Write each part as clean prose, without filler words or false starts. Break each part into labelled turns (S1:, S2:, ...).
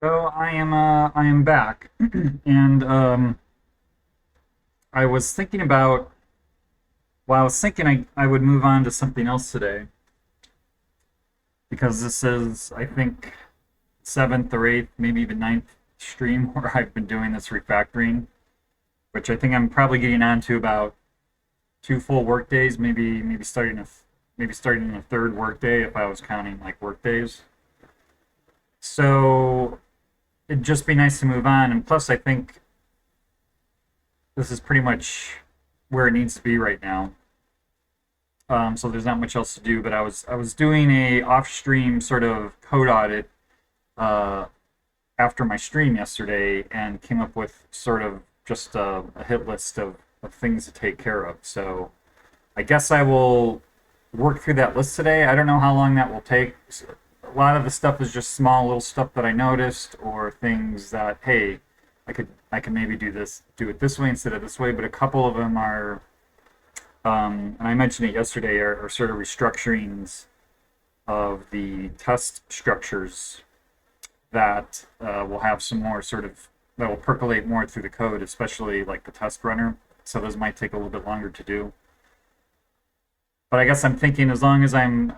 S1: So I am back, and I was thinking about. Well, I was thinking I would move on to something else today because this is, I think, seventh or eighth, maybe even ninth stream where I've been doing this refactoring, which I think I'm probably getting on to about two full work days, maybe starting a third work day if I was counting like work days. So it'd just be nice to move on, and plus I think this is pretty much where it needs to be right now. So there's not much else to do. But I was doing a off stream sort of code audit uh, after my stream yesterday and came up with sort of just a hit list of things to take care of. So I guess I will work through that list today. I don't know how long that will take. A lot of the stuff is just small little stuff that I noticed or things that, hey, I could maybe do it this way instead of this way. But a couple of them are, and I mentioned it yesterday, are sort of restructurings of the test structures that will have some more sort of that will percolate more through the code, especially like the test runner. So those might take a little bit longer to do. But I guess I'm thinking as long as I'm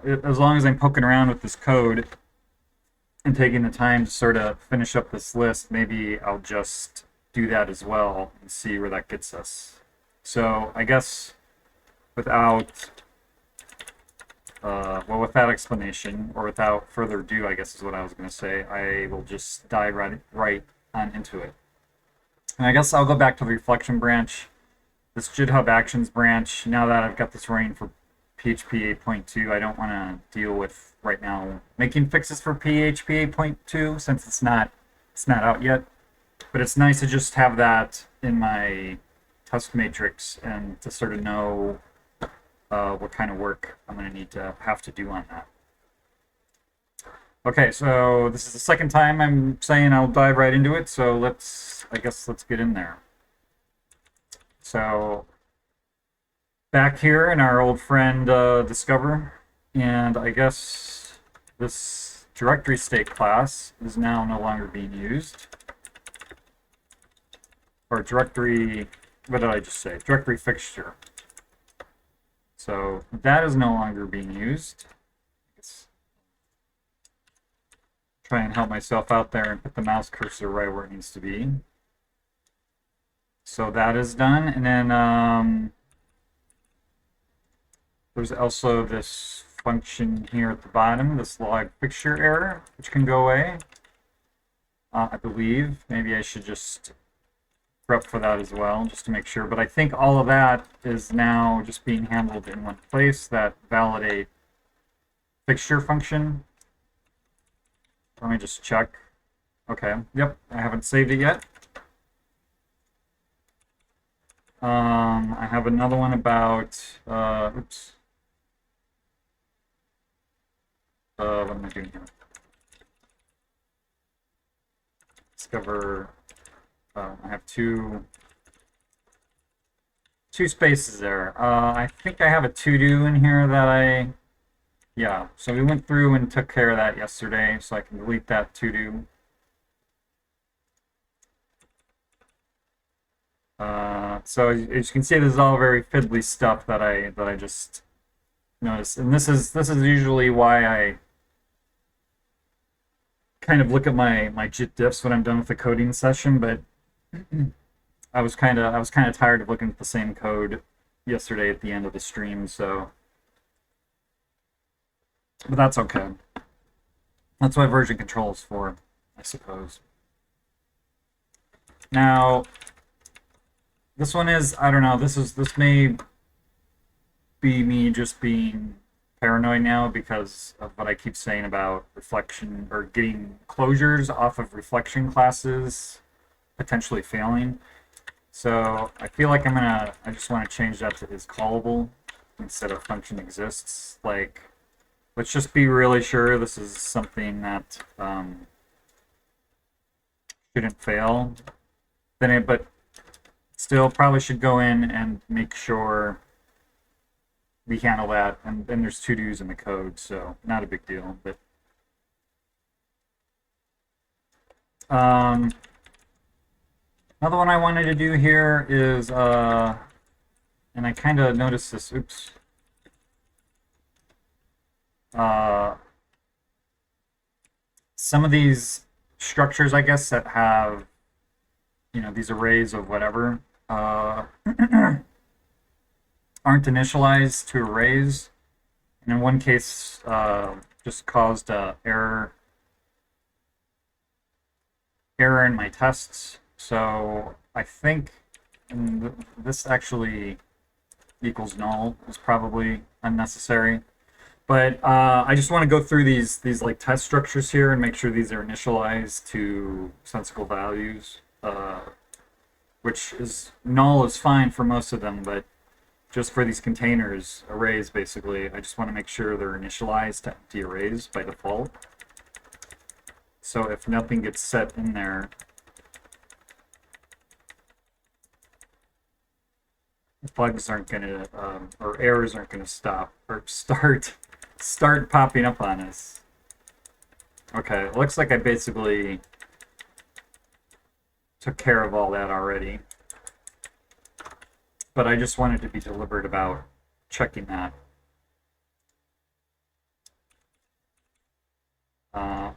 S1: poking around with this code and taking the time to sort of finish up this list, maybe I'll just do that as well and see where that gets us. So I guess without with that explanation, or without further ado, I guess is what I was going to say, I will just dive right on into it. And I guess I'll go back to the reflection branch, this GitHub Actions branch. Now that I've got this running for PHP 8.2, I don't want to deal with right now making fixes for PHP 8.2 since it's not out yet. But it's nice to just have that in my test matrix and to sort of know what kind of work I'm going to need to have to do on that. Okay, so this is the second time I'm saying I'll dive right into it, so I guess let's get in there. So back here in our old friend Discover, and I guess this directory state class is now no longer being used. Or directory, what did I just say? Directory fixture. So that is no longer being used. Let's try and help myself out there and put the mouse cursor right where it needs to be. So that is done. And then there's also this function here at the bottom, this log fixture error, which can go away. I believe maybe I should just prep for that as well, just to make sure. But I think all of that is now just being handled in one place, that validate fixture function. Let me just check. Okay, yep, I haven't saved it yet. I have another one about, oops. What am I doing here? Discover, I have two spaces there. I think I have a to-do in here that yeah, so we went through and took care of that yesterday, so I can delete that to-do. So as you can see, this is all very fiddly stuff that I just noticed, and this is usually why I kind of look at my JIT diffs when I'm done with the coding session. But I was kind of tired of looking at the same code yesterday at the end of the stream, so but that's okay. That's what version control is for, I suppose. Now, this one is, I don't know, this may be me just being paranoid now because of what I keep saying about reflection or getting closures off of reflection classes potentially failing. So I feel like I just want to change that to is callable instead of function exists. Like, let's just be really sure this is something that shouldn't fail. But still probably should go in and make sure we handle that. And then there's to-dos in the code, so not a big deal. But Another one I wanted to do here is, and I kind of noticed this, oops. Some of these structures, I guess, that have, these arrays of whatever, aren't initialized to arrays. And in one case, just caused a error in my tests. So I think this actually equals null is probably unnecessary. But I just want to go through these like test structures here and make sure these are initialized to sensible values, which is null is fine for most of them, but just for these containers, arrays basically, I just want to make sure they're initialized to empty arrays by default. So if nothing gets set in there, bugs aren't going to, or errors aren't going to stop or start popping up on us. Okay, it looks like I basically took care of all that already. But I just wanted to be deliberate about checking that.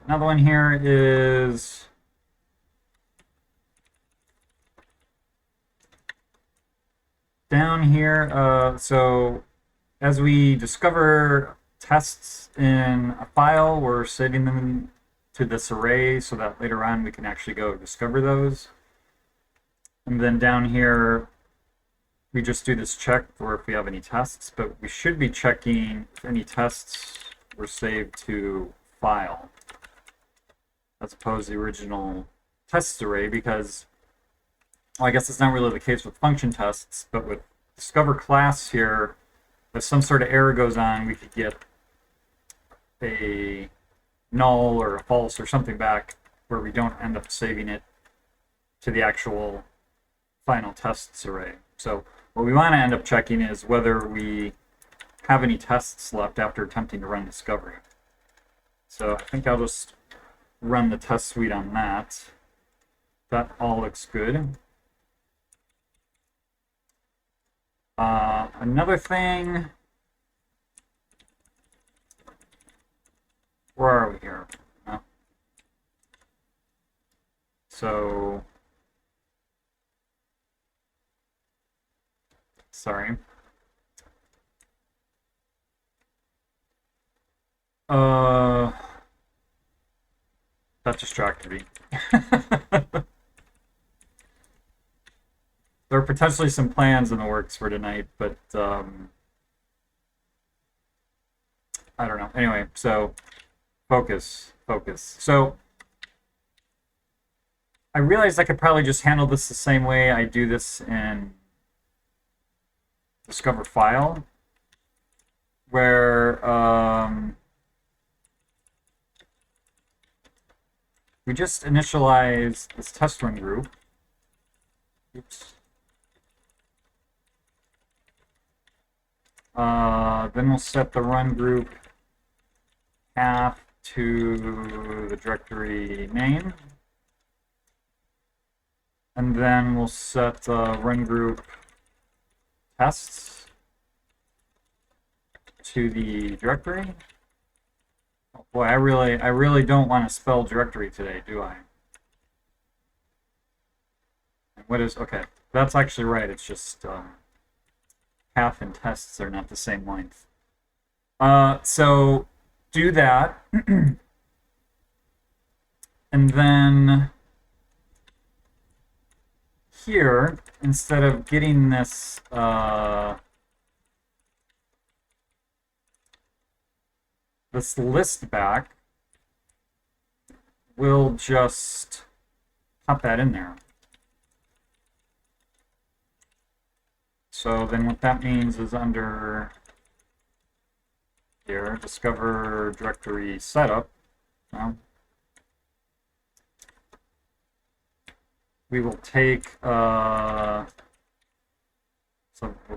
S1: Another one here is down here. So as we discover tests in a file, we're setting them to this array so that later on we can actually go discover those. And then down here, we just do this check for if we have any tests, but we should be checking if any tests were saved to file as opposed to the original tests array, because, well, I guess it's not really the case with function tests, but with discover class here, if some sort of error goes on, we could get a null or a false or something back where we don't end up saving it to the actual final tests array. So what we want to end up checking is whether we have any tests left after attempting to run discovery. So I think I'll just run the test suite on that. That all looks good. Another thing, where are we here? So, sorry. That distracted me. There are potentially some plans in the works for tonight, but I don't know. Anyway, so focus. So I realized I could probably just handle this the same way I do this in discover file, where we just initialize this test run group. Oops. Then we'll set the run group path to the directory name. And then we'll set run group tests to the directory. Oh boy, I really don't want to spell directory today, do I? What is, okay, that's actually right. It's just path and tests are not the same length. So do that. And then here, instead of getting this this list back, we'll just pop that in there. So then what that means is under here, discover directory setup, we will take, so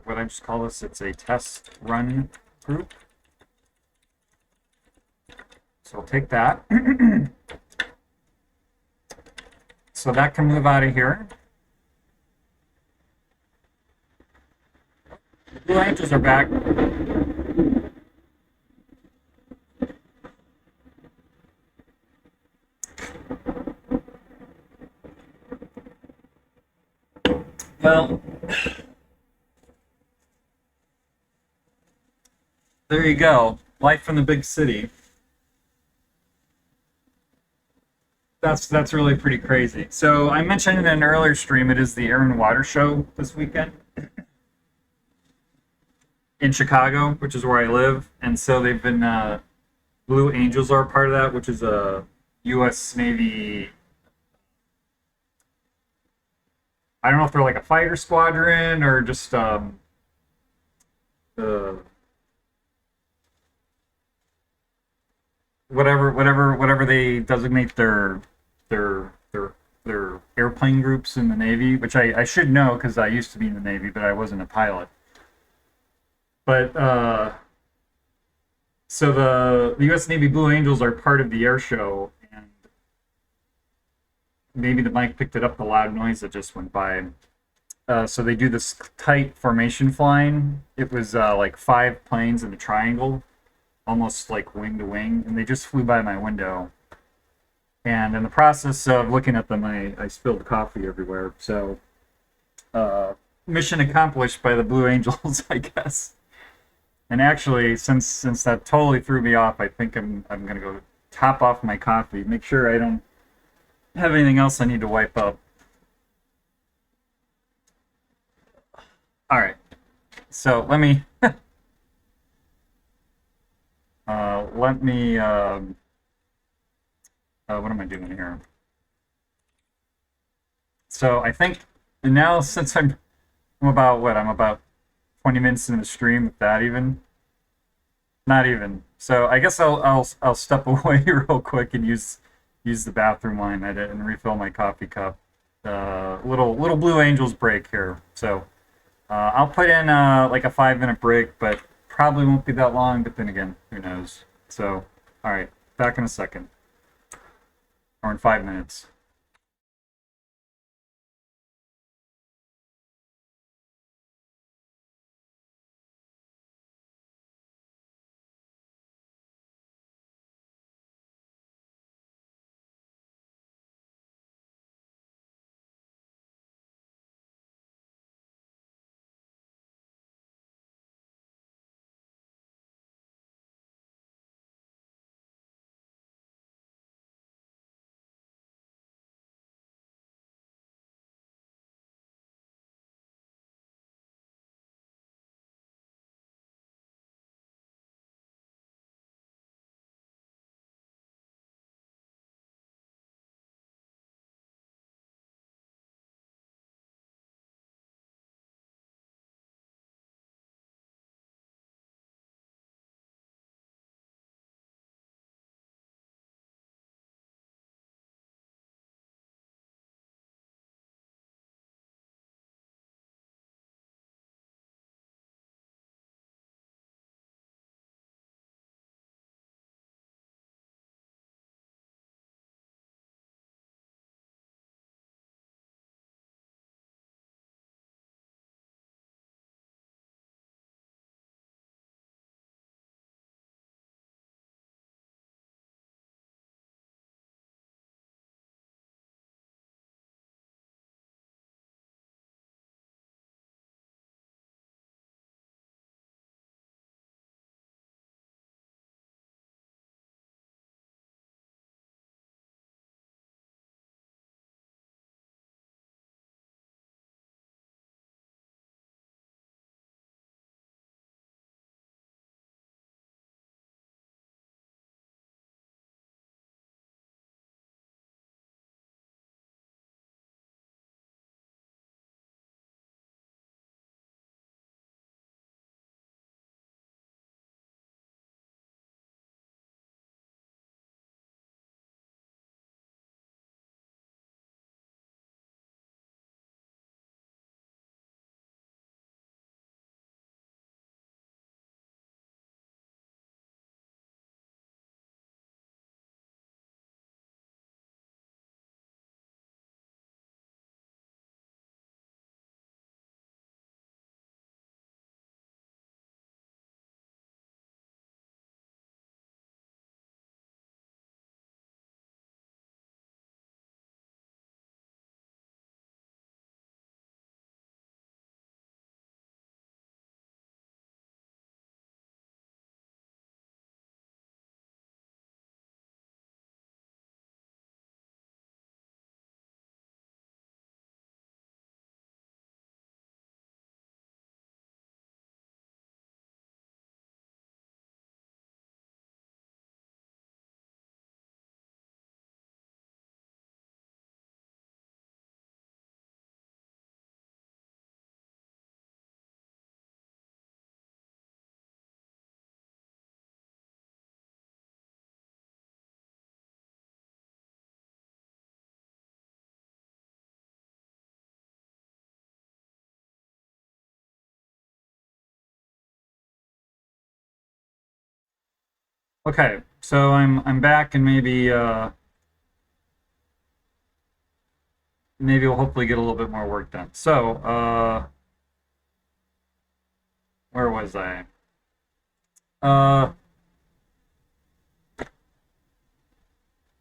S1: what I just call this, it's a test run group. So we'll take that. so that can move out of here. The Blue Angels are back. Well, there you go. Life from the big city. That's really pretty crazy. So I mentioned in an earlier stream, it is the Air and Water Show this weekend in Chicago, which is where I live, and so they've been Blue Angels are a part of that, which is a U.S. Navy. I don't know if they're like a fighter squadron or just uh, whatever they designate their airplane groups in the Navy, which I should know because I used to be in the Navy, but I wasn't a pilot. But so the U.S. Navy Blue Angels are part of the air show, and maybe the mic picked it up, the loud noise that just went by. So they do this tight formation flying. It was like 5 planes in a triangle, almost like wing to wing, and they just flew by my window. And in the process of looking at them, I spilled coffee everywhere. So mission accomplished by the Blue Angels, I guess. And actually, since that totally threw me off, I think I'm gonna go top off my coffee, make sure I don't have anything else I need to wipe up. All right, so let me what am I doing here? So I think now since I'm about what I'm about 20 minutes into the stream, if that even. Not even. So I guess I'll step away real quick and use the bathroom line at it and refill my coffee cup. Little Blue Angels break here. So I'll put in like a 5 minute break, but probably won't be that long. But then again, who knows? So all right, back in a second or in 5 minutes. Okay, so I'm back and maybe we'll hopefully get a little bit more work done. So, where was I? Uh,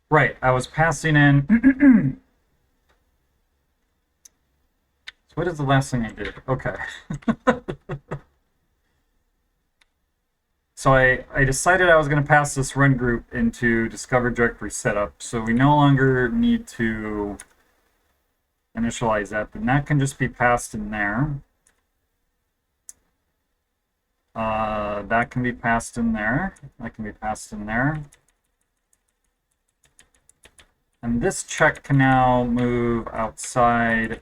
S1: right, I was passing in. So what is the last thing I did? Okay. So I decided I was going to pass this run group into Discover Directory Setup, so we no longer need to initialize that. Then that can just be passed in there. That can be passed in there. That can be passed in there. And this check can now move outside.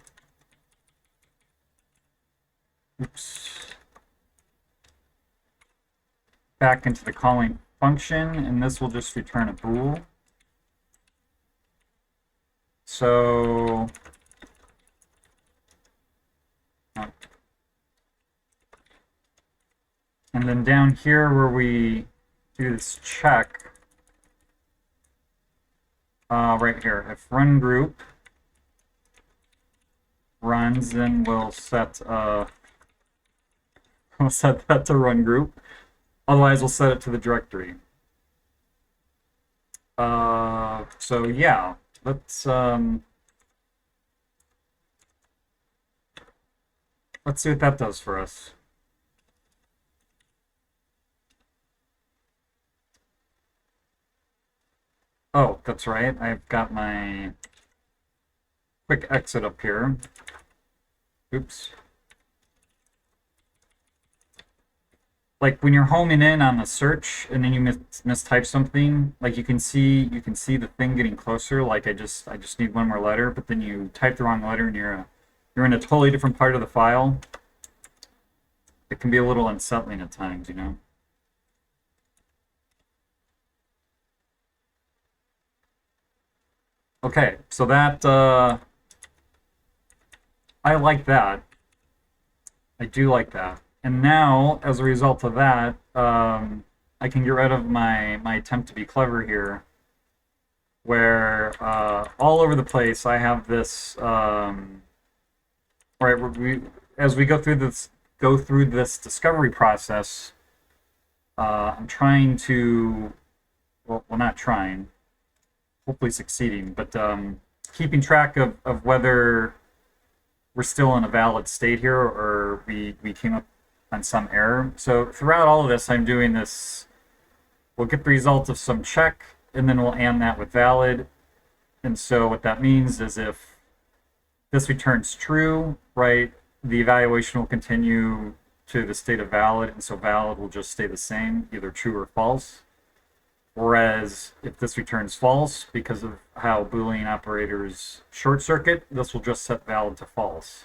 S1: Oops. Back into the calling function, and this will just return a bool. So and then down here where we do this check, right here, if run group runs, then we'll set that to run group. Otherwise, we'll set it to the directory. So yeah, let's see what that does for us. Oh, that's right. I've got my quick exit up here. Oops. Like when you're homing in on the search and then you mistype something, like you can see the thing getting closer. Like I just need one more letter, but then you type the wrong letter and you're in a totally different part of the file. It can be a little unsettling at times, you know. Okay, so that I like that. I do like that. And now, as a result of that, I can get rid of my attempt to be clever here, where all over the place I have this. Right, as we go through this discovery process, I'm trying to, well, not trying, hopefully succeeding, but keeping track of whether we're still in a valid state here or we came up on some error. So throughout all of this, I'm doing this. We'll get the result of some check, and then we'll AND that with valid. And so what that means is if this returns true, right, the evaluation will continue to the state of valid, and so valid will just stay the same, either true or false. Whereas if this returns false, because of how Boolean operators short circuit, this will just set valid to false.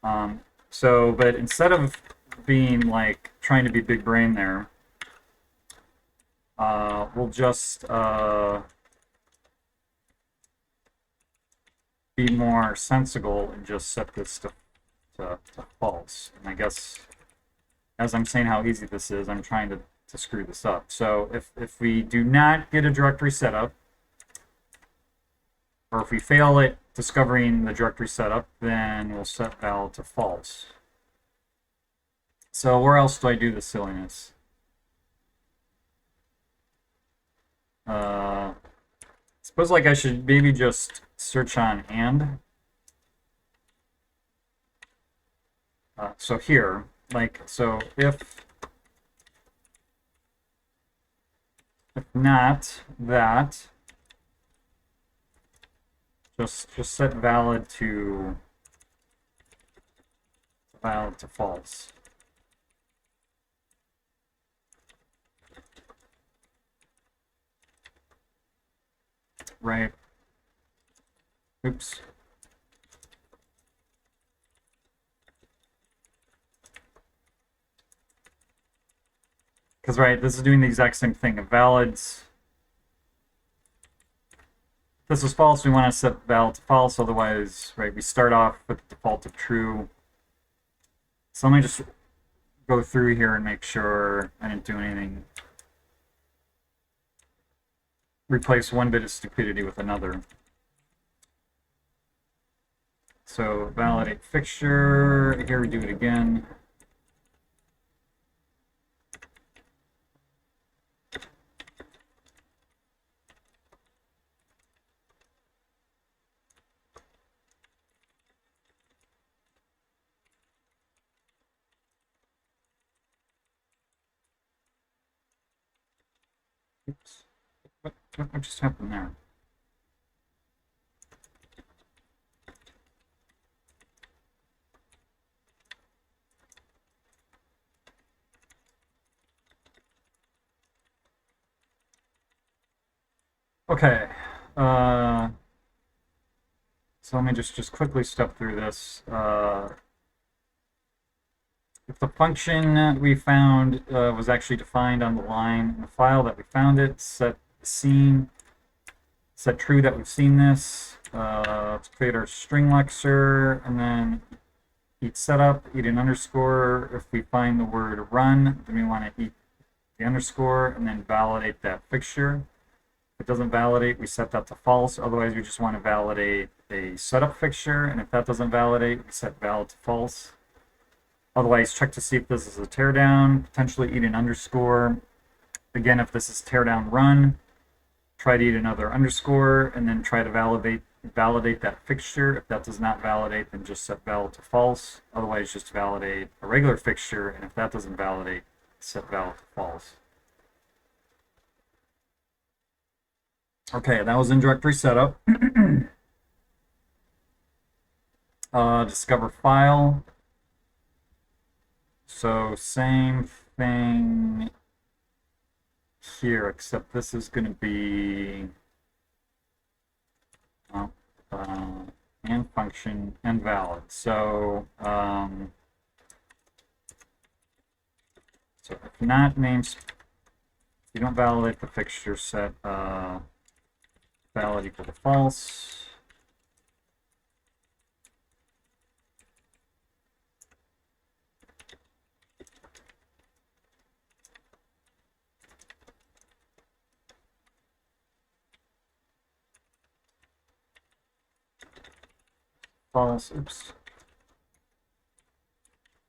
S1: But instead of being like trying to be big brain there, we'll just be more sensible and just set this to false. And I guess as I'm saying how easy this is, I'm trying to screw this up. So if we do not get a directory setup, or if we fail at discovering the directory setup, then we'll set val to false. So where else do I do the silliness? Suppose like I should maybe just search on and. So here, like, so if not that, just set valid to false. Right. Oops. Because, right, this is doing the exact same thing. If valids, this is false, we want to set valid to false. Otherwise, right, we start off with the default of true. So let me just go through here and make sure I didn't do anything replace one bit of stupidity with another. So validate fixture. Here we do it again. Oops. What just happened there? Okay. So let me just quickly step through this. If the function we found was actually defined on the line in the file that we found it, set scene, set true that we've seen this. Let's create our string lexer, and then eat setup, eat an underscore. If we find the word run, then we want to eat the underscore and then validate that fixture. If it doesn't validate, we set that to false. Otherwise, we just want to validate a setup fixture, and if that doesn't validate, we set valid to false. Otherwise, check to see if this is a teardown, potentially eat an underscore. Again, if this is teardown run, try to eat another underscore, and then try to validate that fixture. If that does not validate, then just set valid to false. Otherwise, just validate a regular fixture, and if that doesn't validate, set valid to false. Okay, that was in directory setup. Discover file. So same thing here, except this is going to be and function and valid. So so if not names, if you don't validate the fixture, set valid equal to false. False. Oops.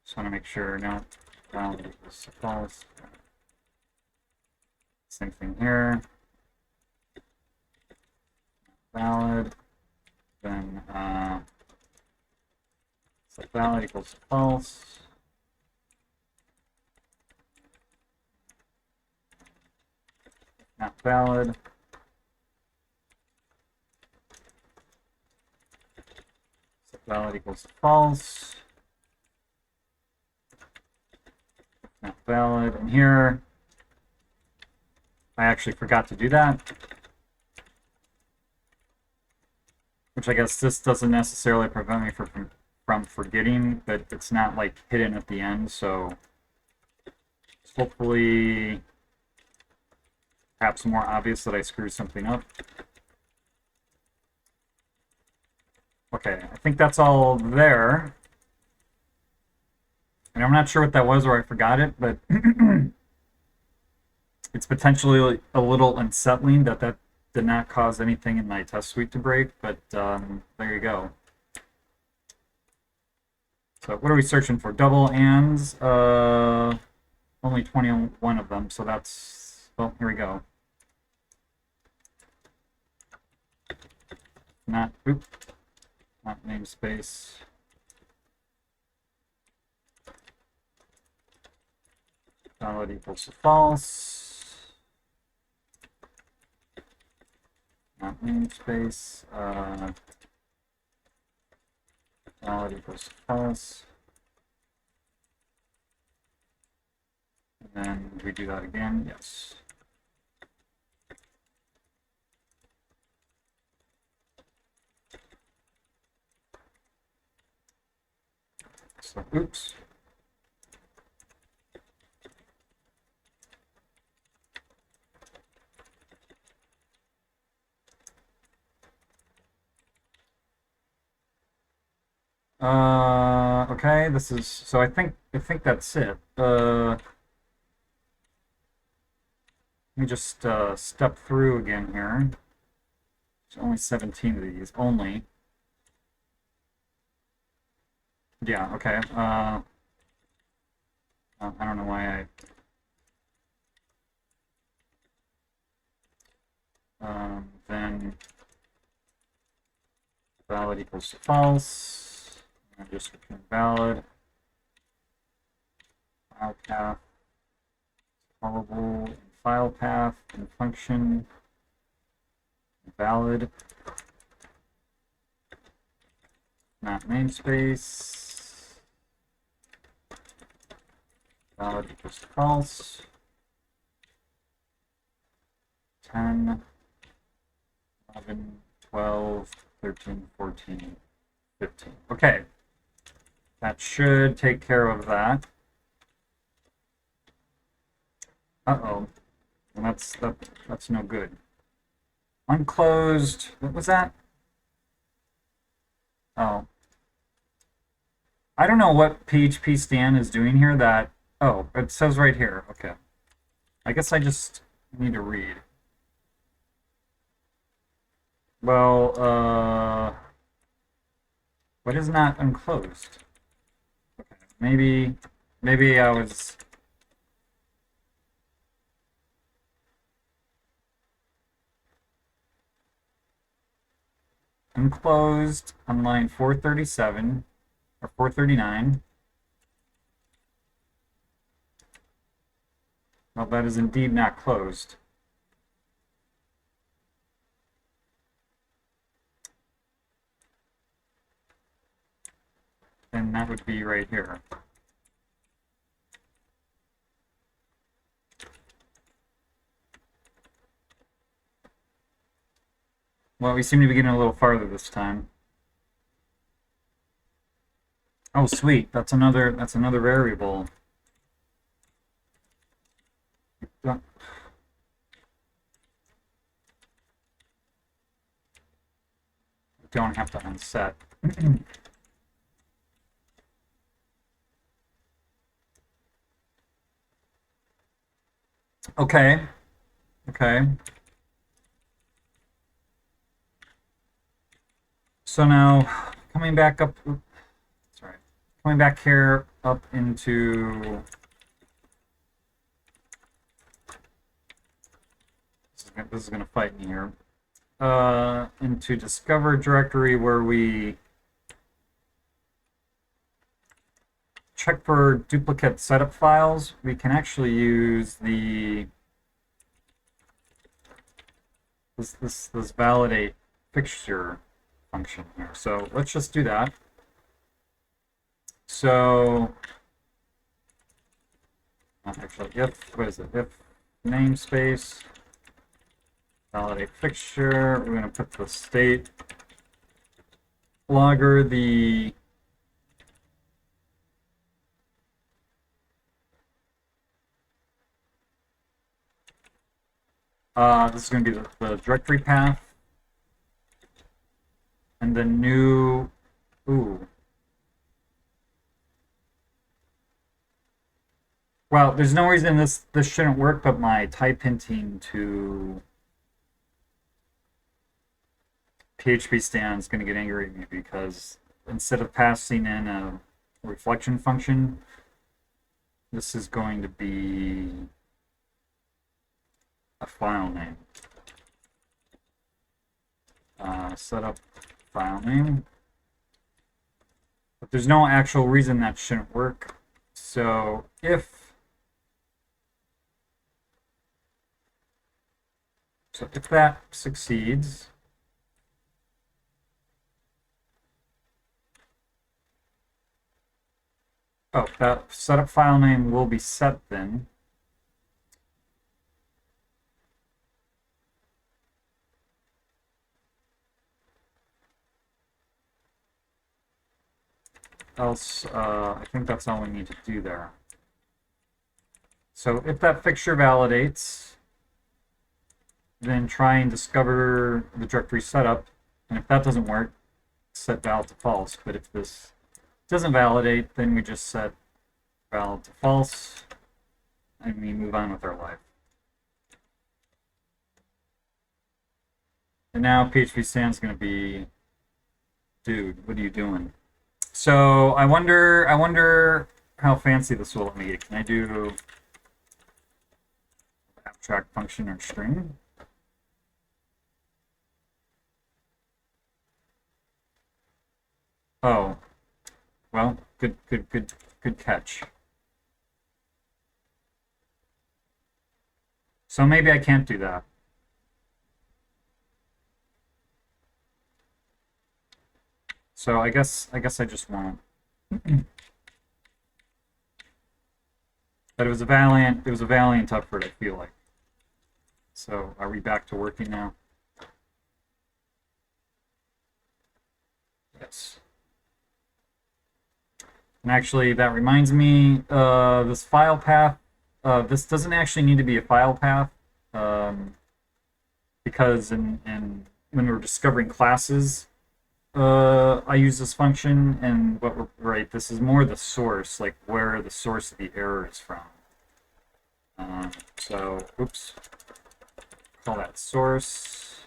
S1: Just want to make sure not valid equals to false. Same thing here. Valid. Then set valid equals to false. Not valid. Valid equals to false. Not valid. And here, I actually forgot to do that. Which I guess this doesn't necessarily prevent me from forgetting, but it's not like hidden at the end, so hopefully perhaps more obvious that I screwed something up. Okay, I think that's all there. And I'm not sure what that was or I forgot it, but it's potentially a little unsettling that that did not cause anything in my test suite to break, but there you go. So what are we searching for? Double ands, only 21 of them, so that's, well, here we go. Not, oops. Not namespace. Valid equals to false. Not namespace. Valid equals to false. And then we do that again. Yes. So, oops. Okay, this is, so I think that's it. Yeah, me just step through again here. There's only 17 of these, only. Yeah, okay. I don't know why then valid equals false. And just return valid. File path. Callable in file path and function. Valid. Not namespace. Valid equals false. 10, 11, 12, 13, 14, 15. Okay. That should take care of that. Uh-oh. And that's no good. Unclosed. What was that? Oh. I don't know what PHP stan is doing here that... Oh, it says right here. Okay. I guess I just need to read. Well, what is not unclosed? Okay. Maybe I was... Unclosed on line 437 or 439. Well, that is indeed not closed. And that would be right here. Well, we seem to be getting a little farther this time. Oh, sweet. That's another variable. Don't have to unset. Okay. Okay. So now, coming back up, sorry, coming back here up into, this is going to fight me here, into discover directory where we check for duplicate setup files. We can actually use the this validate fixture function here. So let's just do that. So actually, what is it? If namespace validate fixture, we're going to put the state logger, the this is going to be the directory path, and the new, well, there's no reason this shouldn't work, but my type hinting to PHP stan is going to get angry at me because instead of passing in a reflection function, this is going to be a file name. Setup file name. But there's no actual reason that shouldn't work. So if that succeeds, that setup file name will be set then. Else, I think that's all we need to do there. So if that fixture validates, then try and discover the directory setup, and if that doesn't work, set val to false. But if this doesn't validate, then we just set val to false, and we move on with our life. And now PHP stand's going to be, dude, what are you doing? So I wonder how fancy this will let me get. Can I do abstract function or string? Oh, well, good catch. So maybe I can't do that. So I guess I just won't. But it was a valiant effort, I feel like. So are we back to working now? Yes. And actually, that reminds me, this file path, this doesn't actually need to be a file path, um, because in when we're discovering classes, I use this function, and what we're right, this is more the source, like where the source of the error is from. So, oops, call that source.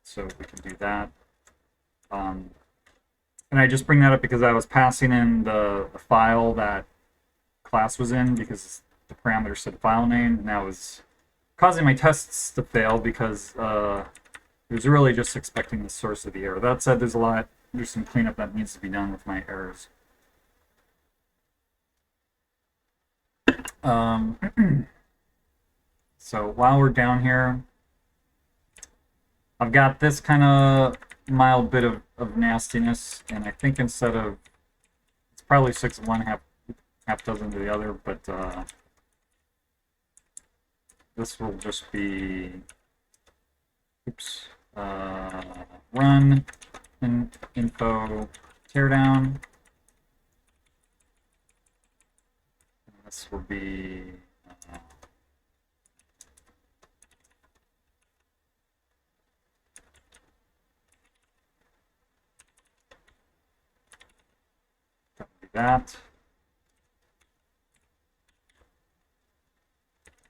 S1: So we can do that. And I just bring that up because I was passing in the file that class was in because the parameter said file name, and that was causing my tests to fail because it was really just expecting the source of the error. That said, there's some cleanup that needs to be done with my errors. So while we're down here, I've got this kind of mild bit of nastiness, and I think instead of, it's probably 6 of one, half dozen to the other, but this will just be, oops, run info teardown. This will be that.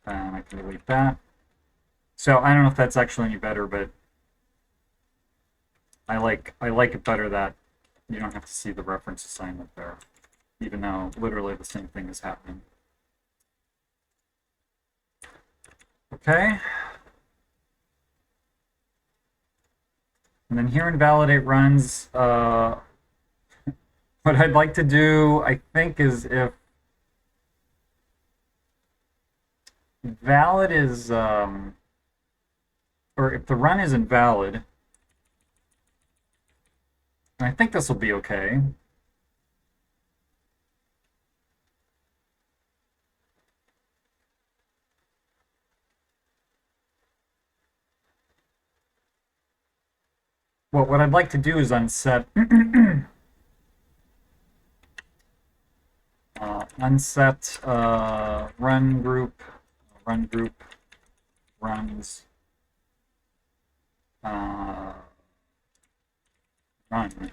S1: And I can delete that. So I don't know if that's actually any better, but I like it better that you don't have to see the reference assignment there, even though literally the same thing is happening. Okay. And then here in validate runs, what I'd like to do, I think, is if valid is, or if the run is invalid, I think this will be okay. Well, what I'd like to do is unset unset run group runs run.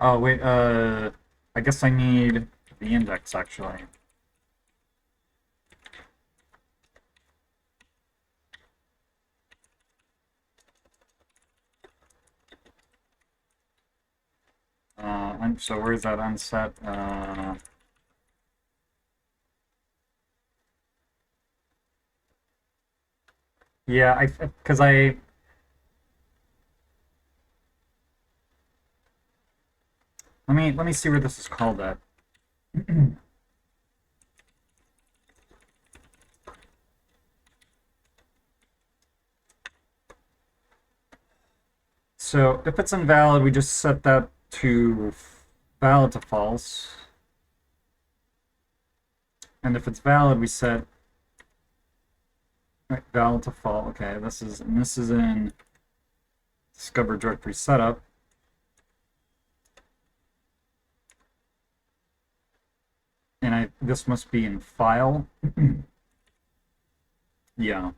S1: Oh wait, I guess I need the index actually. So where's that unset? Yeah, because let me see where this is called at. So if it's invalid, we just set that to valid to false. And if it's valid, we set right, valid to false. Okay, this is in discover directory setup. And this must be in file. Yeah.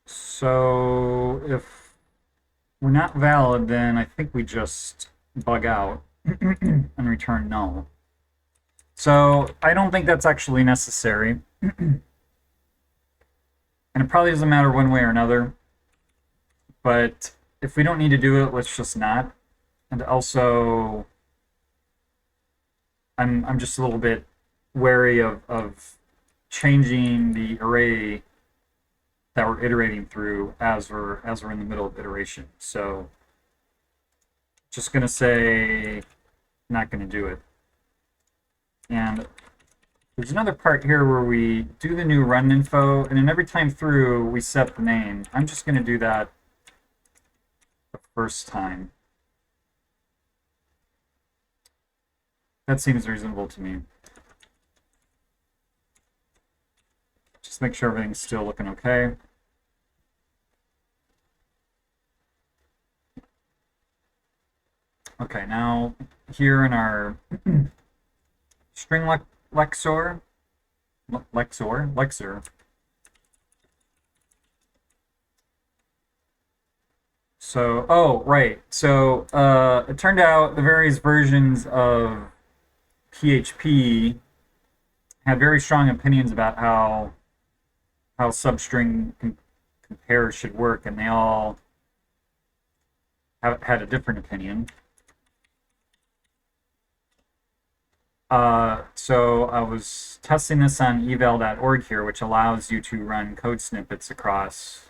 S1: So if we're not valid, then I think we just bug out. and return null. So I don't think that's actually necessary. And it probably doesn't matter one way or another. But if we don't need to do it, let's just not. And also, I'm just a little bit wary of changing the array that we're iterating through as we're in the middle of iteration. So just gonna say not gonna do it. And there's another part here where we do the new run info, and then every time through we set the name. I'm just gonna do that the first time. That seems reasonable to me. Just make sure everything's still looking okay. Okay, now here in our string lexor. So, oh, right. So, it turned out the various versions of PHP had very strong opinions about how substring compare should work, and they all had a different opinion. So I was testing this on eval.org here, which allows you to run code snippets across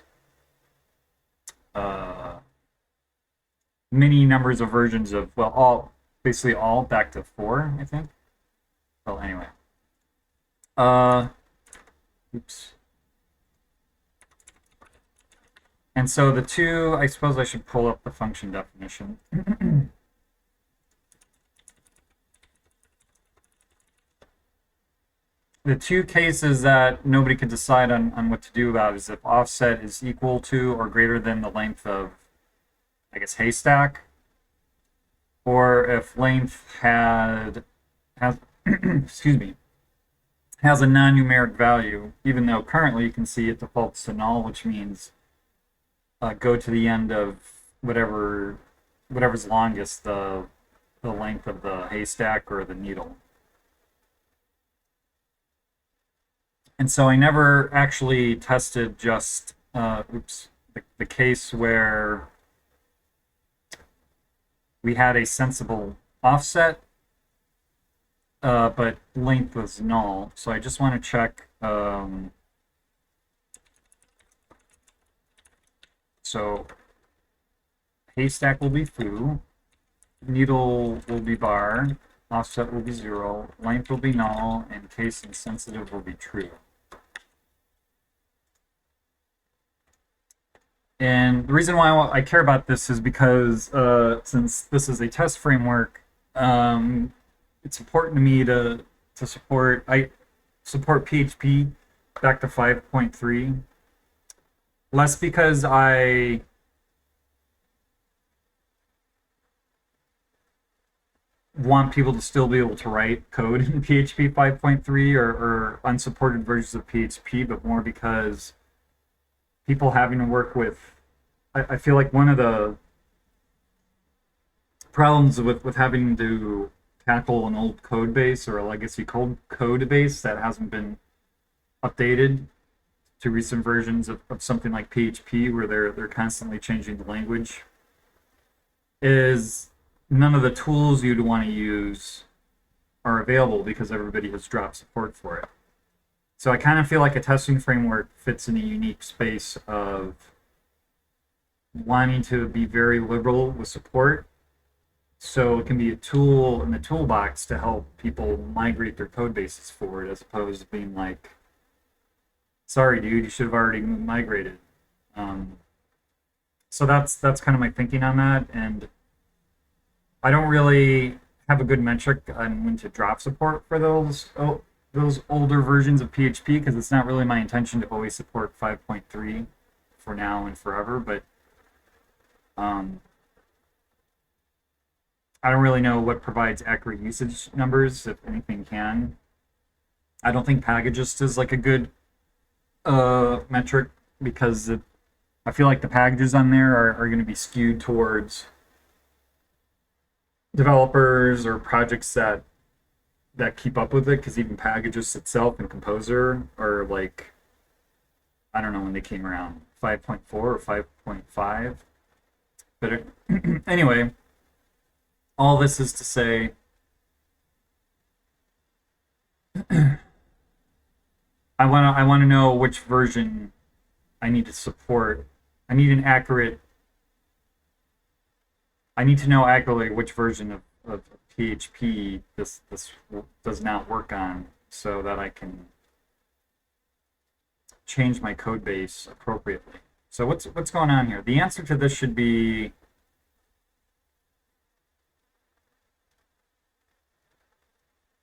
S1: many numbers of versions of, well, basically all back to 4, I think. Well, anyway. Oops. And so the two, I suppose I should pull up the function definition. The two cases that nobody could decide on what to do about is if offset is equal to or greater than the length of, I guess, haystack, or if length has excuse me, has a non-numeric value, even though currently you can see it defaults to null, which means go to the end of whatever's longest, the length of the haystack or the needle. And so I never actually tested just the case where we had a sensible offset, but length was null. So I just want to check. So haystack will be foo, needle will be bar, offset will be 0, length will be null, and case insensitive will be true. And the reason why I care about this is because since this is a test framework, it's important to me to support PHP back to 5.3. Less because I want people to still be able to write code in PHP 5.3 or unsupported versions of PHP, but more because people having to work with, I feel like one of the problems with having to tackle an old code base or a legacy code base that hasn't been updated to recent versions of something like PHP, where they're constantly changing the language, is none of the tools you'd want to use are available because everybody has dropped support for it. So I kind of feel like a testing framework fits in a unique space of wanting to be very liberal with support, so it can be a tool in the toolbox to help people migrate their code bases forward, as opposed to being like, sorry, dude, you should have already migrated. So that's kind of my thinking on that, and I don't really have a good metric on when to drop support for those older versions of PHP, because it's not really my intention to always support 5.3 for now and forever. But I don't really know what provides accurate usage numbers, if anything can. I don't think Packages is like a good metric, because I feel like the packages on there are going to be skewed towards developers or projects that keep up with it, because even packages itself and Composer are like, I don't know when they came around, 5.4 or 5.5. But anyway, all this is to say, I wanna know which version I need to support. I need an accurate. I need to know accurately which version of PHP this does not work on, so that I can change my code base appropriately. So what's going on here? The answer to this should be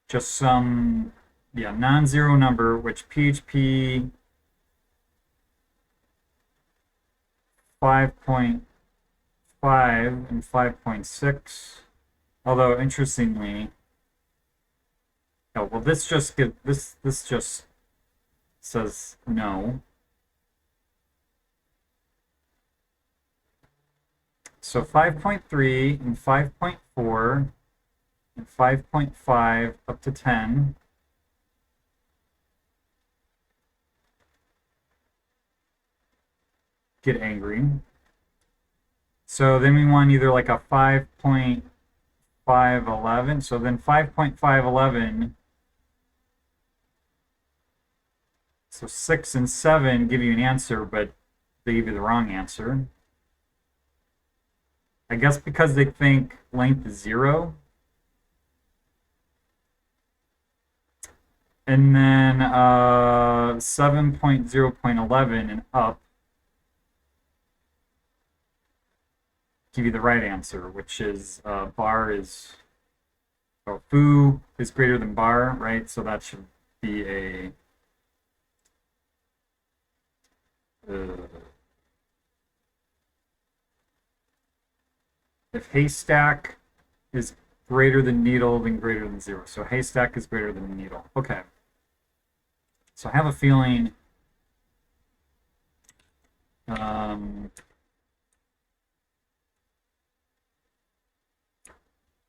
S1: just some, yeah, non-zero number, which PHP 5.5 and 5.6. Although interestingly, oh well, this just says no. So 5.3 and 5.4 and 5.5 up to 10. Get angry. So then we want either like a 5.511. So then 5.511. So 6 and 7 give you an answer, but they give you the wrong answer. I guess because they think length is 0. And then 7.0.11 and up give you the right answer, which is bar is, oh, foo is greater than bar, right? So that should be a if haystack is greater than needle, then greater than 0. So haystack is greater than needle. Okay. So I have a feeling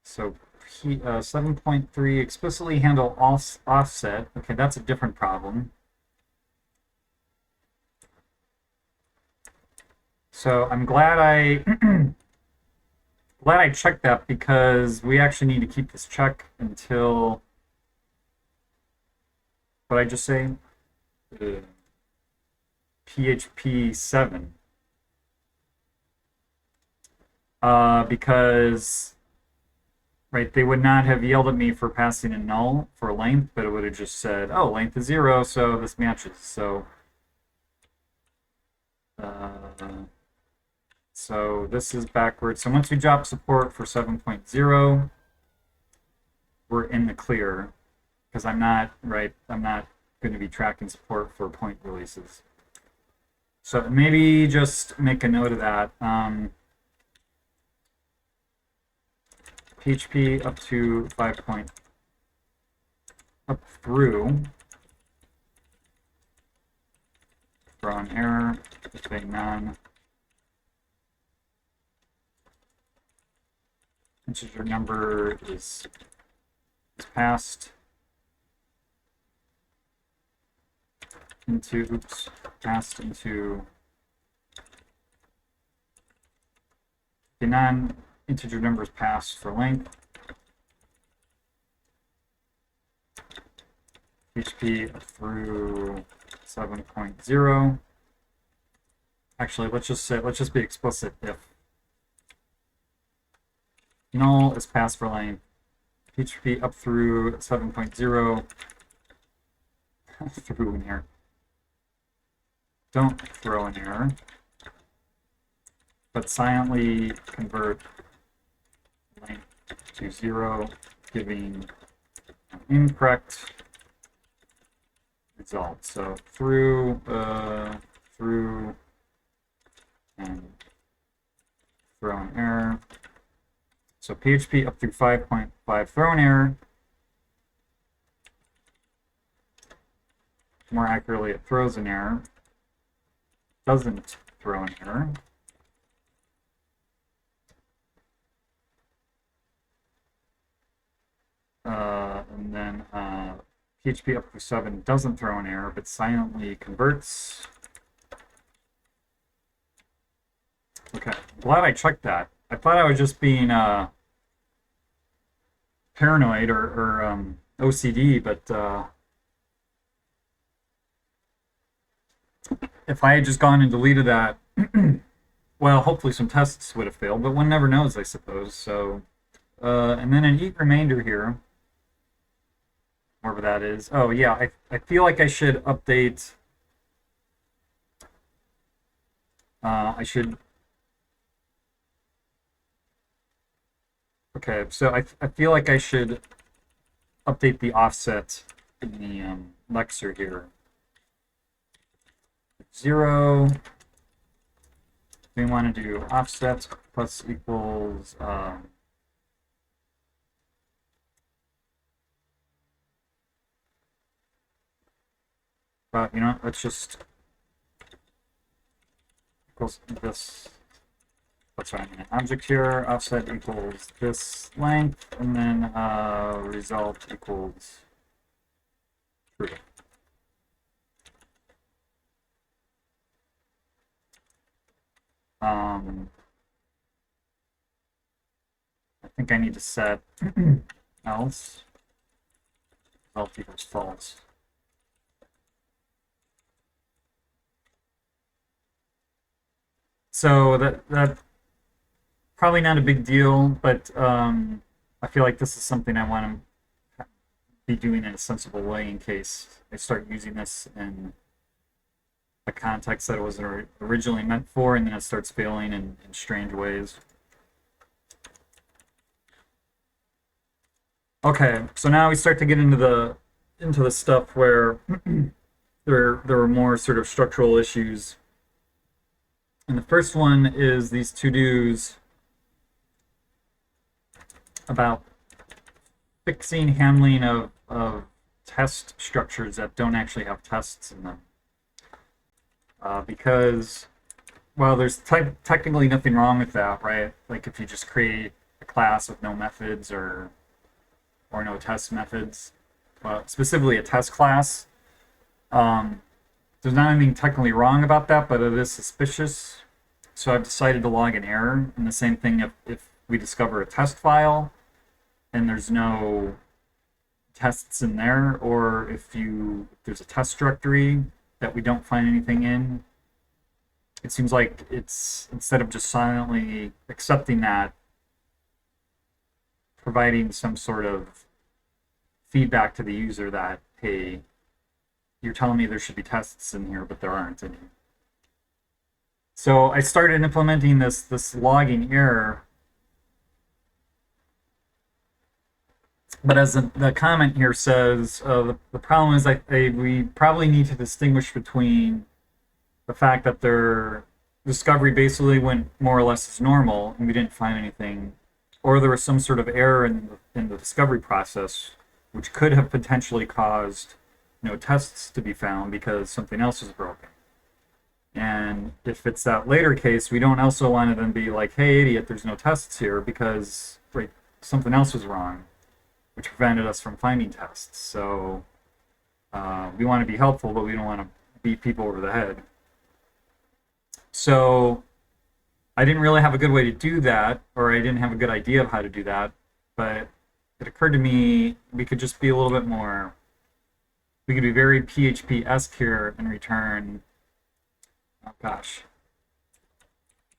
S1: so 7.3 explicitly handle offset. Okay, that's a different problem. So I'm glad I checked that, because we actually need to keep this check until, what did I just say? PHP 7. Because, right, they would not have yelled at me for passing a null for length, but it would have just said, oh, length is 0, so this matches. So this is backwards. So once we drop support for 7.0, we're in the clear, because I'm not going to be tracking support for point releases. So maybe just make a note of that. PHP up to 5. Up through, throw an error if a non-integer number is passed into, passed into a non-integer number is passed for length. PHP up through 7.0. Actually, let's just be explicit. If null is passed for length, PHP up through 7.0 through an error. Don't throw an error, but silently convert length to 0, giving an incorrect result. So through, and throw an error. So PHP up through 5.5 throw an error. More accurately, it throws an error. Doesn't throw an error. PHP up to 7 doesn't throw an error, but silently converts. Okay, glad I checked that. I thought I was just being paranoid or OCD, but if I had just gone and deleted that, well, hopefully some tests would have failed, but one never knows, I suppose. So, and then an eat remainder here, wherever that is. Oh yeah, I feel like I should update. I should. Okay, so I feel like I should update the offset in the Lexer here. 0. We want to do offset plus equals but you know, let's just equals this. That's right, an object here, offset equals this length, and then result equals true. I think I need to set else result equals false. So that probably not a big deal, but I feel like this is something I want to be doing in a sensible way in case I start using this in a context that it was originally meant for, and then it starts failing in strange ways. Okay, so now we start to get into the stuff where there are more sort of structural issues. And the first one is these to-dos about fixing handling of test structures that don't actually have tests in them. Because, well, there's technically nothing wrong with that, right? Like if you just create a class with no methods or no test methods, specifically a test class, there's not anything technically wrong about that, but it is suspicious. So I've decided to log an error. And the same thing if we discover a test file and there's no tests in there, or if there's a test directory that we don't find anything in, it seems like it's, instead of just silently accepting that, providing some sort of feedback to the user that, hey, you're telling me there should be tests in here, but there aren't any. So I started implementing this logging error. But as the comment here says, the problem is we probably need to distinguish between the fact that their discovery basically went more or less as normal and we didn't find anything, or there was some sort of error in the discovery process, which could have potentially caused no tests to be found because something else is broken. And if it's that later case, we don't also want to then be like, hey, idiot, there's no tests here because something else was wrong, which prevented us from finding tests. So we want to be helpful, but we don't want to beat people over the head. So I didn't really have a good way to do that, or I didn't have a good idea of how to do that, but it occurred to me we could just be a little bit more, we could be very PHP-esque here and return, oh gosh,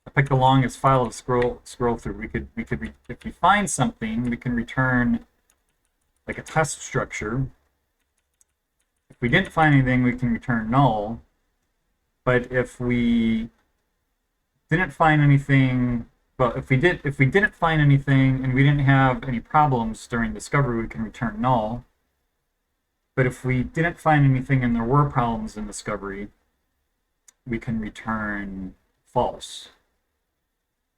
S1: I picked the longest file to scroll through. We could if we find something, we can return like a test structure. If we didn't find anything, we can return null. But if we didn't find anything, well, if we didn't find anything and we didn't have any problems during discovery, we can return null. But if we didn't find anything and there were problems in discovery, we can return false.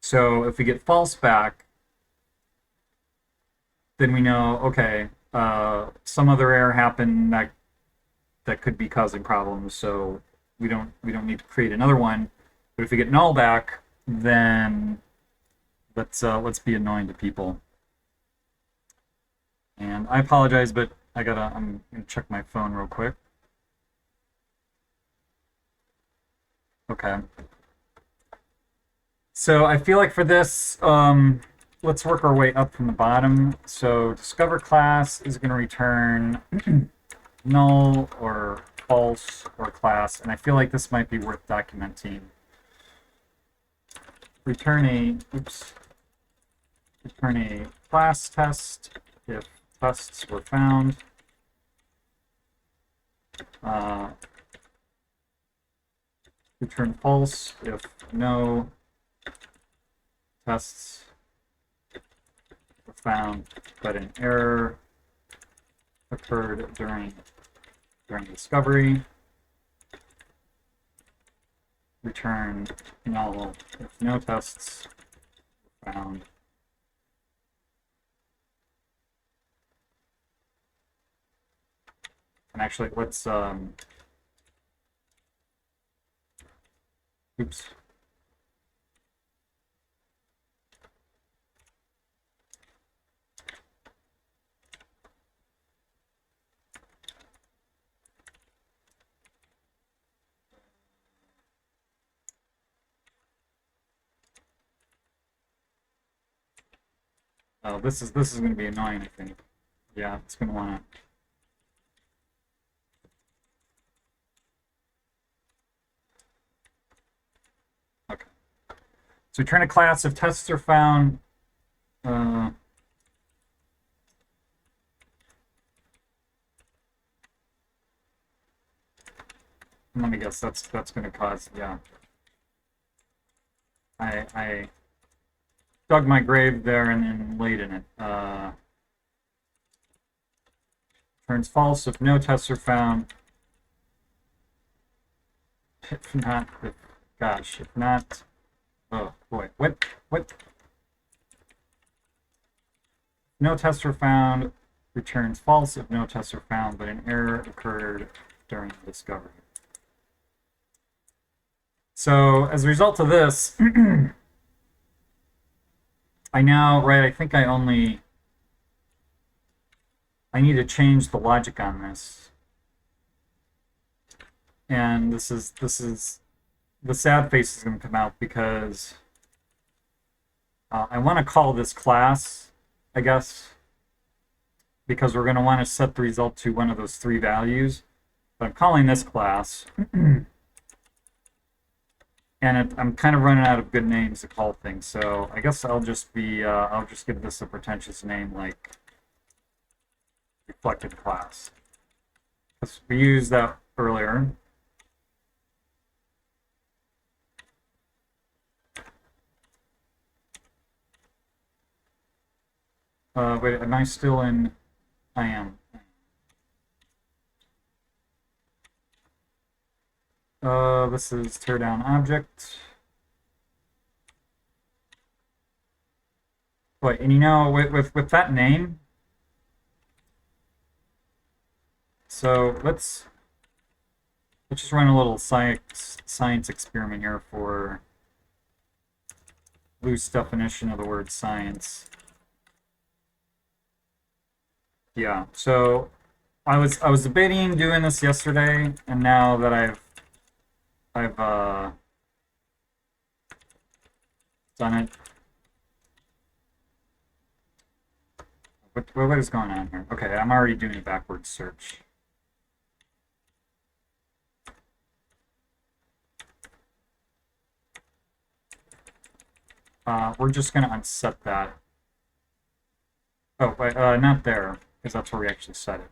S1: So if we get false back, then we know, okay, some other error happened that could be causing problems, so we don't need to create another one. But if we get null back, then let's be annoying to people. And I apologize, but I'm gonna check my phone real quick. Okay. So I feel like for this, let's work our way up from the bottom. So discover class is going to return null or false or class, and I feel like this might be worth documenting. Return a class test if tests were found. Return false if no tests were found, but an error occurred during discovery. Return null if no tests were found. And actually, let's oops. Oh, this is going to be annoying, I think. Yeah, it's going to want to. Okay. So return a class if tests are found. Let me guess. That's going to cause. Yeah. I dug my grave there and then laid in it. Turns false if no tests are found. If not, gosh, if not. Oh boy, what? No tests are found. Returns false if no tests are found, but an error occurred during the discovery. So as a result of this, I now, right, I think I need to change the logic on this. And this is the sad face is going to come out because I want to call this class, I guess, because we're going to want to set the result to one of those three values. But I'm calling this class. And I'm kind of running out of good names to call things, so I guess I'll just give this a pretentious name like reflected class. Because we used that earlier. Wait, am I still in? I am. This is tear down object. Wait, and you know, with that name, so let's just run a little science experiment here for loose definition of the word science. Yeah, so I was debating doing this yesterday, and now that I've done it. What is going on here? Okay, I'm already doing a backwards search. We're just going to unset that. Oh, wait, not there, because that's where we actually set it.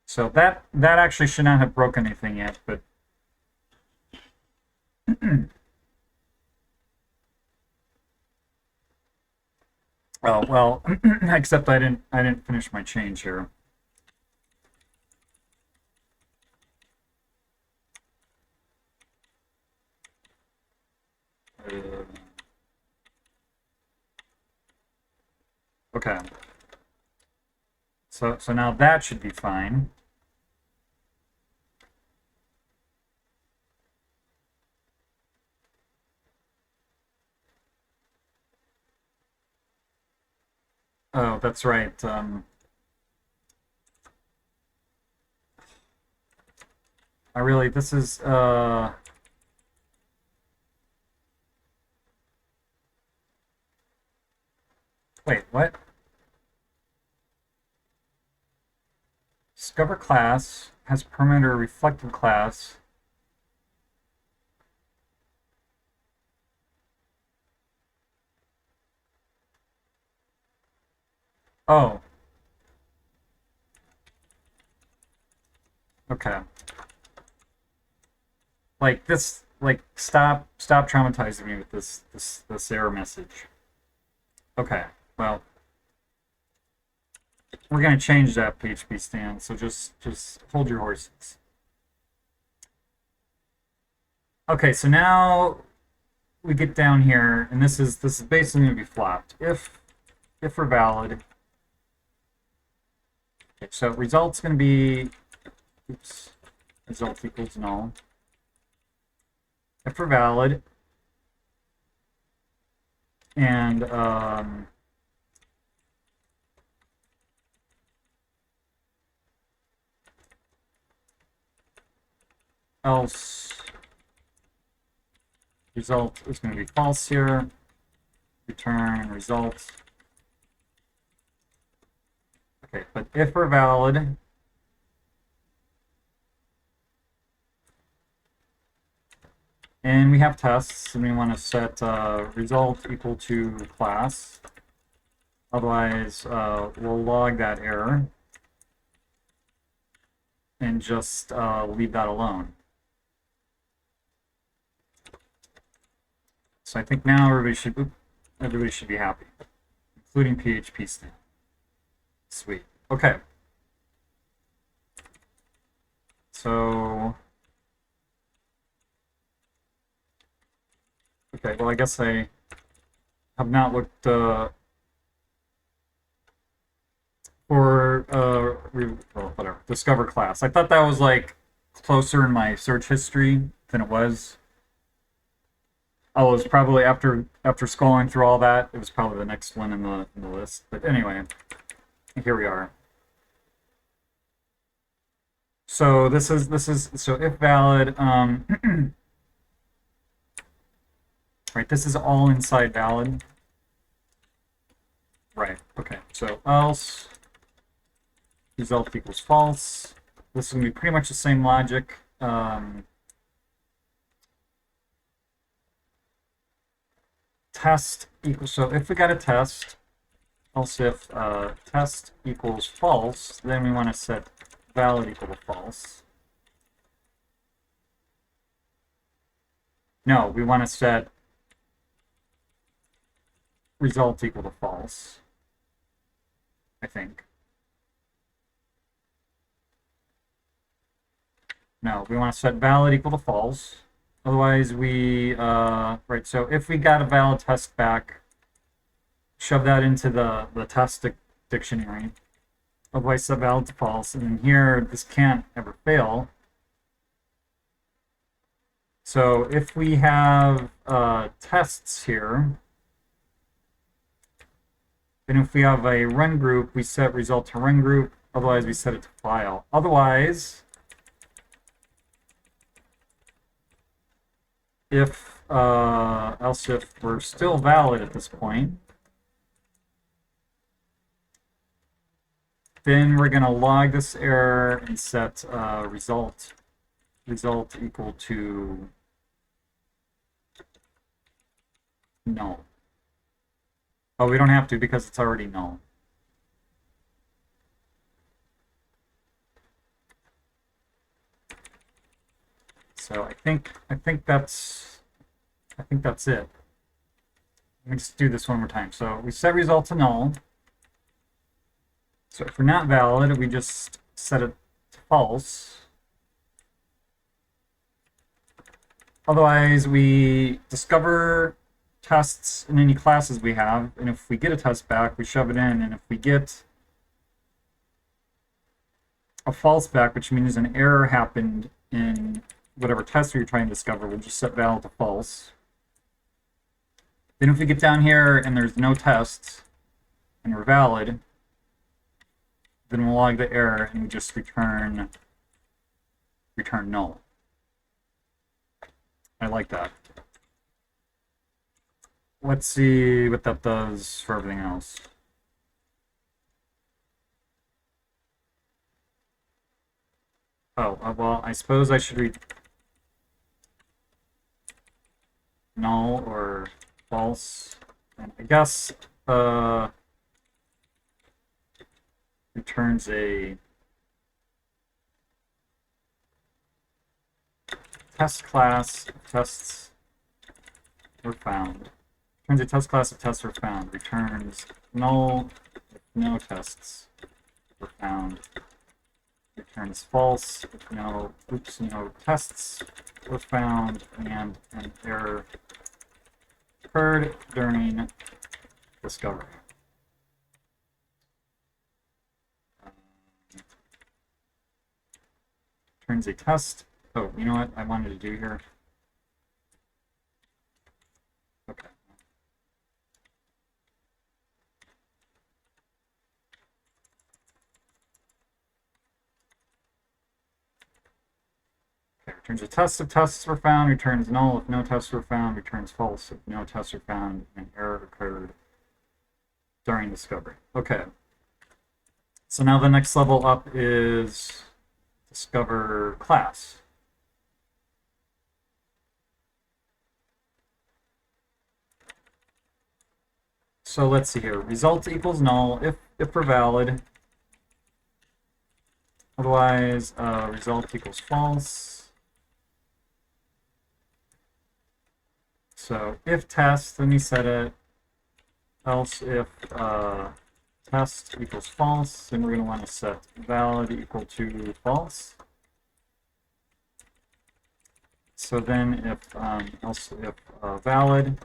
S1: So that actually should not have broken anything yet, but oh well, except I didn't finish my change here. Okay. So now that should be fine. Oh, that's right. I really, this is, wait, what? Discover class has permanent or reflective class. Oh, okay. Like this, like stop traumatizing me with this error message. Okay, well, we're gonna change that PHP stand, so just hold your horses. Okay, so now we get down here, and this is basically gonna be flopped. If we're valid. Okay, so result's gonna be, oops, result equals null. If we're valid, and else result is going to be false here. Return result. Okay, but if we're valid, and we have tests, and we want to set result equal to class. Otherwise, we'll log that error and just leave that alone. So I think now everybody should be happy, including PHP stand. Sweet. Okay. So, okay, well, I guess I have not looked for well, whatever, discover class. I thought that was like closer in my search history than it was. Oh, it was probably after scrolling through all that, it was probably the next one in the list. But anyway, here we are. So this is so if valid, right, this is all inside valid. Right, okay. So else result equals false. This is gonna be pretty much the same logic. Test equals, so if we got a test, else if test equals false, then we want to set valid equal to false. No, we want to set result equal to false, I think. No, we want to set valid equal to false. Otherwise, right, so if we got a valid test back, shove that into the test dictionary. Otherwise, set valid to false. And then here, this can't ever fail. So if we have tests here, and if we have a run group, we set result to run group. Otherwise, we set it to file. Otherwise, if else if we're still valid at this point, then we're going to log this error and set result equal to null. Oh, we don't have to because it's already null. So I think that's it. Let me just do this one more time. So we set result to null. So if we're not valid, we just set it to false. Otherwise, we discover tests in any classes we have, and if we get a test back, we shove it in, and if we get a false back, which means an error happened in whatever test you're trying to discover, we'll just set valid to false. Then if we get down here and there's no tests, and we're valid, then we'll log the error and we just return null. I like that. Let's see what that does for everything else. Oh, well, I suppose I should read null or false. And I guess returns a test class of tests were found. Returns a test class of tests were found. Returns null if no tests were found. Returns false if no tests were found and an error occurred during discovery. Returns a test. Oh, you know what I wanted to do here? Okay. Okay, returns a test if tests were found, returns null if no tests were found, returns false if no tests were found, and error occurred during discovery. Okay. So now the next level up is discover class. So let's see here. Result equals null if we're valid. Otherwise, result equals false. So if test, let me set it. Else if test equals false, then we're going to want to set valid equal to false. So then if else if valid,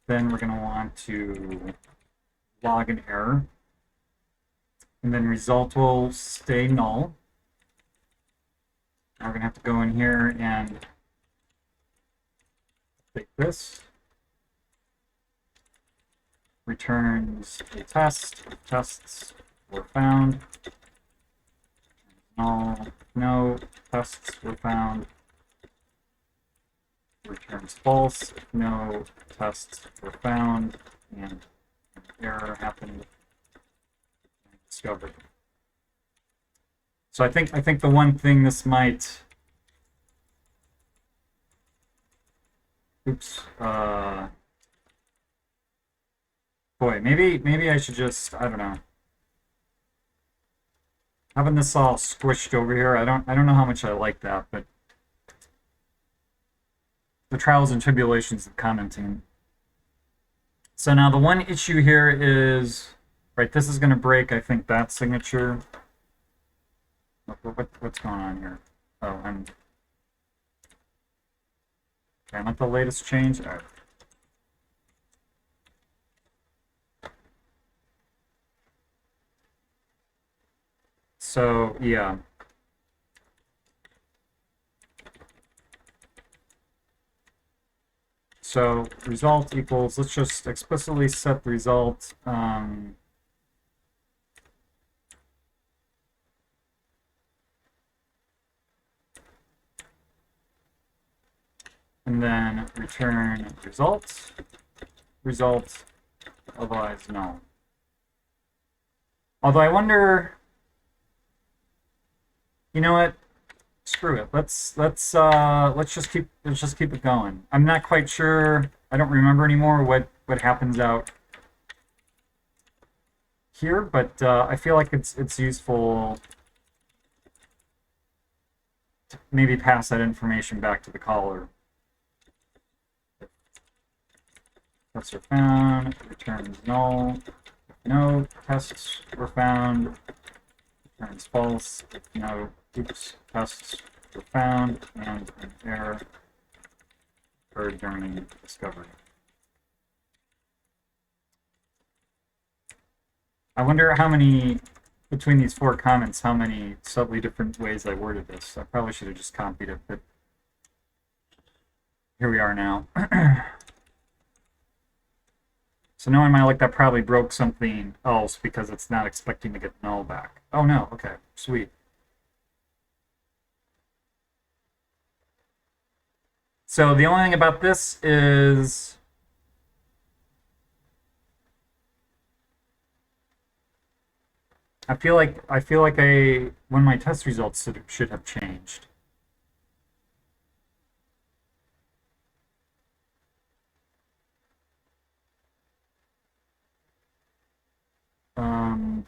S1: then we're going to want to log an error. And then result will stay null. Now we're going to have to go in here and take this. Returns a test if tests were found. Null, no tests were found. Returns false if no tests were found and an error happened in discovery. So I think the one thing this might boy, maybe I should just, I don't know. Having this all squished over here, I don't know how much I like that, but the trials and tribulations of commenting. So now the one issue here is, right, this is going to break, I think, that signature. What's going on here? Oh, I'm at the latest change. All right. So, yeah. So result equals, let's just explicitly set the result. And then return result, otherwise null. Although I wonder, you know what? Screw it. Let's just keep it going. I'm not quite sure. I don't remember anymore what happens out here, but I feel like it's useful to maybe pass that information back to the caller. Tests are found. Returns null. If no tests were found. Returns false. If no tests were found and an error occurred during discovery. I wonder how many, between these 4 comments, how many subtly different ways I worded this. I probably should have just copied it, but here we are now. So knowing my luck, that probably broke something else because it's not expecting to get null back. Oh no, okay, sweet. So the only thing about this is I feel like one of my test results should have changed. Um,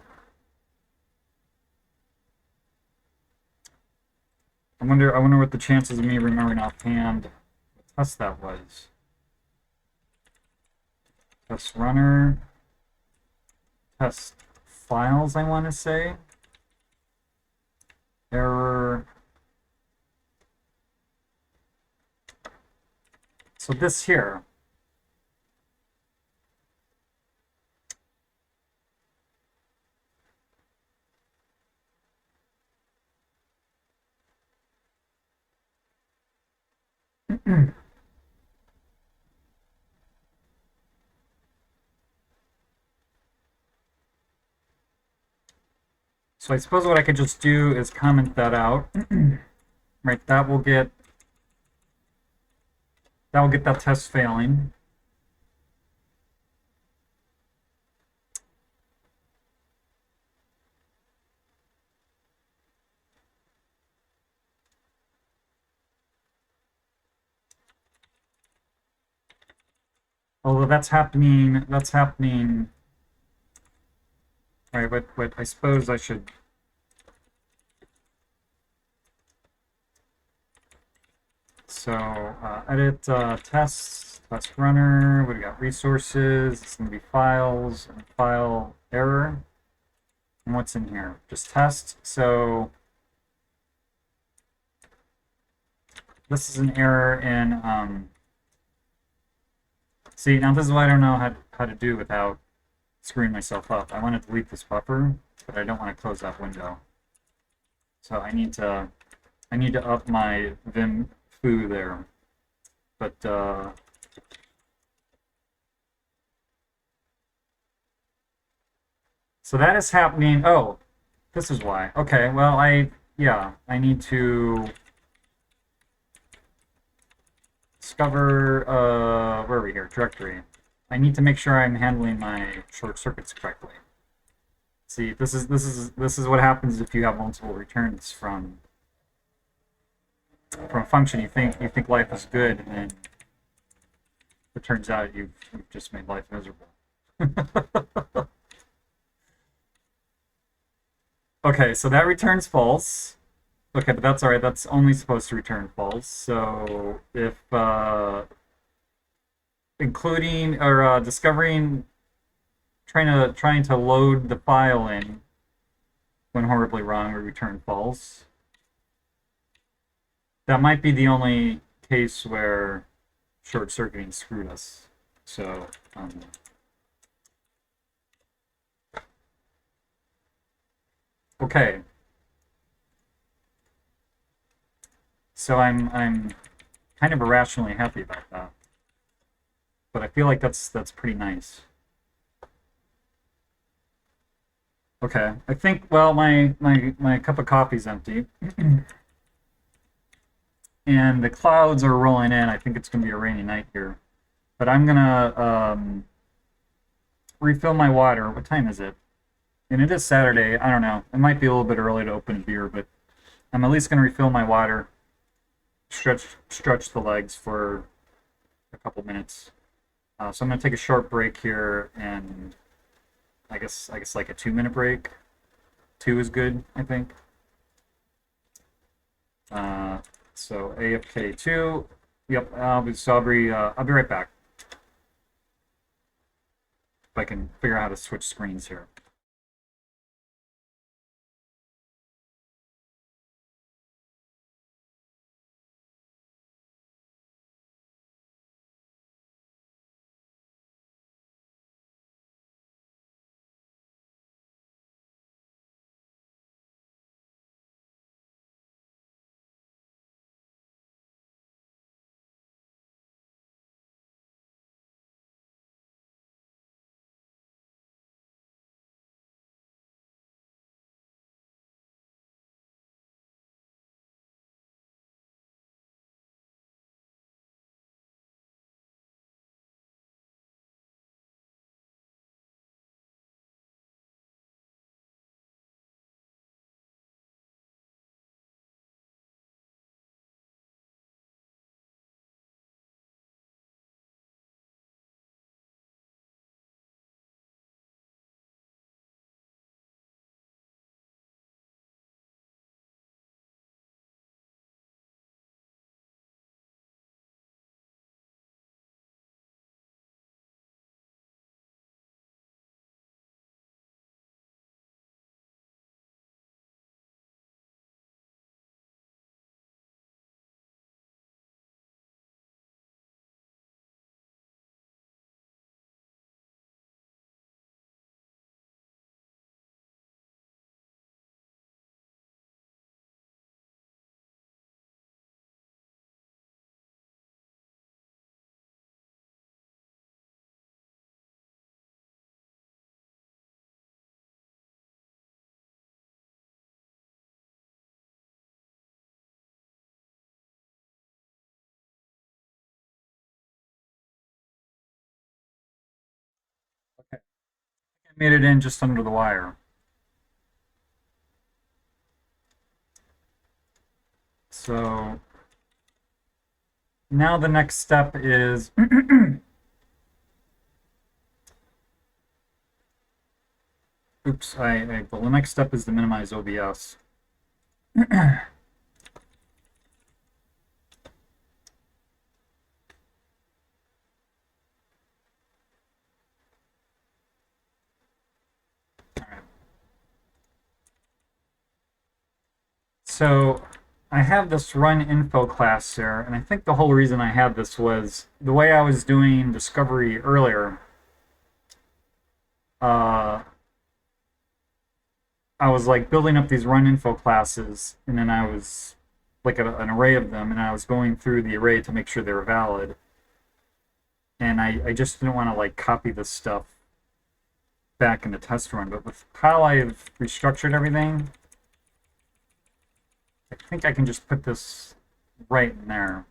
S1: I wonder what the chances of me remembering offhand what test that was. Test runner, test files, I want to say. Error. So this here. So I suppose what I could just do is comment that out. Right, that will get that test failing. Although that's happening. All right, but I suppose I should. So edit test runner. What do we got? Resources. It's gonna be files and file error. And what's in here? Just test. So this is an error in. See, now this is what I don't know how to do without screwing myself up. I want to delete this buffer, but I don't want to close that window. So I need to up my Vim foo there. But so that is happening. Oh, this is why. Okay, well I need to discover where are we here? Directory. I need to make sure I'm handling my short circuits correctly. See, this is what happens if you have multiple returns from a function. You think life is good, and it turns out you've just made life miserable. Okay, so that returns false. Okay, but that's all right. That's only supposed to return false. So if including or discovering trying to load the file in went horribly wrong, we return false. That might be the only case where short circuiting screwed us. So okay. So I'm kind of irrationally happy about that. But I feel like that's pretty nice. Okay, I think, well, my cup of coffee's empty. And the clouds are rolling in. I think it's going to be a rainy night here. But I'm going to refill my water. What time is it? And it is Saturday. I don't know. It might be a little bit early to open a beer, but I'm at least going to refill my water, stretch the legs for a couple minutes. So I'm going to take a short break here, and I guess like a 2-minute break. 2 is good, I think. So AFK 2. Yep. So I'll be right back. If I can figure out how to switch screens here. Made it in just under the wire. So now the next step is oops, well, the next step is to minimize OBS. So I have this run info class there, and I think the whole reason I had this was the way I was doing discovery earlier. I was like building up these run info classes, and then I was like an array of them, and I was going through the array to make sure they were valid. And I just didn't want to like copy this stuff back in the test run. But with how I've restructured everything, I think I can just put this right in there.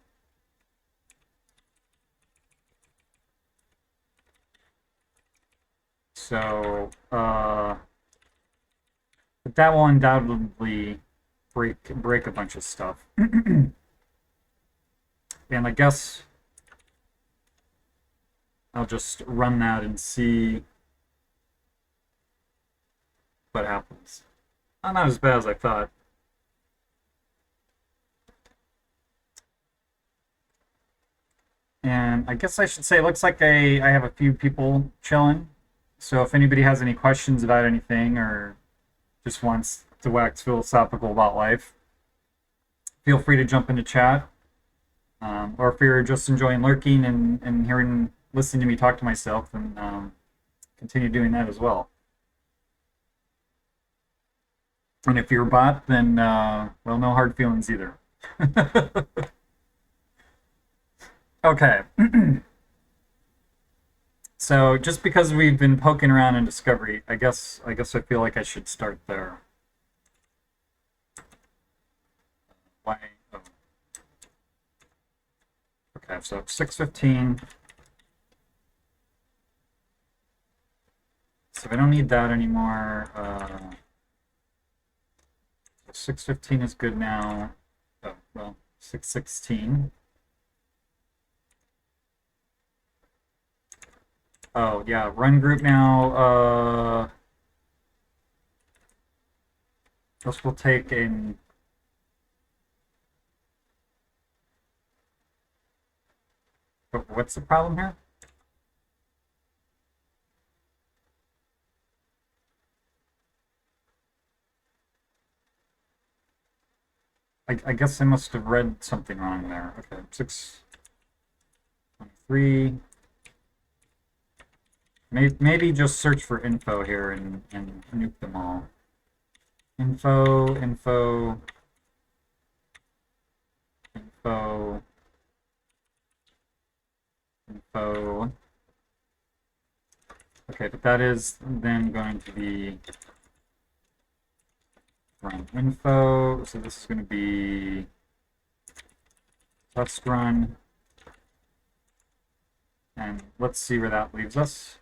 S1: So, but that will undoubtedly break a bunch of stuff. And I guess I'll just run that and see what happens. Not as bad as I thought. And I guess I should say, it looks like I have a few people chilling. So if anybody has any questions about anything or just wants to wax philosophical about life, feel free to jump into chat. Or if you're just enjoying lurking and listening to me talk to myself, then continue doing that as well. And if you're a bot, then, well, no hard feelings either. Okay. So just because we've been poking around in discovery, I guess I feel like I should start there. Why? Oh. Okay, so 615. So we don't need that anymore. 615 is good now. Oh, well, 616. Oh, yeah, run group now. This will take in. What's the problem here? I guess I must have read something wrong there. Okay, 623. Maybe just search for info here and nuke them all. Info, info, info, info. Okay, but that is then going to be run info. So this is going to be test run. And let's see where that leaves us.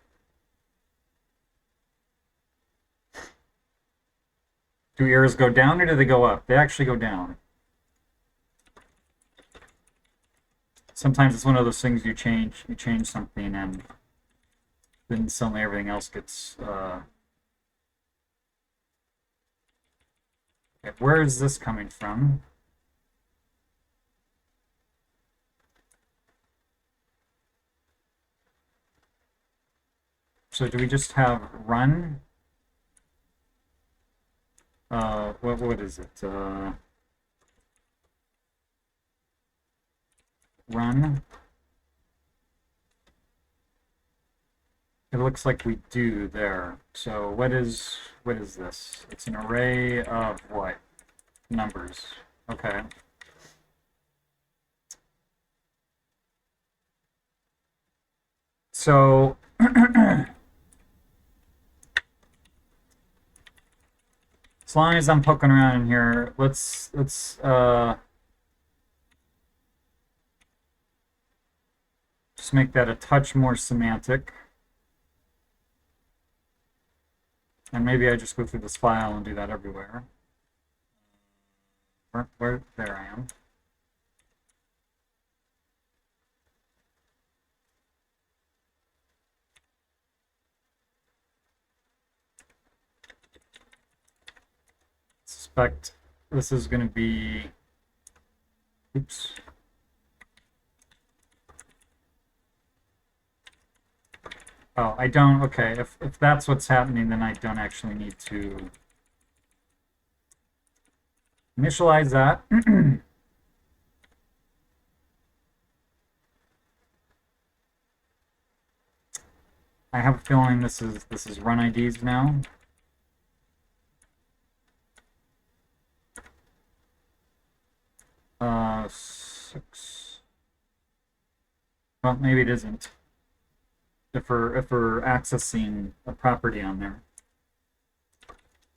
S1: Do errors go down or do they go up? They actually go down. Sometimes it's one of those things you change something and then suddenly everything else gets okay, where is this coming from? So do we just have run? What is it? Run. It looks like we do there. So what is this? It's an array of what? Numbers. Okay. So as long as I'm poking around in here, let's just make that a touch more semantic. And maybe I just go through this file and do that everywhere. There I am. Suspect this is going to be, oops. Oh, I don't, okay, if that's what's happening, then I don't actually need to initialize that. I have a feeling this is run IDs now. Six. Well, maybe it isn't. If we're accessing a property on there.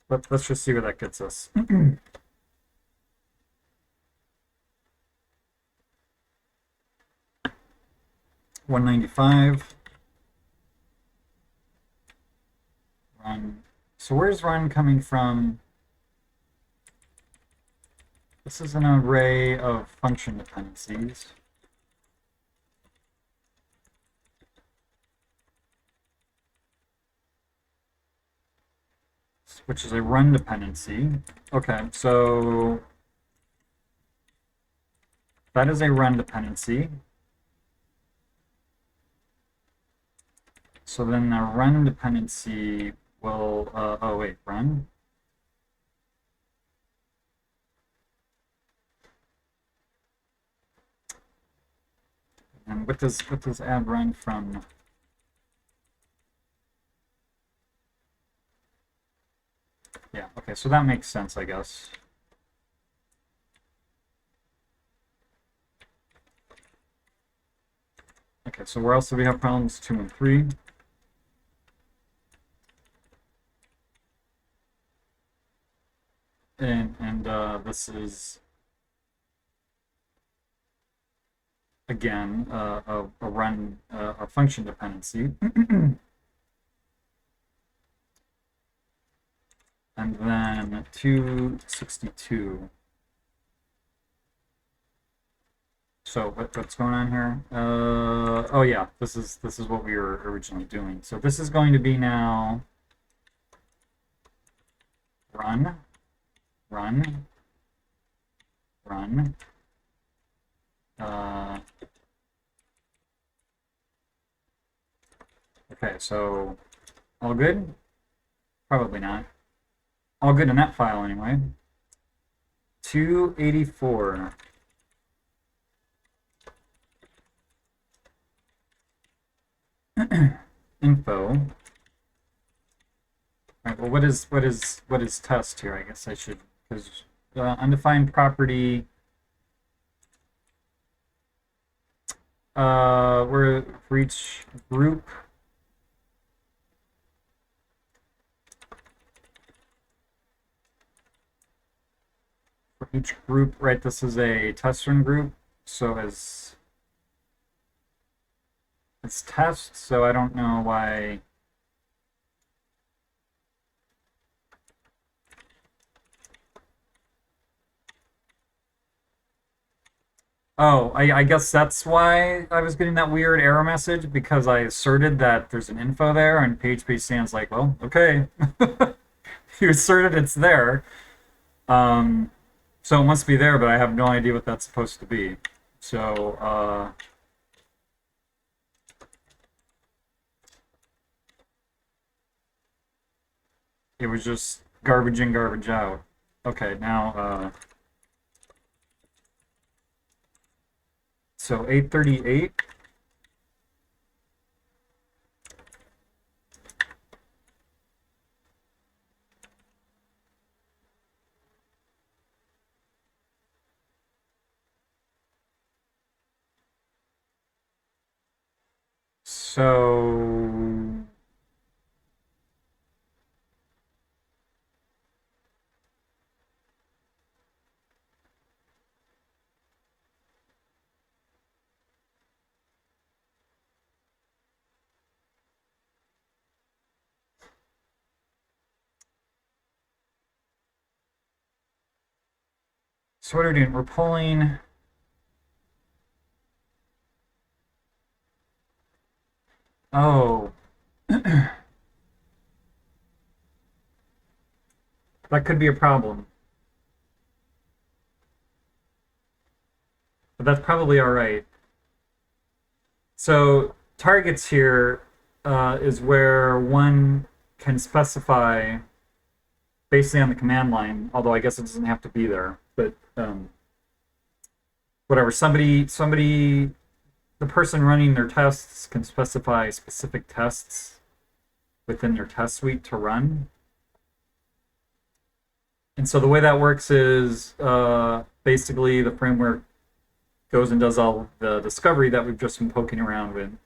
S1: But let's just see where that gets us. 195. Run. So where's run coming from? This is an array of function dependencies. Which is a run dependency. Okay, so that is a run dependency. So then the run dependency will, oh wait, run. And what does add run from? Yeah, okay, so that makes sense, I guess. Okay, so where else do we have problems? 2 and 3. And this is again a run a function dependency. And then 262. So what's going on here? Oh yeah, this is what we were originally doing. So this is going to be now run, run, run. Okay, so all good? Probably not. All good in that file anyway. 284. Info. All right, well, what is test here? I guess I should, because undefined property. We're for each group. For each group, right? This is a test run group, so it's test. So I don't know why. Oh, I guess that's why I was getting that weird error message, because I asserted that there's an info there, and PHP stands like, well, okay. You asserted it's there. So it must be there, but I have no idea what that's supposed to be. So, it was just garbage in, garbage out. Okay, now, so 838. So So what are we doing? We're pulling. Oh, that could be a problem. But that's probably all right. So targets here is where one can specify basically on the command line, although I guess it doesn't have to be there, but whatever. The person running their tests can specify specific tests within their test suite to run. And so the way that works is basically the framework goes and does all the discovery that we've just been poking around with.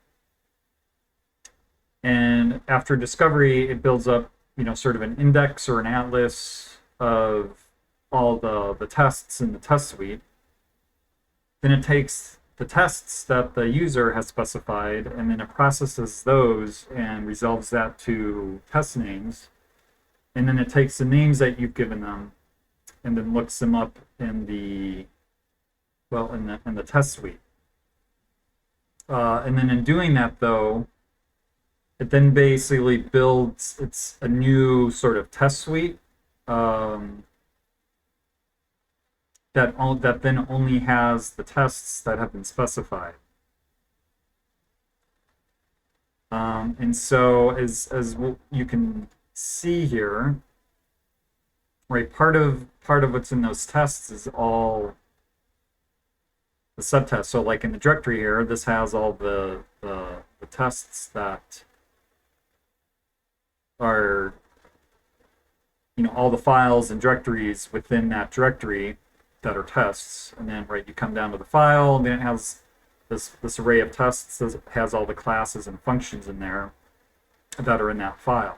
S1: And after discovery, it builds up, sort of an index or an atlas of all the tests in the test suite. Then it takes the tests that the user has specified, and then it processes those and resolves that to test names. And then it takes the names that you've given them and then looks them up in the test suite. And then in doing that, though, it then basically builds a new sort of test suite that then only has the tests that have been specified. And so as you can see here, right, part of what's in those tests is all the subtests. So like in the directory here, this has all the tests that are, all the files and directories within that directory that are tests. And then, right, you come down to the file, and then it has this array of tests that has all the classes and functions in there that are in that file.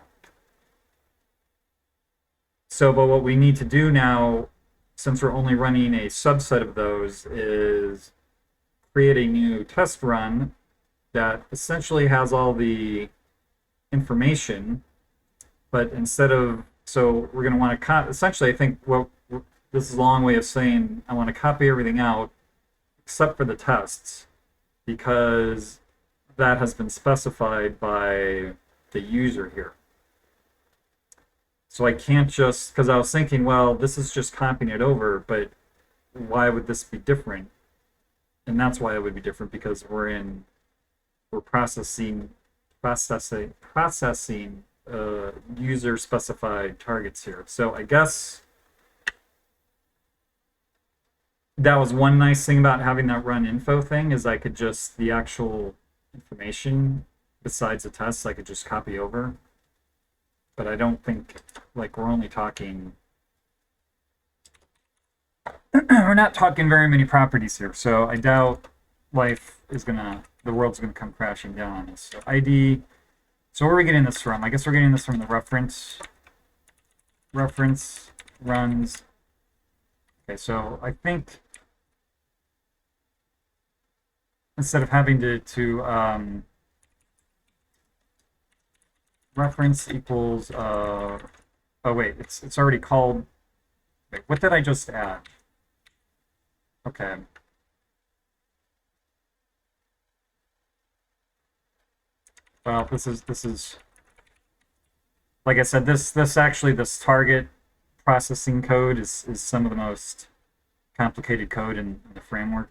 S1: So, but what we need to do now, since we're only running a subset of those, is create a new test run that essentially has all the information, but instead of, so we're going to want to, essentially, I think this is a long way of saying I want to copy everything out except for the tests, because that has been specified by the user here. So I can't just, because I was thinking, well, this is just copying it over, but why would this be different? And that's why it would be different, because we're processing user specified targets here. So I guess that was one nice thing about having that run info thing, is I could just, the actual information besides the tests, I could just copy over. But I don't think, like, we're only talking, we're not talking very many properties here. So I doubt the world's gonna come crashing down on us. So ID, so where are we getting this from? I guess we're getting this from the reference runs. Okay, so I think instead of having to reference equals oh wait, it's already called. Wait, what did I just add? Okay. Well, this is like I said, this target processing code is some of the most complicated code in the framework.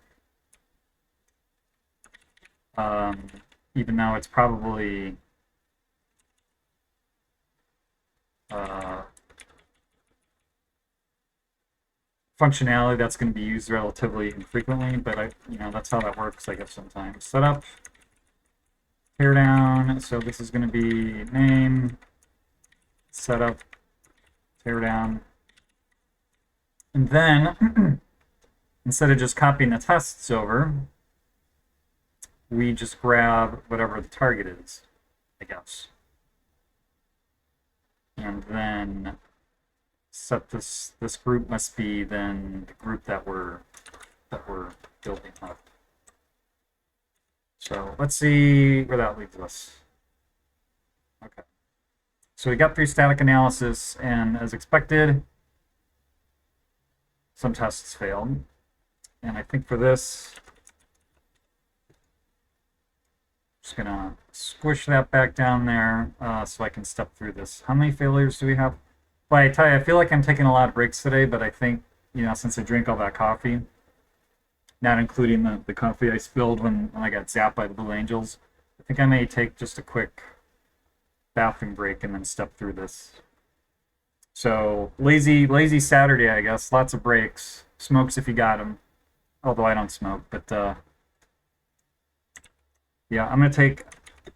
S1: Even though it's probably functionality that's going to be used relatively infrequently, but that's how that works, I guess, sometimes. Setup, tear down. So this is going to be name, setup, tear down, and then instead of just copying the tests over, we just grab whatever the target is, I guess. And then set this group must be then the group that we're building up. So let's see where that leads us. Okay. So we got through static analysis, and as expected, some tests failed. And I think for this, just gonna squish that back down there so I can step through this. How many failures do we have? Well, I tell you, I feel like I'm taking a lot of breaks today, but I think, since I drank all that coffee, not including the coffee I spilled when I got zapped by the Blue Angels, I think I may take just a quick bathroom break and then step through this. So lazy Saturday, I guess. Lots of breaks. Smokes if you got them. Although I don't smoke, but yeah, I'm gonna take. I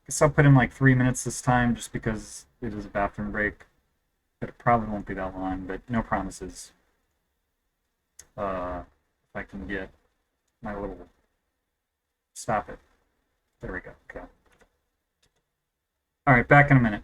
S1: guess I'll put in like 3 minutes this time, just because it is a bathroom break. But it probably won't be that long. But no promises. If I can get my little. Stop it. There we go. Okay. All right, back in a minute.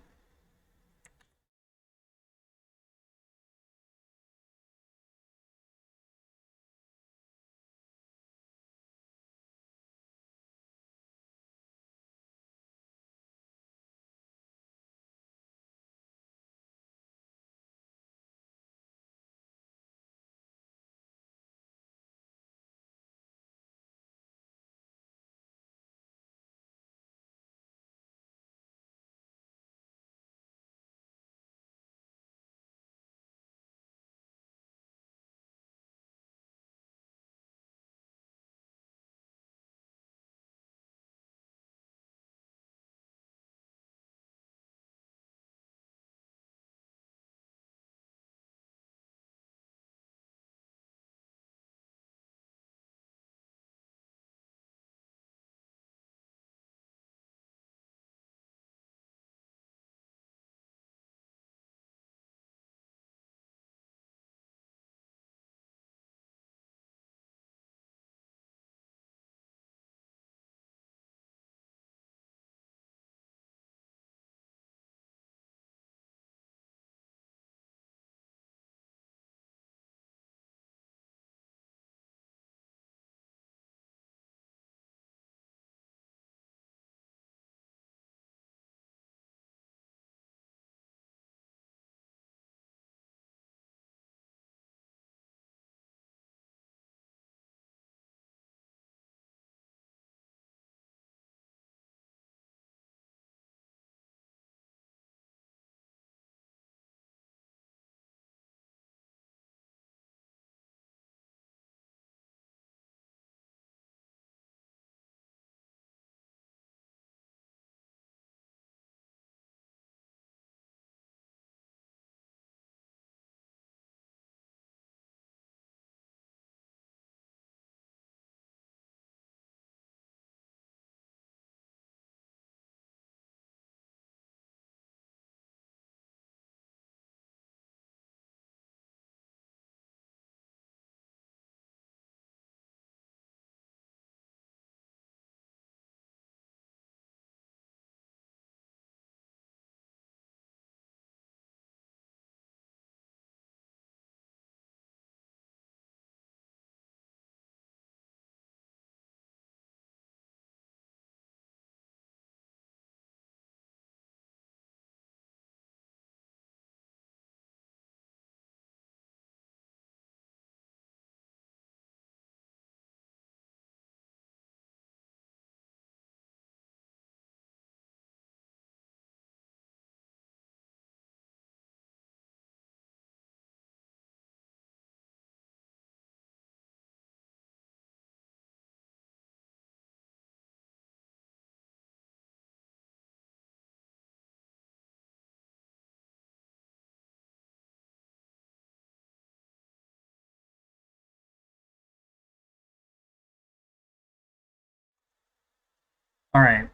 S1: All right.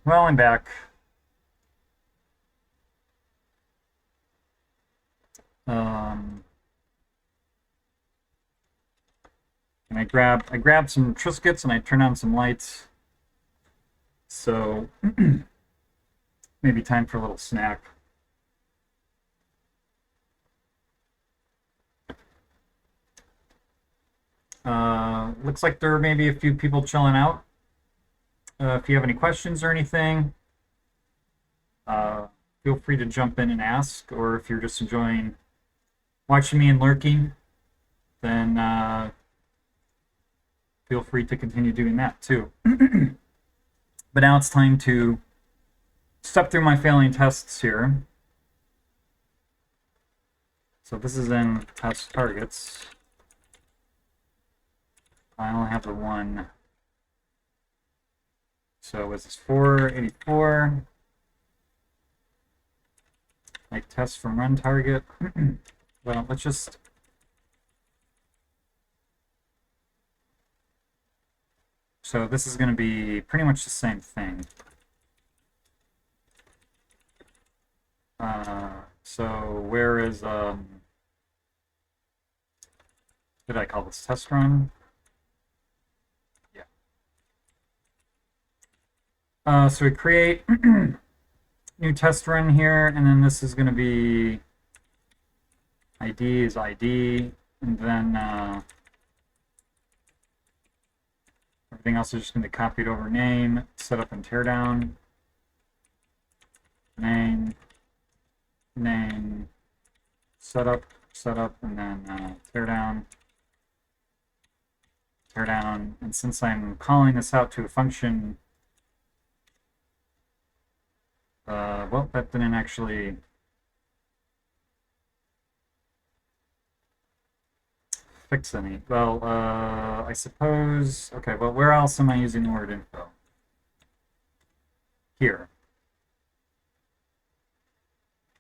S1: Well, I'm back. Um, and I grabbed some Triscuits and I turned on some lights. So maybe time for a little snack. Looks like there may be a few people chilling out. If you have any questions or anything, feel free to jump in and ask, or if you're just enjoying watching me and lurking, then feel free to continue doing that too. But now it's time to step through my failing tests here. So this is in test targets. I only have the one. So was this 484? Like test from run target. Well, let's just. So this is going to be pretty much the same thing. So where is what did I call this, test run? Yeah. So we create new test run here, and then this is going to be ID is ID, and then everything else is just going to be copied over name, setup and teardown, name, setup, and then teardown. And since I'm calling this out to a function, well, that didn't actually fix any. Well, I suppose, okay, well, where else am I using the word info? Here.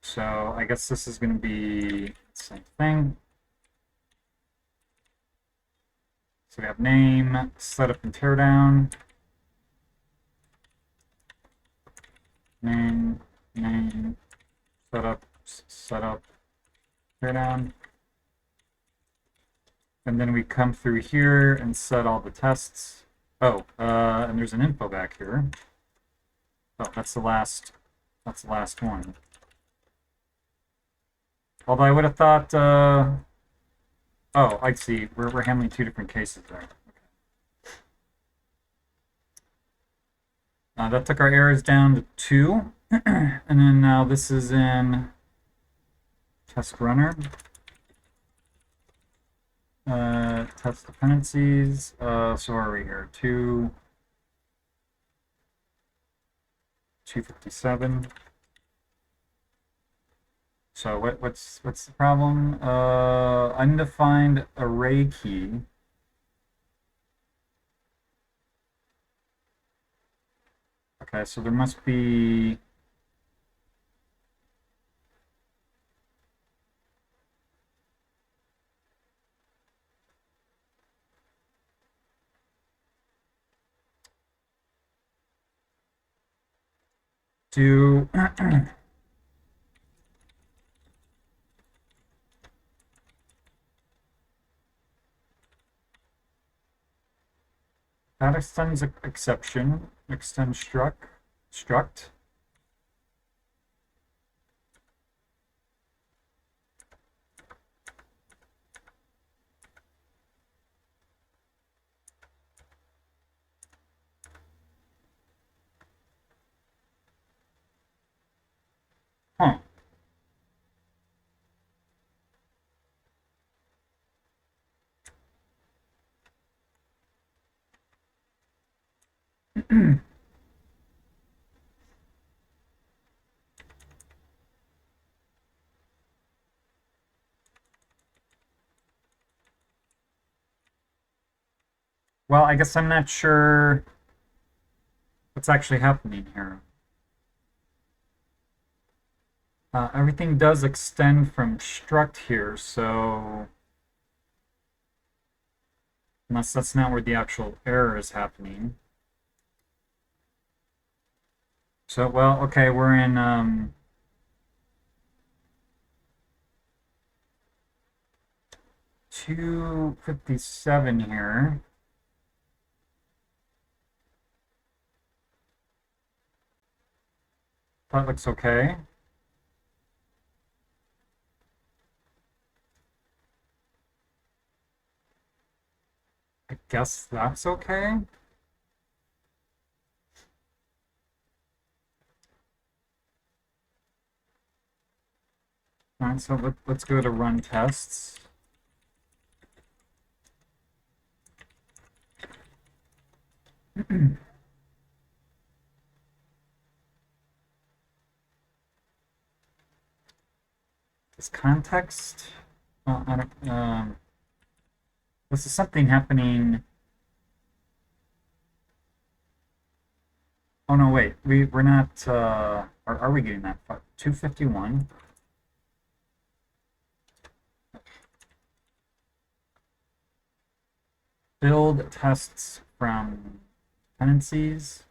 S1: So I guess this is going to be the same thing. So we have name, setup and teardown. Name, setup, teardown. And then we come through here and set all the tests. Oh, and there's an info back here. Oh, that's the last one. Although I would have thought, oh, I see. We're handling two different cases there. Okay. That took our errors down to 2. And then now this is in test runner. Test dependencies. So where are we here? 257. So what's the problem? Undefined array key. Okay, so there must be do that extends exception, extend struct. Huh. Well, I guess I'm not sure what's actually happening here. Everything does extend from struct here, so unless that's not where the actual error is happening. So, well, okay, we're in 257 here. That looks okay. I guess that's okay. All right, so let's go to run tests. This context, I don't, this is something happening. Oh no, wait, we're not, are we getting that far? 251? Build tests from dependencies.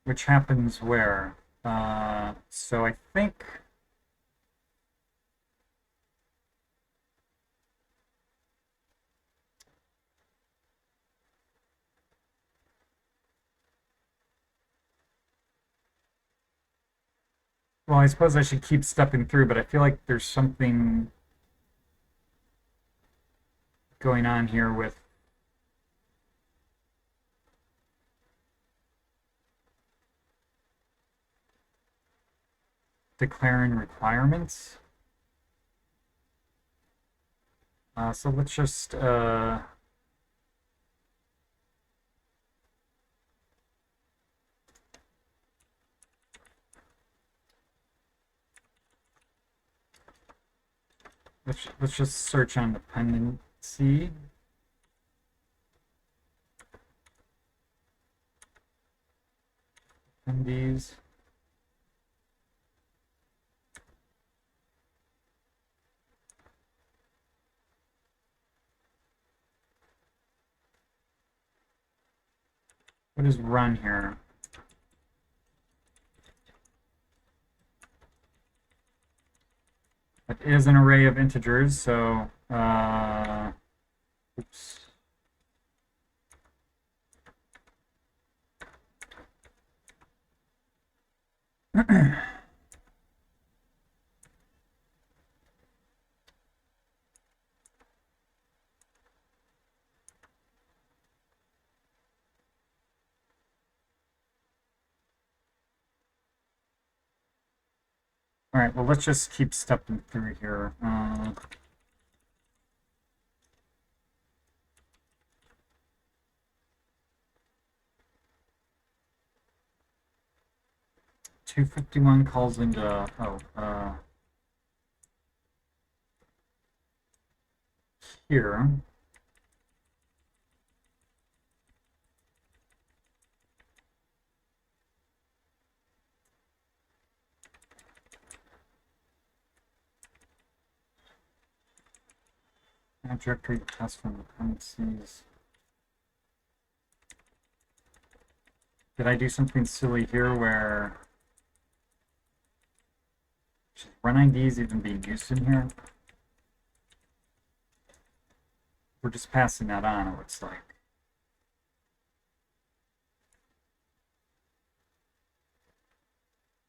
S1: Which happens where? So I think well, I suppose I should keep stepping through, but I feel like there's something going on here with declaring requirements. So let's just let's just search on dependency. And these. What is run here? It is an array of integers, so oops. All right, well, let's just keep stepping through here. 251 calls into, here. Directory test from dependencies. Did I do something silly here where should run IDs even being used in here? We're just passing that on, it looks like.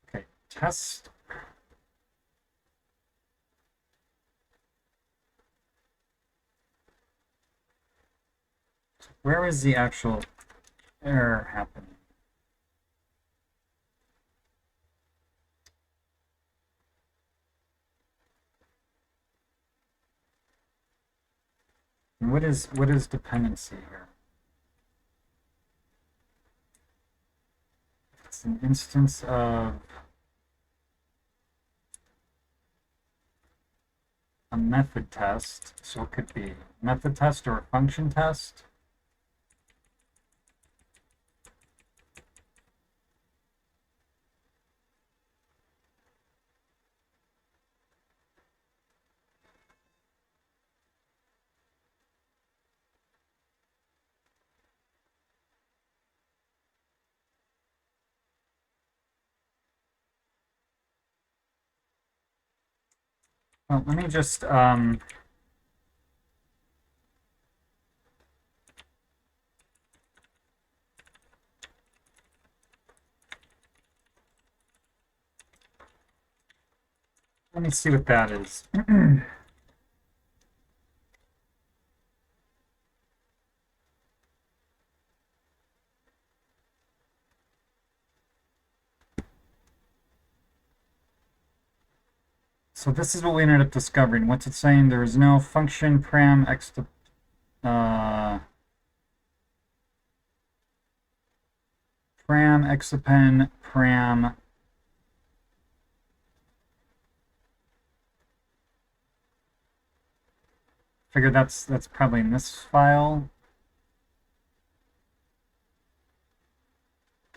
S1: Okay, test. Where is the actual error happening? And what is dependency here? It's an instance of a method test, so it could be method test or a function test. Well, let me just let me see what that is. So this is what we ended up discovering. What's it saying? There is no function param x to param exapen param figure that's probably in this file.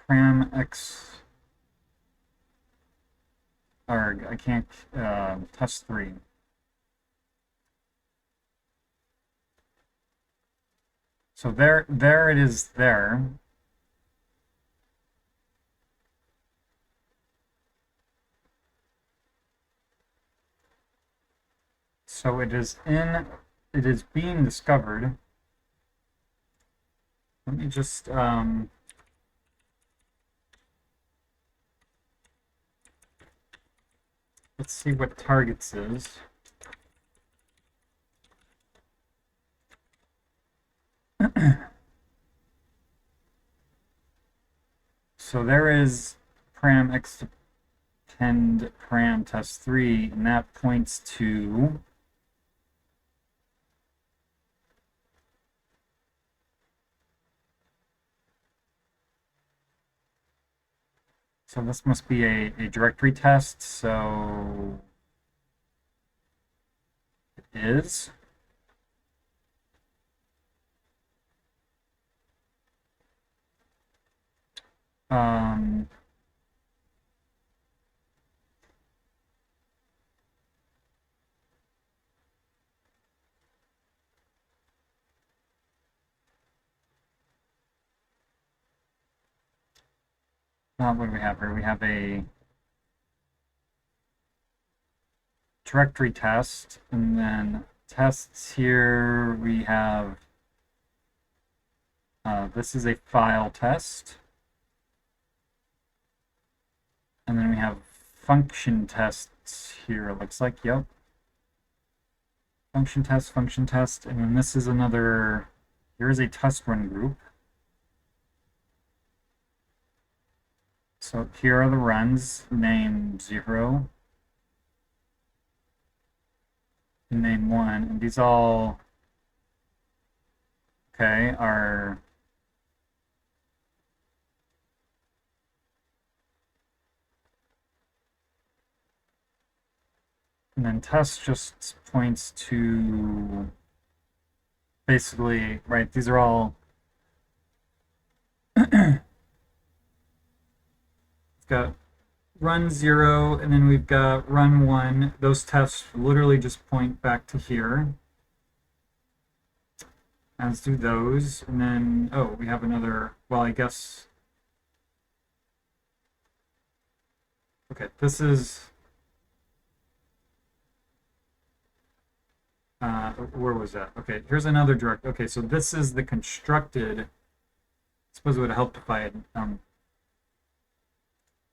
S1: Param x or I can't test 3. So there it is there. So it is being discovered. Let me just let's see what targets is. So there is param extend param test 3, and that points to so this must be a directory test, so it is. Um, what do we have here? We have a directory test, and then tests here we have this is a file test, and then we have function tests here, it looks like. Yep, function test, and then this is another, here is a test run group. So here are the runs, name 0, and name 1, and these all, okay, are and then test just points to basically, right, these are all we've got run 0, and then we've got run 1. Those tests literally just point back to here, as do those. And then, oh, we have another, well, I guess, okay, this is, where was that? Okay, here's another direct, okay, so this is the constructed, I suppose it would have helped if I had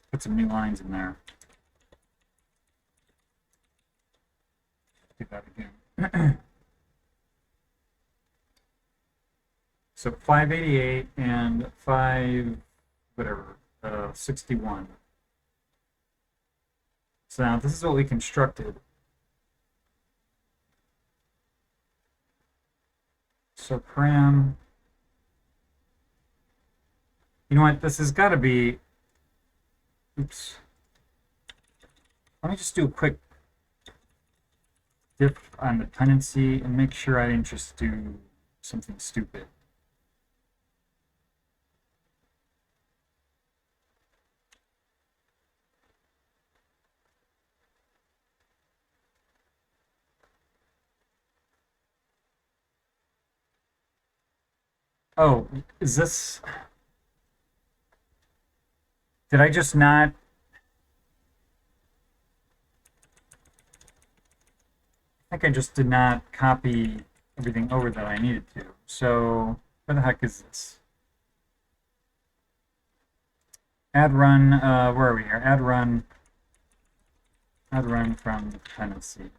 S1: put some new lines in there. Do that again. So 588 and 61. So now this is what we constructed. So param, you know what, this has got to be, oops. Let me just do a quick diff on the dependency and make sure I didn't just do something stupid. Oh, is this, did I just not, I think I just did not copy everything over that I needed to. So where the heck is this? Add run, where are we here? Add run from dependency.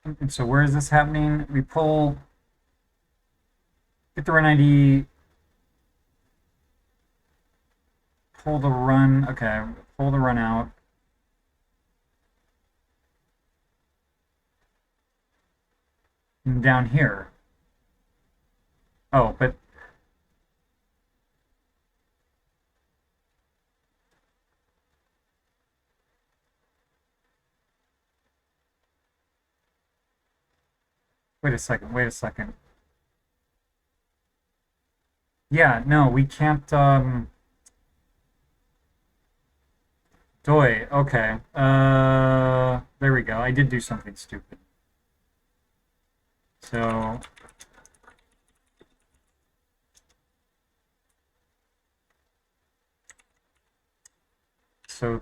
S1: And so where is this happening? We pull, get the run ID pull the run. Okay, pull the run out. And down here. Oh, but wait a second. Wait a second. Yeah, no, we can't. Doi. Okay. There we go. I did do something stupid. So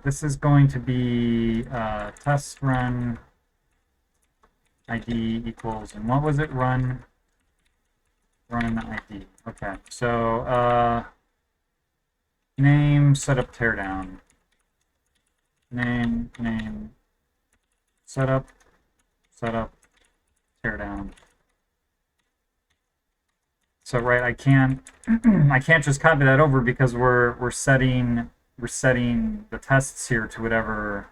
S1: this is going to be test run ID equals, and what was it? Run ID. Okay. So name setup teardown. Name setup teardown. So right, I can't I can't just copy that over because we're setting the tests here to whatever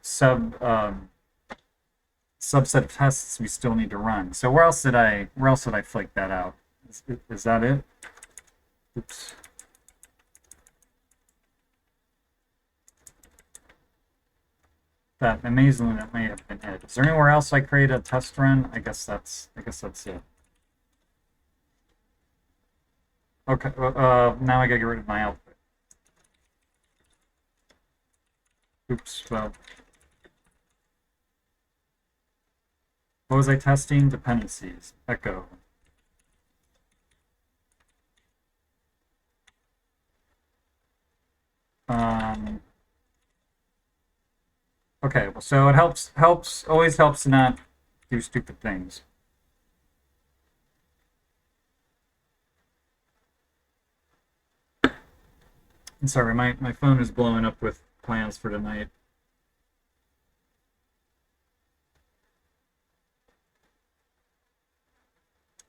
S1: subset of tests we still need to run. So where else did I flake that out? Is that it? Oops. That amazingly that may have been it. Is there anywhere else I create a test run? I guess that's it. Okay, now I gotta get rid of my output. Oops, well. What was I testing? Dependencies. Echo. Okay, well, so it always helps to not do stupid things. I'm sorry, my phone is blowing up with plans for tonight.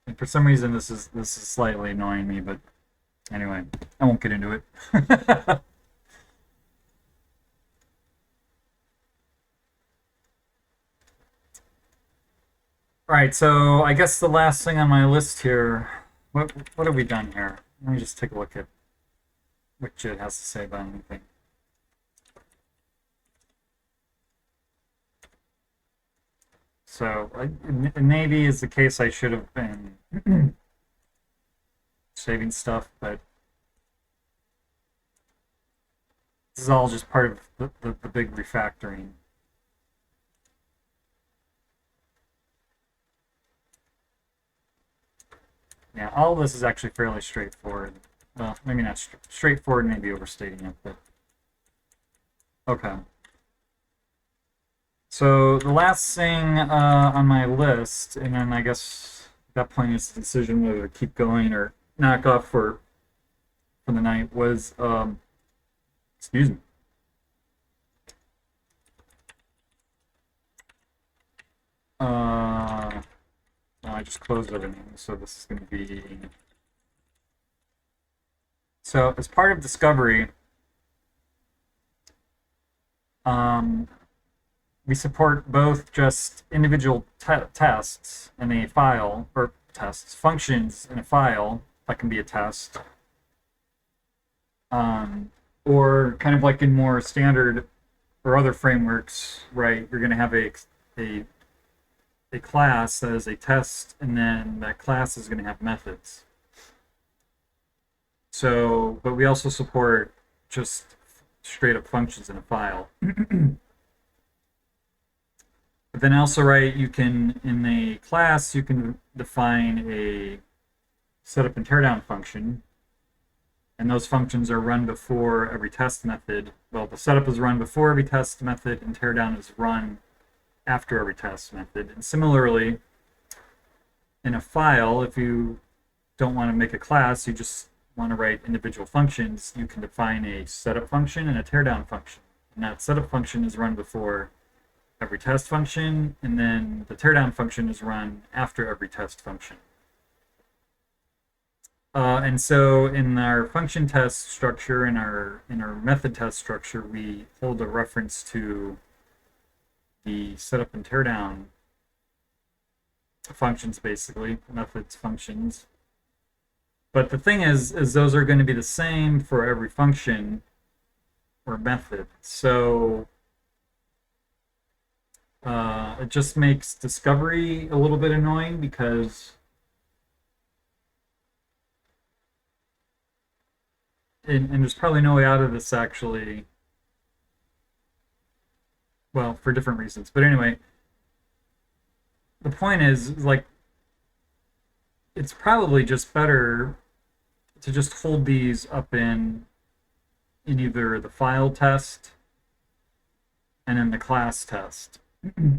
S1: And for some reason this is slightly annoying me, but anyway, I won't get into it. All right, so I guess the last thing on my list here, what have we done here? Let me just take a look at what Jit has to say about anything. So it maybe is the case I should have been saving stuff, but this is all just part of the big refactoring. Yeah, all of this is actually fairly straightforward. Well, maybe not straightforward, maybe overstating it, but okay. So the last thing on my list, and then I guess at that point it's the decision whether to keep going or knock off for the night, was excuse me. I just closed everything, so this is going to be. So as part of discovery, we support both just individual tests in a file, or tests, functions in a file that can be a test, or kind of like in more standard or other frameworks, right? You're going to have a class that is a test, and then that class is going to have methods. So, but we also support just straight up functions in a file. But then also, right, you can, in a class, you can define a setup and teardown function. And those functions are run before every test method. Well, the setup is run before every test method, and teardown is run after every test method. And similarly, in a file, if you don't want to make a class, you just want to write individual functions, you can define a setup function and a teardown function. And that setup function is run before every test function, and then the teardown function is run after every test function. And so in our function test structure, in our method test structure, we hold a reference to the setup and teardown functions, basically methods functions. But the thing is those are going to be the same for every function or method. So it just makes discovery a little bit annoying because and there's probably no way out of this actually. Well, for different reasons. But anyway, the point is like it's probably just better to just hold these up in either the file test and in the class test,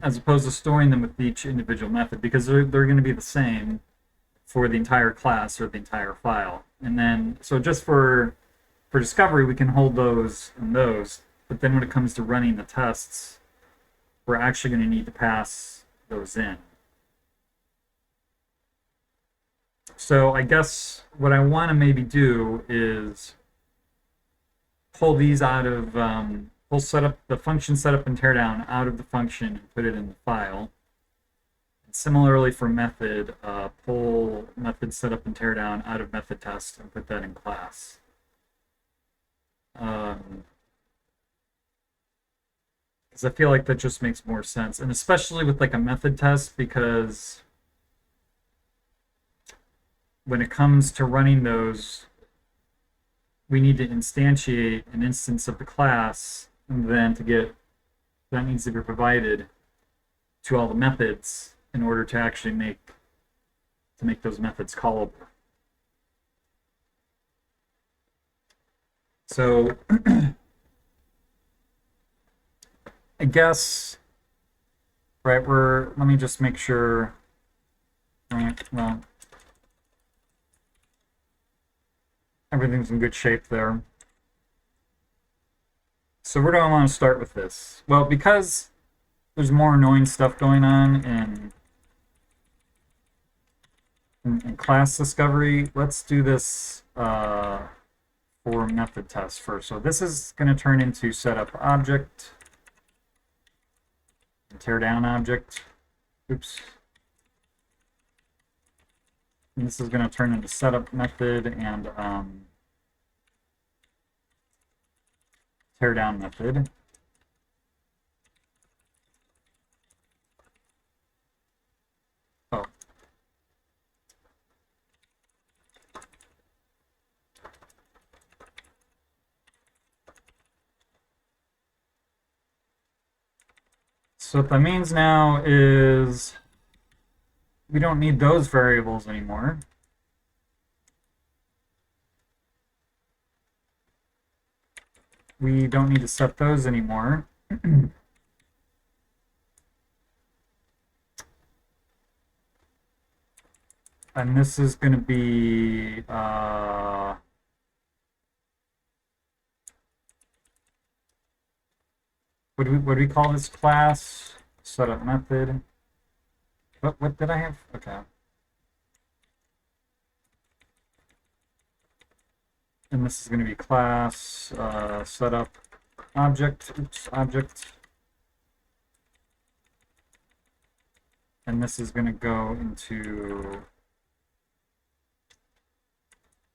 S1: as opposed to storing them with each individual method because they're going to be the same for the entire class or the entire file. And then, so just for discovery, we can hold those and those. But then when it comes to running the tests, we're actually going to need to pass those in. So I guess what I want to maybe do is pull these out of, we'll set up the function setup and teardown out of the function and put it in the file. And similarly for method, pull method setup and teardown out of method test and put that in class. Because I feel like that just makes more sense, and especially with like a method test, because when it comes to running those, we need to instantiate an instance of the class, and then to get that needs to be provided to all the methods in order to actually make those methods callable. So I guess right, let me just make sure. Right, well, everything's in good shape there. So where do I want to start with this? Well, because there's more annoying stuff going on in class discovery, let's do this for method test first. So this is going to turn into setup object, and tear down object. Oops. And this is going to turn into setup method and tear down method. Oh. So what that means now is we don't need those variables anymore. We don't need to set those anymore. And this is going to be what do we call this class? Setup method. What did I have? Okay. And this is going to be class setup object. Oops, object. And this is going to go into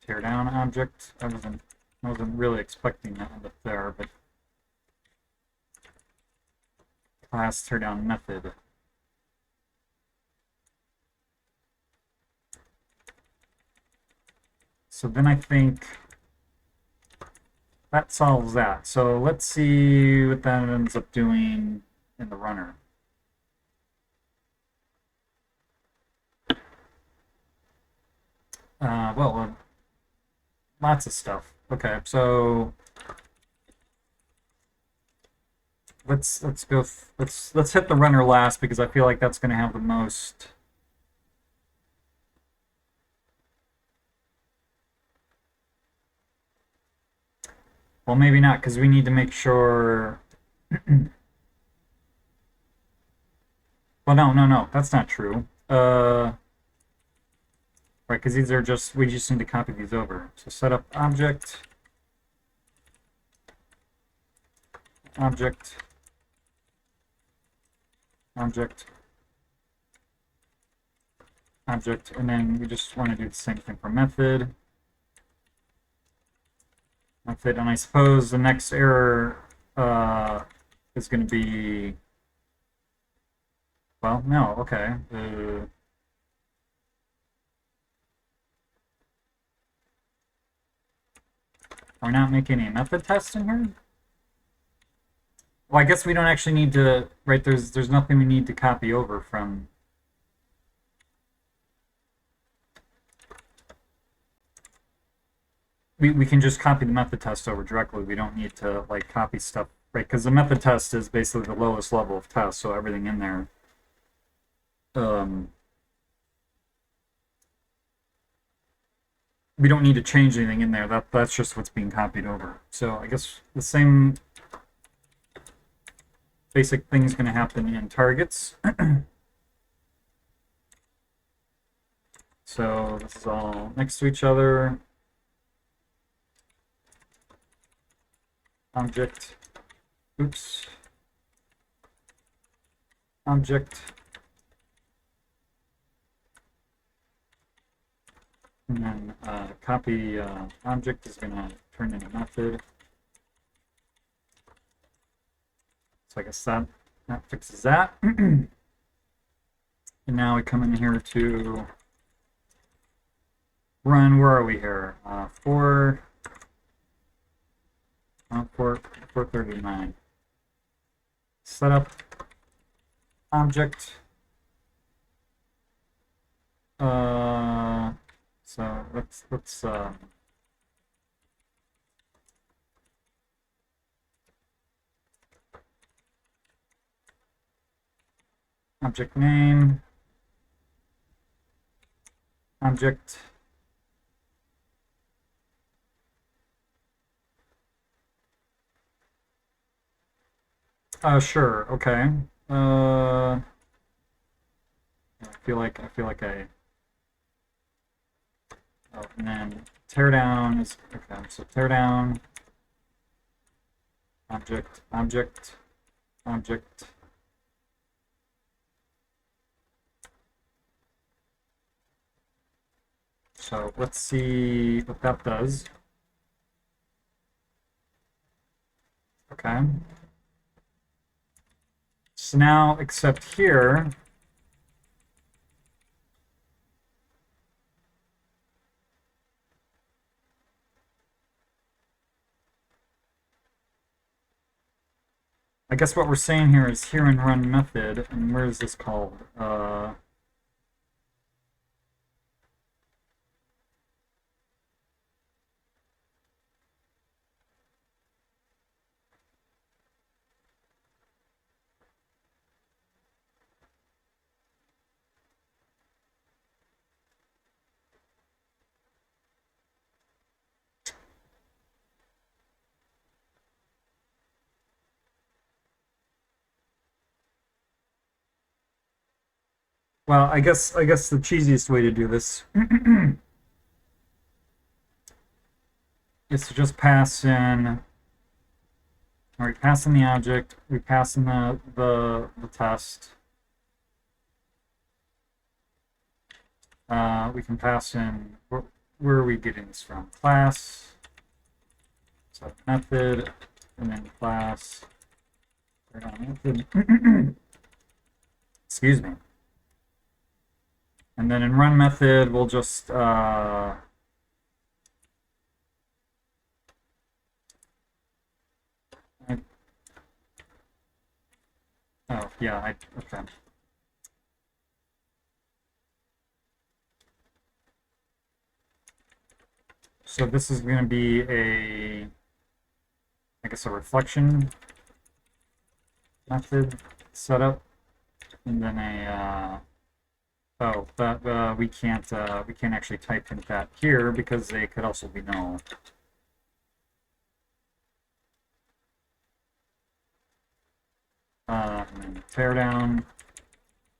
S1: tear down object. I wasn't really expecting that up there, but class tear down method. So then I think that solves that. So let's see what that ends up doing in the runner. Well, lots of stuff. Okay, so let's go. Let's hit the runner last because I feel like that's going to have the most. Well, maybe not because we need to make sure. Well, no, that's not true. right? Because these are just, we just need to copy these over. So set up object, object, object, object, and then we just want to do the same thing for method. Method, and I suppose the next error is going to be, well, no, okay. Are we not making a method test in here? Well, I guess we don't actually need to, right, there's nothing we need to copy over from. We can just copy the method test over directly. We don't need to like copy stuff, right? Because the method test is basically the lowest level of test, so everything in there. We don't need to change anything in there. That's just what's being copied over. So I guess the same basic thing is going to happen in targets. So this is all next to each other. Object, oops, object, and then copy object is going to turn into method. So I guess that fixes that. And now we come in here to run. Where are we here? 439. Setup object. So let's object name, object, sure, okay. I feel like I. Oh, and then tear down is okay. So tear down, object, object, object. So let's see what that does. Okay. So now, except here, I guess what we're saying here is here in run method, and where is this called? Well, I guess the cheesiest way to do this is to just pass in. All right, pass in the object. We pass in the test. We can pass in. Where are we getting this from? Class. So method, and then class. Method. Excuse me. And then in run method, we'll just oh yeah, okay. So this is going to be I guess a reflection method setup, and then oh, but we can't actually type in that here because they could also be null. And then tear down.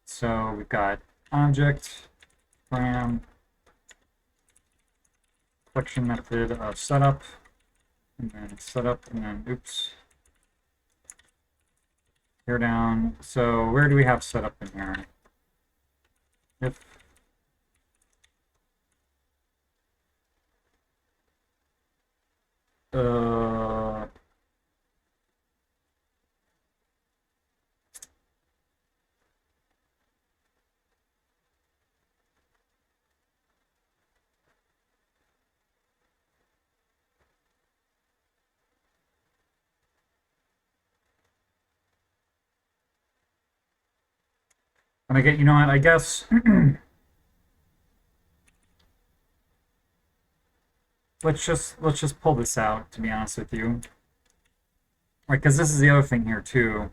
S1: So we've got object, param, collection method of setup, and then setup, and then oops, tear down. So where do we have setup in here? If and I get, you know what, I guess let's just pull this out, to be honest with you. Right, because this is the other thing here too.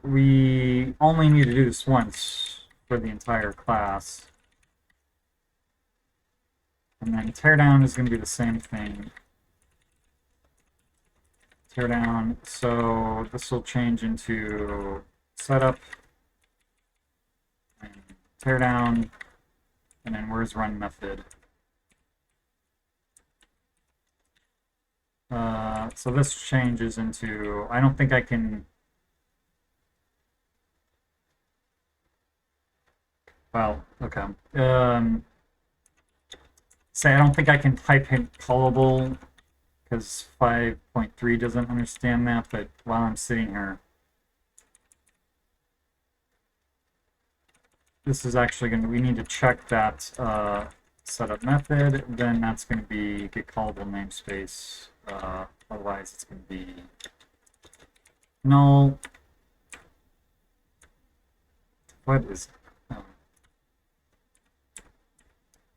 S1: We only need to do this once for the entire class. And then teardown is going to be the same thing. Teardown, so this will change into setup, and teardown, and then where's run method? So this changes into, I don't think I can, well, okay. Say I don't think I can type in callable because 5.3 doesn't understand that, but while I'm sitting here, this is actually going to, we need to check that setup method, then that's going to be get callable namespace, otherwise it's going to be null. What is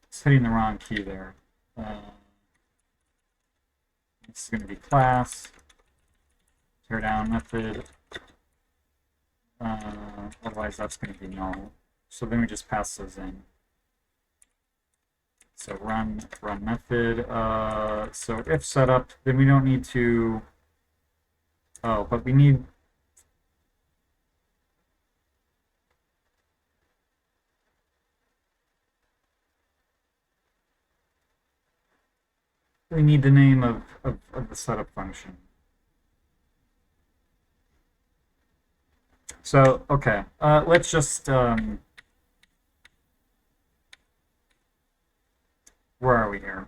S1: it's hitting the wrong key there. This is going to be class, teardown method, otherwise that's going to be null. So then we just pass those in. So run method. So if setup, then we don't need to. Oh, but we need. We need the name of the setup function. So okay, let's just. Where are we here?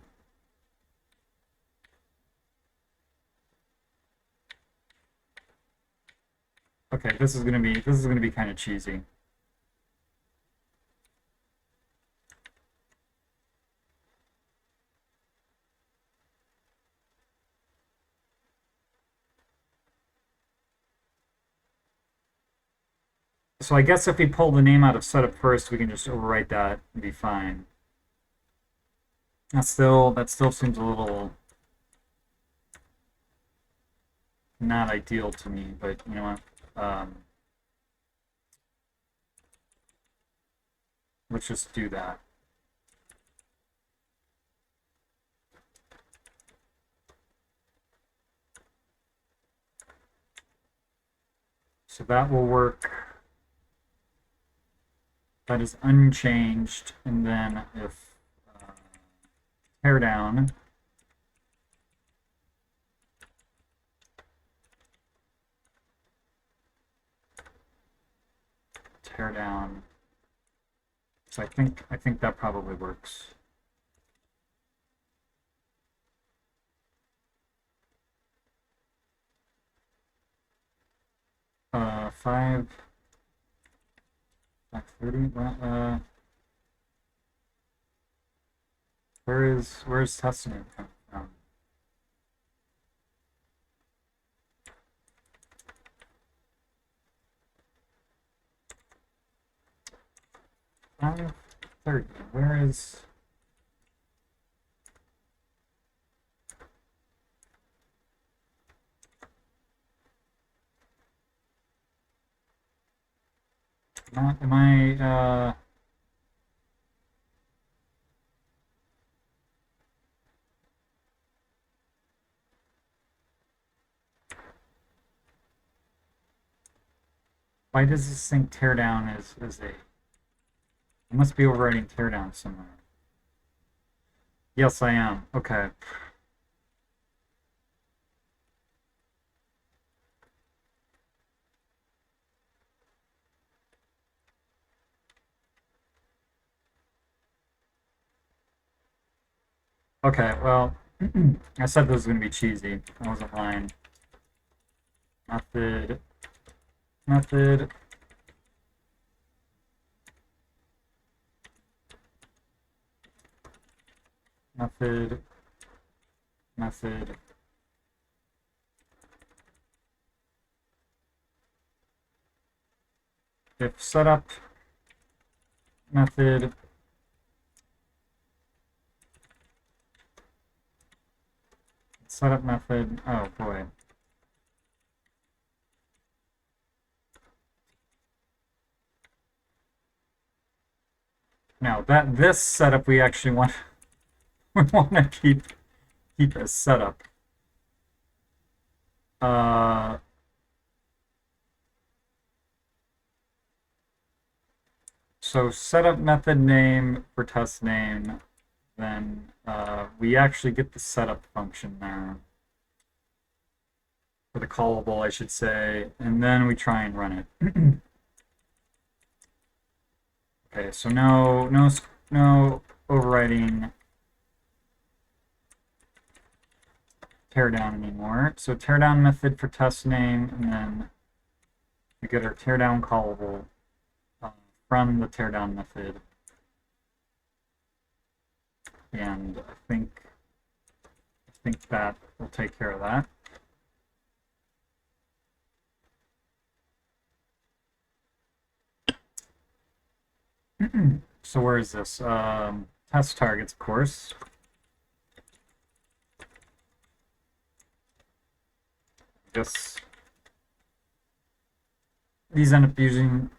S1: Okay, this is gonna be kind of cheesy. So I guess if we pull the name out of setup first, we can just overwrite that and be fine. That still seems a little not ideal to me, but you know what? Let's just do that. So that will work. That is unchanged, and then if teardown teardown. So I think that probably works. Uh, 530. Where's testing it from? Um, 530. Where is? Am I? Why does this thing tear down as a I must be overriding teardown somewhere. Yes, I am. Okay. Okay, well, I said this was going to be cheesy. I wasn't lying. Method, method, method, method. If setup method setup method, oh boy. Now that this setup we actually want we want to keep as setup. So setup method name for test name, then we actually get the setup function there. For the callable, I should say, and then we try and run it. Okay, so no overriding teardown anymore. So teardown method for test name, and then we get our teardown callable from the teardown method. And I think that will take care of that. So where is this? Test targets, of course. This these end up being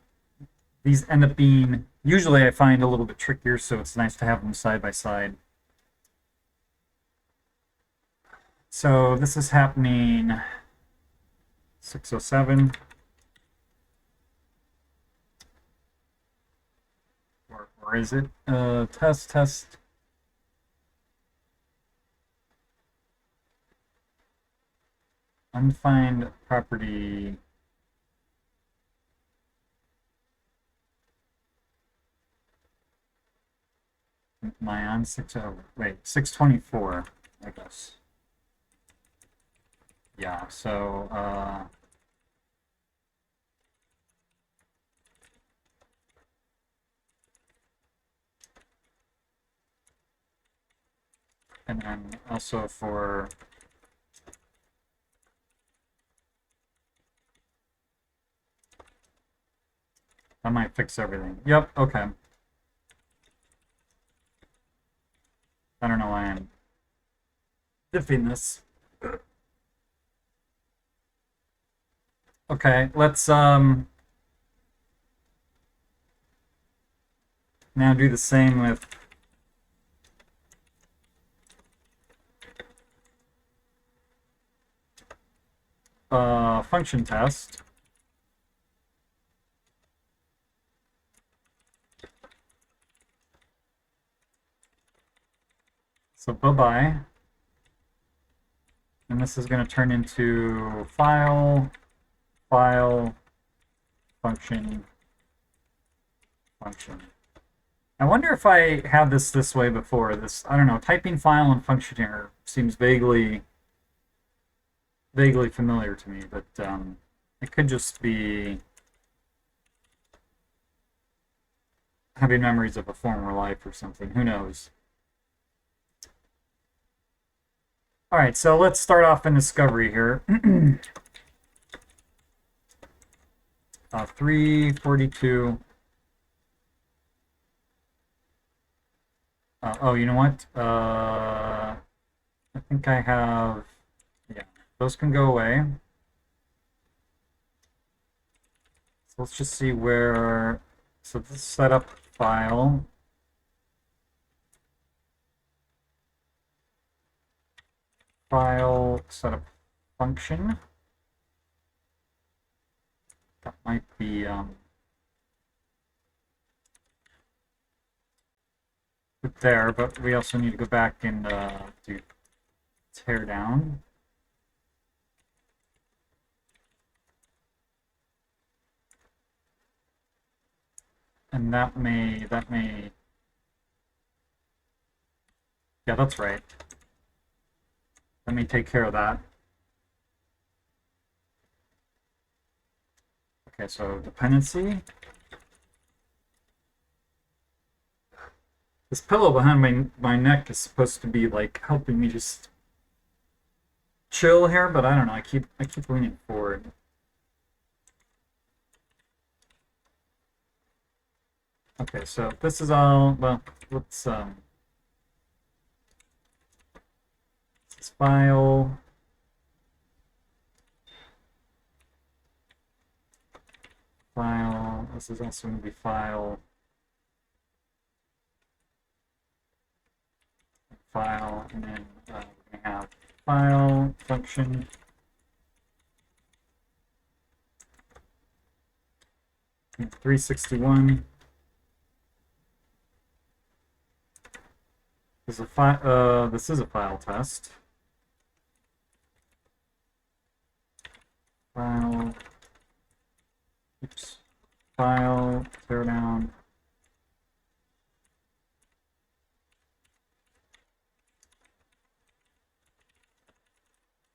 S1: usually I find a little bit trickier, so it's nice to have them side by side. So this is happening 607. Or is it? Test. Undefined property. Am I on 624, I guess. Yeah, so and then also for that might fix everything. Yep, okay. I don't know why I'm diffing this. Okay, let's now do the same with function test. So bye-bye. And this is going to turn into file, function. I wonder if I had this way before. This, I don't know, typing file and function here seems vaguely familiar to me, but it could just be having memories of a former life or something. Who knows? All right, so let's start off in discovery here. 342. Oh, you know what? I think I have, yeah, those can go away. So let's just see where, so this setup file. File setup function. That might be put there, but we also need to go back and do tear down. And that may, yeah, that's right. Let me take care of that. Okay, so dependency. This pillow behind my neck is supposed to be like helping me just chill here, but I don't know. I keep leaning forward. Okay, so this is all, well, let's this file. File, this is also going to be file. File, and then we're going to have file function. And 361. This is a file test. File. Oops. File, tear down.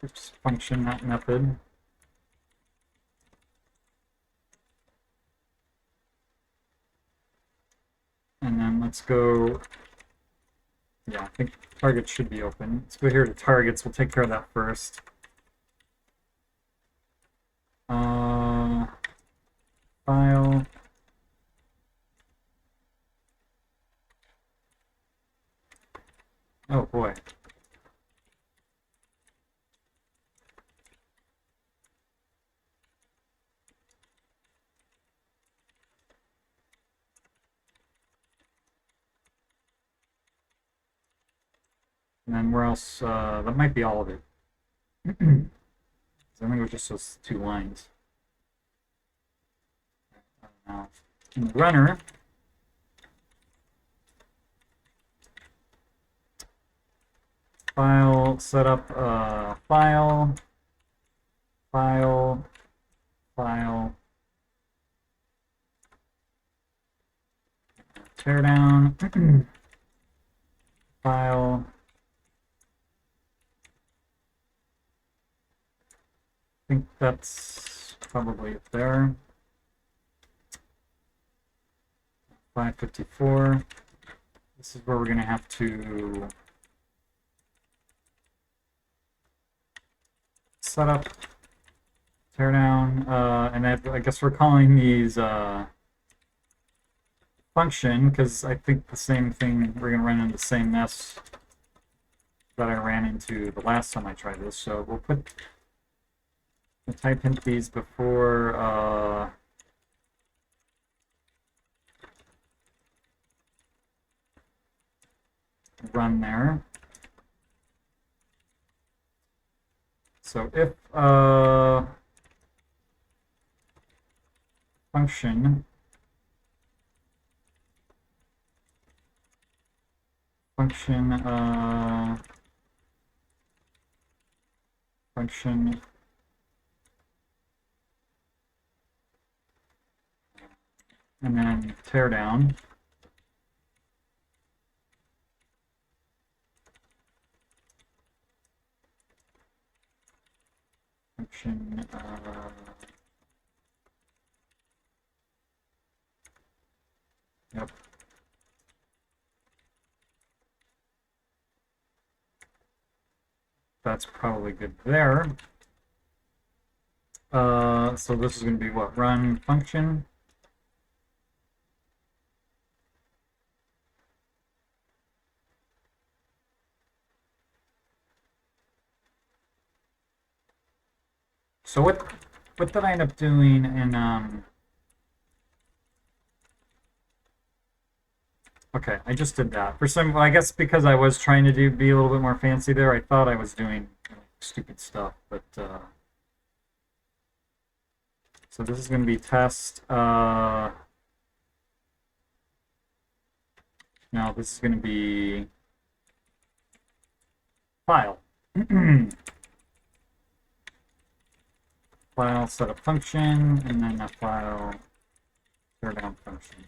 S1: Oops, function, not method. And then let's go, yeah, I think targets should be open. Let's go here to targets. We'll take care of that first. File. Oh boy. And then where else? That might be all of it. I think it was just those 2 lines. Now, in the runner, file setup, file, tear down, file. I think that's probably it there. 554. This is where we're going to have to set up, tear down, and I guess we're calling these function because I think the same thing, we're going to run into the same mess that I ran into the last time I tried this. So we'll type in these before run there. So if function and then tear down. Function yep. That's probably good there. So this is going to be what? Run function. So what did I end up doing in okay, I just did that. For some, I guess because I was trying to be a little bit more fancy there, I thought I was doing stupid stuff, but so this is going to be test Now this is going to be file. File setup function, and then a file teardown function.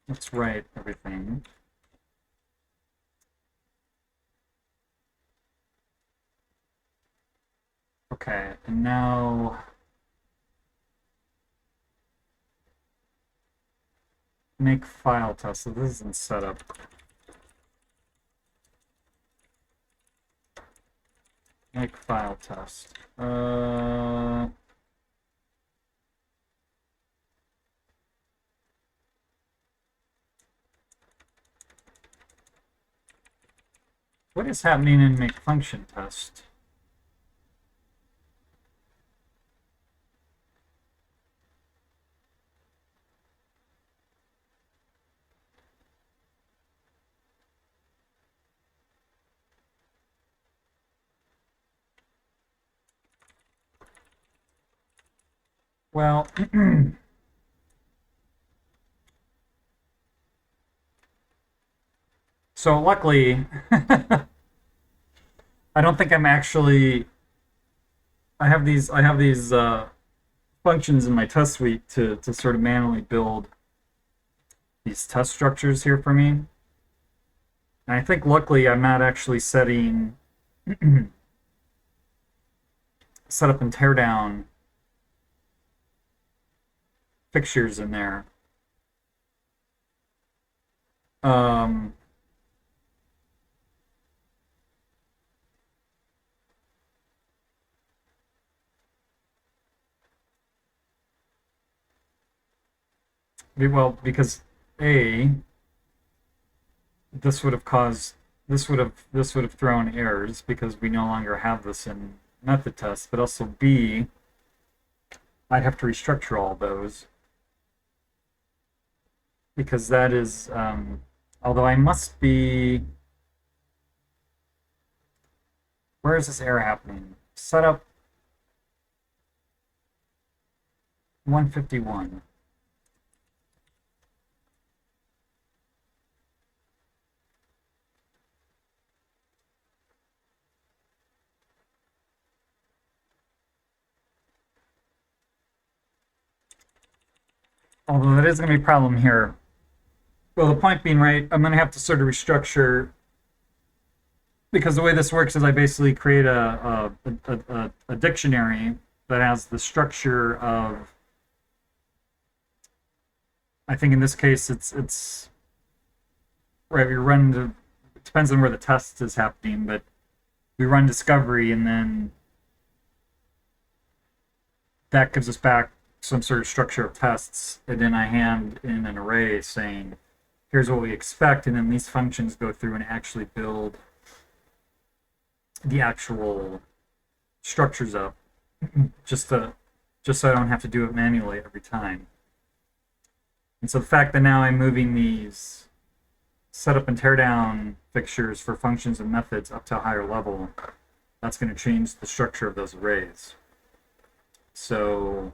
S1: Let's write everything. Okay, and now make file test. So this isn't set up. Make file test. What is happening in make function test? Well, so luckily, I don't think I'm actually. I have these functions in my test suite to sort of manually build these test structures here for me. And I think luckily I'm not actually setting set up and tear down fixtures in there. Well, because this would have caused this would have thrown errors because we no longer have this in method test, but also B, I'd have to restructure all those because that is although I must be, where is this error happening? Setup 151. Although that is going to be a problem here. Well, the point being, right, I'm going to have to sort of restructure, because the way this works is I basically create a dictionary that has the structure of, I think in this case it's right, we run, it depends on where the test is happening, but we run discovery and then that gives us back some sort of structure of tests, and then I hand in an array saying, here's what we expect, and then these functions go through and actually build the actual structures up, just so I don't have to do it manually every time. And so the fact that now I'm moving these setup and tear down fixtures for functions and methods up to a higher level, that's going to change the structure of those arrays. So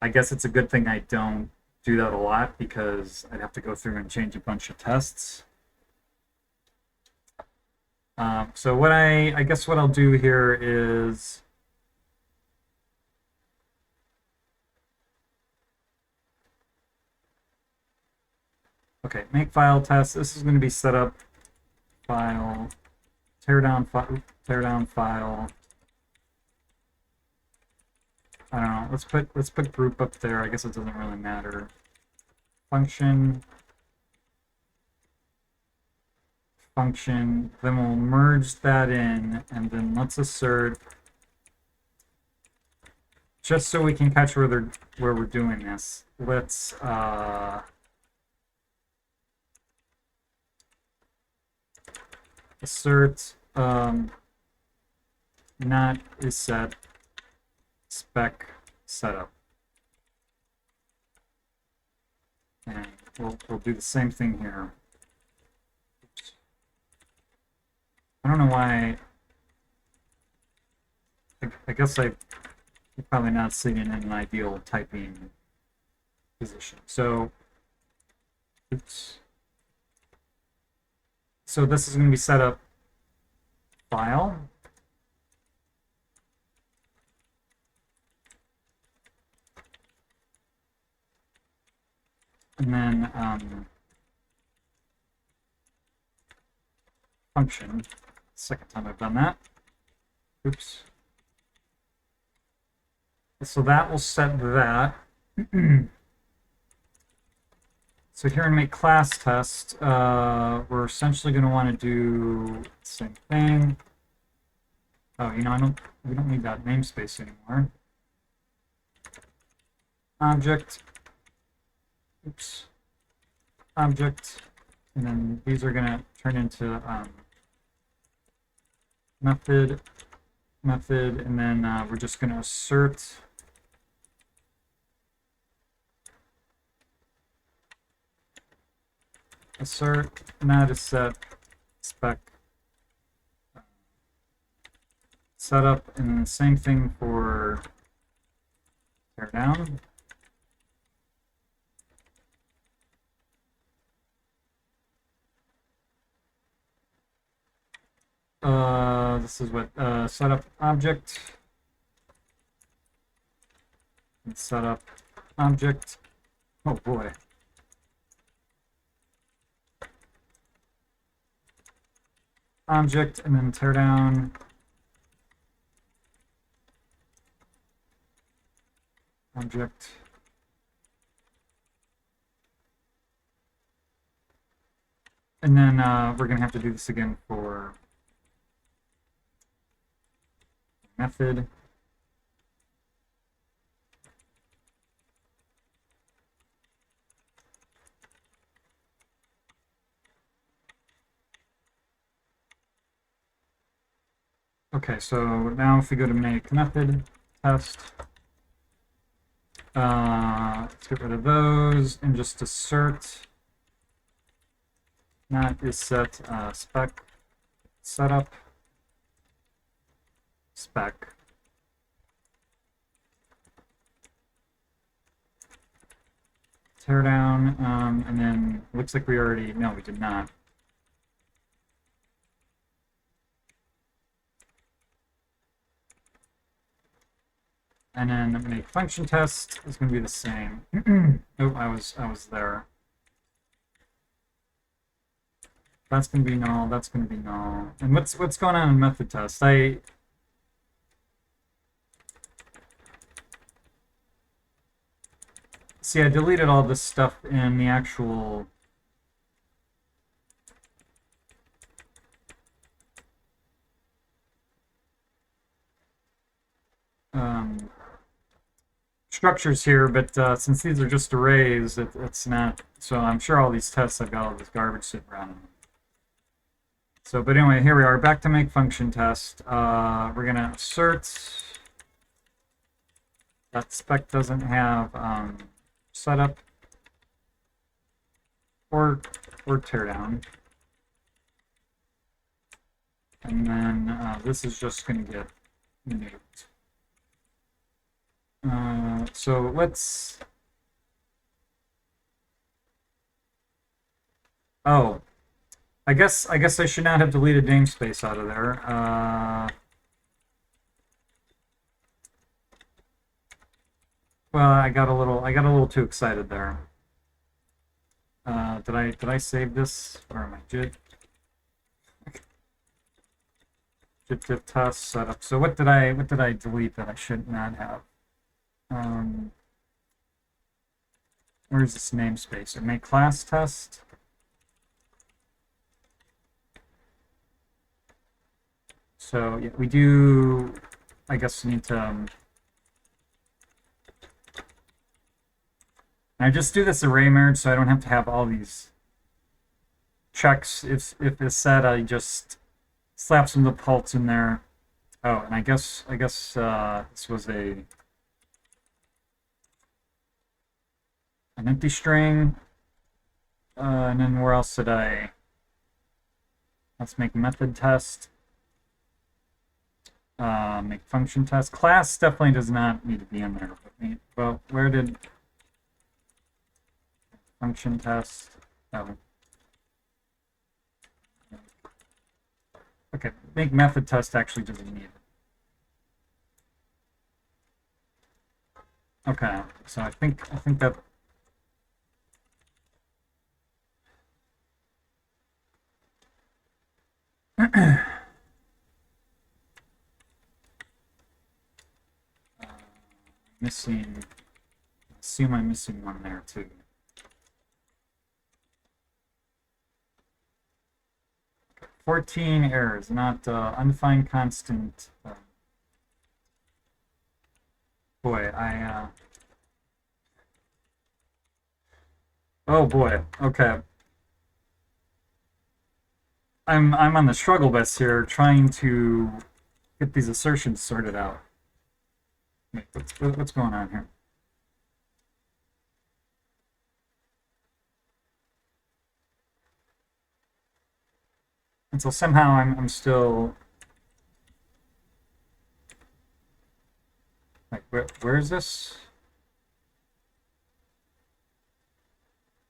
S1: I guess it's a good thing I don't do that a lot because I'd have to go through and change a bunch of tests. So what I guess what I'll do here is okay, make file test. This is going to be set up file, tear down file. I don't know. Let's put group up there. I guess it doesn't really matter. Function. Then we'll merge that in, and then let's assert, just so we can catch where we're doing this. Let's assert not is set spec setup, and we'll do the same thing here. Oops. I don't know why. I guess you're probably not seeing an ideal typing position. So, oops. So this is going to be set up file. And then function. Second time I've done that. Oops. So that will set that. So here in make class test, we're essentially going to want to do the same thing. Oh, you know, we don't need that namespace anymore. Object. Oops. Object. And then these are going to turn into method, and then we're just going to assert and that is set spec setup, and then the same thing for tear down. This is what setup object and setup object. Oh boy. Object and then tear down. Object. And then we're going to have to do this again for method. Okay, so now if we go to make method test, let's get rid of those and just assert that is set spec setup spec tear down, and then looks like we already, no, we did not. And then make function test is going to be the same. Oh, I was there. That's going to be null. That's going to be null. And what's going on in method test? See, I deleted all this stuff in the actual structures here, but since these are just arrays, it's not. So I'm sure all these tests have got all this garbage sitting around them. So, but anyway, here we are, back to make function test. We're gonna assert that spec doesn't have setup or tear down, and then this is just gonna get nuked. So let's. Oh, I guess I should not have deleted namespace out of there. Well, I got a little too excited there. Did I save this, or am I JIT? JIT diff test setup. So what did I delete that I should not have? Where's this namespace? Make class test. So yeah, we do, I guess, need to. I just do this array merge so I don't have to have all these checks. If it's set, I just slap some defaults in there. Oh, and I guess this was an empty string. And then where else did I? Let's make method test. Make function test. Class definitely does not need to be in there. Well, where did? function test. Oh. Okay, make method test actually doesn't need it. Okay, so I think that missing. Assume I'm missing one there too. Okay, 14 errors, not undefined constant. Boy, oh boy. Okay. I'm on the struggle bus here, trying to get these assertions sorted out. Wait, what's going on here? And so somehow I'm still like where is this?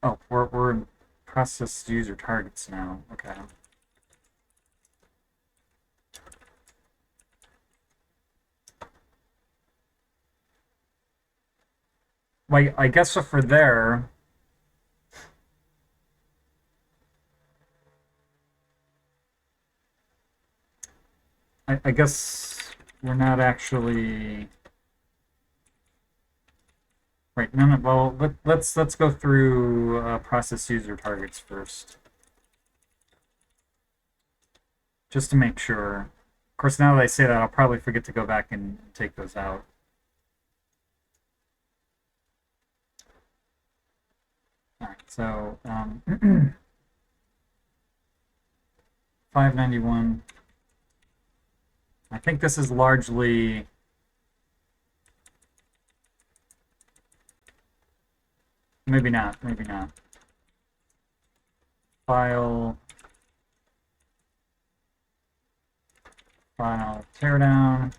S1: Oh, we're in process user targets now. Okay. Well, I guess for there, I guess we're not actually right. No, no. Well, let's go through process user targets first, just to make sure. Of course, now that I say that, I'll probably forget to go back and take those out. All right, so 591. I think this is largely maybe not. File teardown,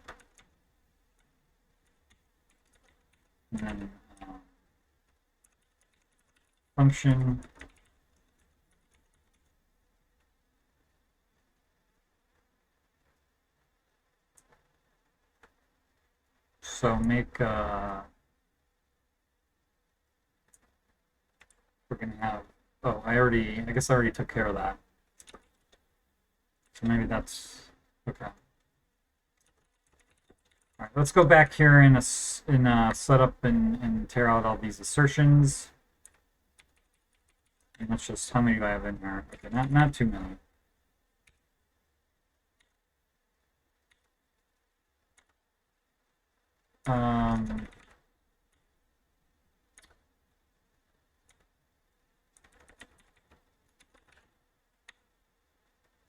S1: and then function. So make we're gonna have, oh, I guess I already took care of that. So maybe that's okay. All right, let's go back here in setup and tear out all these assertions. And that's just how many do I have in here? Okay, not too many.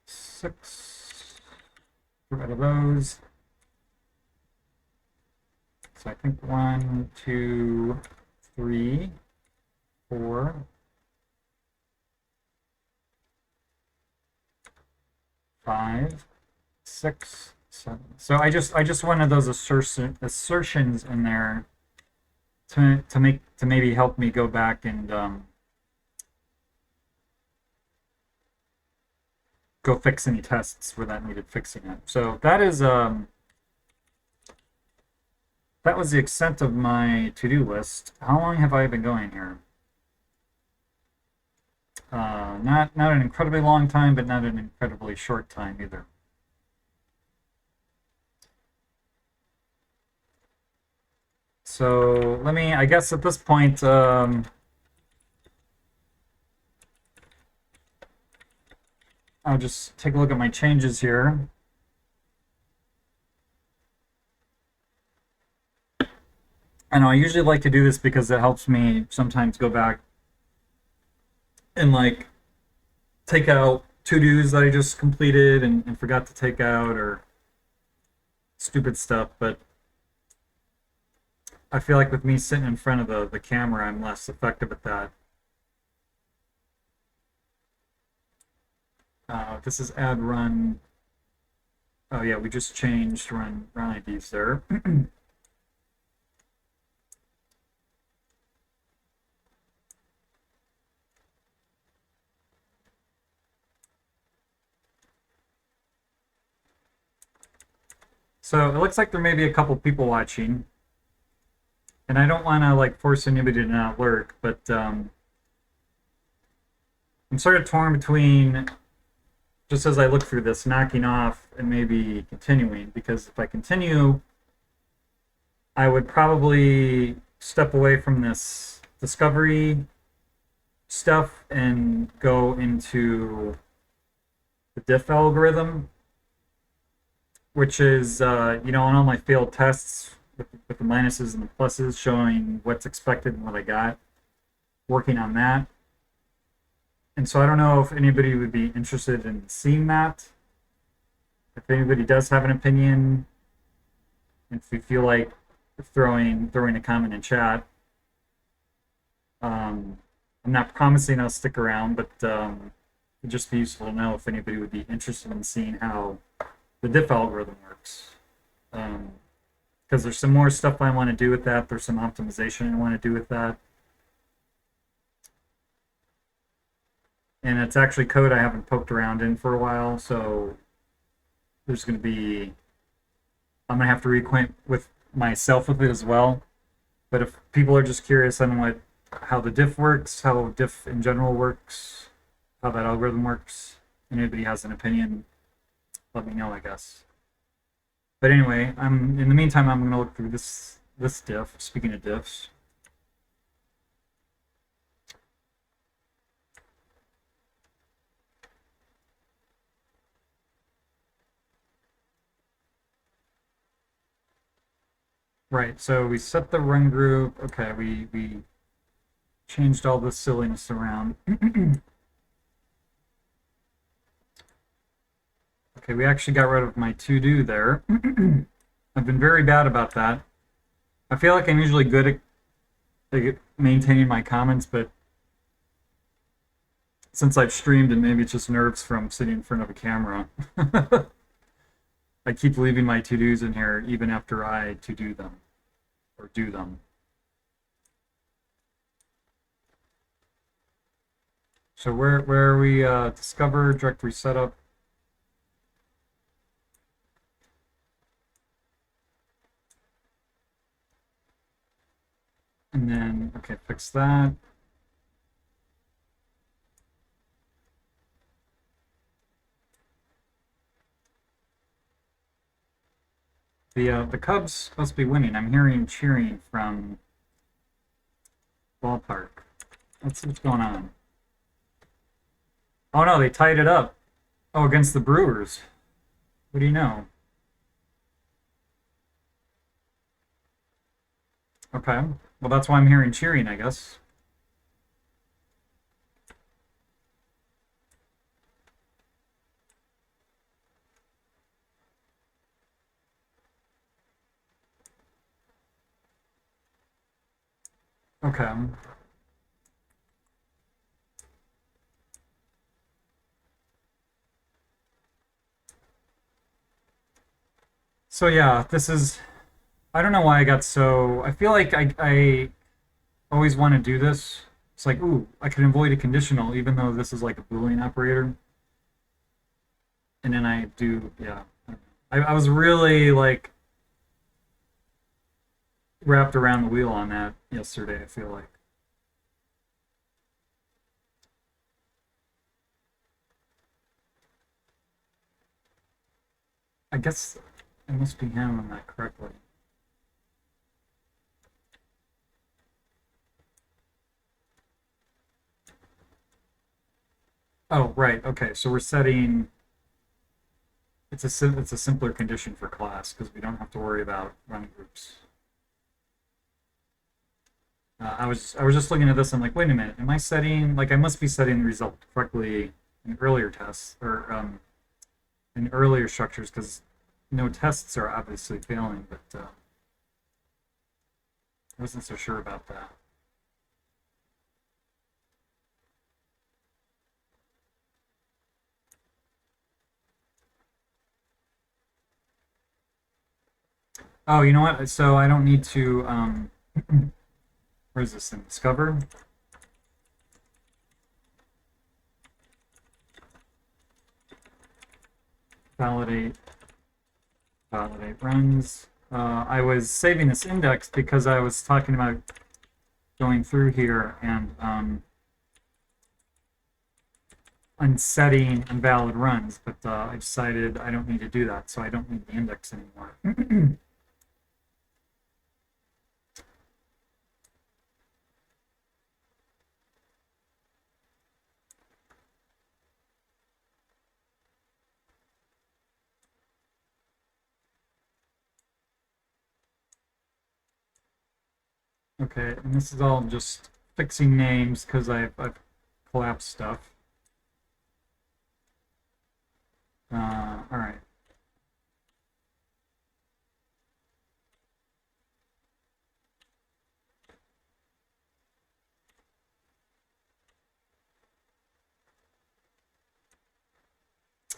S1: Six. Get rid of those. So I think 1, 2, 3, 4, 5, 6, 7. So I just wanted those assertions in there to maybe help me go back and go fix any tests where that needed fixing it. So that is that was the extent of my to-do list. How long have I been going here? Not an incredibly long time, but not an incredibly short time either. So let me, I guess at this point, I'll just take a look at my changes here. I know I usually like to do this because it helps me sometimes go back and like take out to-dos that I just completed and forgot to take out, or stupid stuff, but I feel like with me sitting in front of the camera, I'm less effective at that. This is add run. Oh yeah, we just changed run IDs there. So it looks like there may be a couple people watching, and I don't want to like force anybody to not lurk, but I'm sort of torn between, just as I look through this, knocking off and maybe continuing, because if I continue, I would probably step away from this discovery stuff and go into the diff algorithm, which is, you know, on all my failed tests with the minuses and the pluses showing what's expected and what I got, working on that. And so I don't know if anybody would be interested in seeing that. If anybody does have an opinion, if you feel like throwing a comment in chat, I'm not promising I'll stick around, but it'd just be useful to know if anybody would be interested in seeing how the diff algorithm works. Because there's some more stuff I want to do with that. There's some optimization I want to do with that. And it's actually code I haven't poked around in for a while, so there's going to be, I'm going to have to reacquaint with myself with it as well. But if people are just curious on how the diff works, how diff in general works, how that algorithm works, and anybody has an opinion, let me know, I guess. But anyway, in the meantime, I'm going to look through this diff. Speaking of diffs. Right, so we set the run group. Okay, we changed all this silliness around. Okay, we actually got rid of my to-do there. I've been very bad about that. I feel like I'm usually good at like, maintaining my comments, but since I've streamed and maybe it's just nerves from sitting in front of a camera, I keep leaving my to-dos in here even after I to-do them or do them. So where we discover directory setup. And then, okay, fix that. The Cubs must be winning. I'm hearing cheering from ballpark. What's going on? Oh no, they tied it up. Oh, against the Brewers. What do you know? Okay. Well, that's why I'm hearing cheering, I guess. Okay. So yeah, this is, I don't know why I got so, I feel like I always want to do this. It's like, ooh, I can avoid a conditional even though this is like a Boolean operator. And then I do, yeah. I was really like wrapped around the wheel on that yesterday, I feel like. I guess I must be handling that correctly. Oh, right. Okay, so we're setting. It's a simpler condition for class because we don't have to worry about run groups. I was just looking at this. I'm like, wait a minute. Am I setting like I must be setting the result correctly in earlier tests or in earlier structures because no tests are obviously failing, but I wasn't so sure about that. Oh, you know what? So I don't need to, where is this in Discover? Validate validate runs. I was saving this index because I was talking about going through here and unsetting invalid runs, but I decided I don't need to do that, so I don't need the index anymore. Okay, and this is all just fixing names because I've collapsed stuff. All right.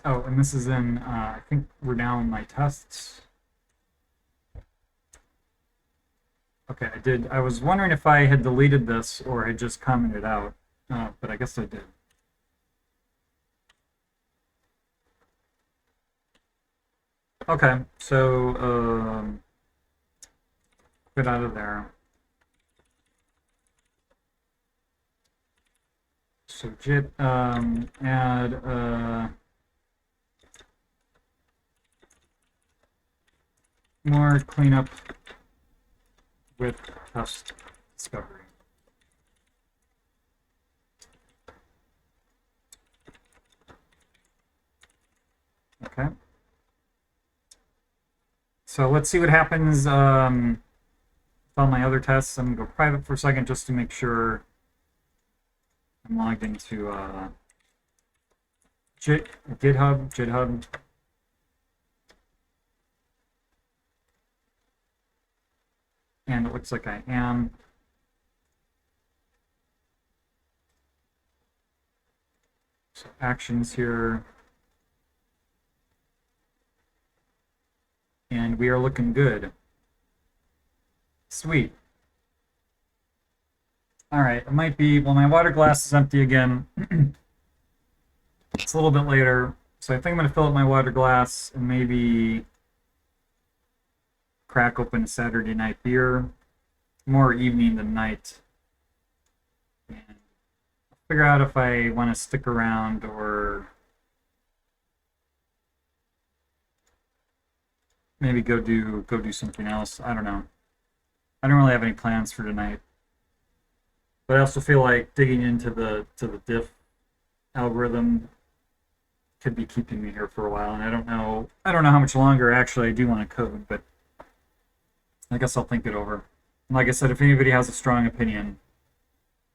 S1: Oh, and this is in, I think we're now in my tests. Okay, I did. I was wondering if I had deleted this or had just commented out, but I guess I did. Okay, so quit out of there. So git add more cleanup with test discovery. Okay. So let's see what happens with all my other tests. I'm gonna go private for a second just to make sure I'm logged into GitHub. And it looks like I am. So actions here. And we are looking good. Sweet. All right, it might be, well, my water glass is empty again. It's a little bit later, so I think I'm going to fill up my water glass and maybe crack open a Saturday night beer. More evening than night. And figure out if I want to stick around or maybe go do something else. I don't know. I don't really have any plans for tonight. But I also feel like digging into the diff algorithm could be keeping me here for a while, and I don't know how much longer actually I do want to code, but I guess I'll think it over. And like I said, if anybody has a strong opinion,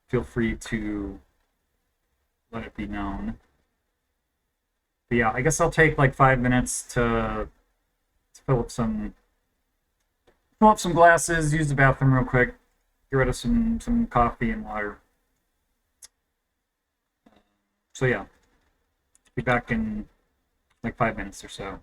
S1: feel free to let it be known. But yeah, I guess I'll take like 5 minutes to fill up some glasses, use the bathroom real quick, get rid of some coffee and water. So yeah, be back in like 5 minutes or so.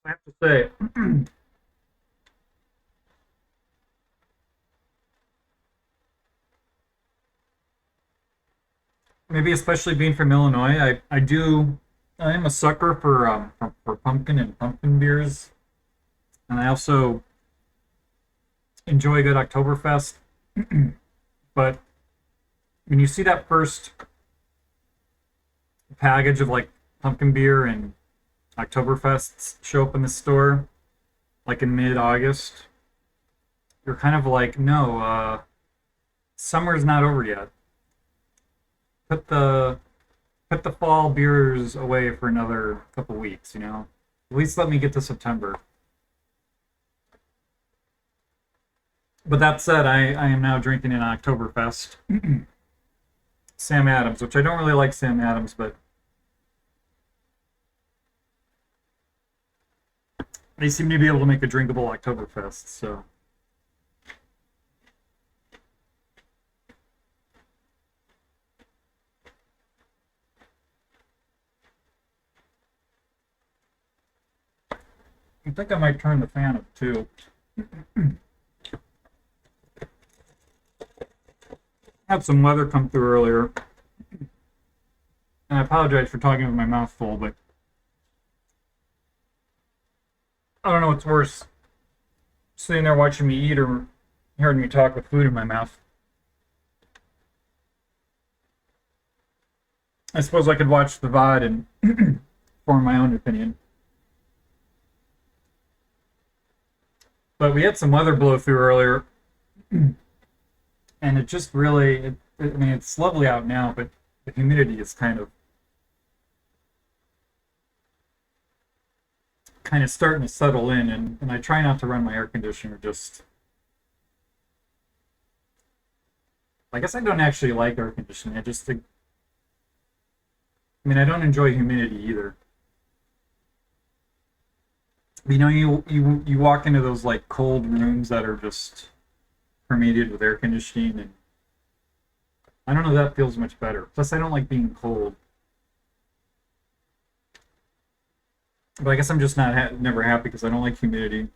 S1: I have to say, maybe especially being from Illinois, I am a sucker for pumpkin and pumpkin beers, and I also enjoy a good Oktoberfest. But when you see that first package of like pumpkin beer and Oktoberfests show up in the store, like in mid-August, you're kind of like, no, summer's not over yet. Put the put the fall beers away for another couple weeks, you know. At least let me get to September. But that said, I am now drinking an Oktoberfest Sam Adams, which I don't really like Sam Adams, but they seem to be able to make a drinkable Oktoberfest, so. I think I might turn the fan up too. Had some weather come through earlier. And I apologize for talking with my mouth full, but I don't know what's worse. Sitting there watching me eat or hearing me talk with food in my mouth. I suppose I could watch the VOD and form my own opinion. But we had some weather blow through earlier, and it just really, I mean, it's lovely out now, but the humidity is kind of starting to settle in, and I try not to run my air conditioner. Just, I guess I don't actually like air conditioning. I just think, I mean, I don't enjoy humidity either. You know, you walk into those like cold rooms that are just permeated with air conditioning, and I don't know, that feels much better. Plus, I don't like being cold. But I guess I'm just not never happy because I don't like humidity.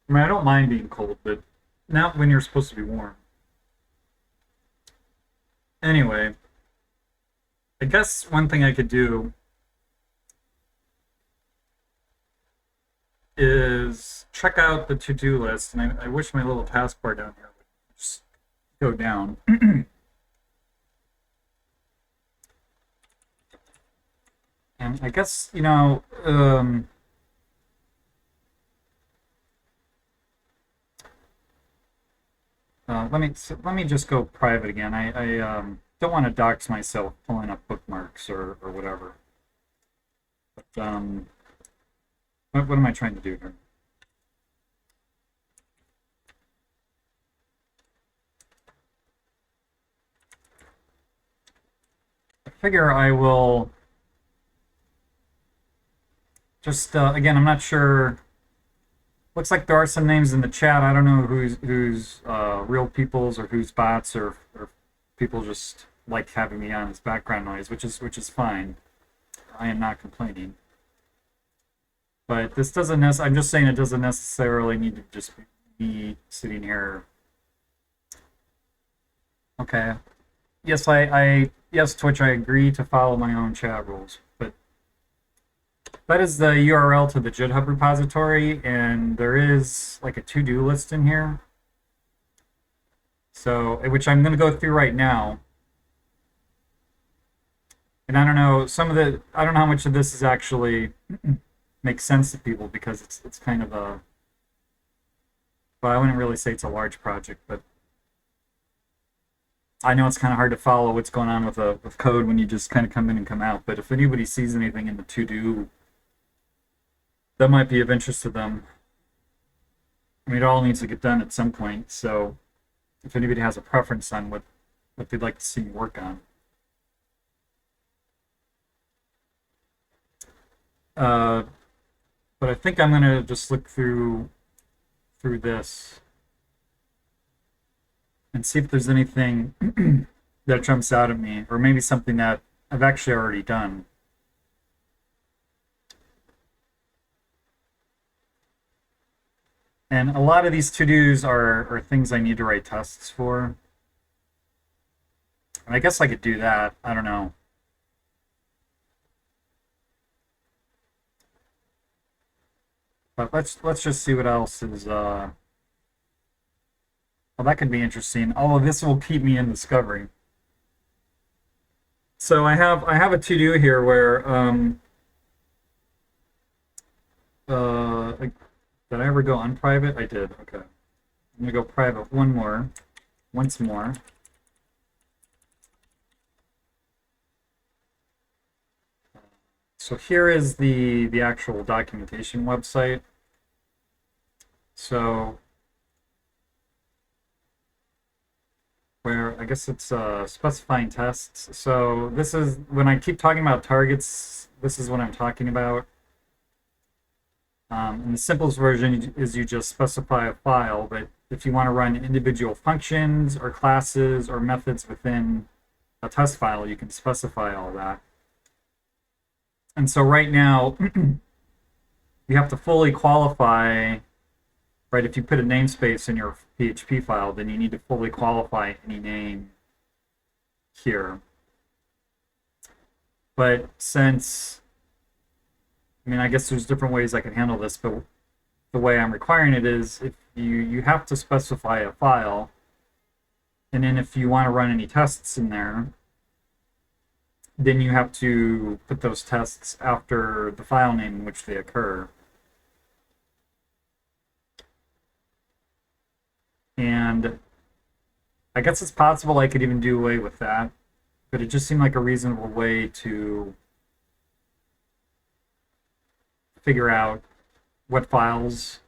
S1: I mean, I don't mind being cold, but not when you're supposed to be warm. Anyway, I guess one thing I could do is check out the to-do list, and I wish my little taskbar down here would just go down. And I guess, you know, let me just go private again. I don't want to dox myself pulling up bookmarks or whatever. But what am I trying to do here? I figure I will just again, I'm not sure. Looks like there are some names in the chat. I don't know who's real people's or who's bots or people just like having me on as background noise, which is fine. I am not complaining. But this doesn't I'm just saying it doesn't necessarily need to just be me sitting here. Okay. Yes, yes, Twitch, I agree to follow my own chat rules, but that is the URL to the GitHub repository, and there is like a to-do list in here. So, which I'm going to go through right now. And I don't know, I don't know how much of this is actually makes sense to people because it's kind of a, well, I wouldn't really say it's a large project, but I know it's kind of hard to follow what's going on with code when you just kind of come in and come out. But if anybody sees anything in the to-do that might be of interest to them, I mean, it all needs to get done at some point. So if anybody has a preference on what they'd like to see me work on. But I think I'm gonna just look through this and see if there's anything that jumps out at me, or maybe something that I've actually already done. And a lot of these to-dos are things I need to write tests for. And I guess I could do that. I don't know. But let's just see what else is well, that could be interesting. All of this will keep me in discovery. So I have a to-do here where like, did I ever go unprivate? I did. Okay. I'm gonna go private once more. So here is the actual documentation website. So where I guess it's specifying tests. So this is when I keep talking about targets, this is what I'm talking about. And the simplest version is you just specify a file, but if you want to run individual functions or classes or methods within a test file, you can specify all that. And so right now, you have to fully qualify, right? If you put a namespace in your PHP file, then you need to fully qualify any name here. But since, I mean, I guess there's different ways I can handle this, but the way I'm requiring it is if you have to specify a file, and then if you want to run any tests in there, then you have to put those tests after the file name in which they occur. And I guess it's possible I could even do away with that, but it just seemed like a reasonable way to figure out what files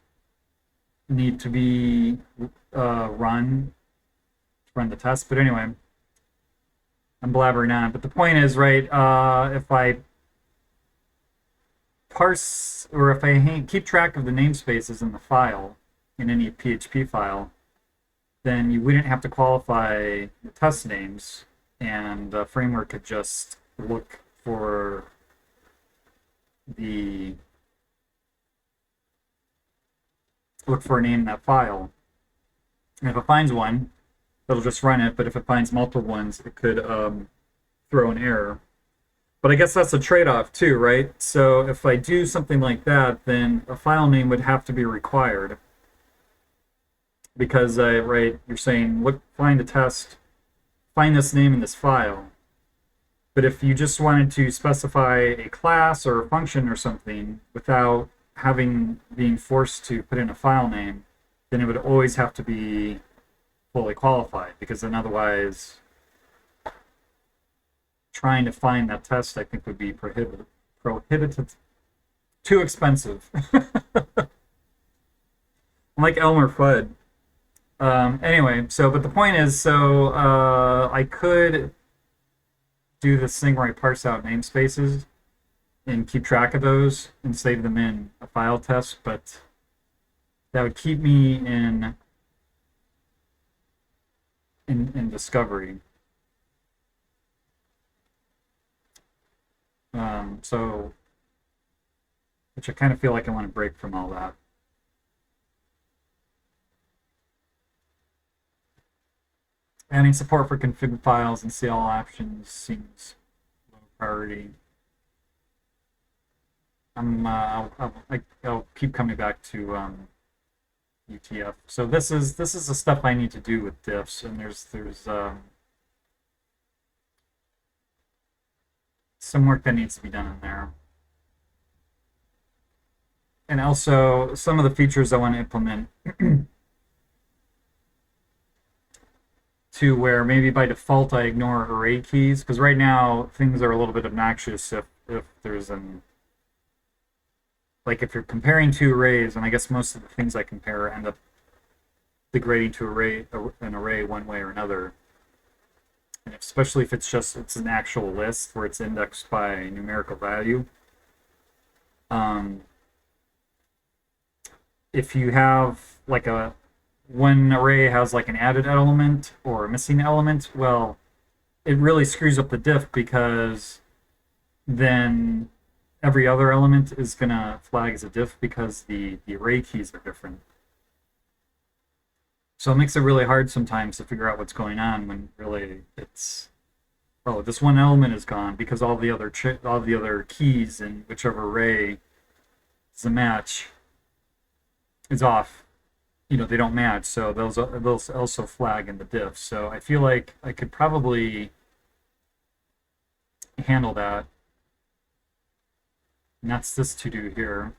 S1: need to be run to run the test. But anyway, I'm blabbering on. But the point is, right, if I parse or if I keep track of the namespaces in the file, in any PHP file, then you wouldn't have to qualify the test names, and the framework could just look for a name in that file. And if it finds one, it'll just run it, but if it finds multiple ones, it could throw an error. But I guess that's a trade-off too, right? So if I do something like that, then a file name would have to be required. Because right, you're saying, look, find a test, find this name in this file. But if you just wanted to specify a class or a function or something without being forced to put in a file name, then it would always have to be fully qualified, because then otherwise trying to find that test, I think, would be prohibitive, too expensive. I'm like Elmer Fudd. Anyway, but the point is, I could do this thing where I parse out namespaces and keep track of those and save them in a file test, but that would keep me in discovery. Which I kind of feel like I want to break from all that. Adding support for config files and CL options seems low priority. I'll keep coming back to UTF. So this is the stuff I need to do with diffs, and there's some work that needs to be done in there. And also some of the features I want to implement to where maybe by default I ignore array keys, because right now things are a little bit obnoxious if there's like if you're comparing two arrays, and I guess most of the things I compare end up degrading to an array one way or another. And especially if it's an actual list where it's indexed by numerical value. If you have like one array has like an added element or a missing element, well, it really screws up the diff, because then every other element is gonna flag as a diff because the array keys are different. So it makes it really hard sometimes to figure out what's going on when really it's, oh, this one element is gone because all the other keys in whichever array is a match is off. You know, they don't match, so those also flag in the diff. So I feel like I could probably handle that. And that's this to do here.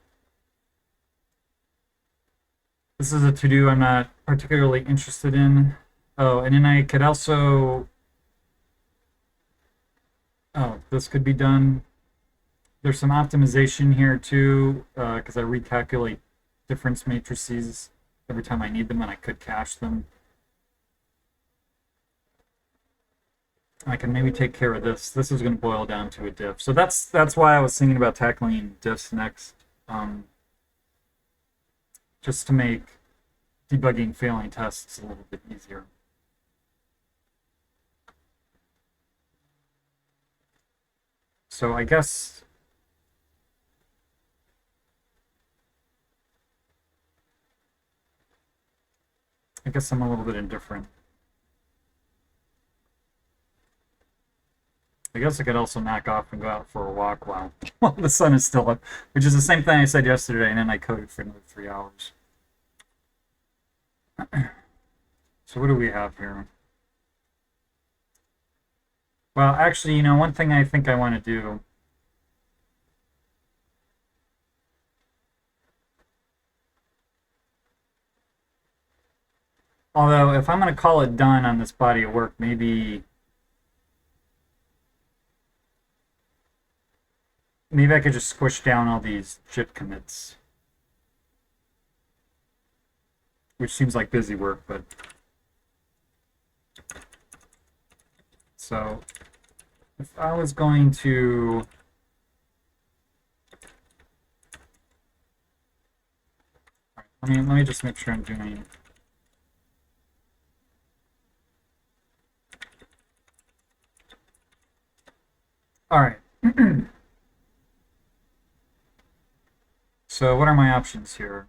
S1: This is a to do I'm not particularly interested in. Oh, and then I could also, oh, this could be done. There's some optimization here too, because I recalculate difference matrices every time I need them, and I could cache them. I can maybe take care of this. This is going to boil down to a diff. So that's why I was thinking about tackling diffs next, just to make debugging failing tests a little bit easier. So I guess I'm a little bit indifferent. I guess I could also knock off and go out for a walk while the sun is still up, which is the same thing I said yesterday, and then I coded for another 3 hours. So what do we have here? Well, actually, you know, one thing I think I want to do. Although, if I'm going to call it done on this body of work, maybe I could just squish down all these JIT commits, which seems like busy work, but so if I was going to let me just make sure I'm doing. All right. So what are my options here?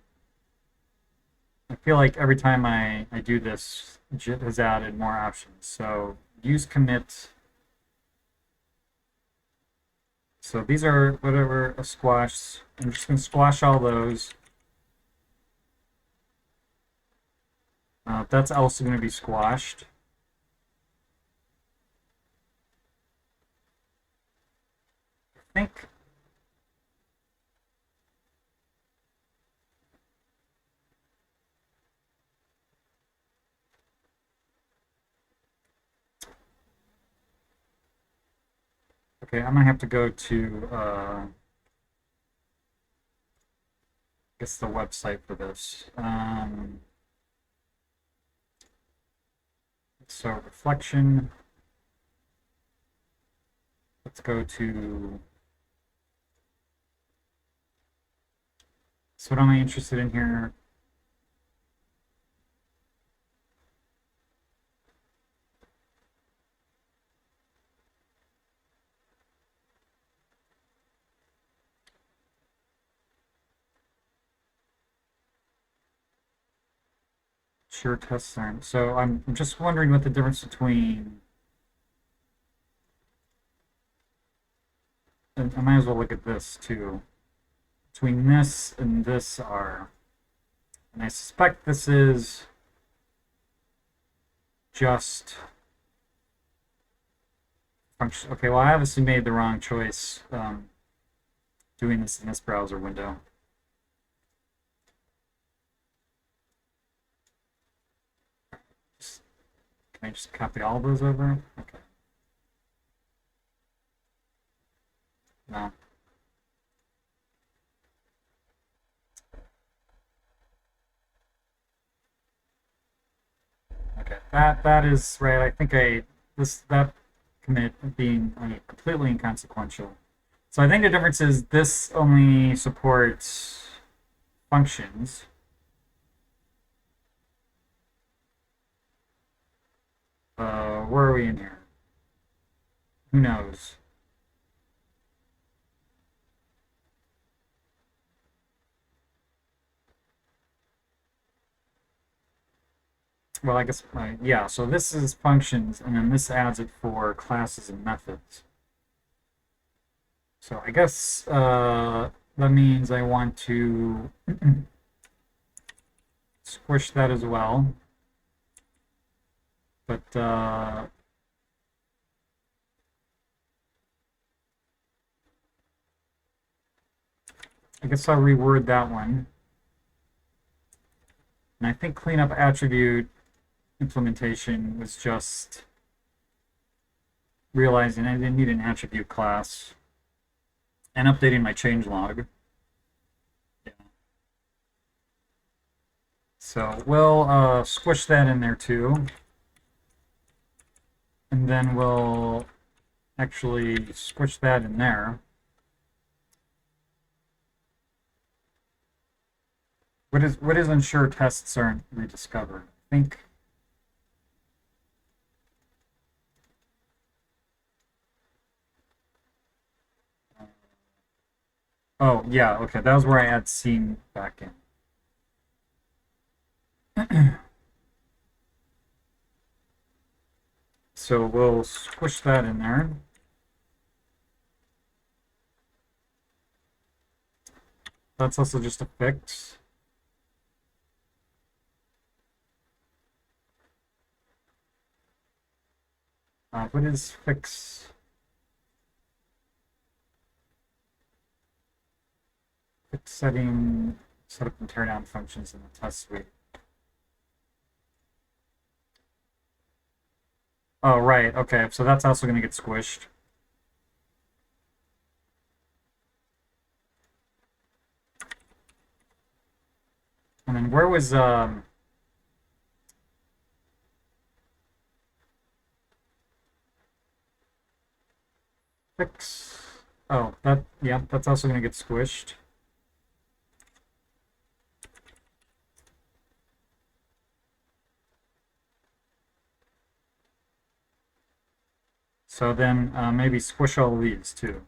S1: I feel like every time I do this, JIT has added more options. So use commit. So these are whatever a squash. I'm just going to squash all those. That's also going to be squashed. I think. Okay, I'm gonna have to go to I guess the website for this. So reflection. Let's go to. So what am I interested in here? Sure test time. So I'm just wondering what the difference between. And I might as well look at this too. Between this and this are. And I suspect this is just function. Okay, well, I obviously made the wrong choice doing this in this browser window. Can I just copy all of those over? Okay. No. Okay, that is right. I think that commit being completely inconsequential. So I think the difference is this only supports functions. Where are we in here? Who knows? well, I guess, yeah, so this is functions, and then this adds it for classes and methods. So I guess that means I want to squish that as well. But I guess I'll reword that one. And I think cleanup attribute implementation was just realizing I didn't need an attribute class and updating my changelog. Yeah. So we'll squish that in there too. And then we'll actually squish that in there. What is ensure tests aren't rediscovered? I think oh yeah, okay, that was where I add scene back in. So we'll squish that in there. That's also just a fix. What is fix? Fix setting, set up and tear down functions in the test suite. Oh, right. Okay. So that's also going to get squished. And then where was fix? Oh, that yeah, that's also going to get squished. So then maybe squish all of these too.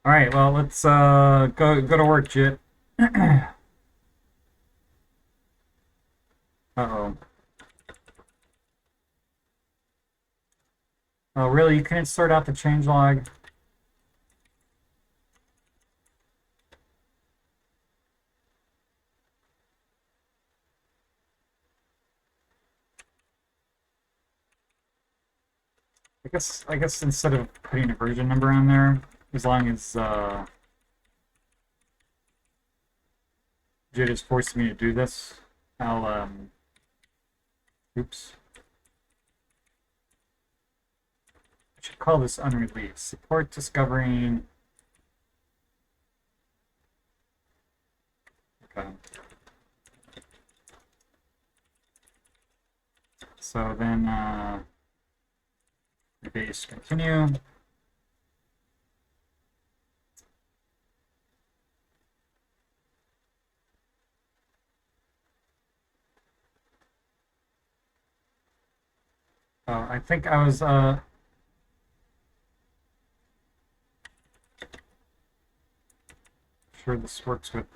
S1: All right, well, let's go to work, Jit. Uh-oh. Oh, really? You can't sort out the changelog? I guess instead of putting a version number on there, as long as Jit is forcing me to do this, I'll oops. I should call this unreleased. Support discovering. Okay. So then base continue. Oh, I think I was sure this works with.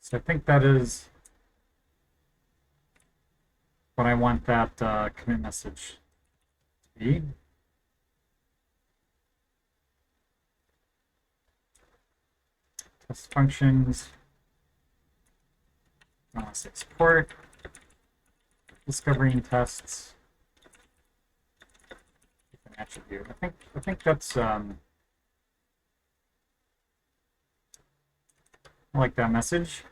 S1: So I think that is what I want that commit message to be. Test functions. I want to say support. Discovering tests. An attribute. I think that's I like that message.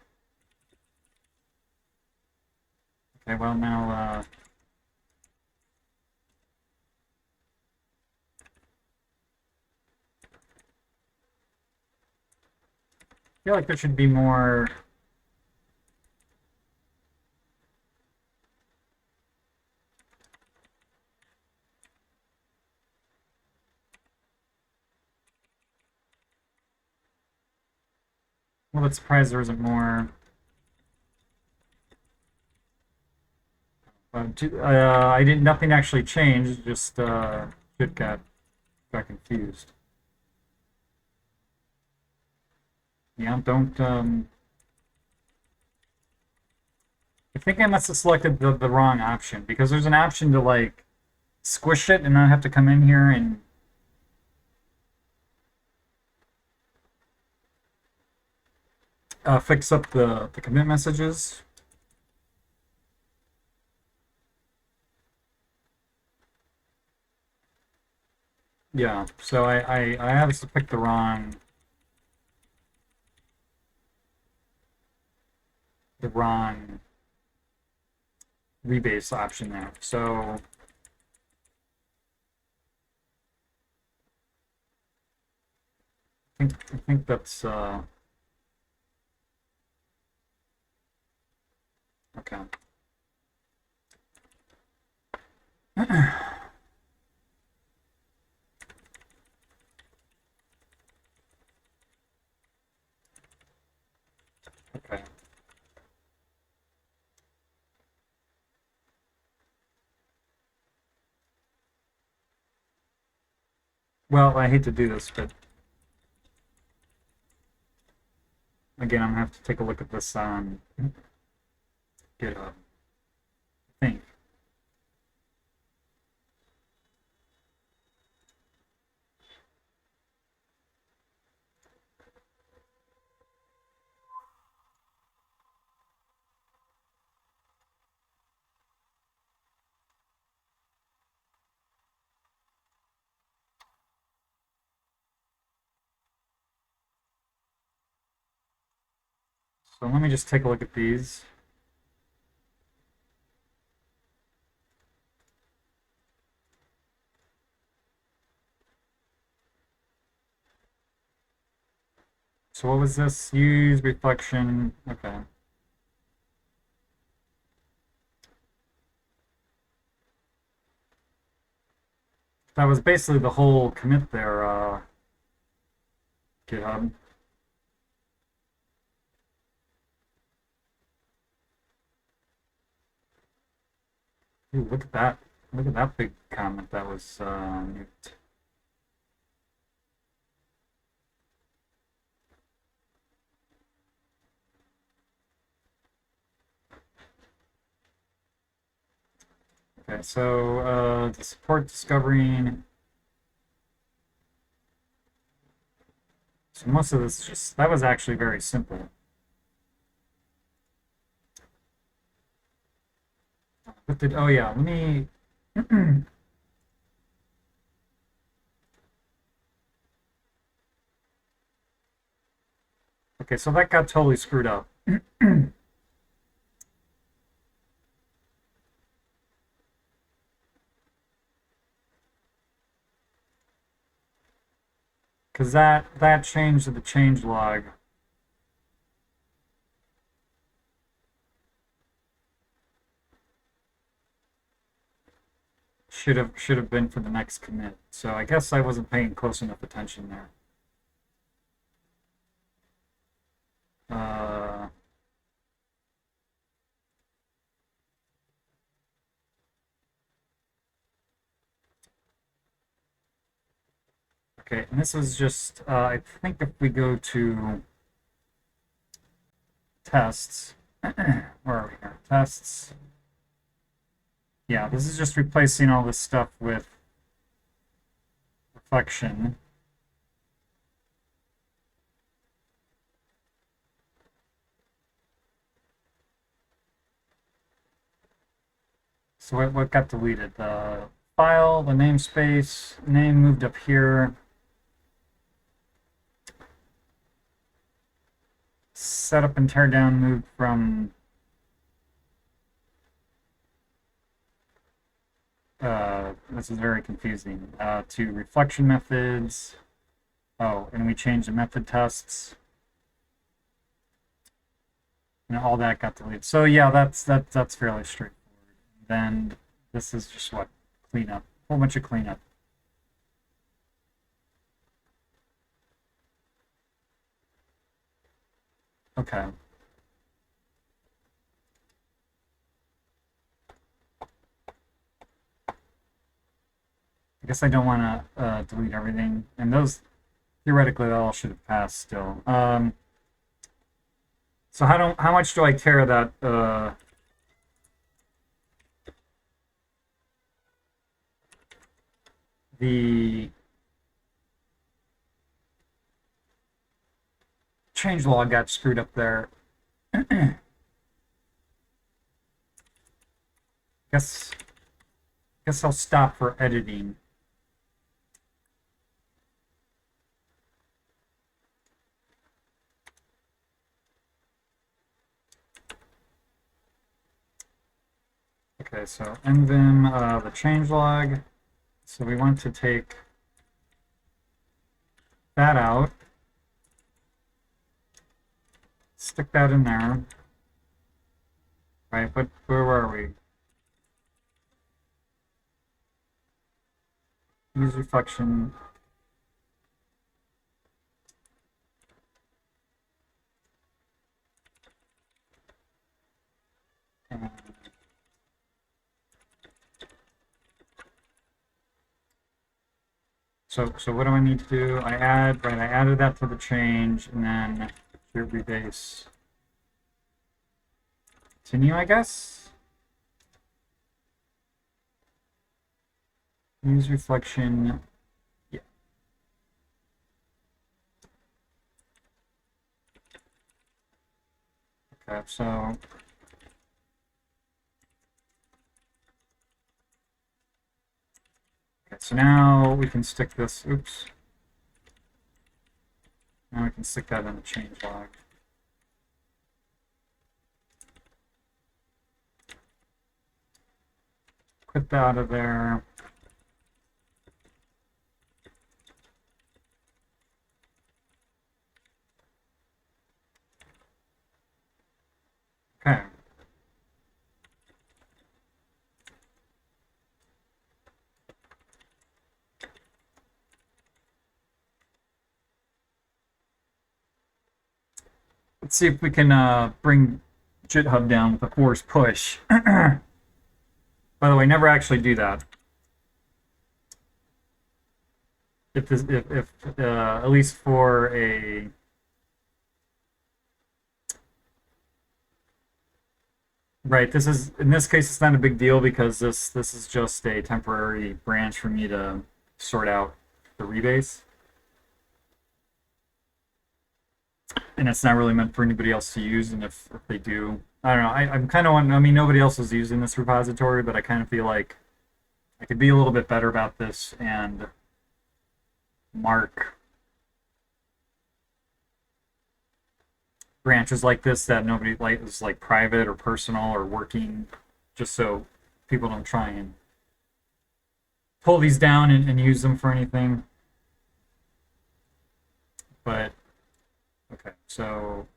S1: Okay, well now I feel like there should be more. a little bit surprised there isn't more. I didn't. Nothing actually changed. Just shit got confused. Yeah, don't. I think I must have selected the wrong option because there's an option to like squish it and not have to come in here and fix up the commit messages. Yeah, so I obviously picked the wrong rebase option there. So I think that's okay. Okay. Well, I hate to do this, but again, I'm gonna have to take a look at this on GitHub. I think. So let me just take a look at these. So what was this? Use reflection. Okay. That was basically the whole commit there, GitHub. Ooh, look at that. Look at that big comment that was nuked. Okay, so to support discovering. So most of this just, that was actually very simple. What did, oh yeah, let me, okay, so that got totally screwed up. Because that changed the change log. Should have been for the next commit. So I guess I wasn't paying close enough attention there. Okay, and this is just, I think if we go to tests, where are we here? Tests. Yeah, this is just replacing all this stuff with reflection. So what got deleted? The file, the namespace, name moved up here. Setup and tear down moved from this is very confusing, to reflection methods. Oh, and we changed the method tests. And all that got deleted. So yeah, that's fairly straightforward. Then this is just what? Cleanup. A whole bunch of cleanup. Okay. I guess I don't want to delete everything. And those, theoretically, that all should have passed still. So how much do I care that the changelog got screwed up there? guess guess I'll stop for editing. Okay, so nvim the changelog. So we want to take that out, stick that in there, right? But where were we? Use reflection. And so what do I need to do? I added that to the change, and then here rebase. Continue, I guess. Use reflection. Yeah. Okay, so so now we can stick this, oops. Now we can stick that in the changelog. Quit that out of there. Okay. Let's see if we can bring GitHub down with a force push. By the way, never actually do that. If at least for a right, this is in this case it's not a big deal because this is just a temporary branch for me to sort out the rebase. And it's not really meant for anybody else to use, and if they do, I don't know. I'm kind of I mean, nobody else is using this repository, but I kind of feel like I could be a little bit better about this and mark branches like this that nobody like is like private or personal or working, just so people don't try and pull these down and use them for anything. But okay, so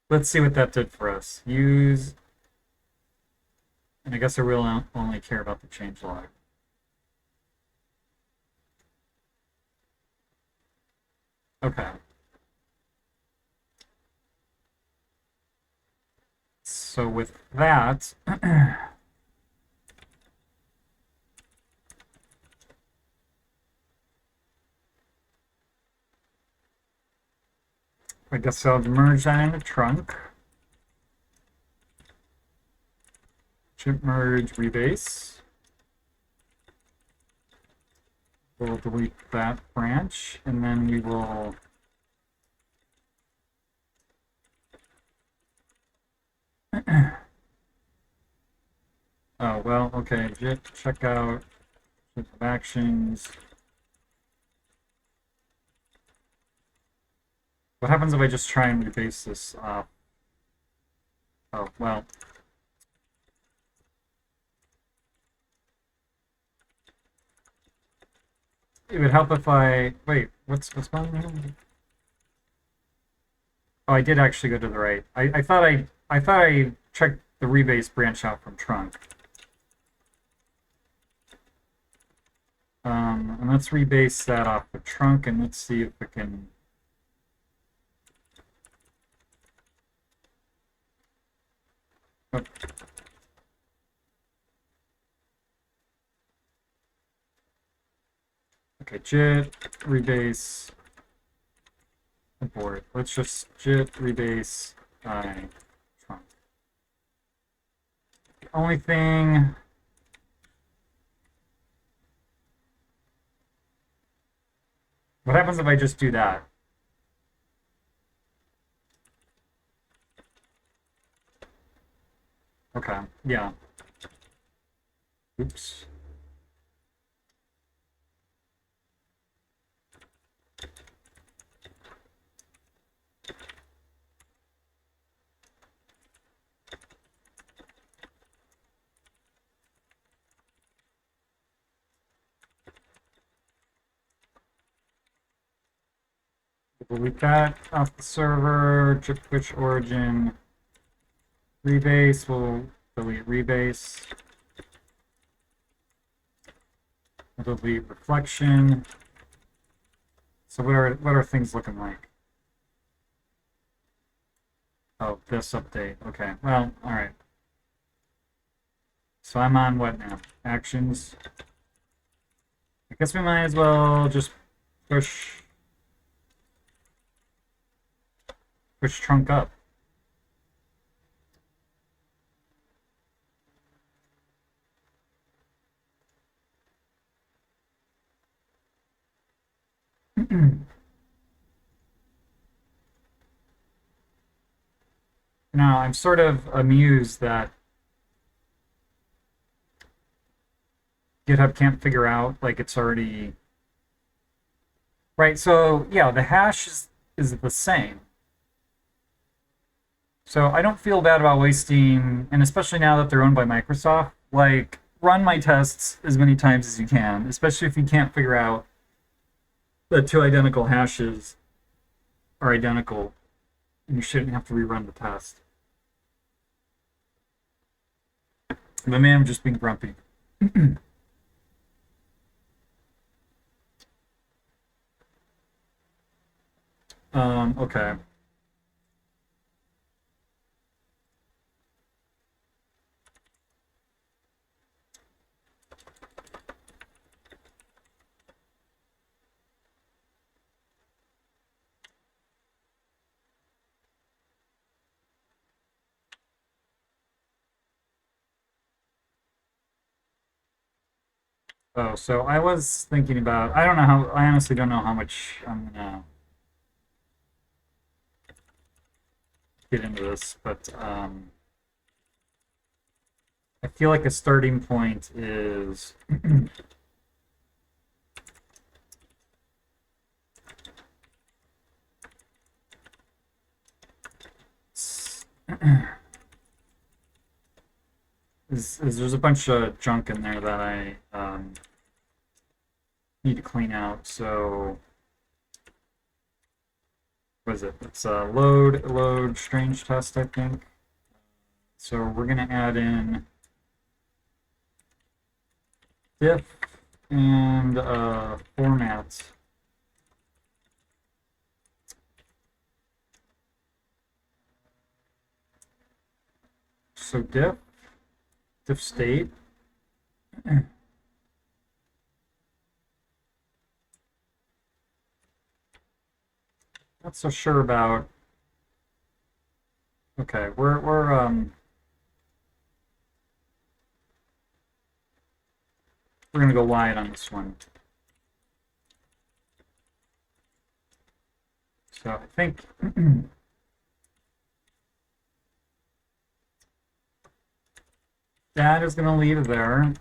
S1: let's see what that did for us. Use, and I guess I will only care about the changelog. Okay. So with that, I guess I'll merge that in the trunk. Chip merge rebase. We'll delete that branch, and then we will oh, well, okay, git checkout, git actions. What happens if I just try and rebase this off? Oh, well. It would help if I, wait, what's going on? Oh, I did actually go to the right. I thought I checked the rebase branch out from trunk. And let's rebase that off the trunk, and let's see if we can Oh. Okay, JIT, rebase, abort. Let's just JIT, rebase, trunk. The only thing... What happens if I just do that? Okay, yeah. Oops. Delete that off the server, JIT Twitch origin, rebase, we'll delete rebase. We'll delete reflection. So what are things looking like? Oh, this update. Okay, well, alright. So I'm on what now? Actions. I guess we might as well just push trunk up. Now, I'm sort of amused that GitHub can't figure out, like, it's already... Right, so, yeah, the hash is the same. So I don't feel bad about wasting, and especially now that they're owned by Microsoft, like, run my tests as many times as you can, especially if you can't figure out that two identical hashes are identical, and you shouldn't have to rerun the test. But man, I'm just being grumpy. Okay. Oh, so I was thinking about, I don't know how, I honestly don't know how much I'm gonna get into this, but I feel like a starting point is there's a bunch of junk in there that I need to clean out. So what is it? It's a load Strangetest, I think. So we're gonna add in diff and format. So diff state. Not so sure about. Okay, we're gonna go wide on this one. So I think that is gonna leave there.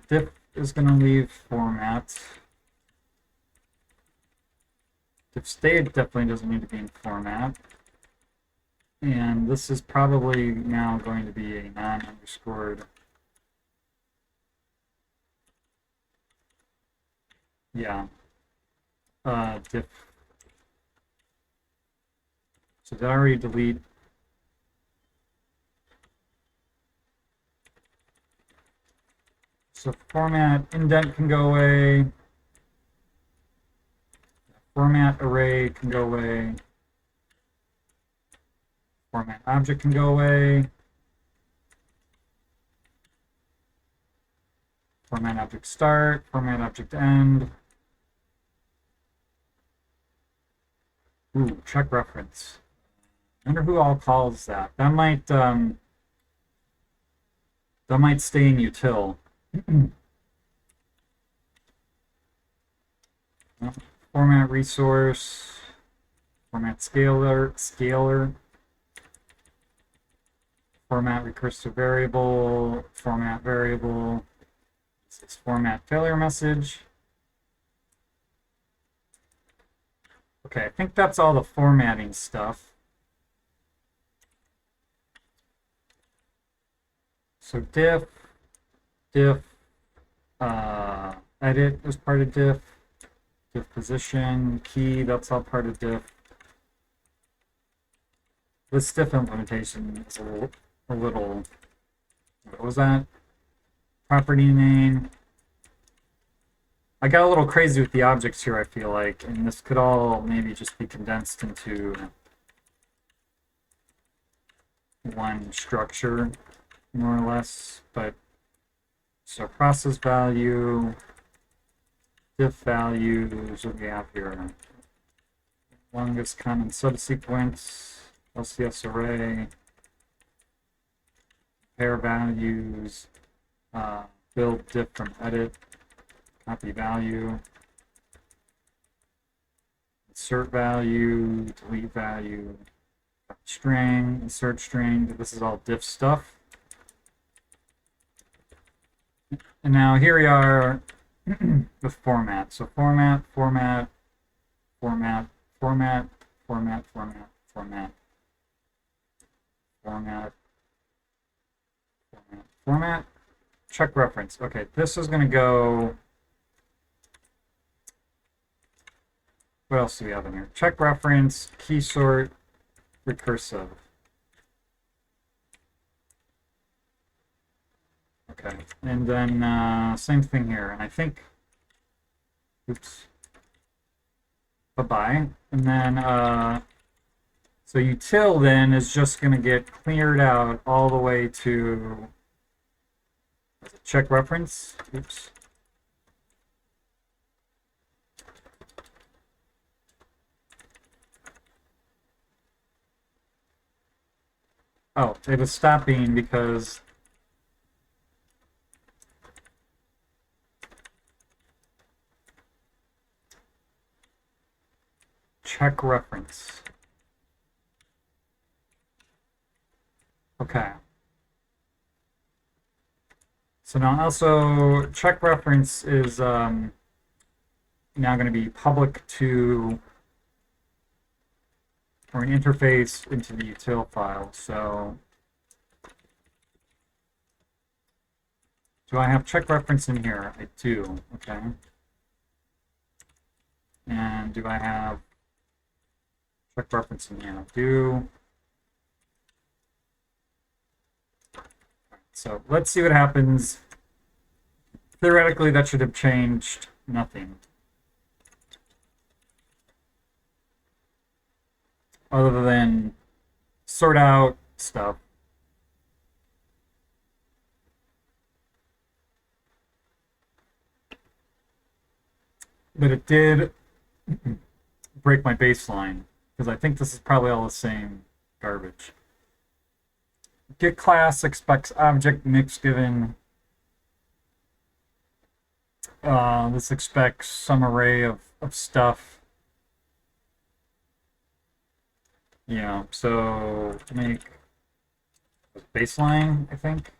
S1: Diff is gonna leave format. Diff state definitely doesn't need to be in format. And this is probably now going to be a non-underscored. Yeah. Diff. So did I already delete? So format indent can go away. Format array can go away. Format object can go away. Format object start, format object end. Ooh, check reference. I wonder who all calls that. That might stay in util. Format resource, format scalar, format recursive variable, format variable. This is format failure message. Okay, I think that's all the formatting stuff. So diff, edit is part of diff position, key, that's all part of diff. This diff implementation is a little, what was that? Property name. I got a little crazy with the objects here, I feel like, and this could all maybe just be condensed into one structure, more or less. But so process value, diff values, what do we have here? Longest common subsequence, LCS array, pair values, build diff from edit, copy value, insert value, delete value, string, insert string. This is all diff stuff. And now here we are with format. So format, format, format, format, format, format, format, format, format, format, check reference. Okay, this is going to go. What else do we have in here? Check reference, key sort, recursive. Okay, and then same thing here. And I think, oops, bye-bye. And then, so util then is just going to get cleared out all the way to check reference. Oops. Oh, it was stopping because check reference. Okay. So now also check reference is now going to be public to or an interface into the util file. So do I have check reference in here? I do. Okay. And do I have check reference in here? I do. So let's see what happens. Theoretically, that should have changed nothing. Other than sort out stuff. But it did break my baseline, because I think this is probably all the same garbage. Get class expects object mix given. This expects some array of stuff. Yeah, so make baseline, I think.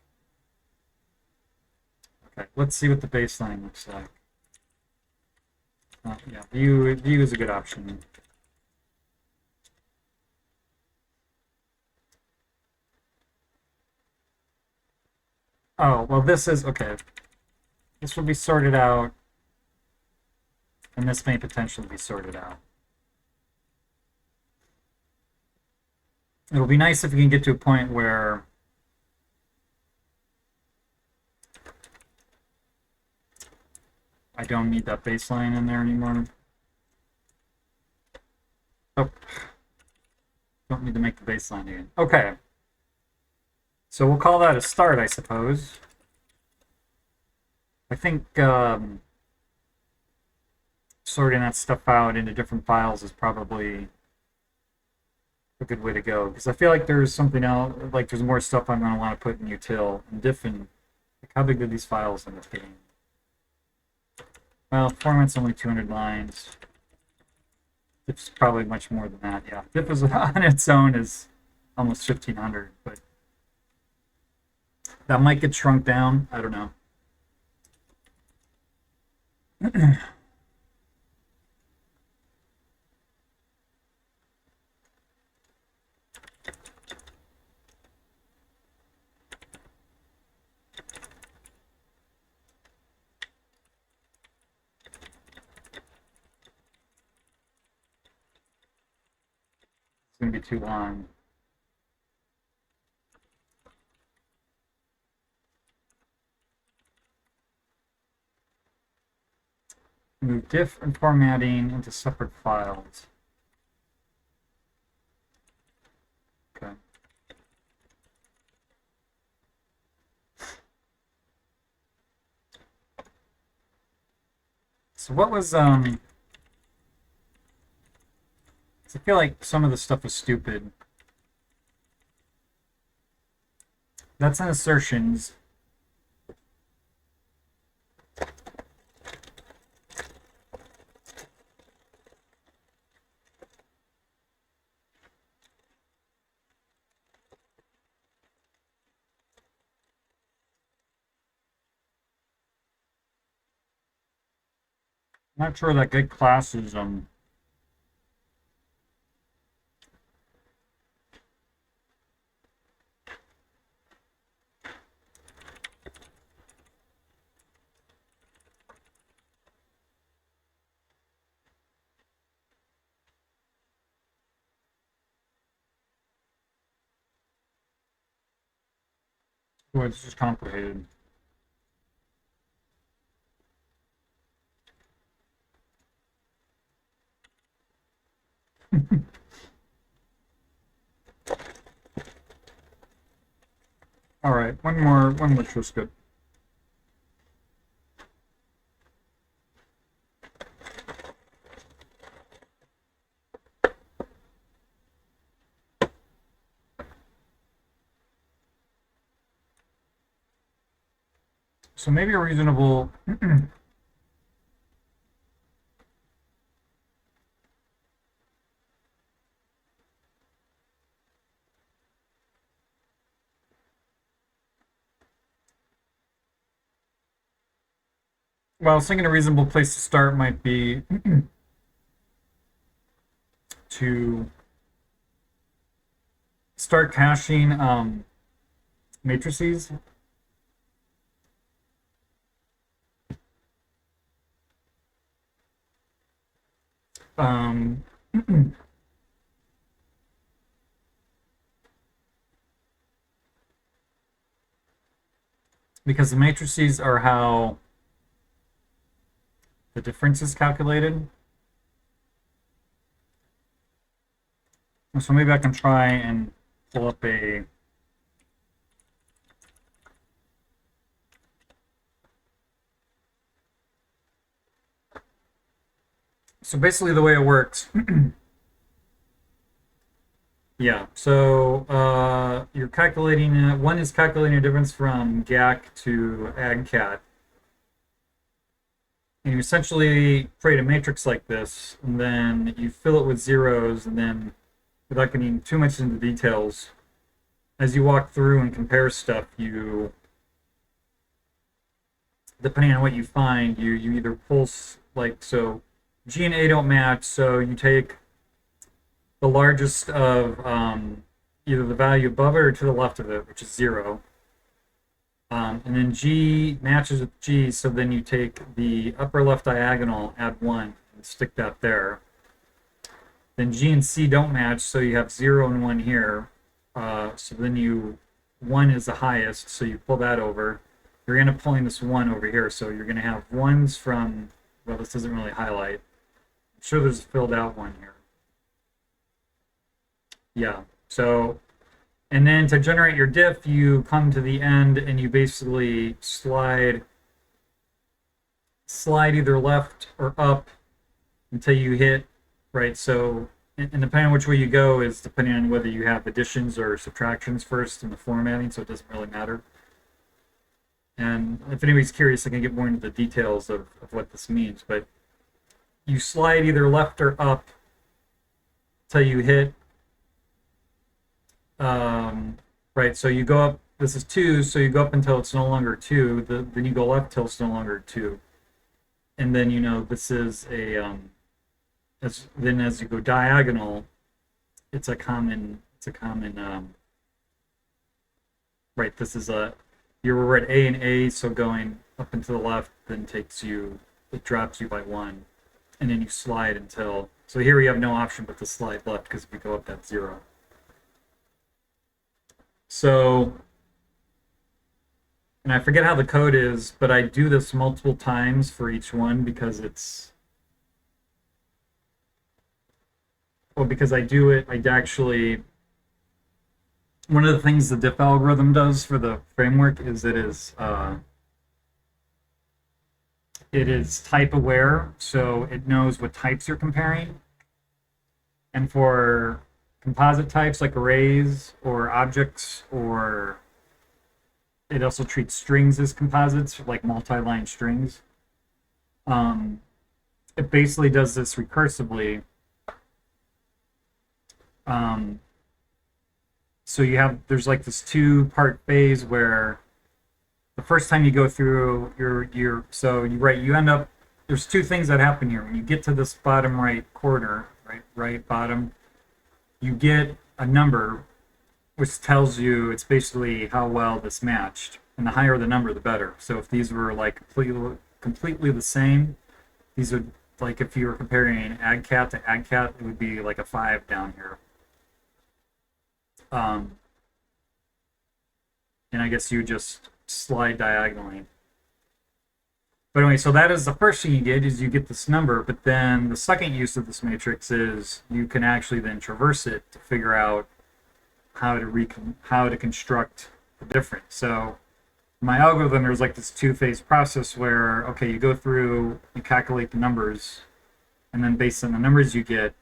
S1: Okay, let's see what the baseline looks like. Yeah, view is a good option. Oh, well, this is okay. This will be sorted out, and this may potentially be sorted out. It'll be nice if we can get to a point where I don't need that baseline in there anymore. Oh, don't need to make the baseline again. Okay. So we'll call that a start, I suppose. I think sorting that stuff out into different files is probably a good way to go, because I feel like there's something else, like there's more stuff I'm going to want to put in util and diff, and like how big do these files end up being? Well, format's only 200 lines. Diff's probably much more than that. Yeah, diff is on its own is almost 1,500, but that might get shrunk down. I don't know. It's going to be too long. Move diff and formatting into separate files. Okay. So what was I feel like some of the stuff is stupid. That's an assertions. Not sure that good class is well, it's just complicated. All right, one more show's good. So maybe a reasonable well, I was thinking a reasonable place to start might be to start caching matrices. Um, because the matrices are how the difference is calculated. So maybe I can try and pull up a so basically the way it works yeah, so you're calculating one is calculating a difference from GAC to AgCat. And you essentially create a matrix like this, and then you fill it with zeros, and then without getting too much into details, as you walk through and compare stuff, you, depending on what you find, you either pulse, like, so G and A don't match, so you take the largest of either the value above it or to the left of it, which is 0. And then G matches with G, so then you take the upper left diagonal, add 1, and stick that there. Then G and C don't match, so you have 0 and 1 here. So then 1 is the highest, so you pull that over. You're going to pulling this 1 over here, so you're going to have 1s from, well, this doesn't really highlight. I'm sure there's a filled out one here. Yeah, so, and then to generate your diff, you come to the end and you basically slide slide either left or up until you hit, right? So, and depending on which way you go is depending on whether you have additions or subtractions first in the formatting, so it doesn't really matter. And if anybody's curious, I can get more into the details of what this means, but you slide either left or up till you hit, right? So you go up, this is 2, so you go up until it's no longer 2, then you go left till it's no longer 2. And then, this is as you go diagonal, it's a common, right, this is we're at A and A, so going up and to the left then it drops you by 1. And then you slide until, so here we have no option but to slide left because if we go up, that's 0. So, and I forget how the code is, but I do this multiple times for each one because because I do it, I actually, one of the things the diff algorithm does for the framework is it is type aware, so it knows what types you're comparing. And for composite types like arrays or objects, or it also treats strings as composites, like multi-line strings. It basically does this recursively. So there's like this 2-part phase where the first time you go through you end up, there's 2 things that happen here. When you get to this bottom right corner, right bottom, you get a number which tells you it's basically how well this matched. And the higher the number, the better. So if these were like completely the same, these would, like if you were comparing AgCat to AgCat, it would be like a 5 down here. And I guess you just slide diagonally. But anyway, so that is the first thing you get, is you get this number, but then the second use of this matrix is you can actually then traverse it to figure out how to construct the difference. So my algorithm, there's like this 2-phase process where, okay, you go through, you calculate the numbers, and then based on the numbers you get,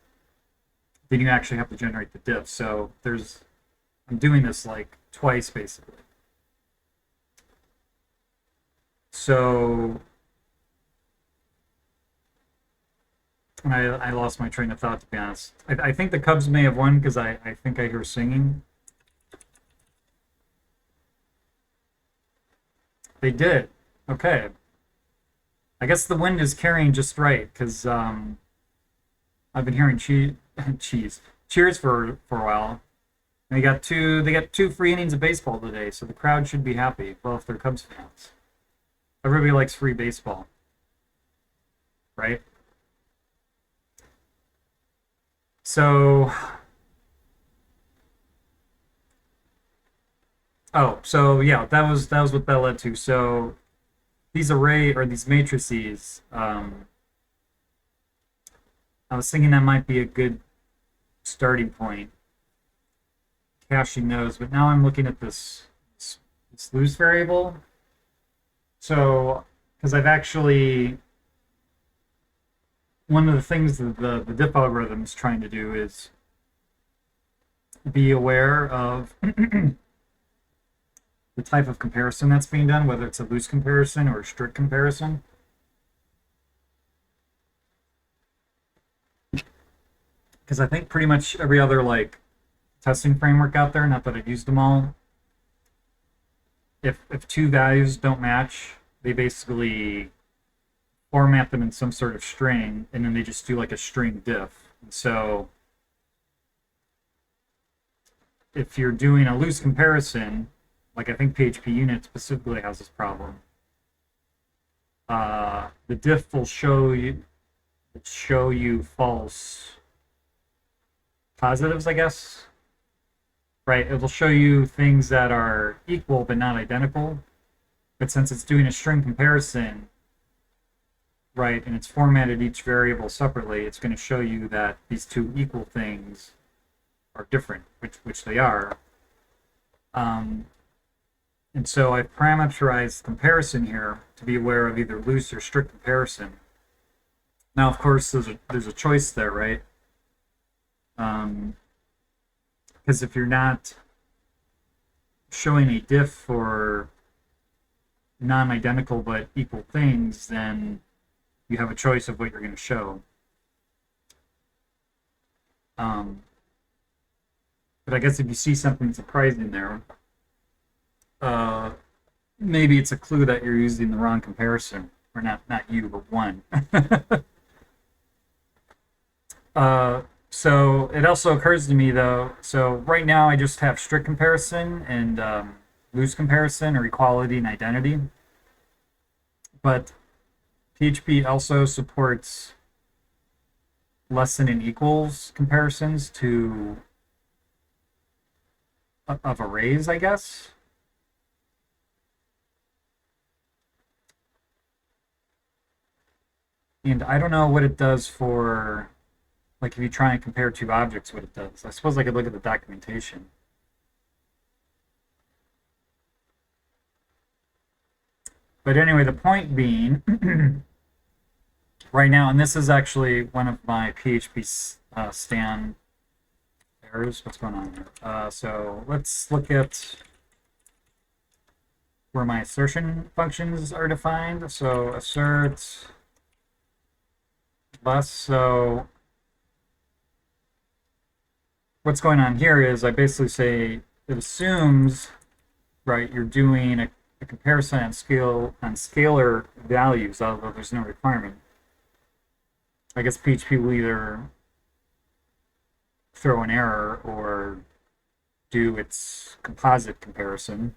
S1: then you actually have to generate the diff. So I'm doing this like twice basically. So, and I lost my train of thought, to be honest. I think the Cubs may have won because I think I hear singing. They did. Okay. I guess the wind is carrying just right because I've been hearing cheers for a while. And they got two free innings of baseball today, so the crowd should be happy. Well, if they're Cubs fans. Everybody likes free baseball, right? So, so yeah, that was what that led to. So these matrices, I was thinking that might be a good starting point, caching those. But now I'm looking at this loose variable. So, because I've actually, one of the things that the diff algorithm is trying to do is be aware of the type of comparison that's being done, whether it's a loose comparison or a strict comparison. Because I think pretty much every other like testing framework out there, not that I've used them all, if 2 values don't match, they basically format them in some sort of string, and then they just do like a string diff. And so if you're doing a loose comparison, like I think PHP unit specifically has this problem, the diff will show you false positives, I guess. Right, it'll show you things that are equal but not identical. But since it's doing a string comparison, right, and it's formatted each variable separately, it's going to show you that these 2 equal things are different, which they are. And so I've parameterized comparison here to be aware of either loose or strict comparison. Now, of course, there's a choice there, right? Because if you're not showing a diff for non-identical but equal things, then you have a choice of what you're going to show. But I guess if you see something surprising there, maybe it's a clue that you're using the wrong comparison, or not you, but one. So it also occurs to me though, so right now I just have strict comparison and loose comparison or equality and identity. But PHP also supports less than and equals comparisons of arrays, I guess. And I don't know what it does for, like, if you try and compare two objects, what it does. I suppose I could look at the documentation. But anyway, the point being, right now, and this is actually one of my PHP stan errors. What's going on here? So let's look at where my assertion functions are defined. So assert less. So what's going on here is I basically say it assumes, right, you're doing a comparison on scalar values, although there's no requirement. I guess PHP will either throw an error or do its composite comparison.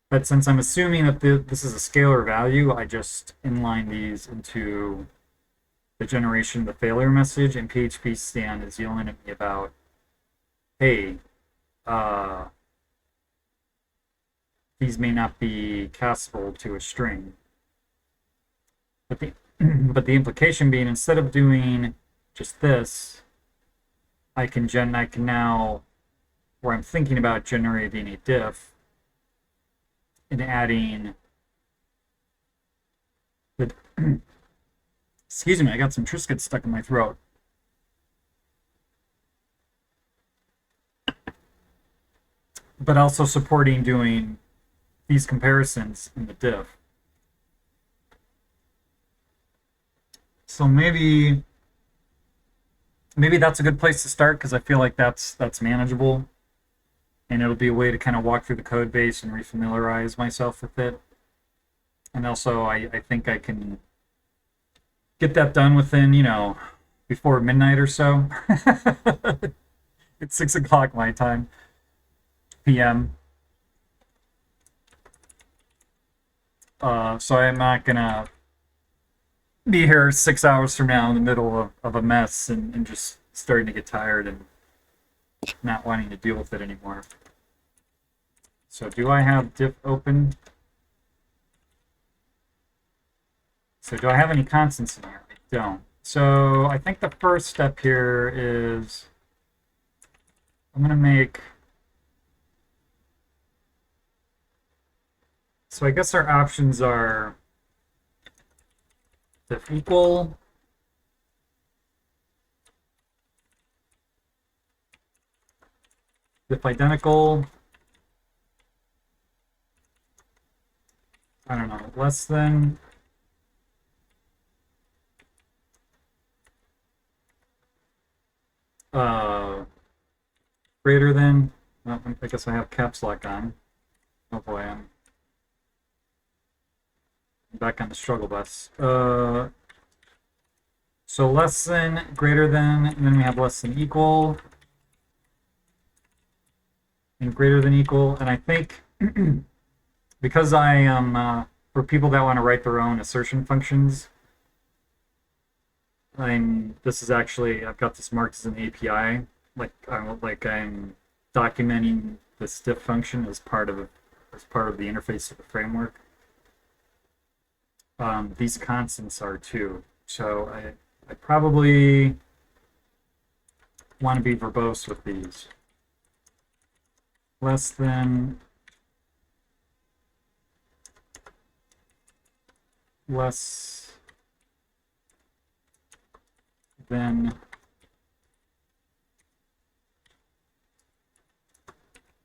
S1: But since I'm assuming that this is a scalar value, I just inline these into the generation of the failure message, and PHP stan is yelling at me about, hey, these may not be castable to a string. But the implication being, instead of doing just this, I can now, where I'm thinking about generating a diff and adding the excuse me, I got some Triscuits stuck in my throat. But also supporting doing these comparisons in the diff. So maybe that's a good place to start, because I feel like that's manageable, and it'll be a way to kind of walk through the code base and refamiliarize myself with it. And also, I think I can get that done within, before midnight or so. It's 6 o'clock my time, PM. So I'm not gonna be here 6 hours from now in the middle of a mess and just starting to get tired and not wanting to deal with it anymore. So do I have diff open? So do I have any constants in here? I don't. So I think the first step here is I'm going to make... So I guess our options are diff equal, diff identical, I don't know, less than, greater than, well, I guess I have caps lock on. Oh boy, I'm back on the struggle bus. So less than, greater than, and then we have less than equal, and greater than equal. And I think because I am, for people that want to write their own assertion functions, this is actually, I've got this marked as an API, like I'm documenting this diff function as part of the interface of the framework. These constants are too. So I probably want to be verbose with these. Less than, less than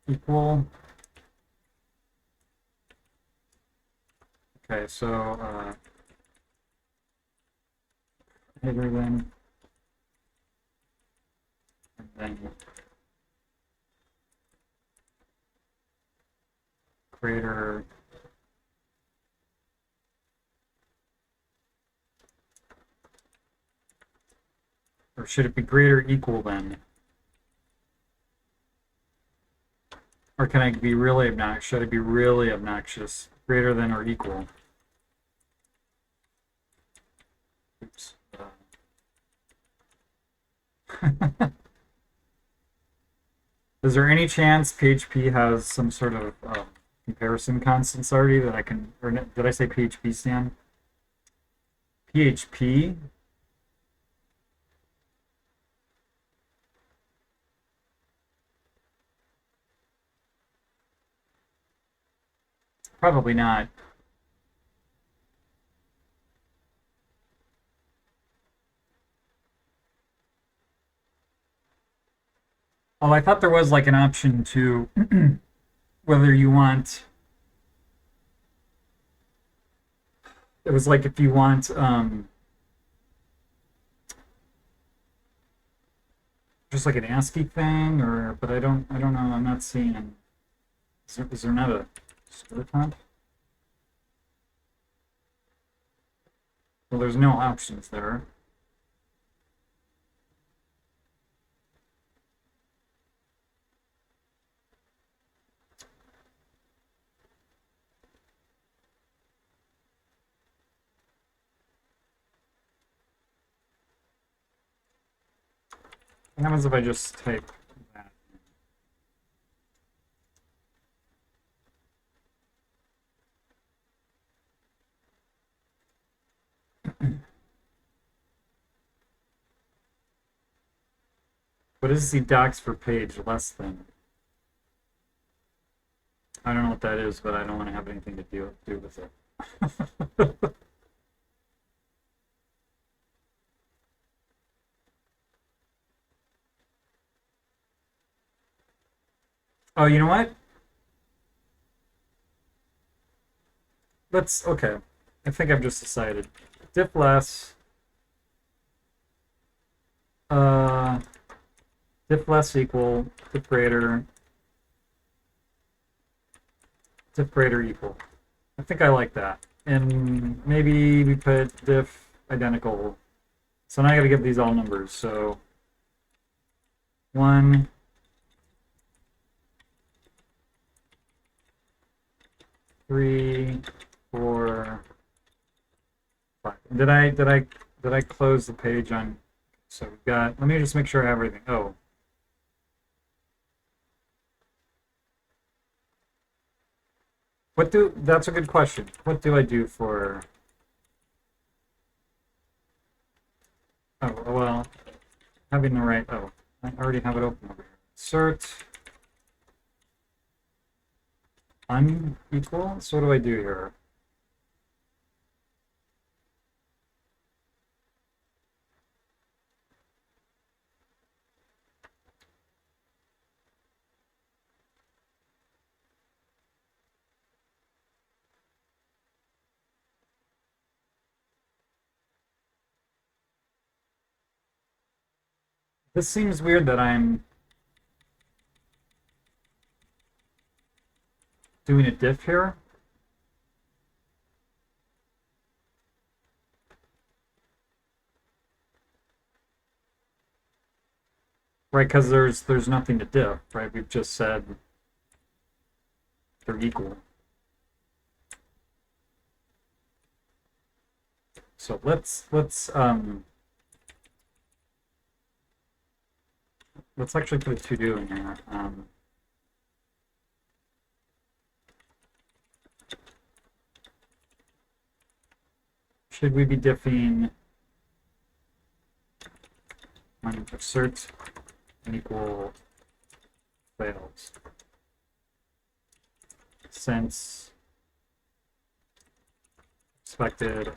S1: equal. Okay, so greater than, and then greater or should it be greater equal than? Or can I be really obnoxious? Should I be really obnoxious? Greater than or equal? Oops. Is there any chance PHP has some sort of comparison constants already that I can, or did I say PHP, Stan? PHP? Probably not. Oh, I thought there was like an option to whether you want. It was like if you want just like an ASCII thing, or but I don't know. I'm not seeing. Is there not a square top? Well, there's no options there. What happens if I just type that? What is the docs for page less than? I don't know what that is, but I don't want to have anything to do with it. Oh, you know what? Let's, okay. I think I've just decided. Diff less. Uh, diff less equal, diff greater equal. I think I like that. And maybe we put diff identical. So now I gotta give these all numbers. So 1, 3, 4, 5. Did I close the page on? So we've got. Let me just make sure I have everything. Oh. That's a good question. What do I do for? Oh, well, having the right. Oh, I already have it open over here. Insert unequal. So what do I do here? This seems weird that I'm doing a diff here. Right, because there's nothing to diff, right? We've just said they're equal. So let's actually put a to-do in here. Should we be diffing when assert unequal fails? Since expected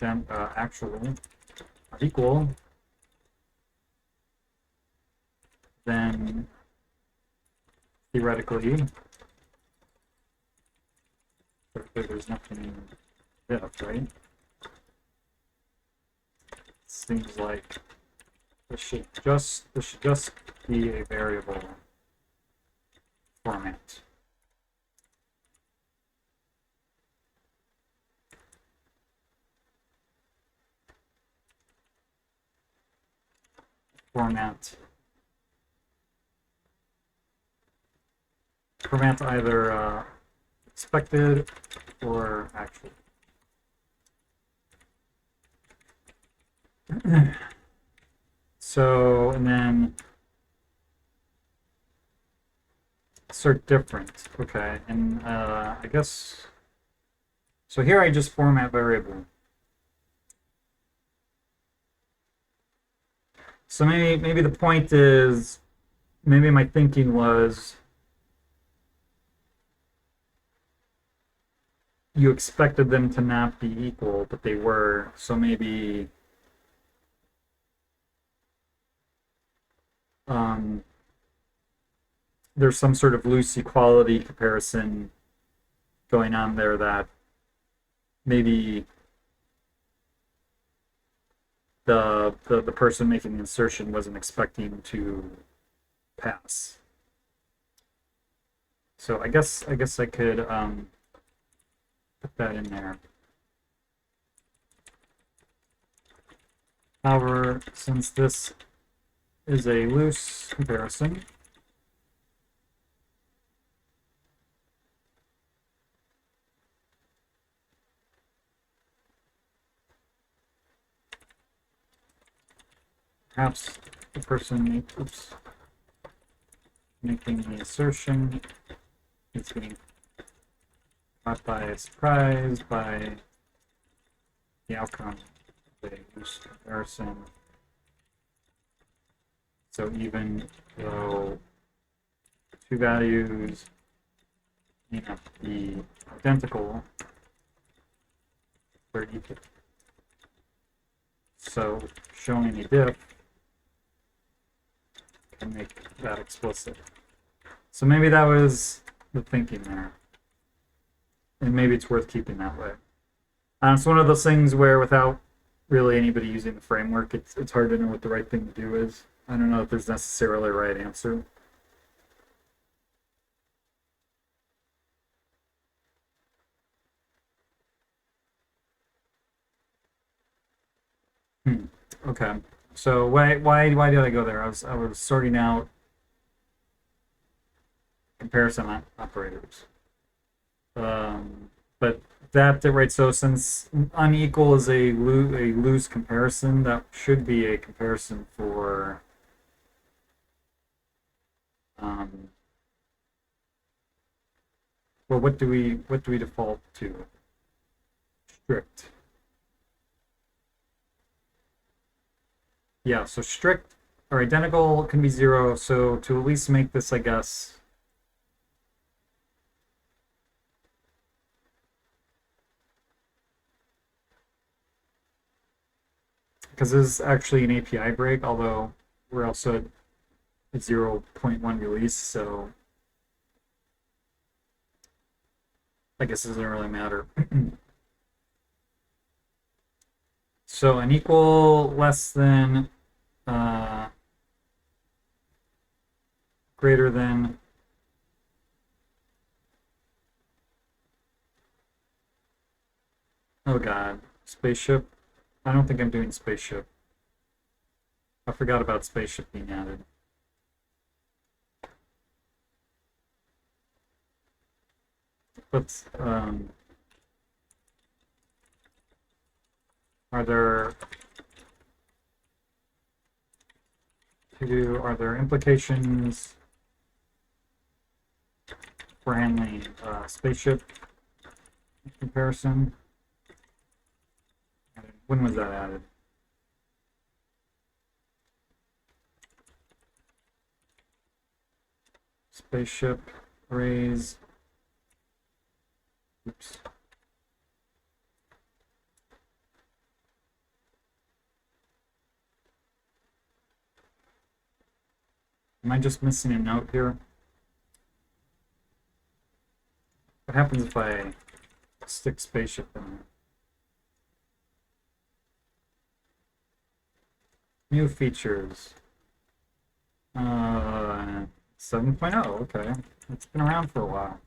S1: and actual are equal, then theoretically there's nothing diff, right? Seems like this should just be a variable format. Format either expected or actual. So, and then assert different. Okay, and I guess so. Here I just format variable. So maybe the point is, maybe my thinking was you expected them to not be equal, but they were. So maybe there's some sort of loose equality comparison going on there that maybe the person making the insertion wasn't expecting to pass. So I guess I could put that in there. However, since this is a loose comparison, perhaps the person making the assertion is being caught by surprise by the outcome of a loose comparison. So even though two values may not be identical, they're equal. So showing a diff can make that explicit. So maybe that was the thinking there. And maybe it's worth keeping that way. It's one of those things where without really anybody using the framework, it's hard to know what the right thing to do is. I don't know if there's necessarily a right answer. Okay. So why did I go there? I was sorting out comparison operators. But that right. So since unequal is a loose comparison, that should be a comparison for well, what do we default to? Strict. Yeah, so strict or identical can be 0. So to at least make this, I guess, because this is actually an API break, although we're also at a 0.1 release, so I guess it doesn't really matter. So an equal less than greater than oh god, spaceship. I don't think I'm doing spaceship. I forgot about spaceship being added. Let's are there implications for handling spaceship comparison? When was that added? Spaceship arrays. Oops. Am I just missing a note here? What happens if I stick spaceship in there? New features. 7.0, okay. It's been around for a while.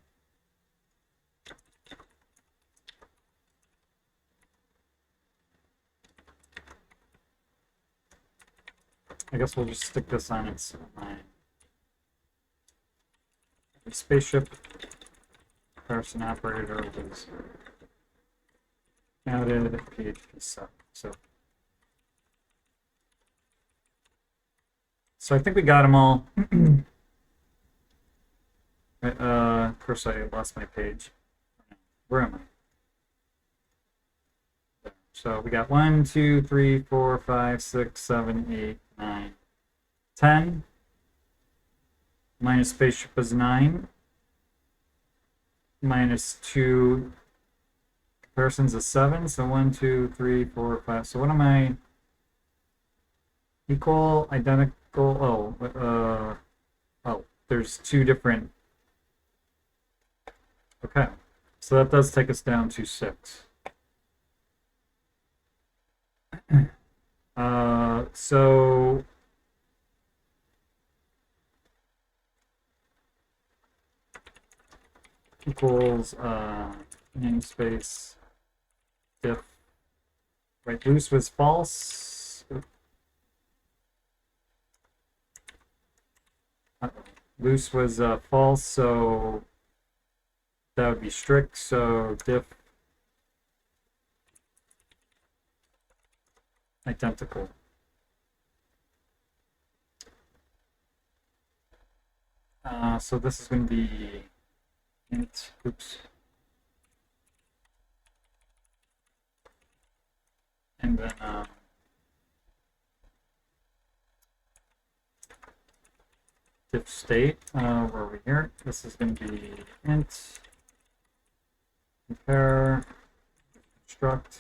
S1: I guess we'll just stick this on its line. The spaceship comparison operator was added PHP 7. So I think we got them all. Of course, I lost my page. Where am I? There. So we got 1, 2, 3, 4, 5, 6, 7, 8, 9, 10. Minus spaceship is 9. Minus 2 comparisons is 7. So 1, 2, 3, 4, 5. So what am I? Equal, identical. Oh, there's 2 different. Okay, so that does take us down to 6. So equals namespace diff. Right, loose was false. Loose was false, so that would be strict. So diff identical. So this is going to be int. Oops. And then diff state. Where are we here? This is going to be int compare construct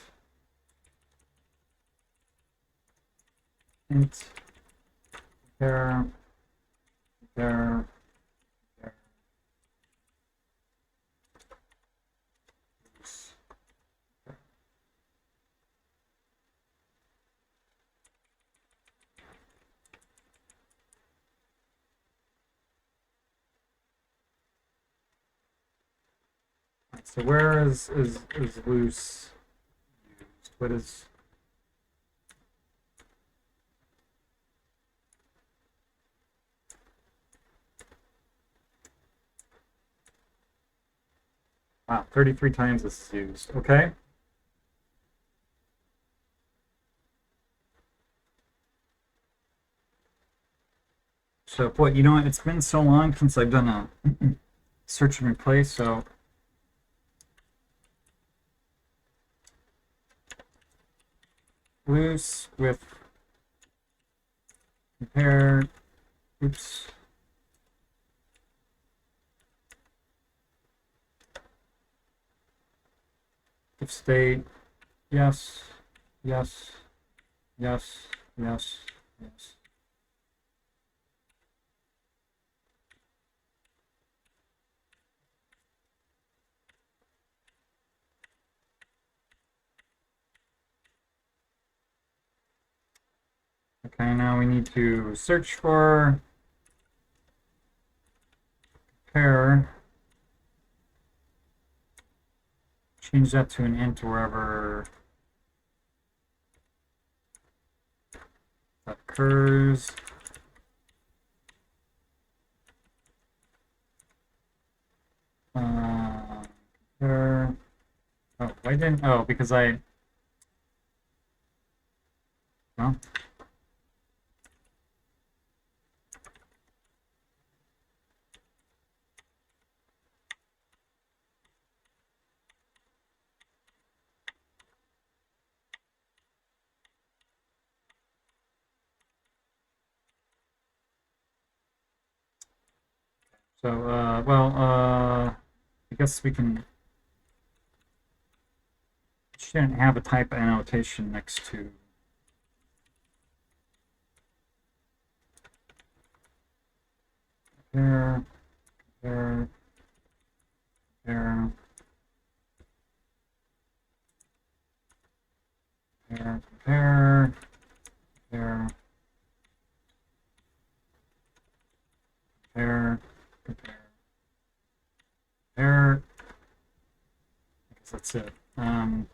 S1: int compare. So where is loose used? What is wow, 33 times this is used. Okay. So, boy, you know what? It's been so long since I've done a search and replace, so loose with compare, oops. If state, yes, yes, yes, yes, yes. Okay, now we need to search for compare. Change that to an int wherever that occurs. Compare. Oh, why didn't? Oh, because I. Well. So, I guess we can. Shouldn't have a type annotation next to. compare, compare, compare, compare, compare, compare, compare, compare, compare. I guess that's it. Kind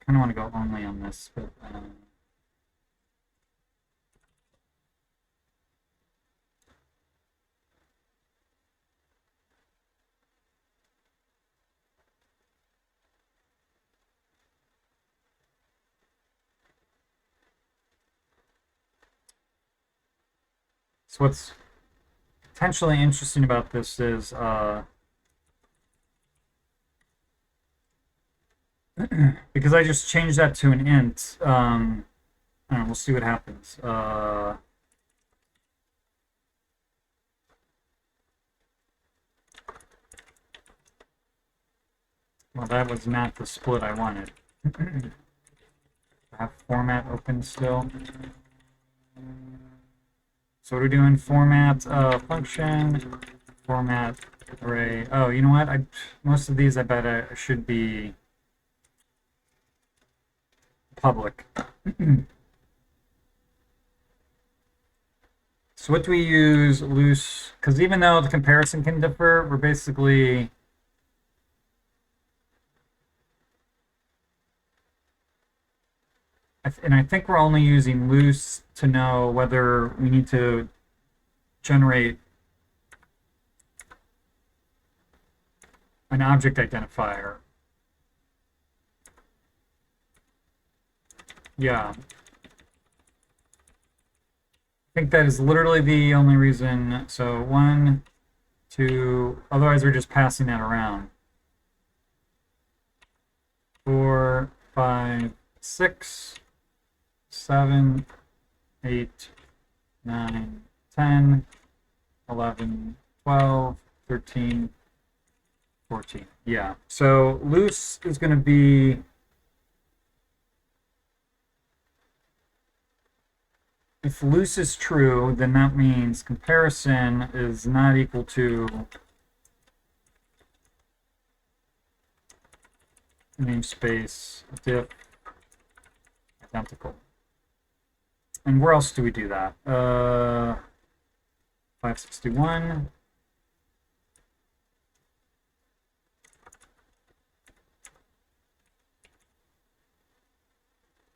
S1: of want to go only on this, but so what's potentially interesting about this is because I just changed that to an int. I don't know, we'll see what happens. Well, that was not the split I wanted. I have format open still. So what are we doing? Format function, format array. Oh, you know what? Most of these I bet I should be public. So what do we use loose? Because even though the comparison can differ, we're basically and I think we're only using loose to know whether we need to generate an object identifier. Yeah. I think that is literally the only reason. So 1, 2, otherwise we're just passing that around. 4, 5, 6, 7, 8, 9, 10, 11, 12, 13, 14. Yeah. So loose is going to be if loose is true, then that means comparison is not equal to namespace diff identical. And where else do we do that? 561.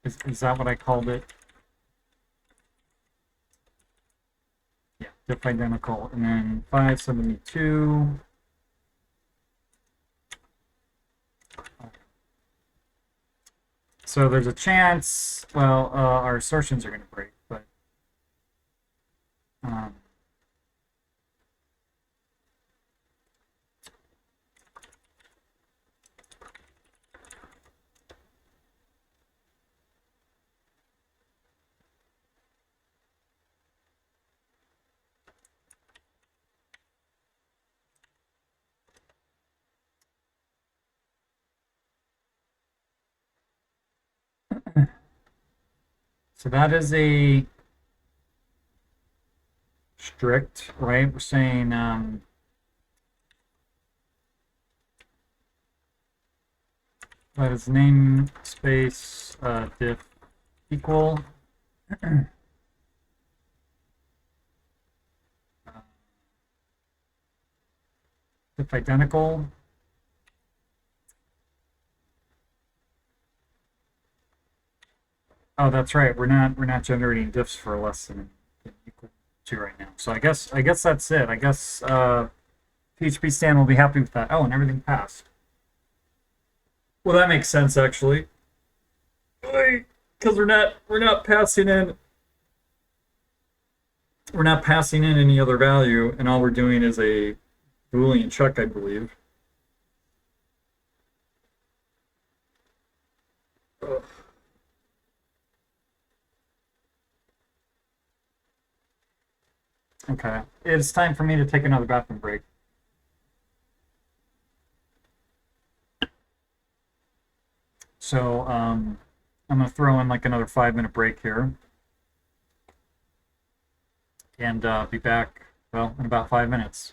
S1: Is that what I called it? Yeah, diff identical. And then 572. So there's a chance, well, our assertions are going to break, but so that is a strict, right? We're saying that is namespace diff equal diff identical. Oh, that's right. We're not generating diffs for less than equal to right now. So I guess that's it. I guess PHP Stan will be happy with that. Oh, and everything passed. Well, that makes sense actually, because we're not passing in any other value, and all we're doing is a Boolean check, I believe. Ugh. Okay, it's time for me to take another bathroom break. So I'm gonna throw in like another 5-minute break here, and be back, well, in about 5 minutes.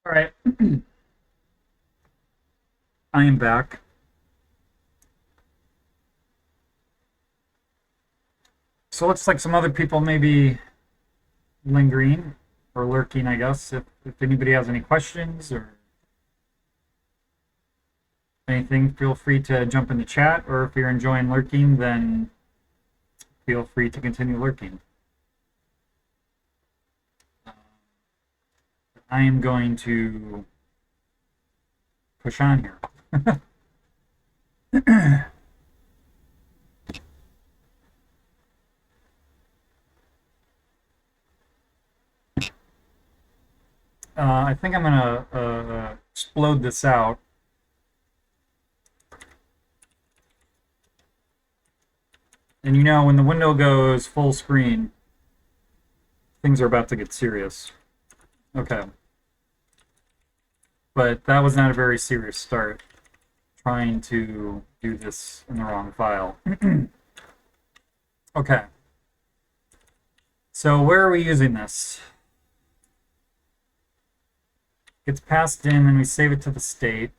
S1: All right. I am back. So it looks like some other people may be lingering or lurking, I guess. If anybody has any questions or anything, feel free to jump in the chat, or if you're enjoying lurking, then feel free to continue lurking. I am going to push on here. I think I'm gonna explode this out. And you know, when the window goes full screen, things are about to get serious. Okay. But that was not a very serious start, trying to do this in the wrong file. Okay. So where are we using this? Gets passed in, and we save it to the state.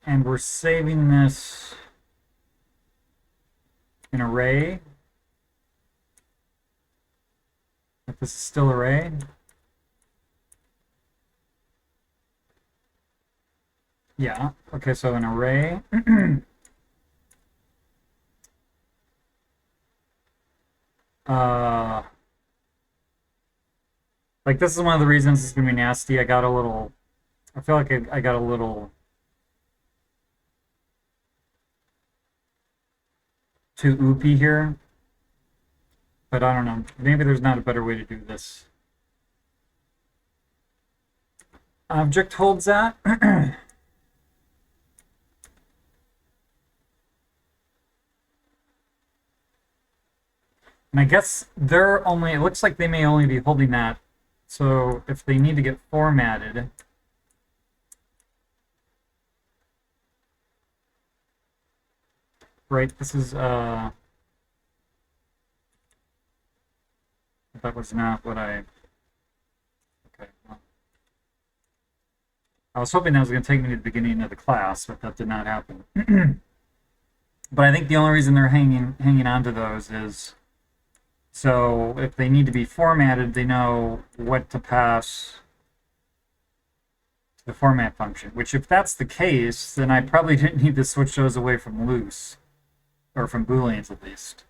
S1: And we're saving this in array. If this is still array. Yeah, okay, so an array. Like this is one of the reasons it's gonna be nasty. I feel like I got a little too oopy here. But I don't know. Maybe there's not a better way to do this. Object holds that. And I guess it looks like they may only be holding that. So if they need to get formatted, right, this is, that was not what okay. Well, I was hoping that was going to take me to the beginning of the class, but that did not happen. But I think the only reason they're hanging on to those is so if they need to be formatted, they know what to pass to the format function, which if that's the case, then I probably didn't need to switch those away from loose, or from Booleans at least.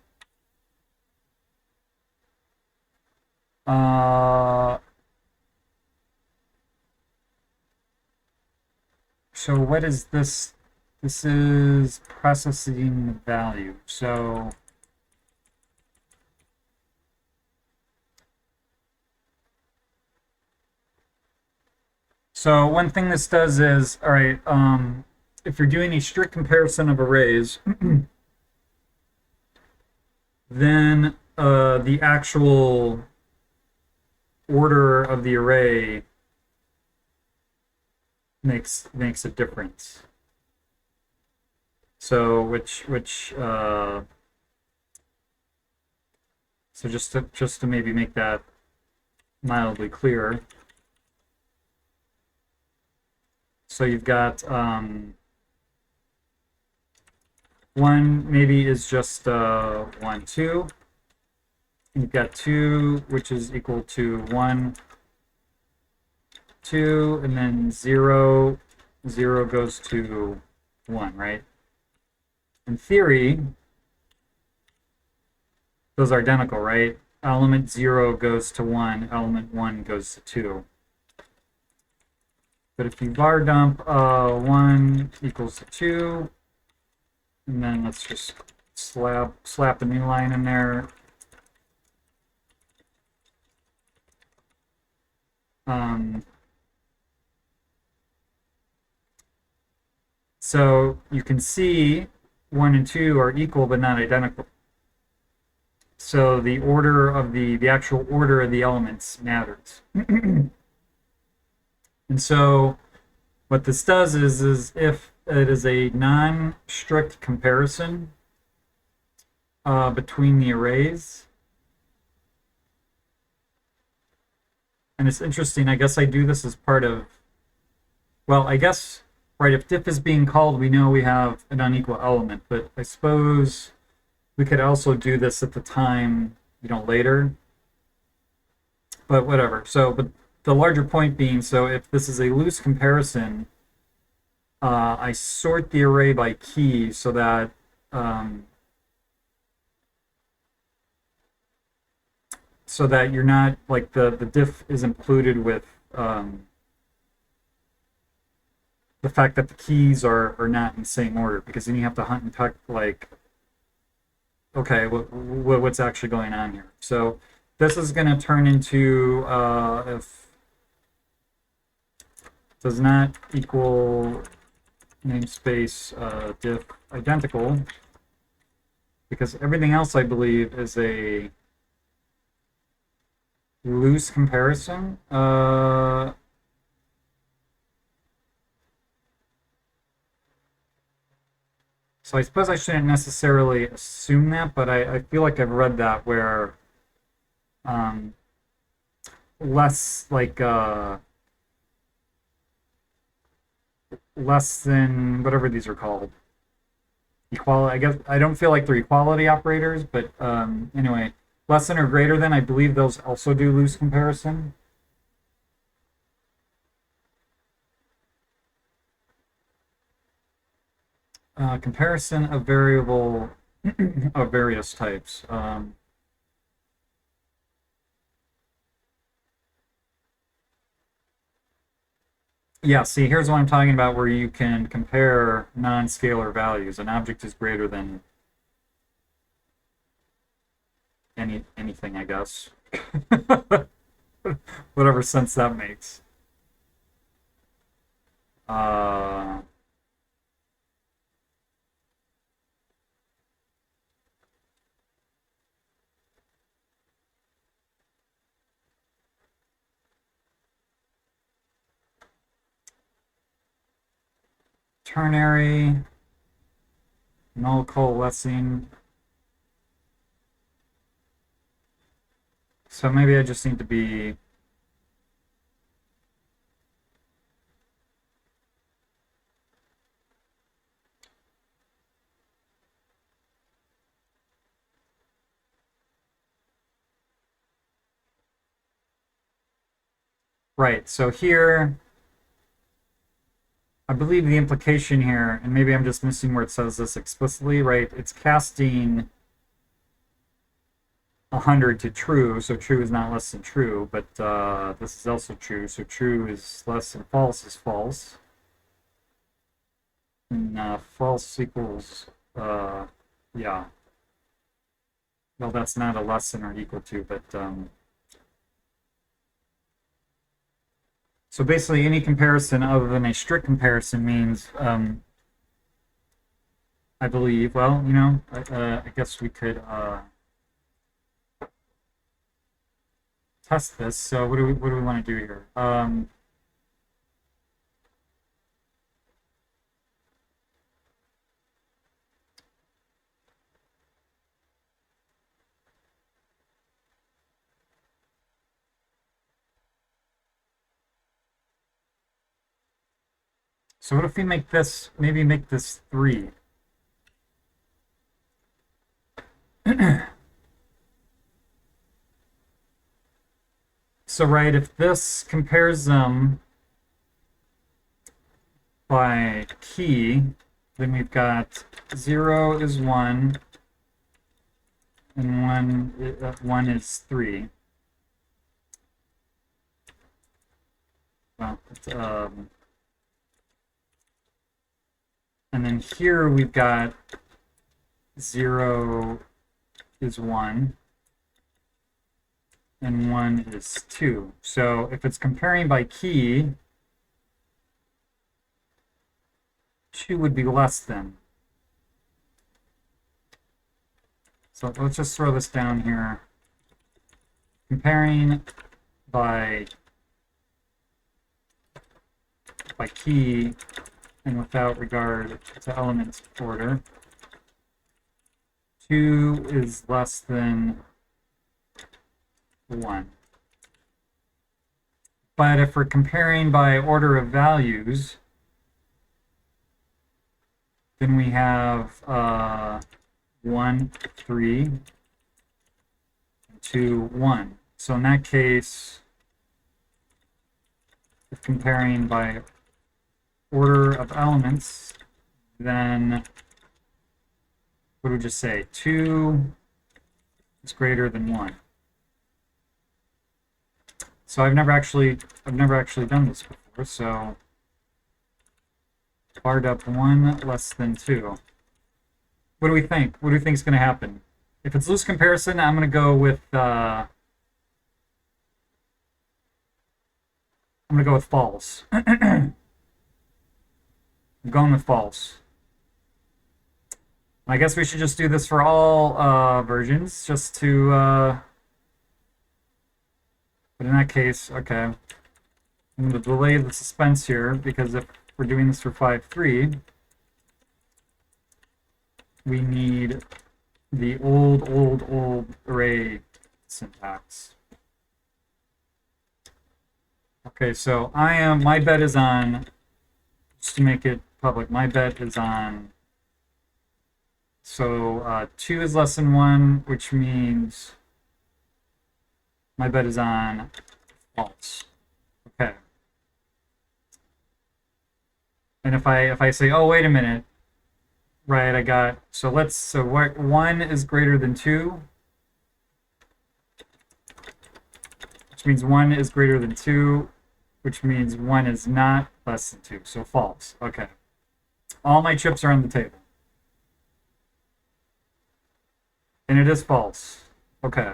S1: So what is this? This is processing the value. So one thing this does is, all right, if you're doing a strict comparison of arrays, then the actual order of the array makes a difference. So so just to maybe make that mildly clear. So you've got one maybe is just 1, 2. You've got 2, which is equal to 1, 2, and then 0, 0 goes to 1, right? In theory, those are identical, right? Element 0 goes to 1, element 1 goes to 2. But if you var dump 1 equals to 2, and then let's just slap a new line in there. So you can see 1 and 2 are equal but not identical. So the order of the actual order of the elements matters. And so what this does is if it is a non-strict comparison between the arrays, And it's interesting, I guess I do this as part of, well, I guess, right, if diff is being called, we know we have an unequal element, but I suppose we could also do this at the time, later, but whatever. So, but the larger point being, so if this is a loose comparison, I sort the array by key um, so that you're not like the diff is included with the fact that the keys are not in the same order, because then you have to hunt and peck like, okay, what's actually going on here? So this is going to turn into if does not equal namespace diff identical, because everything else I believe is a loose comparison. So I suppose I shouldn't necessarily assume that, but I feel like I've read that where um, less like less than whatever these are called. Equality. I guess I don't feel like they're equality operators, but anyway, less than or greater than. I believe those also do loose comparison. Comparison of variable of various types. Yeah, see, here's what I'm talking about, where you can compare non-scalar values. An object is greater than anything, I guess. Whatever sense that makes. Uh, Ternary, null coalescing. So maybe I just need to be right. So here, I believe the implication here, and maybe I'm just missing where it says this explicitly, right? It's casting 100 to true, so true is not less than true, but this is also true, so true is less than false is false. And false equals, yeah. Well, that's not a less than or equal to, but so basically any comparison other than a strict comparison means, I believe, well, I guess we could test this. So what do we want to do here? So what if we make this, maybe make this 3? So right, if this compares them by key, then we've got 0 is 1, and 1 is 3. Well, and then here we've got 0 is 1, and 1 is 2. So if it's comparing by key, 2 would be less than. So let's just throw this down here. Comparing by key and without regard to element order, 2 is less than 1. But if we're comparing by order of values, then we have 1, 3, 2, 1. So in that case, if comparing by order of elements, then what do we just say? 2 is greater than 1. So I've never actually done this before, so barred up 1 less than 2. What do we think? What do we think is going to happen? If it's loose comparison, I'm going to go with false. I'm going with false. I guess we should just do this for all versions, just to. But in that case, okay. I'm going to delay the suspense here because if we're doing this for 5.3, we need the old array syntax. Okay, so my bet is on, just to make it public, my bet is on, so 2 is less than 1, which means my bet is on false. Okay. And if I say, oh, wait a minute, right, I got, so what, 1 is greater than 2, which means 1 is greater than 2, which means 1 is not less than 2, so false. Okay. All my chips are on the table. And it is false. Okay.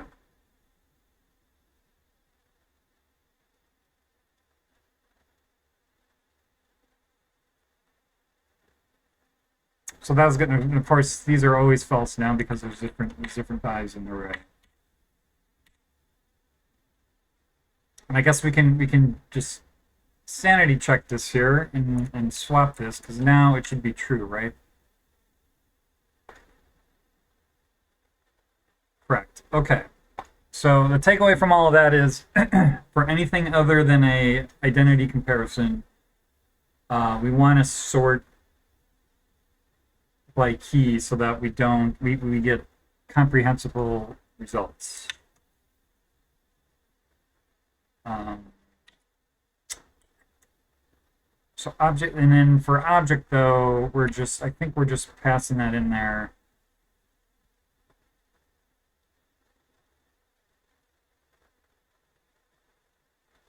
S1: So that's good. And of course, these are always false now because there's different values in the array. And I guess we can just sanity check this here and swap this because now it should be true, right? Correct. Okay. So the takeaway from all of that is for anything other than a identity comparison, we want to sort by key so that we get comprehensible results. So object, and then for object though, I think we're just passing that in there.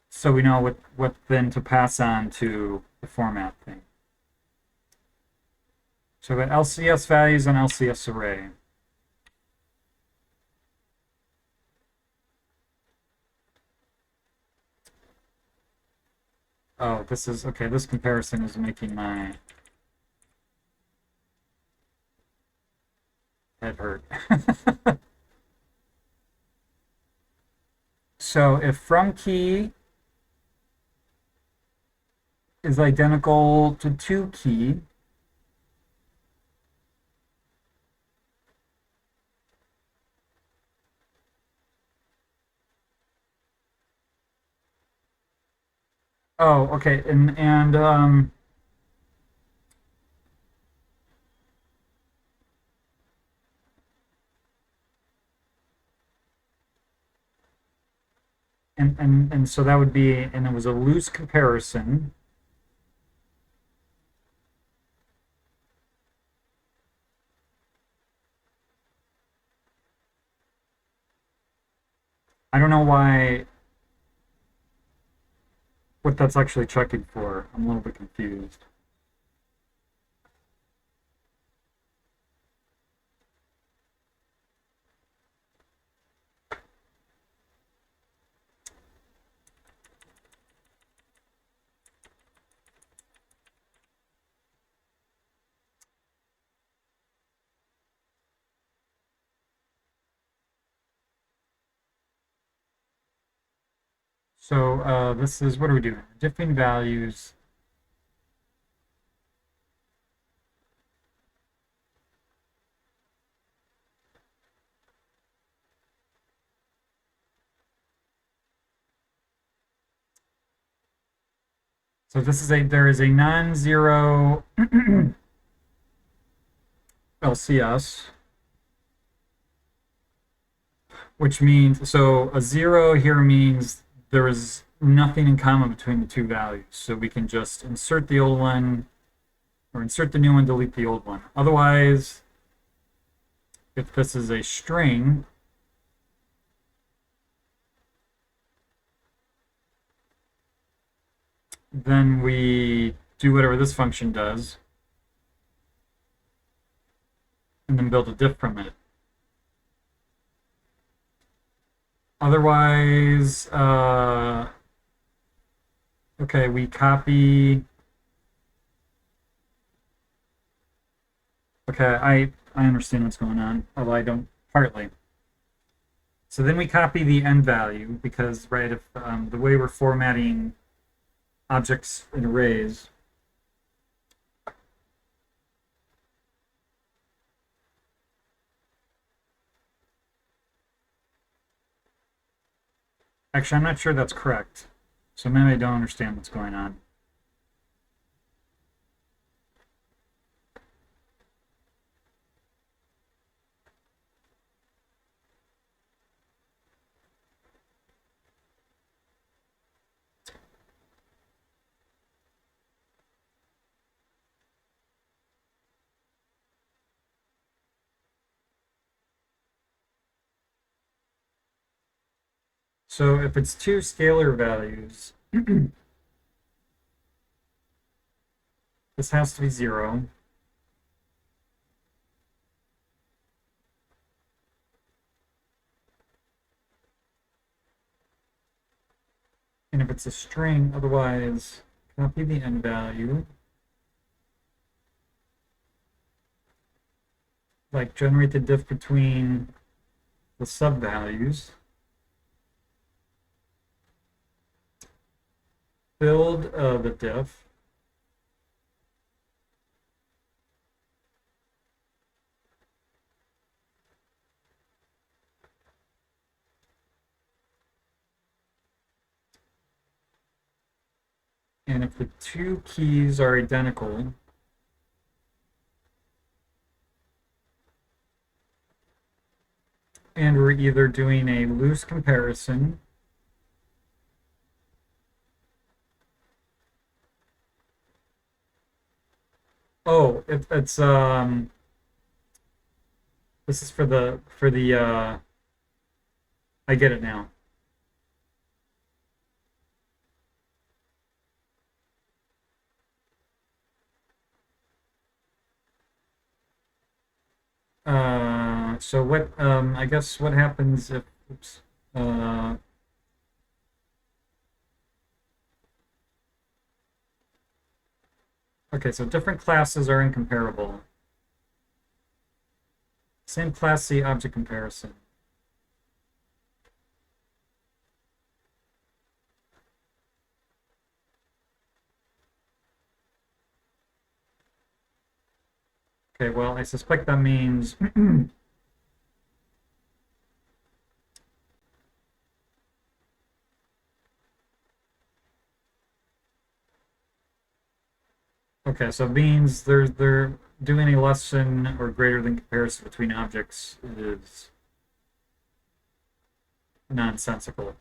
S1: So we know what then to pass on to the format thing. So we got LCS values and LCS array. Oh, this is, okay, this comparison is making my head hurt. So if from key is identical to to key, oh, okay, and so that would be, and it was a loose comparison. I don't know what that's actually checking for. I'm a little bit confused. So this is, what are we doing? Diffing values. So there is a non-zero LCS, which means, so a zero here means there is nothing in common between the two values. So we can just insert the old one, or insert the new one, delete the old one. Otherwise, if this is a string, then we do whatever this function does, and then build a diff from it. Otherwise, okay, we copy. Okay, I understand what's going on, although I don't partly. So then we copy the end value because, right, if the way we're formatting objects in arrays, actually, I'm not sure that's correct. So maybe I don't understand what's going on. So if it's two scalar values, this has to be 0. And if it's a string, otherwise, copy the end value. Like generate the diff between the sub-values. Build the diff. And if the two keys are identical, and we're either doing a loose comparison it's this is for the I get it now. So what I guess what happens if oops, okay, so different classes are incomparable. Same class C object comparison. Okay, well, I suspect that means okay, so it means they're doing a less than or greater than comparison between objects is nonsensical.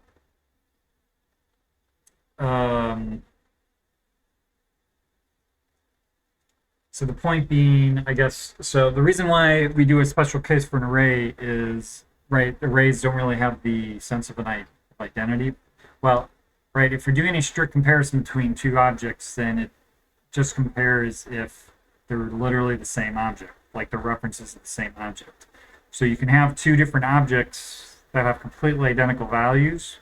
S1: So the point being, I guess, so the reason why we do a special case for an array is, right, arrays don't really have the sense of an identity. Well, right, if you're doing a strict comparison between two objects, then it just compares if they're literally the same object, like the references of the same object. So you can have two different objects that have completely identical values,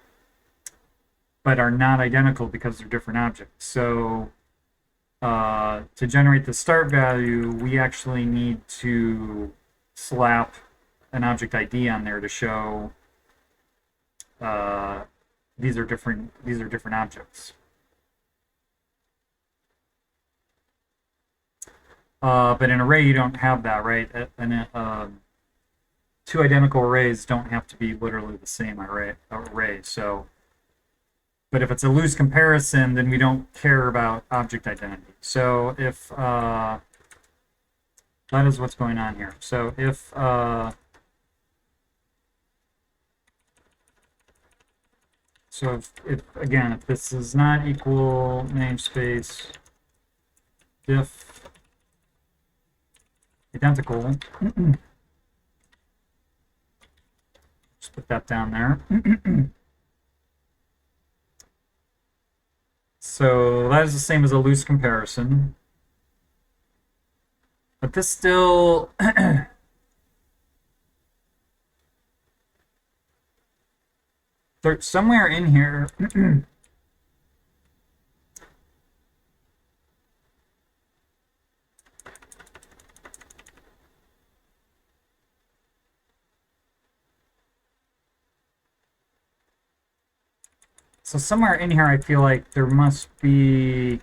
S1: but are not identical because they're different objects. So to generate the start value, we actually need to slap an object ID on there to show these are different objects. But in an array, you don't have that, right? Two identical arrays don't have to be literally the same array. So But if it's a loose comparison, then we don't care about object identity. So if that is what's going on here. So if if again, if this is not equal namespace diff identical, just put that down there. So that is the same as a loose comparison. But this still there's somewhere in here so somewhere in here I feel like there must be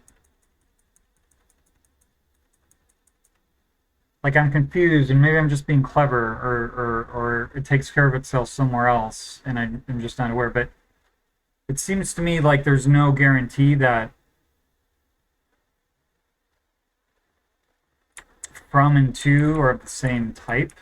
S1: like I'm confused and maybe I'm just being clever or it takes care of itself somewhere else and I'm just not aware. But it seems to me like there's no guarantee that from and to are of the same type.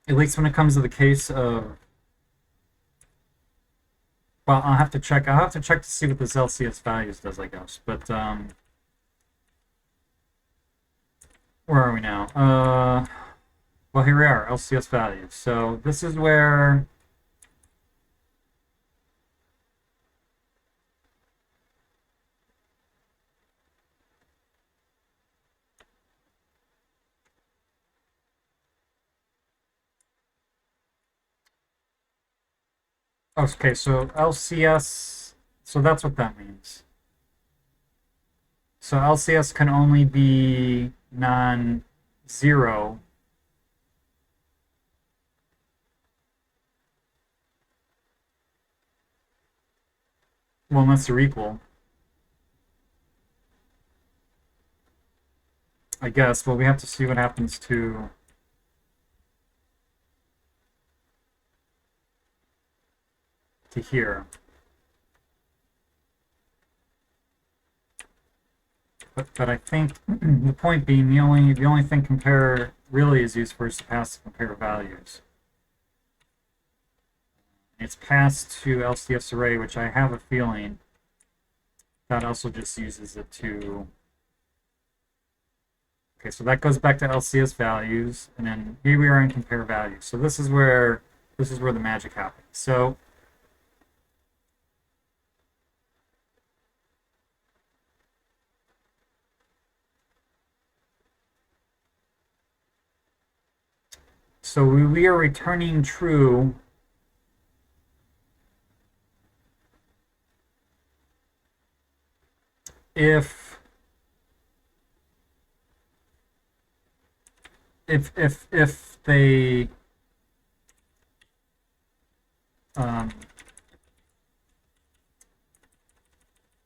S1: At least when it comes to the case of, well, I'll have to check. I'll have to check to see what this LCS values does, I guess. But where are we now? Well, here we are, LCS values. So this is where okay, so LCS, so that's what that means. So LCS can only be non-zero well, unless they're equal. I guess. Well, we have to see what happens to here. But I think the point being the only thing compare really is used for is to pass the compare values. It's passed to LCS array, which I have a feeling that also just uses it to. Okay, so that goes back to LCS values, and then here we are in compare values. So this is where the magic happens. So we are returning true if they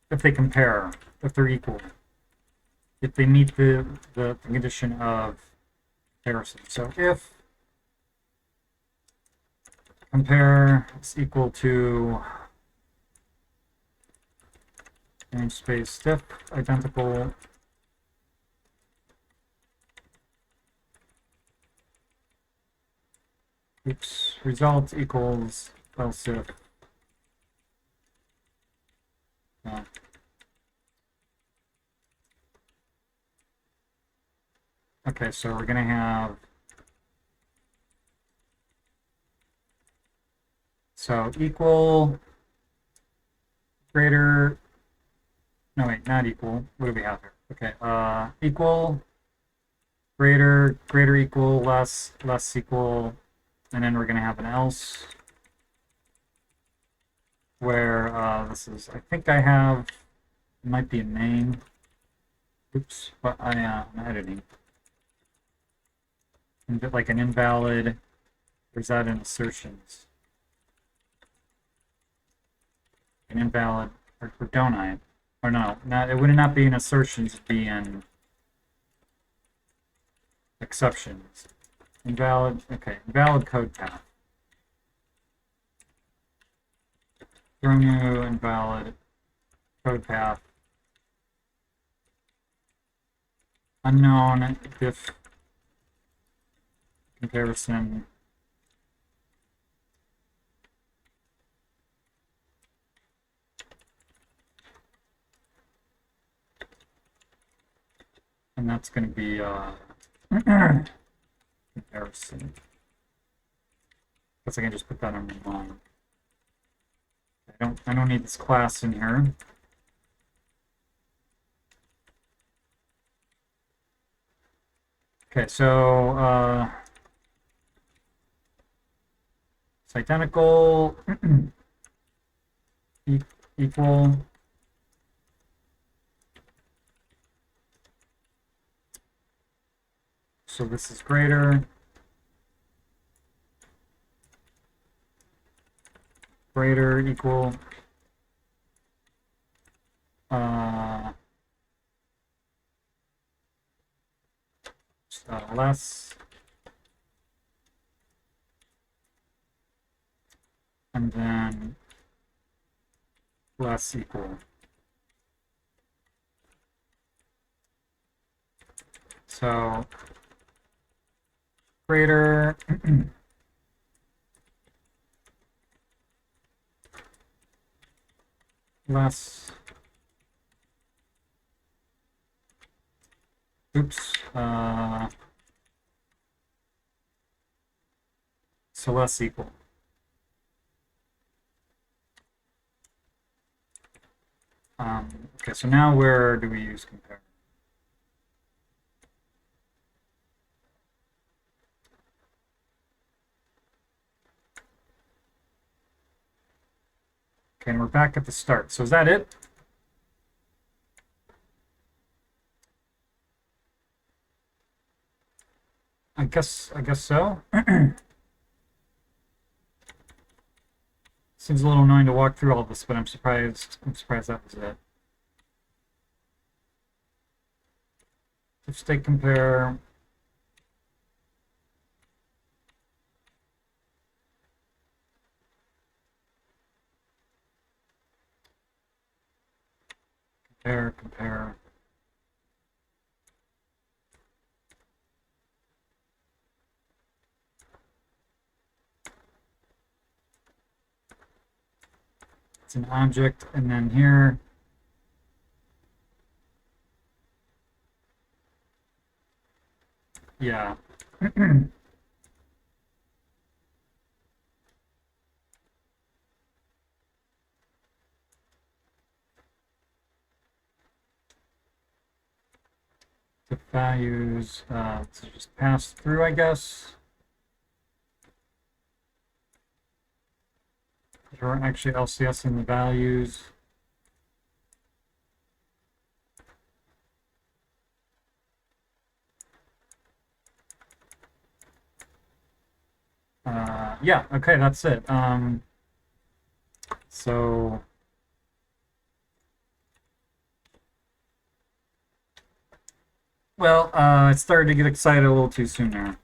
S1: if they compare, if they're equal, if they meet the condition of comparison. So if compare is equal to namespace diff identical result equals else if okay, so we're gonna have so equal greater no wait, not equal. What do we have here? Okay, equal greater equal less equal, and then we're gonna have an else where this is I think I have it might be a name. Oops, but I'm editing. Like an invalid Or is that in assertions? An invalid, or don't I? Or no, not, it would not be in assertions, it'd be in exceptions. Invalid, okay, invalid code path. Throw new invalid code path. Unknown diff comparison. And that's going to be comparison. Guess I can just put that on the line. I don't need this class in here. Okay, so it's identical equal. So this is greater equal less, and then less equal. So greater less, oops, so less equal. Okay, so now where do we use compare? Okay, and we're back at the start. So is that it? I guess so. Seems a little annoying to walk through all this, but I'm surprised that was it. If state compare. Compare. It's an object, and then here. Yeah. The values, so just pass through, I guess. Or actually LCS in the values. Yeah, okay, that's it. So well, I started to get excited a little too soon there.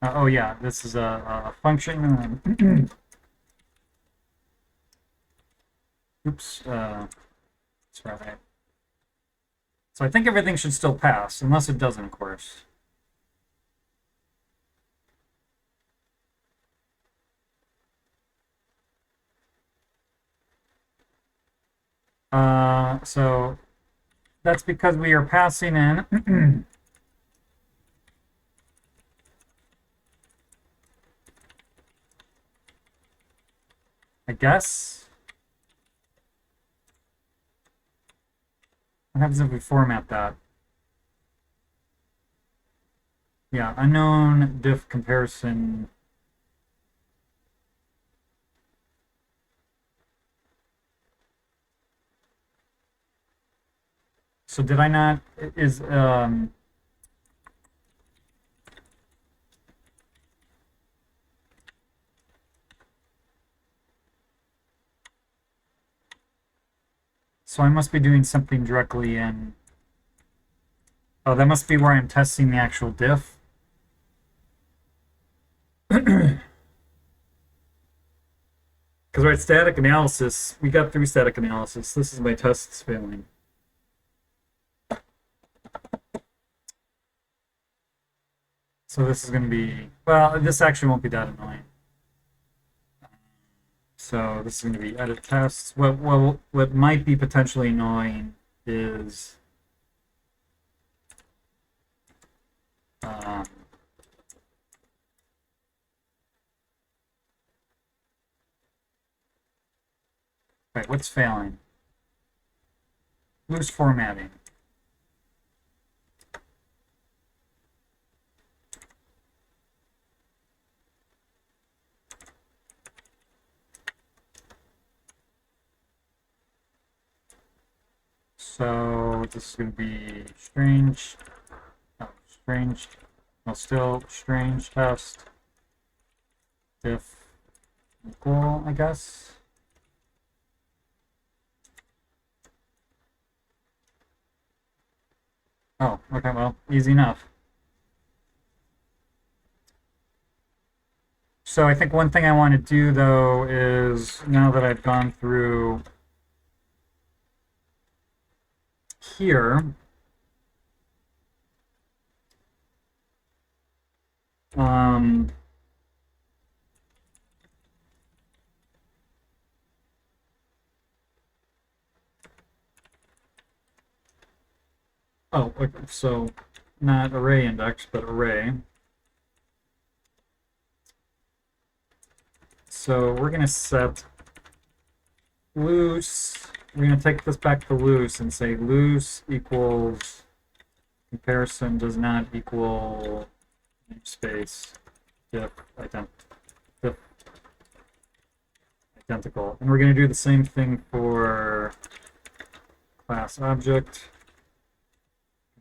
S1: Oh yeah, this is a function. Oops, that's right. So I think everything should still pass, unless it doesn't, of course. So that's because we are passing in I guess. What happens if we format that? Yeah, unknown diff comparison. So did I not, is, So I must be doing something directly in. Oh, that must be where I'm testing the actual diff. Because, right, static analysis, we got through static analysis. This is my tests failing. So this is going to be, well, this actually won't be that annoying. So this is going to be edit tests. What might be potentially annoying is right, what's failing? Loose formatting. So this is going to be strange. Oh, strange. Well, still strange test. Diff equal, I guess. Oh, okay, well, easy enough. So I think one thing I want to do, though, is now that I've gone through here, um, oh, okay, so not array index, but array. So we're going to set loose. We're going to take this back to loose and say loose equals comparison does not equal namespace diff identical. And we're going to do the same thing for class object.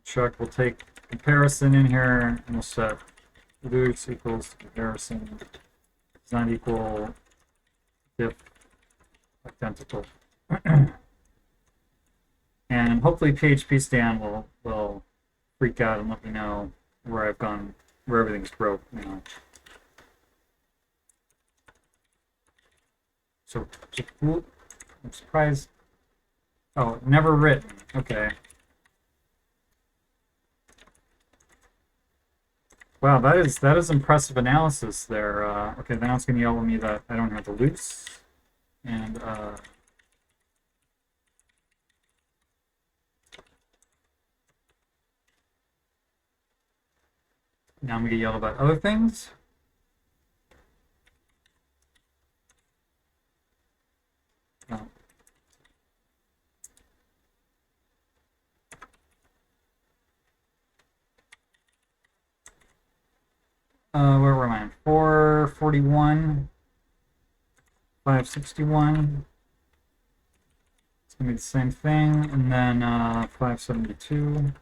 S1: Check, we'll take comparison in here and we'll set loose equals comparison does not equal diff identical. And hopefully PHP Stan will freak out and let me know where I've gone, where everything's broke, you know. So I'm surprised. Oh, never written. Okay. Wow, that is impressive analysis there. Okay, now it's going to yell at me that I don't have the loose. And now I'm going to get yelled about other things. Oh. Where were I? 441, 561. It's going to be the same thing. And then 572.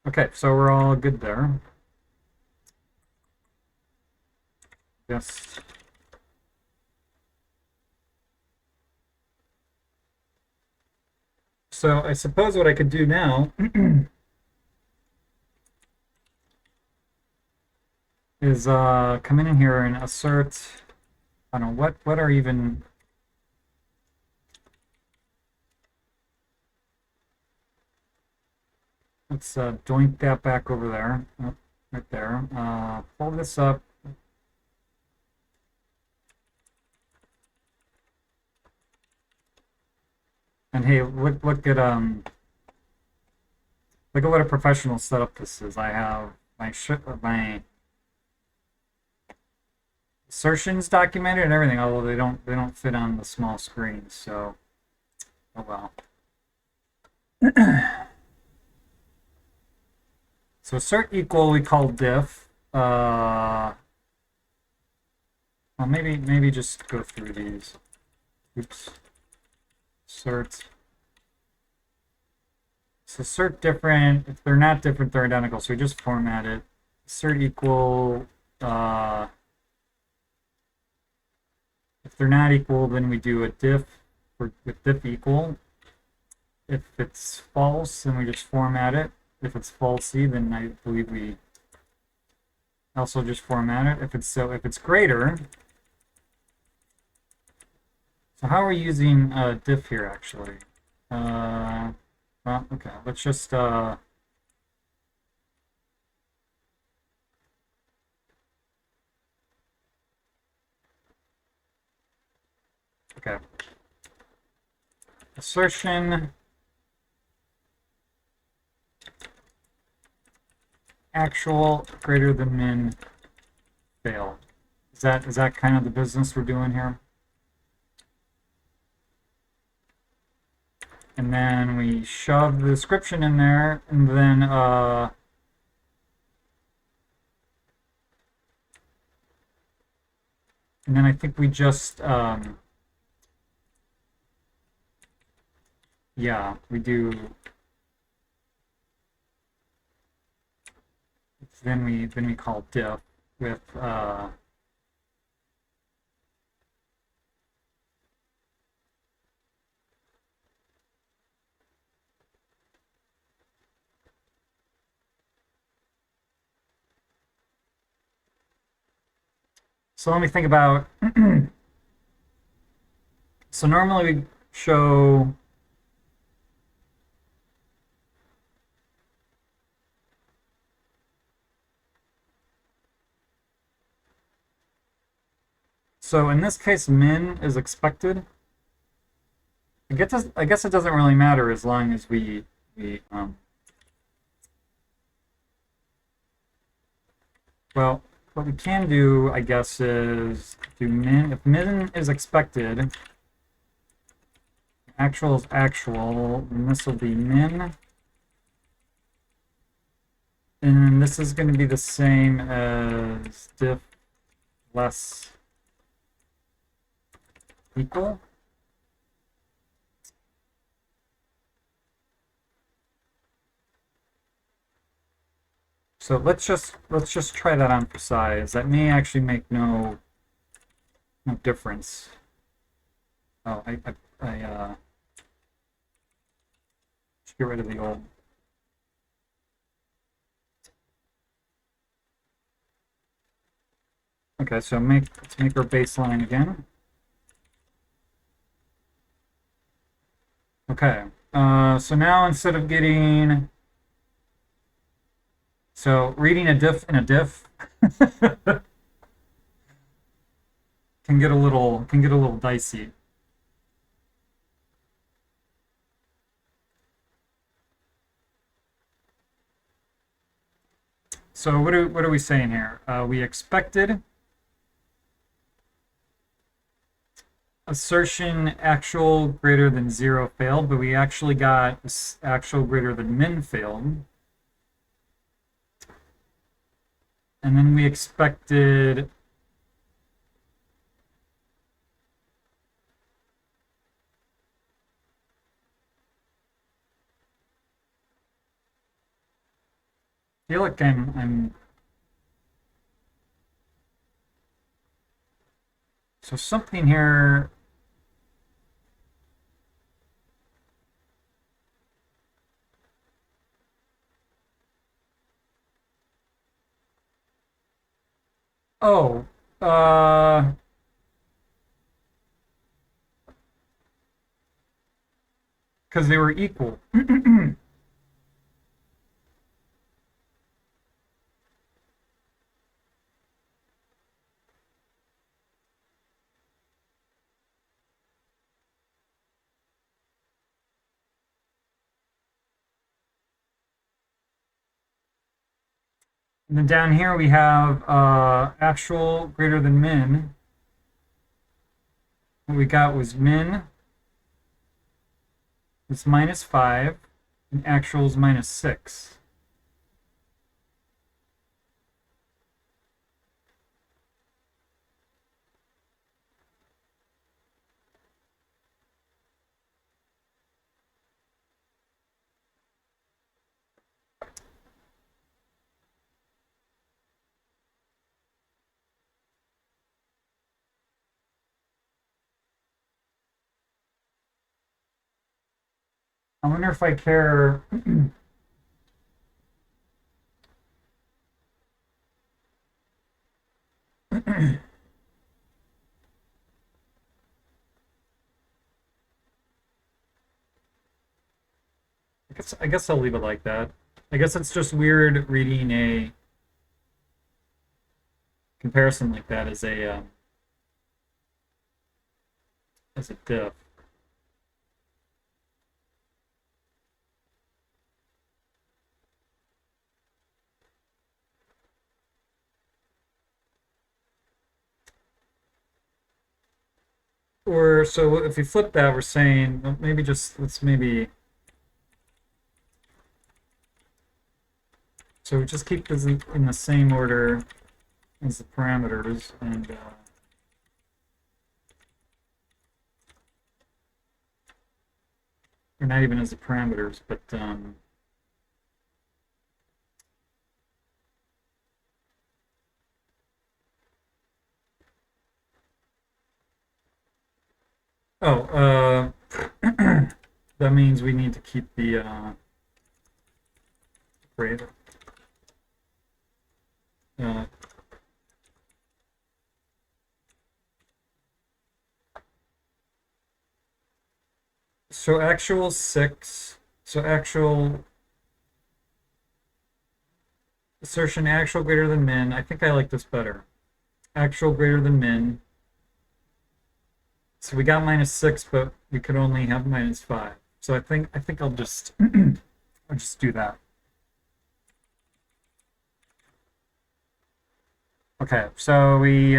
S1: Okay, so we're all good there. Yes. So I suppose what I could do now is come in here and assert, I don't know, what are even, let's doink that back over there, oh, right there, pull this up. And hey, look at what a professional setup this is. I have my assertions documented and everything, although they don't fit on the small screen. So, oh well. So assert equal we call diff. Well, maybe just go through these. Oops. Assert So assert different. If they're not different, they're identical. So we just format it. Assert equal. If they're not equal, then we do a diff with diff equal. If it's false, then we just format it. If it's falsy, then I believe we also just format it. If it's greater. So how are we using diff here actually? Well, okay, let's just okay. Assertion actual greater than min fail. Is that kind of the business we're doing here? And then we shove the description in there, and then I think we just yeah, we do. Then we call diff with so let me think about so normally we show so in this case min is expected. I guess it doesn't really matter as long as we well, what we can do, I guess, is do min. If min is expected, actual is actual, then this will be min. And this is going to be the same as diff less equal. So let's just try that on for size. That may actually make no difference. Oh, I let's get rid of the old. Okay, so let's make our baseline again. Okay, so now instead of getting reading a diff in a diff can get a little dicey. So what are we saying here? We expected assertion actual greater than 0 failed, but we actually got actual greater than min failed. And then we expected I feel like I'm so something here. Oh, because they were equal. And then down here we have actual greater than min. What we got was min is -5 and actual is -6. I wonder if I care. I guess I'll leave it like that. I guess it's just weird reading a comparison like that as a diff. Or so if we flip that, we're saying well, maybe just let's maybe so just keep this in the same order as the parameters and or not even as the parameters, but oh, that means we need to keep the greater. Uh, so actual 6. So actual assertion actual greater than min. I think I like this better. Actual greater than min. So we got -6, but we could only have -5. So I think I'll just I'll just do that. Okay, so we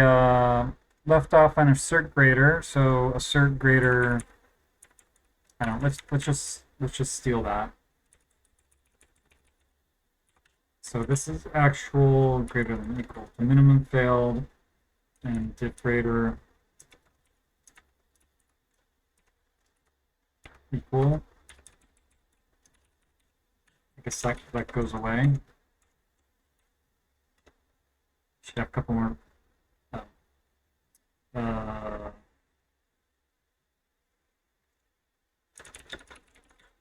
S1: left off on assert greater. So assert greater. I don't know, let's just steal that. So this is actual greater than equal to minimum failed and diff greater equal. I guess that goes away. Should have a couple more.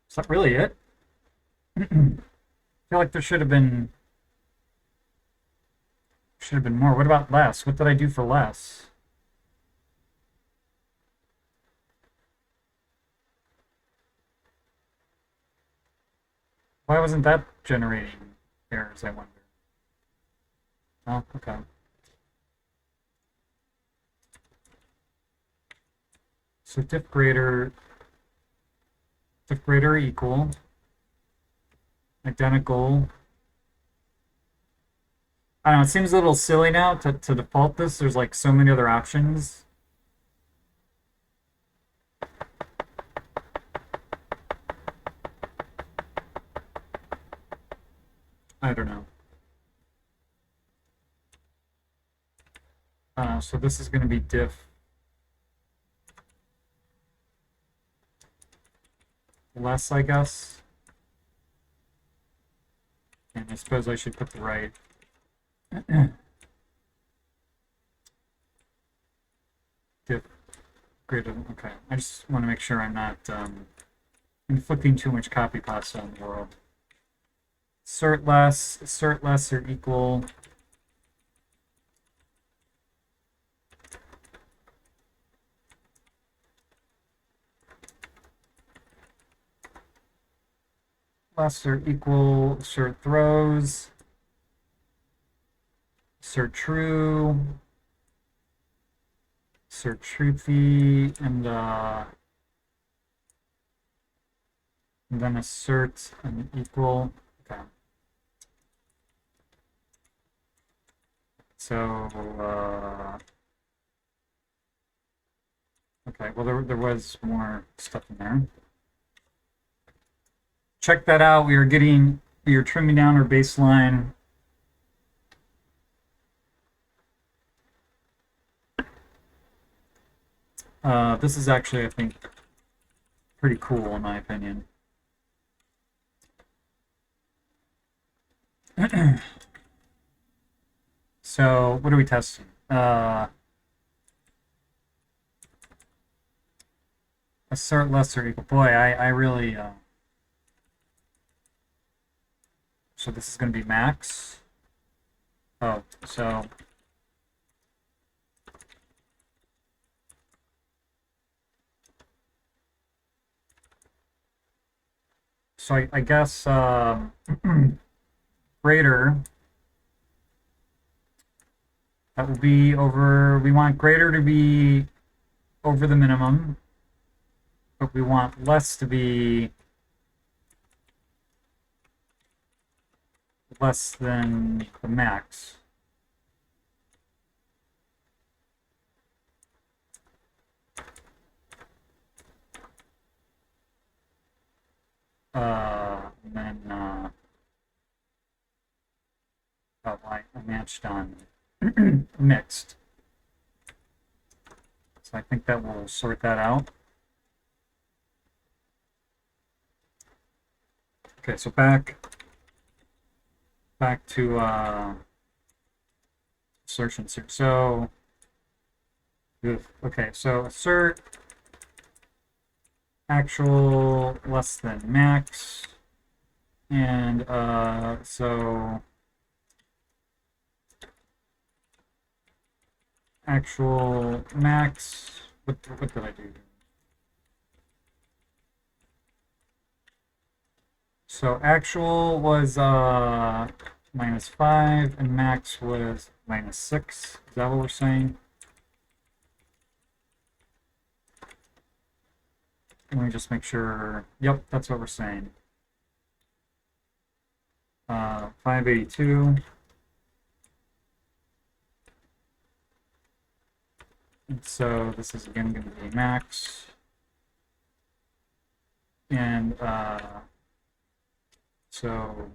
S1: Is that really it? I feel like there should have been more. What about less? What did I do for less? Why wasn't that generating errors, I wonder? Oh, okay. So diff greater or equal, identical. I don't know, it seems a little silly now to default this. There's like so many other options. I don't know. So this is going to be diff less, I guess. And I suppose I should put the right. Diff greater than, okay. I just want to make sure I'm not inflicting too much copy pasta on the world. Assert less or equal. Less or equal, assert throws, assert true, assert truthy, and then assert an equal. Okay. So, okay, well, there was more stuff in there. Check that out. We are trimming down our baseline. This is actually, I think, pretty cool in my opinion. So, what are we testing? Assert less or equal. Boy, I really So this is going to be max. Oh, so I guess greater, that will be over, we want greater to be over the minimum, but we want less to be less than the max. And then I matched on mixed. So I think that will sort that out. Okay, so back to assertions here. So okay, so assert actual less than max, and so actual max. What did I do? So actual was -5 and max was -6. Is that what we're saying? Let me just make sure. Yep, that's what we're saying. 582. And so this is again going to be max. And so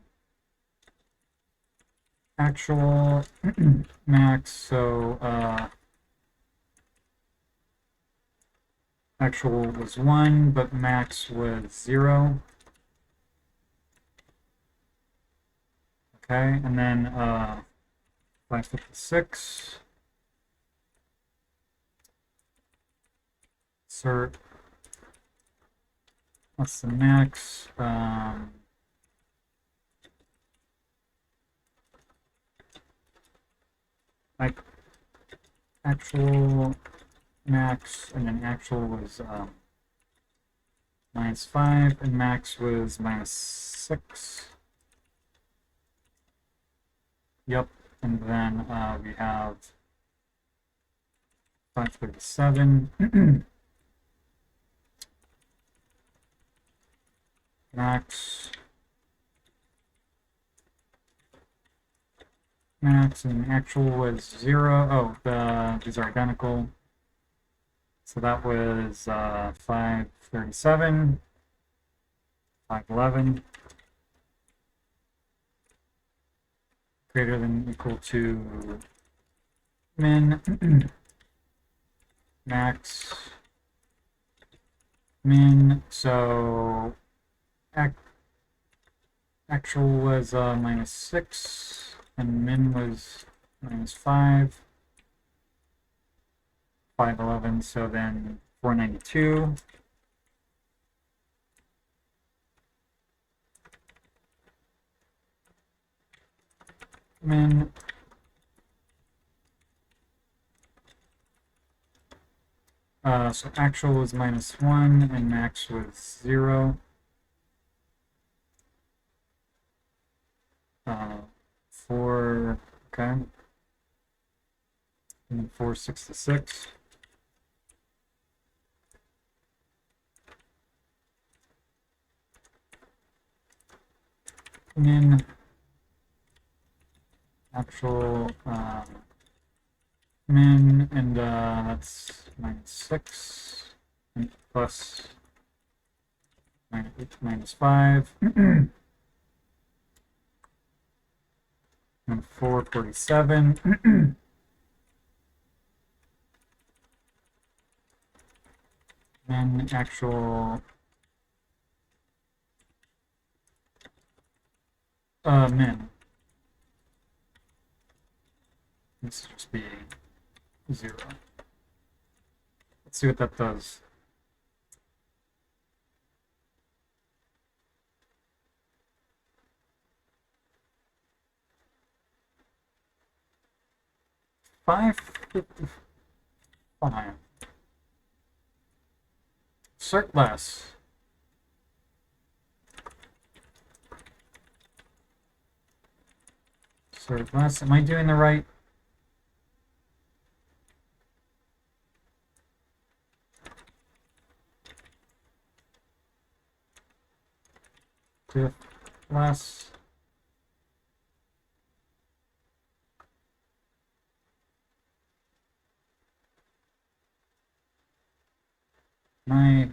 S1: actual max, so actual was 1, but max was 0. Okay, and then 556. Assert less than max. Like actual max, and then actual was -5, and max was -6. Yep, and then we have 537. Max, and actual was 0. Oh, these are identical. So that was 537, 511, greater than equal to min, max, min. So actual was -6 and min was -5. 511, so then 492. Min. So actual was -1 and max was 0. 4, okay. And then 466. Min, actual min, and that's -6 and plus -5. And 447. Then actual min. This will just be 0. Let's see what that does. 555. Cert less. Cert less. Am I doing the right? Diff less. My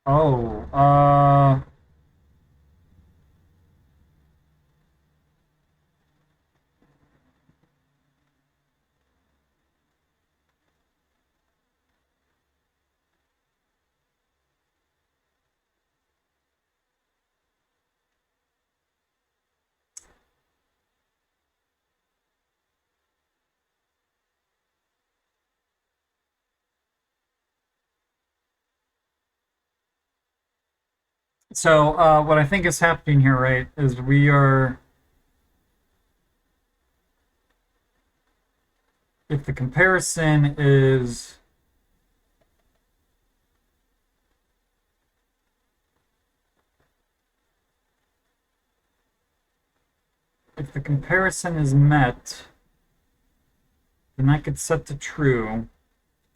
S1: oh, so what I think is happening here, right, is we are, if the comparison is met, then that gets set to true.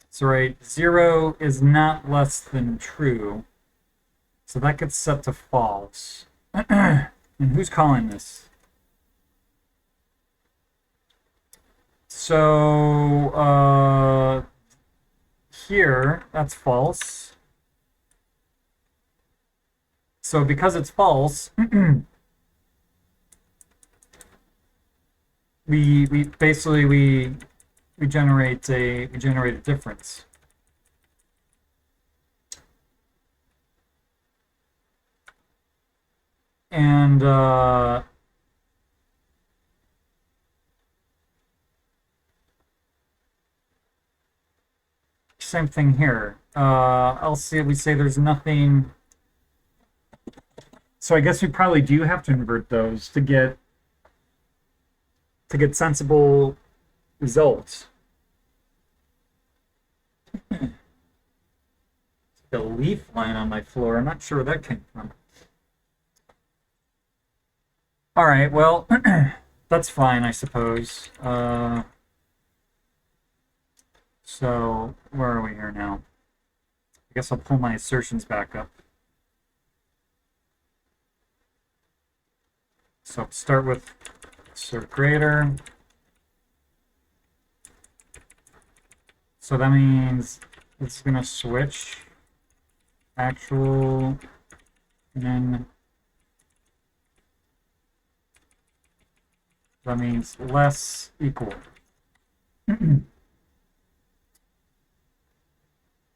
S1: So right, 0 is not less than true. So that gets set to false. And who's calling this? So here, that's false. So because it's false, we basically we generate a difference. And same thing here. I'll see. We say there's nothing. So I guess we probably do have to invert those to get sensible results. The leaf lying on my floor. I'm not sure where that came from. All right, well, that's fine, I suppose. So where are we here now? I guess I'll pull my assertions back up. So start with assert greater. So that means it's going to switch actual and then that means less equal.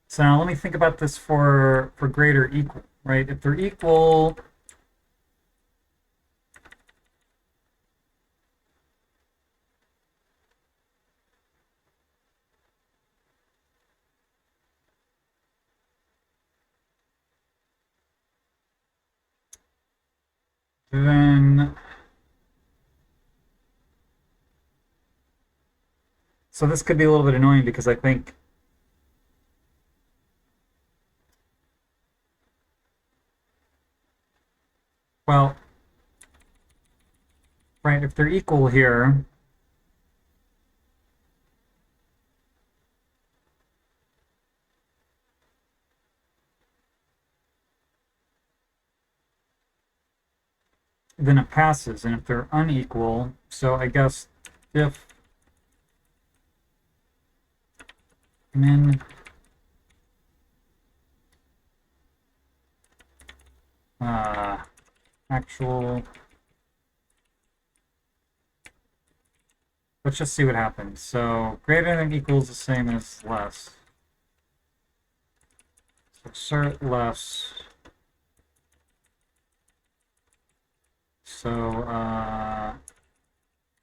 S1: So now let me think about this for greater equal, right? If they're equal, then so this could be a little bit annoying because I think well, right, if they're equal here, then it passes. And if they're unequal, so I guess if min actual, let's just see what happens. So greater than equals the same as less. So assert less. So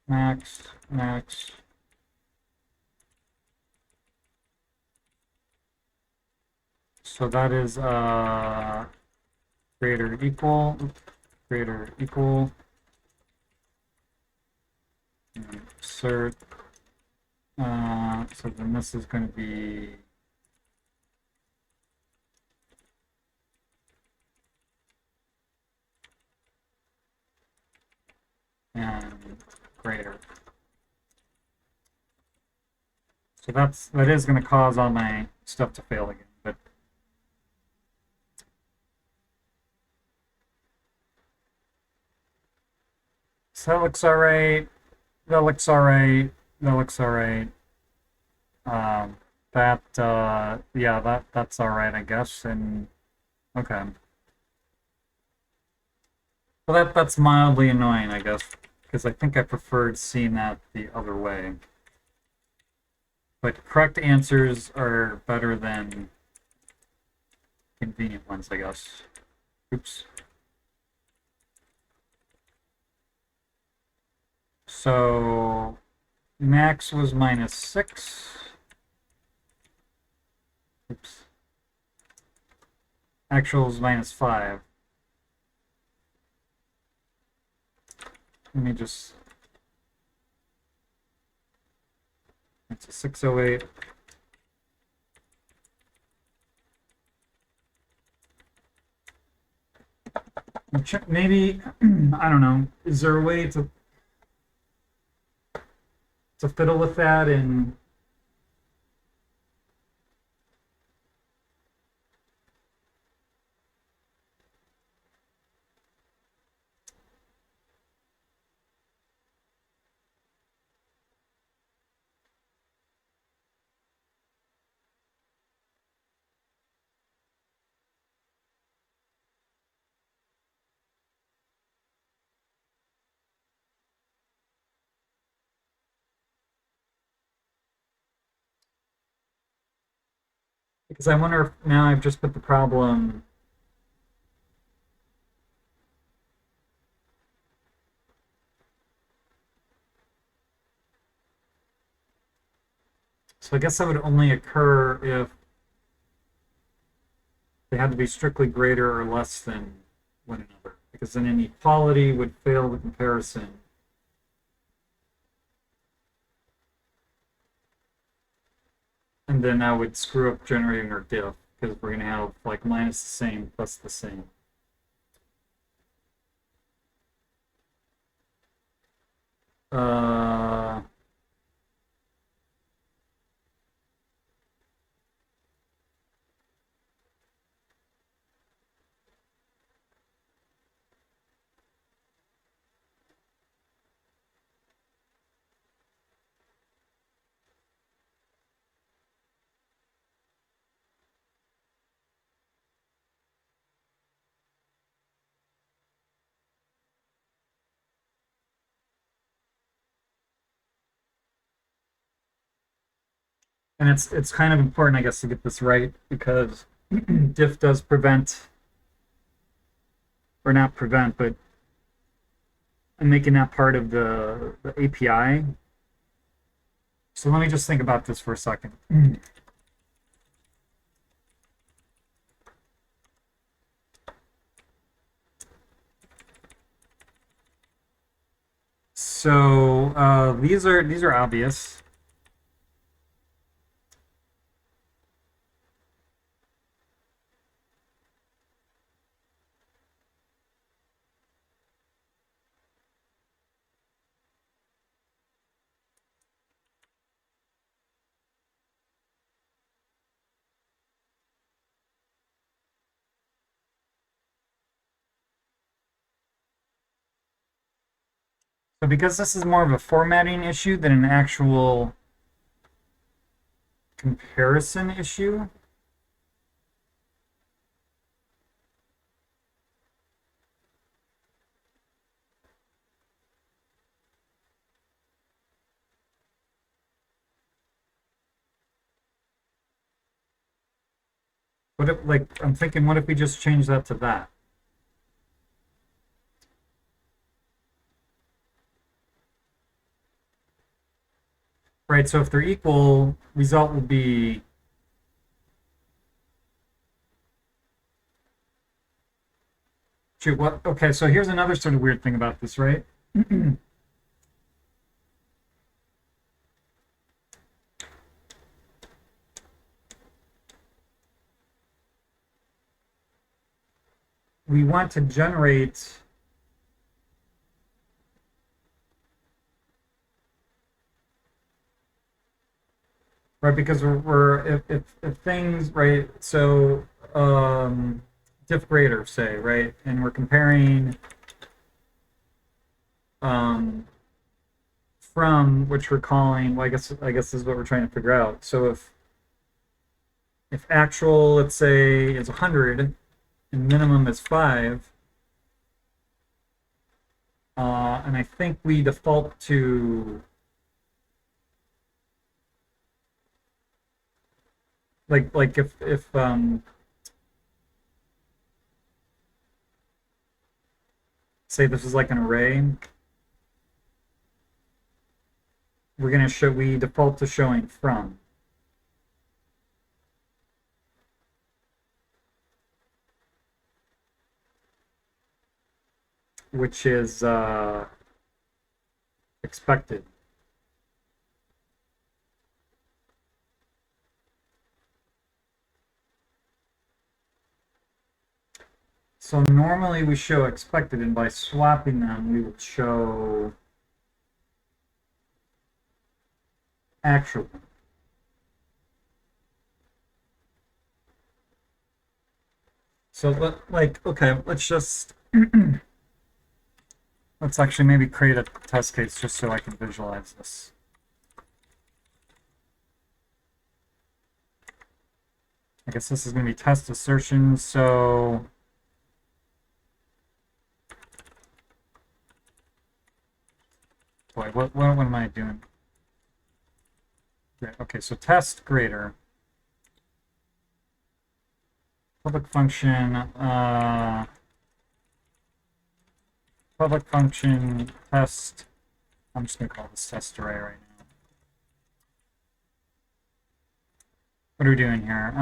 S1: max. So that is greater equal, insert. So then this is going to be and greater. So that is going to cause all my stuff to fail again, but so that looks all right. That looks all right. That looks all right. Yeah, that's all right, I guess. And okay. Well, that's mildly annoying, I guess, because I think I preferred seeing that the other way. But correct answers are better than convenient ones, I guess. Oops. So max was -6. Oops. Actual is -5. Let me just. It's a 608. Maybe I don't know. Is there a way to fiddle with that and because I wonder if now I've just put the problem. So I guess that would only occur if they had to be strictly greater or less than one another, because then inequality would fail the comparison. And then that would screw up generating our diff, because we're going to have like minus the same plus the same. Uh, and it's kind of important, I guess, to get this right, because diff does prevent, or not prevent, but I'm making that part of the API. So let me just think about this for a second. So these are obvious. So because this is more of a formatting issue than an actual comparison issue, what if, like, I'm thinking, what if we just change that to that? right? So if they're equal, result will be shoot, what? Okay, so here's another sort of weird thing about this, right? We want to generate right because we're if things right so diff greater say right and we're comparing um from which we're calling well, I guess this is what we're trying to figure out. So if actual let's say is 100 and minimum is 5, and I think we default to like if say this is like an array, we're going to show we default to showing from, which is expected. So normally we show expected, and by swapping them, we would show actual. So okay, let's just let's actually maybe create a test case just so I can visualize this. I guess this is going to be test assertions. So boy, what am I doing? Yeah, okay, so test greater public function test. I'm just going to call this test array right now. What are we doing here?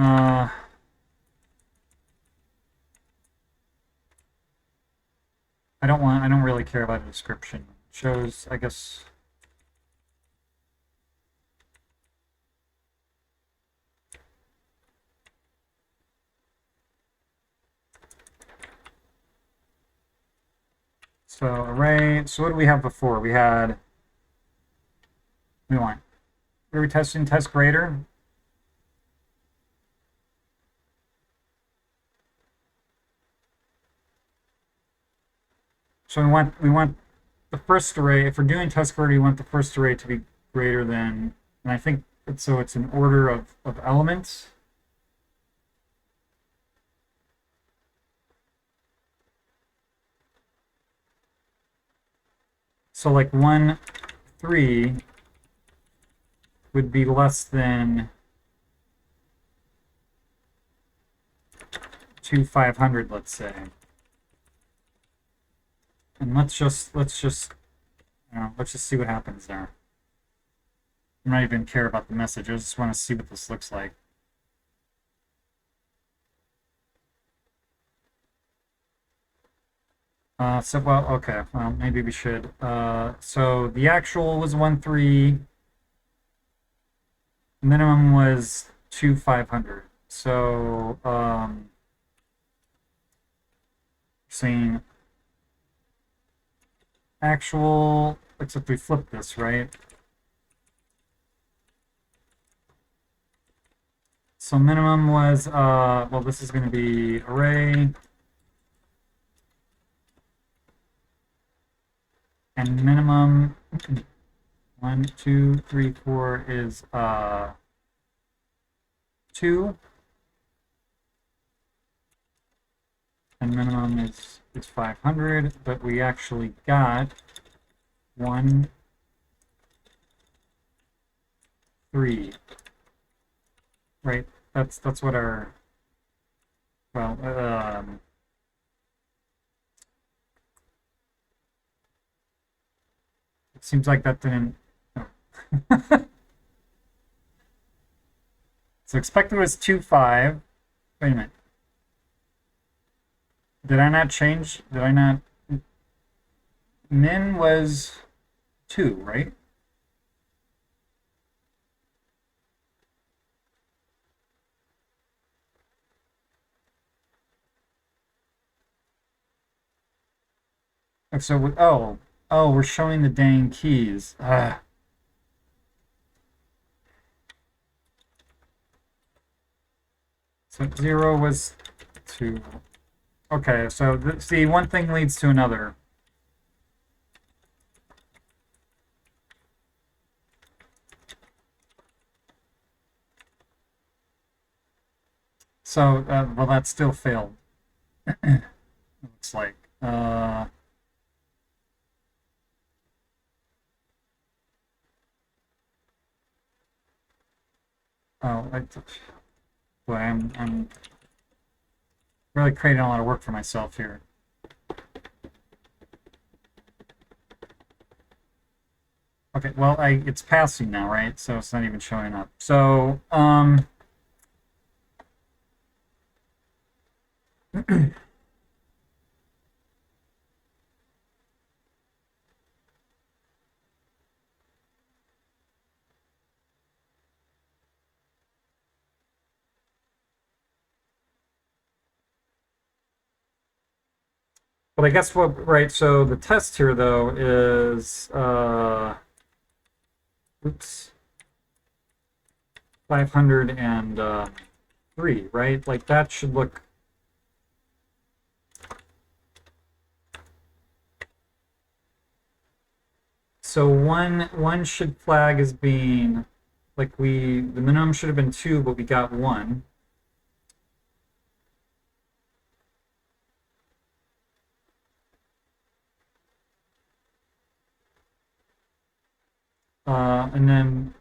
S1: I don't really care about a description. Shows, I guess. So array, so what did we have before? We want, what are we testing? Test greater? So we want the first array, if we're doing test greater, we want the first array to be greater than, and I think, so it's an order of elements. So like 1, 3 would be less than 2, 500, let's say. And let's just see what happens there. I'm not even care about the message. I just want to see what this looks like. Well, okay. Well, maybe we should. So the actual was 1, 3. Minimum was 2, 500. So, saying actual, except we flip this, right? So minimum was, well, this is going to be array. And minimum 1, 2, 3, 4 is 2. And minimum is 500, but we actually got 1, 3. Right? That's what our, well, it seems like that didn't. Oh. So expected was 2.5. Wait a minute. Did I not change? Did I not? Min was 2, right? So, oh, we're showing the dang keys. So 0 was 2. Okay, so see, one thing leads to another. So, well, that still failed. Looks like. Oh, boy, I'm really creating a lot of work for myself here. Okay, well, it's passing now, right? So it's not even showing up. So, but I guess what, right? So the test here, though, is, oops, 503, right? Like that should look. So one should flag as being like the minimum should have been 2, but we got 1. And then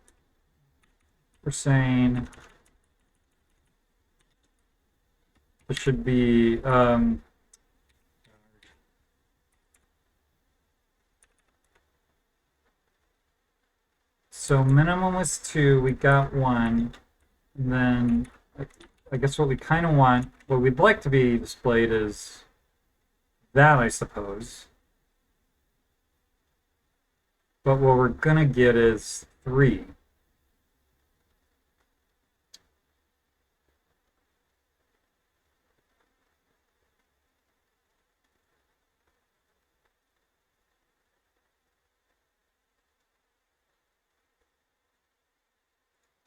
S1: we're saying it should be so minimum was 2, we got 1, and then I guess what we kind of want, what we'd like to be displayed is that, I suppose. But what we're gonna get is 3.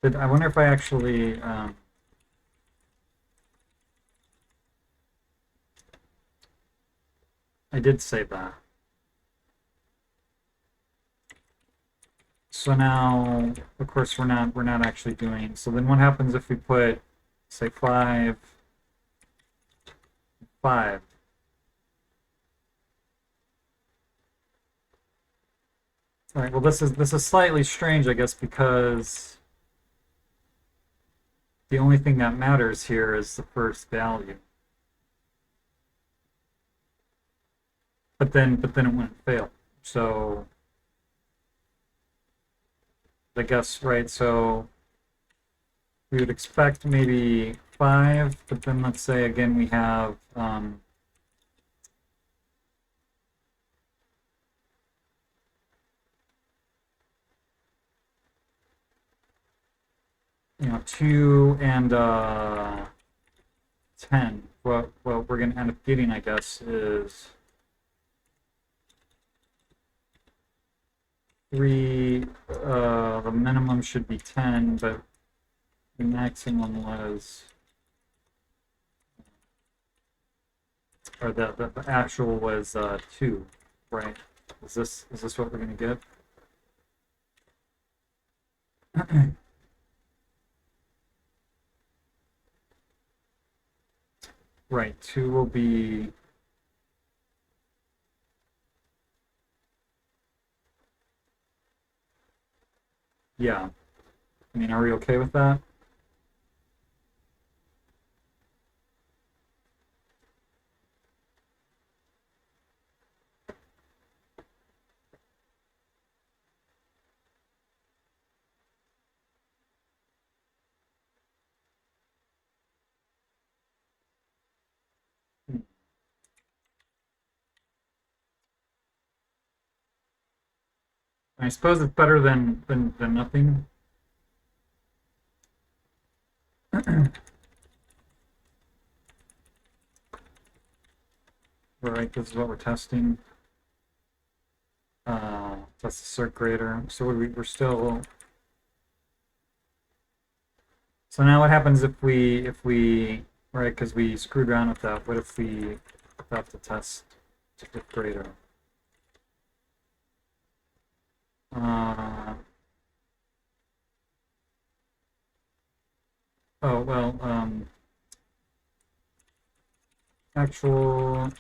S1: But I wonder if I actually I did say that. So now, of course, we're not actually doing. So then, what happens if we put, say, 5, 5? All right. Well, this is slightly strange, I guess, because the only thing that matters here is the first value. But then it wouldn't fail. So I guess, right, so we would expect maybe 5, but then let's say again we have you know, 2 and 10. What we're going to end up getting, I guess, is 3. The minimum should be 10, but the maximum was, or the actual was 2, right? Is this what we're going to get? Right, 2 will be. Yeah. I mean, are we okay with that? I suppose it's better than nothing. Right, this is what we're testing. That's the circ grader. So we're still. So now what happens if we right, because we screwed around with that. What if we have to test to diff grader? Uh, oh well, actual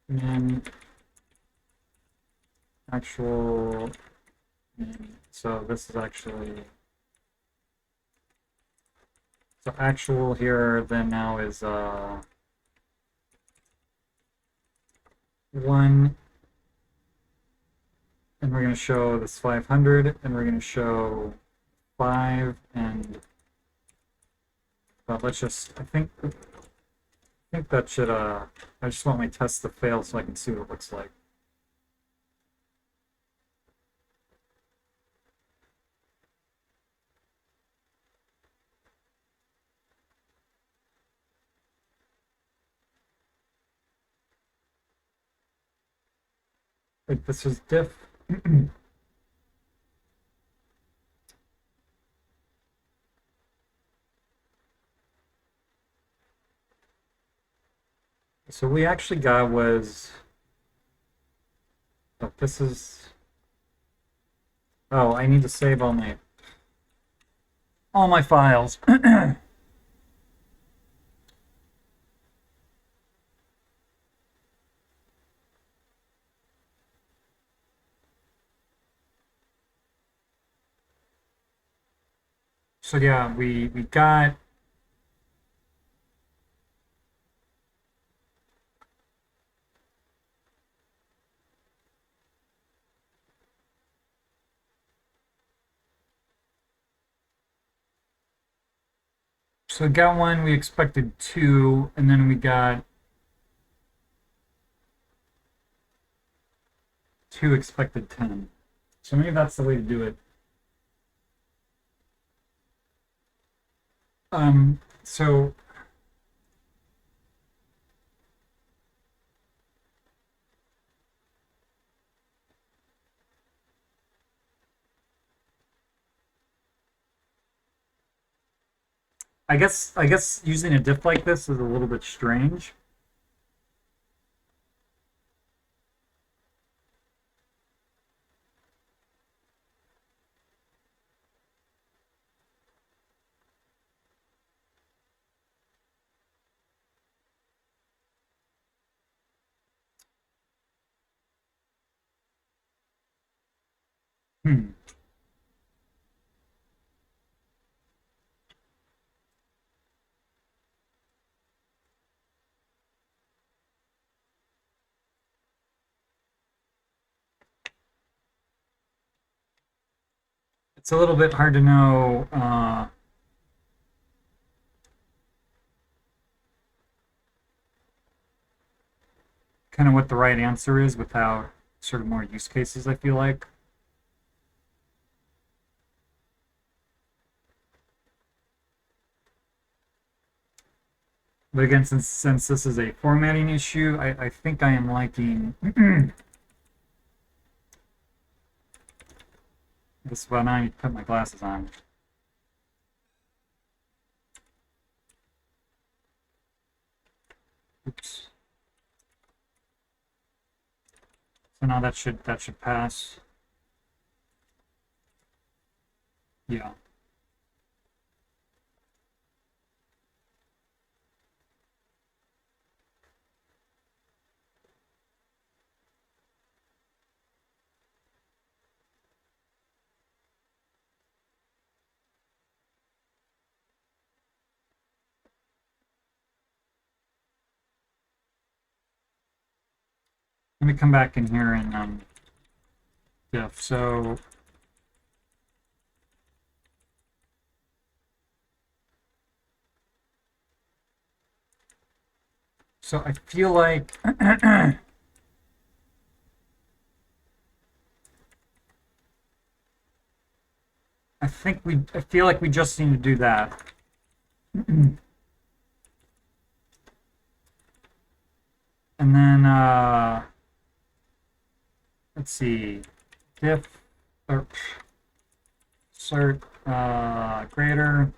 S1: min actual min. So this is actually so actual here then now is 1, and we're going to show this 500, and we're going to show 5, and but let's just I think that should I just want my test to fail so I can see what it looks like. Wait, this is diff. So we actually got was oh, this is oh, I need to save all my files. So yeah, we got so we got one, we expected 2, and then we got 2 expected 10. So maybe that's the way to do it. So I guess using a diff like this is a little bit strange. Hmm. It's a little bit hard to know kind of what the right answer is without sort of more use cases, I feel like. But again, since this is a formatting issue, I think I am liking this. Well, now I need to put my glasses on. Oops. So now that should pass. Yeah. Let me come back in here and diff. So I feel like I feel like we just need to do that. And then, let's see, diff, or cert, greater.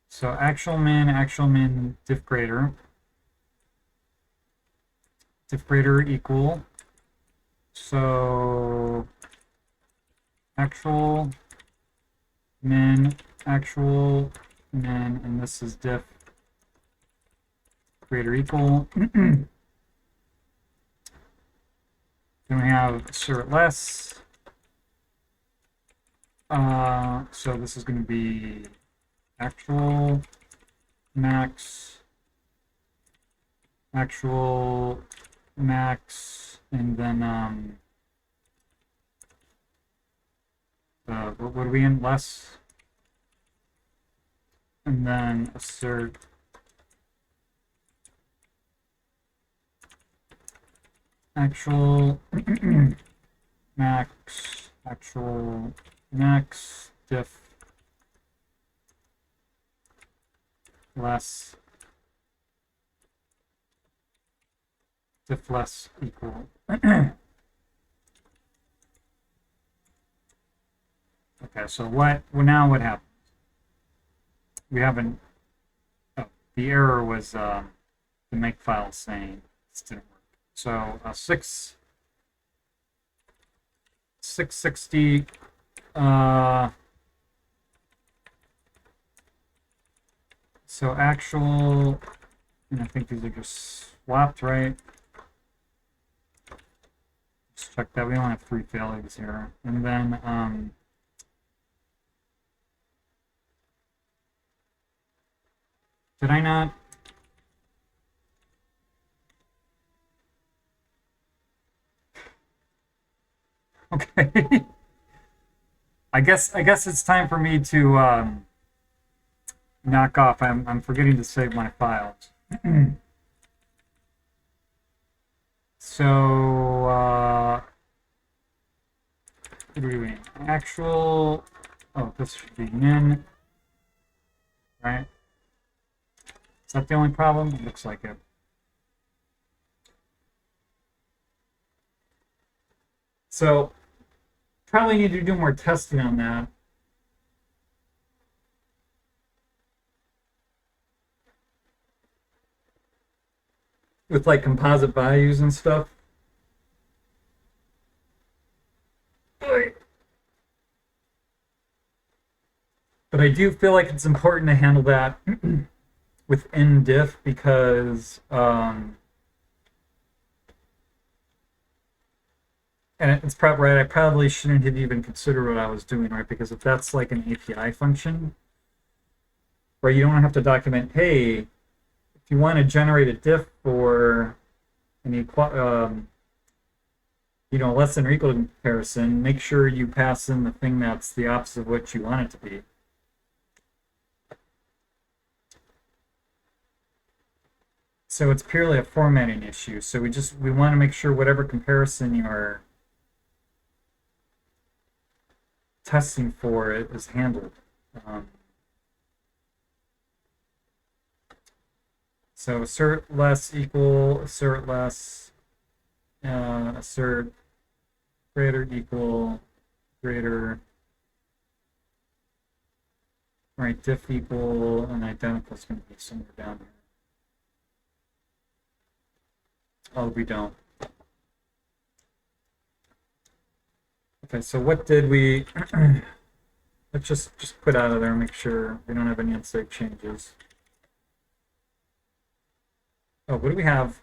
S1: So actual min, diff greater equal. So actual min, and this is diff greater equal. Then we have assert less. So this is going to be actual max, and then what are we in? Less, and then assert actual max, diff less, equal. Okay, so what? Well, now what happens? We haven't. Oh, the error was the make file saying this didn't work. So 660. So actual, and I think these are just swapped, right? Just check that. We only have 3 failures here, and then did I not? Okay. I guess it's time for me to knock off. I'm forgetting to save my files. So what are we doing? Actual. Oh, this should be min, right? Is that the only problem? It looks like it. So probably need to do more testing on that. With like composite values and stuff. But I do feel like it's important to handle that within diff because and it's probably right. I probably shouldn't have even considered what I was doing, right? Because if that's like an API function, where you don't have to document, hey, if you want to generate a diff for an less than or equal to comparison, make sure you pass in the thing that's the opposite of what you want it to be. So it's purely a formatting issue. So we want to make sure whatever comparison you're testing for it is handled. So assert less equal, assert less, assert greater equal, greater, right, diff equal, and identical is going to be somewhere down here. Oh, we don't. Okay, so what did we, let's just quit out of there and make sure we don't have any unsafe changes. Oh, what do we have?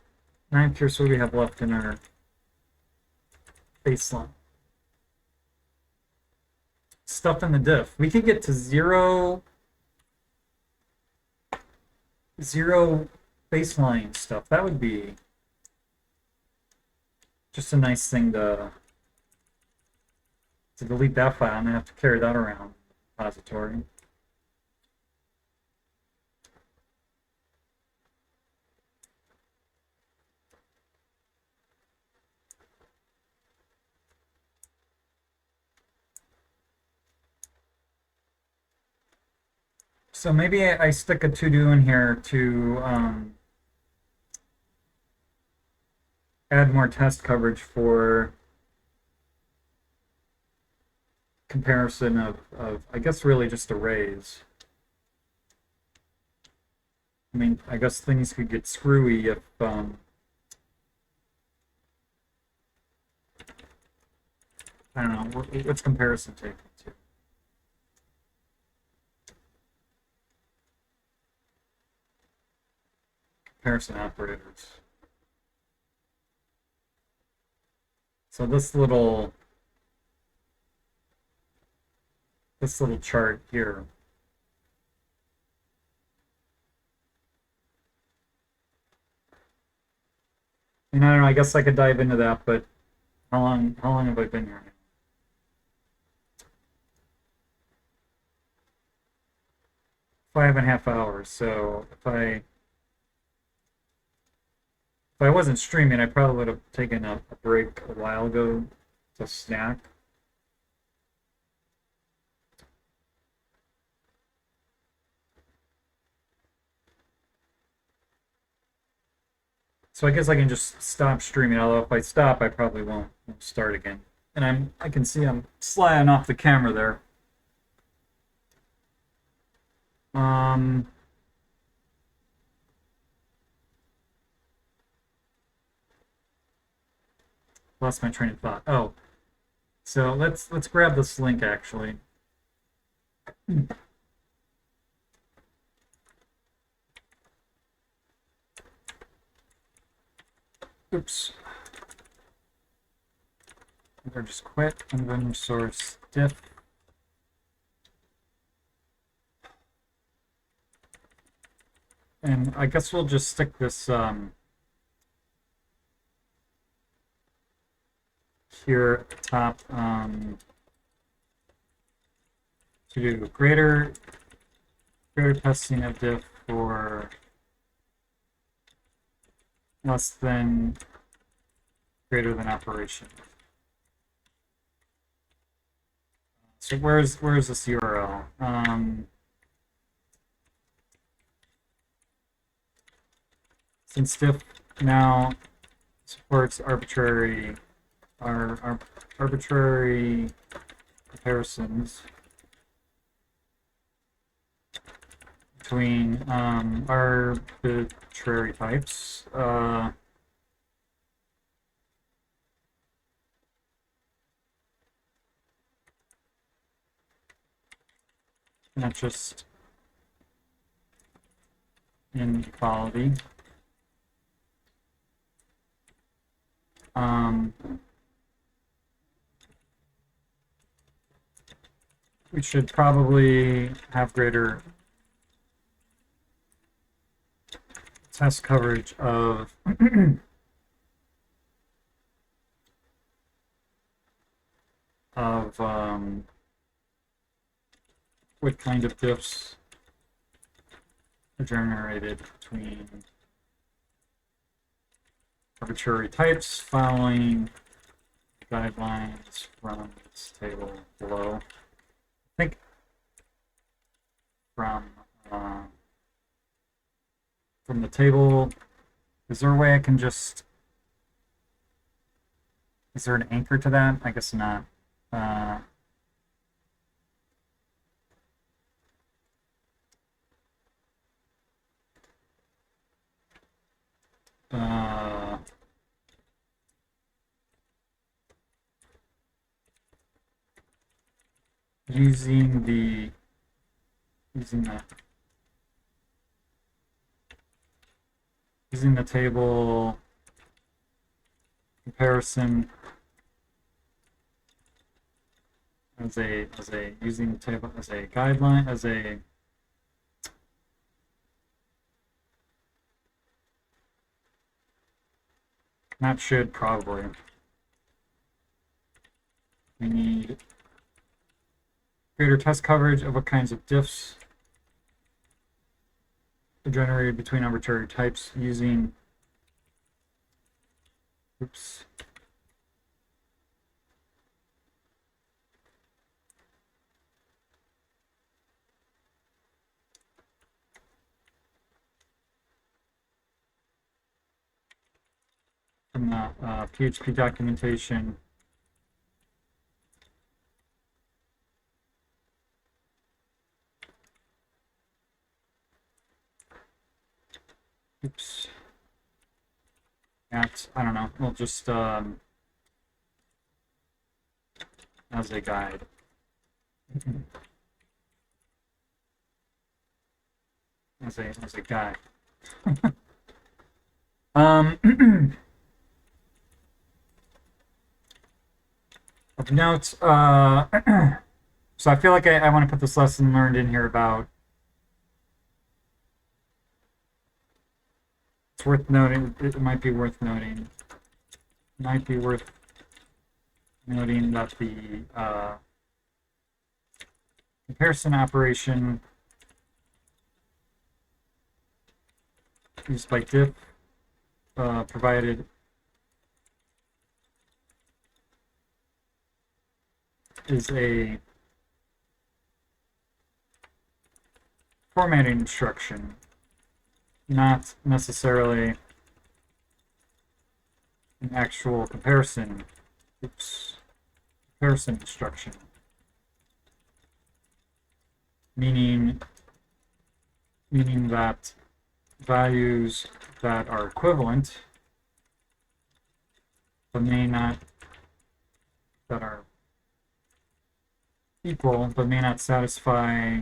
S1: 9 here, so what do we have left in our baseline? Stuff in the diff. We could get to zero baseline stuff. That would be just a nice thing to delete that file and I have to carry that around repository. So maybe I stick a to-do in here to add more test coverage for comparison of I guess really just arrays. I mean, I guess things could get screwy if I don't know, what's comparison taken to? Comparison operators. So this little chart here. And I don't know, I guess I could dive into that, but how long have I been here now? 5.5 hours. So if I wasn't streaming, I probably would have taken a break a while ago to snack. So I guess I can just stop streaming. Although if I stop, I probably won't start again. And I can see I'm sliding off the camera there. Um, Lost my train of thought. Oh, so let's grab this link actually. Oops. Or just quit and then source diff. And I guess we'll just stick this here at the top to do greater testing of diff for less than greater than operation. So where's this URL? Since diff now supports arbitrary comparisons between arbitrary types. Not just inequality. We should probably have greater test coverage of what kind of diffs are generated between arbitrary types following guidelines from this table below. I think from the table, is there a way I can just, is there an anchor to that? I guess not. Using the table comparison as a using the table as a guideline, as a not should, probably. We need greater test coverage of what kinds of diffs are generated between arbitrary types using, oops. from the PHP documentation. Oops. At, I don't know, we'll just as a guide. As a guide. Of note, so I feel like I want to put this lesson learned in here about. It's worth noting. It might be worth noting. It might be worth noting that the comparison operation used by diff provided is a formatting instruction, not necessarily an actual comparison. Comparison instruction. Meaning that values that are equivalent but may not, that are equal but may not satisfy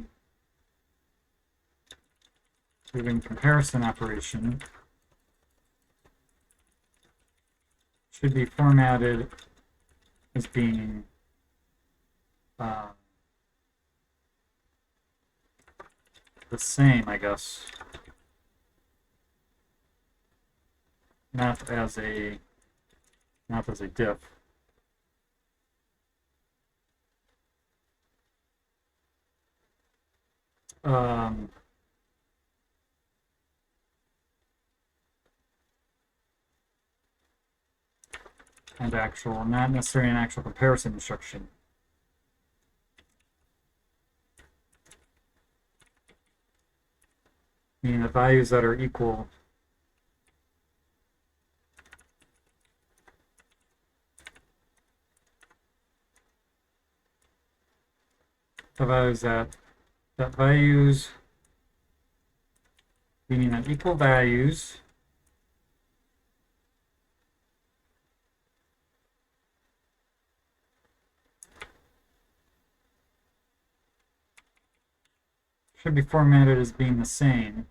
S1: given comparison operation should be formatted as being the same, I guess. Not as a diff. And actual, not necessarily an actual comparison instruction. Meaning the values that are equal the values that values meaning that equal values should be formatted as being the same,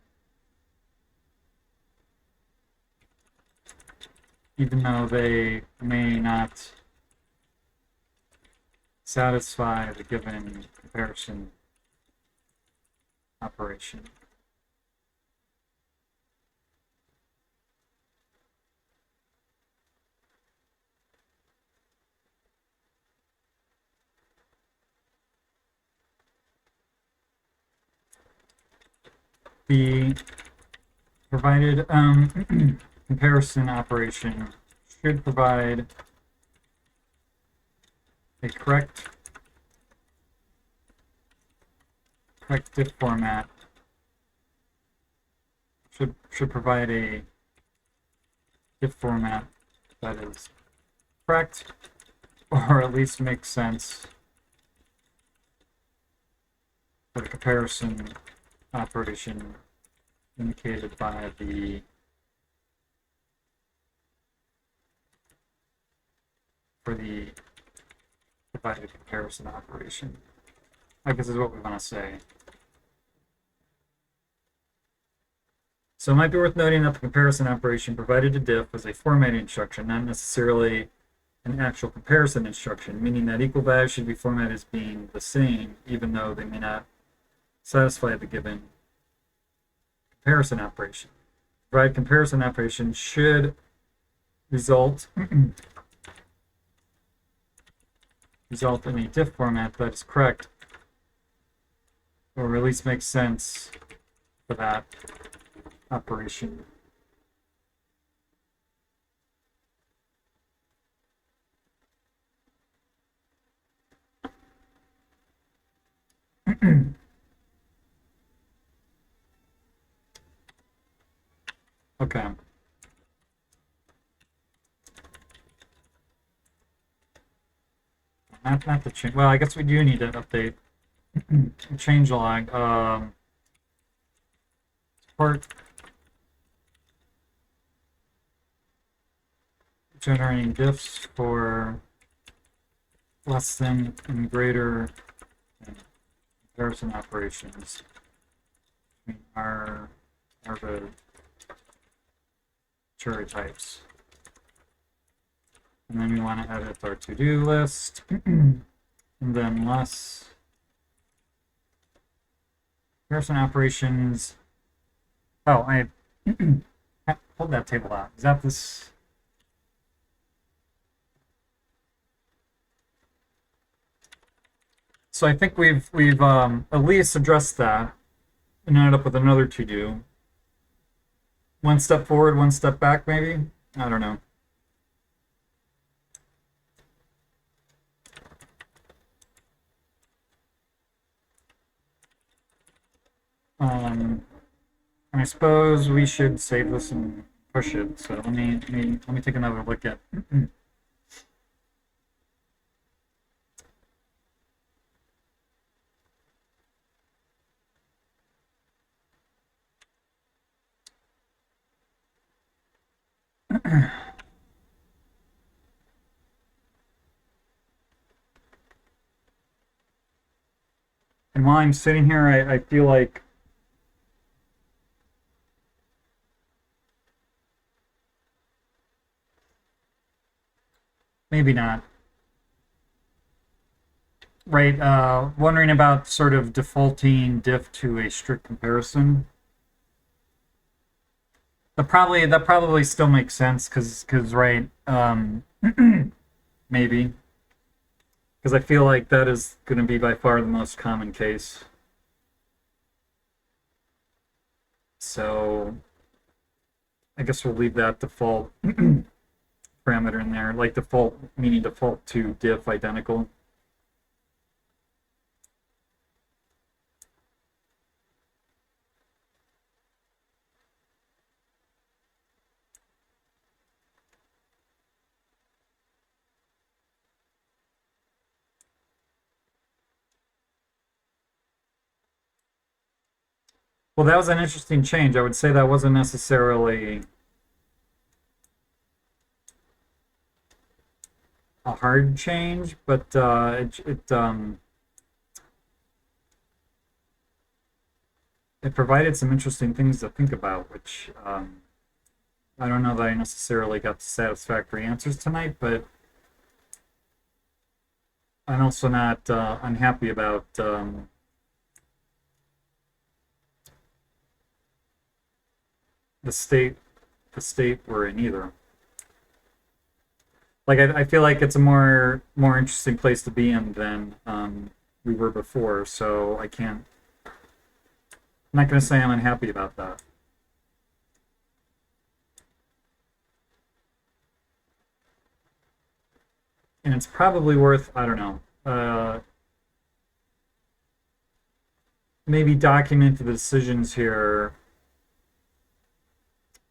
S1: even though they may not satisfy the given comparison operation. The provided comparison operation should provide a correct diff format. Should provide a diff format that is correct, or at least makes sense for the comparison operation indicated by the provided comparison operation. I guess is what we want to say. So it might be worth noting that the comparison operation provided to diff was a formatting instruction, not necessarily an actual comparison instruction, meaning that equal values should be formatted as being the same, even though they may not satisfy the given comparison operation. Provide comparison operation should result in a diff format that is correct, or at least makes sense for that operation. Okay. not the change. Well, I guess we do need to update change log. Support generating diffs for less than and greater than comparison operations between arbitrary types. And then we want to edit our to-do list. And then less comparison operations. Oh, I hold that table out. Is that this? So I think we've at least addressed that and ended up with another to do. One step forward, one step back, maybe? I don't know. And I suppose we should save this and push it. So let me take another look at. And while I'm sitting here, I feel like maybe not. Right, wondering about sort of defaulting diff to a strict comparison. That probably still makes sense because right, maybe. Because I feel like that is going to be by far the most common case. So I guess we'll leave that default parameter in there, like default meaning default to diff identical. Well, that was an interesting change. I would say that wasn't necessarily a hard change, but it provided some interesting things to think about, which I don't know that I necessarily got satisfactory answers tonight, but I'm also not unhappy about the state we're in either. Like I feel like it's a more interesting place to be in than we were before, so I'm not going to say I'm unhappy about that. And it's probably worth, I don't know, maybe document the decisions here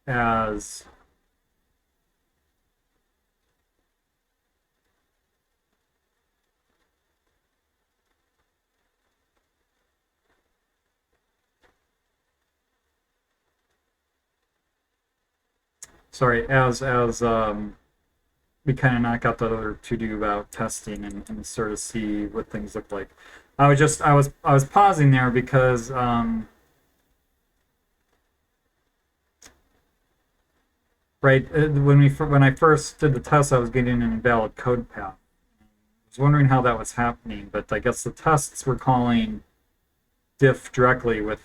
S1: as we kind of knock out that other to do about testing and sort of see what things look like. I was pausing there because right when I first did the test, I was getting an invalid code path. I was wondering how that was happening, but I guess the tests were calling diff directly with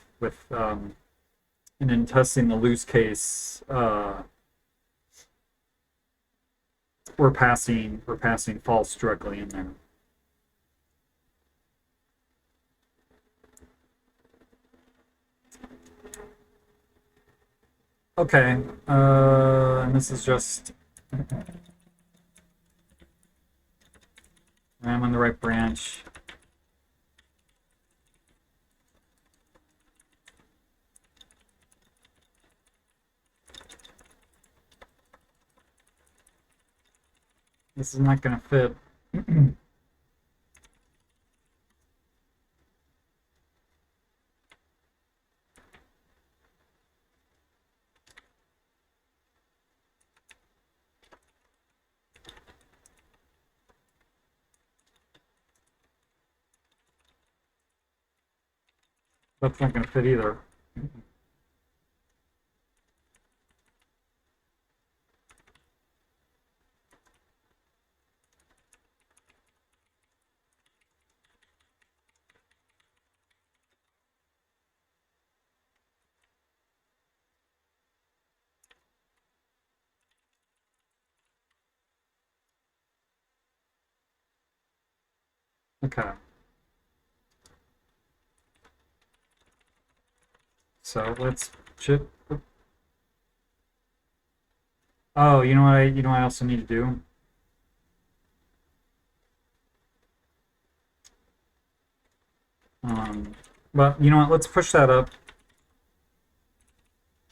S1: and then testing the loose case. We're passing false directly in there. Okay, and this is just I'm on the right branch. This is not going to fit. That's not going to fit either. Okay. So let's chip. Oh, you know what I also need to do? But you know what? Let's push that up.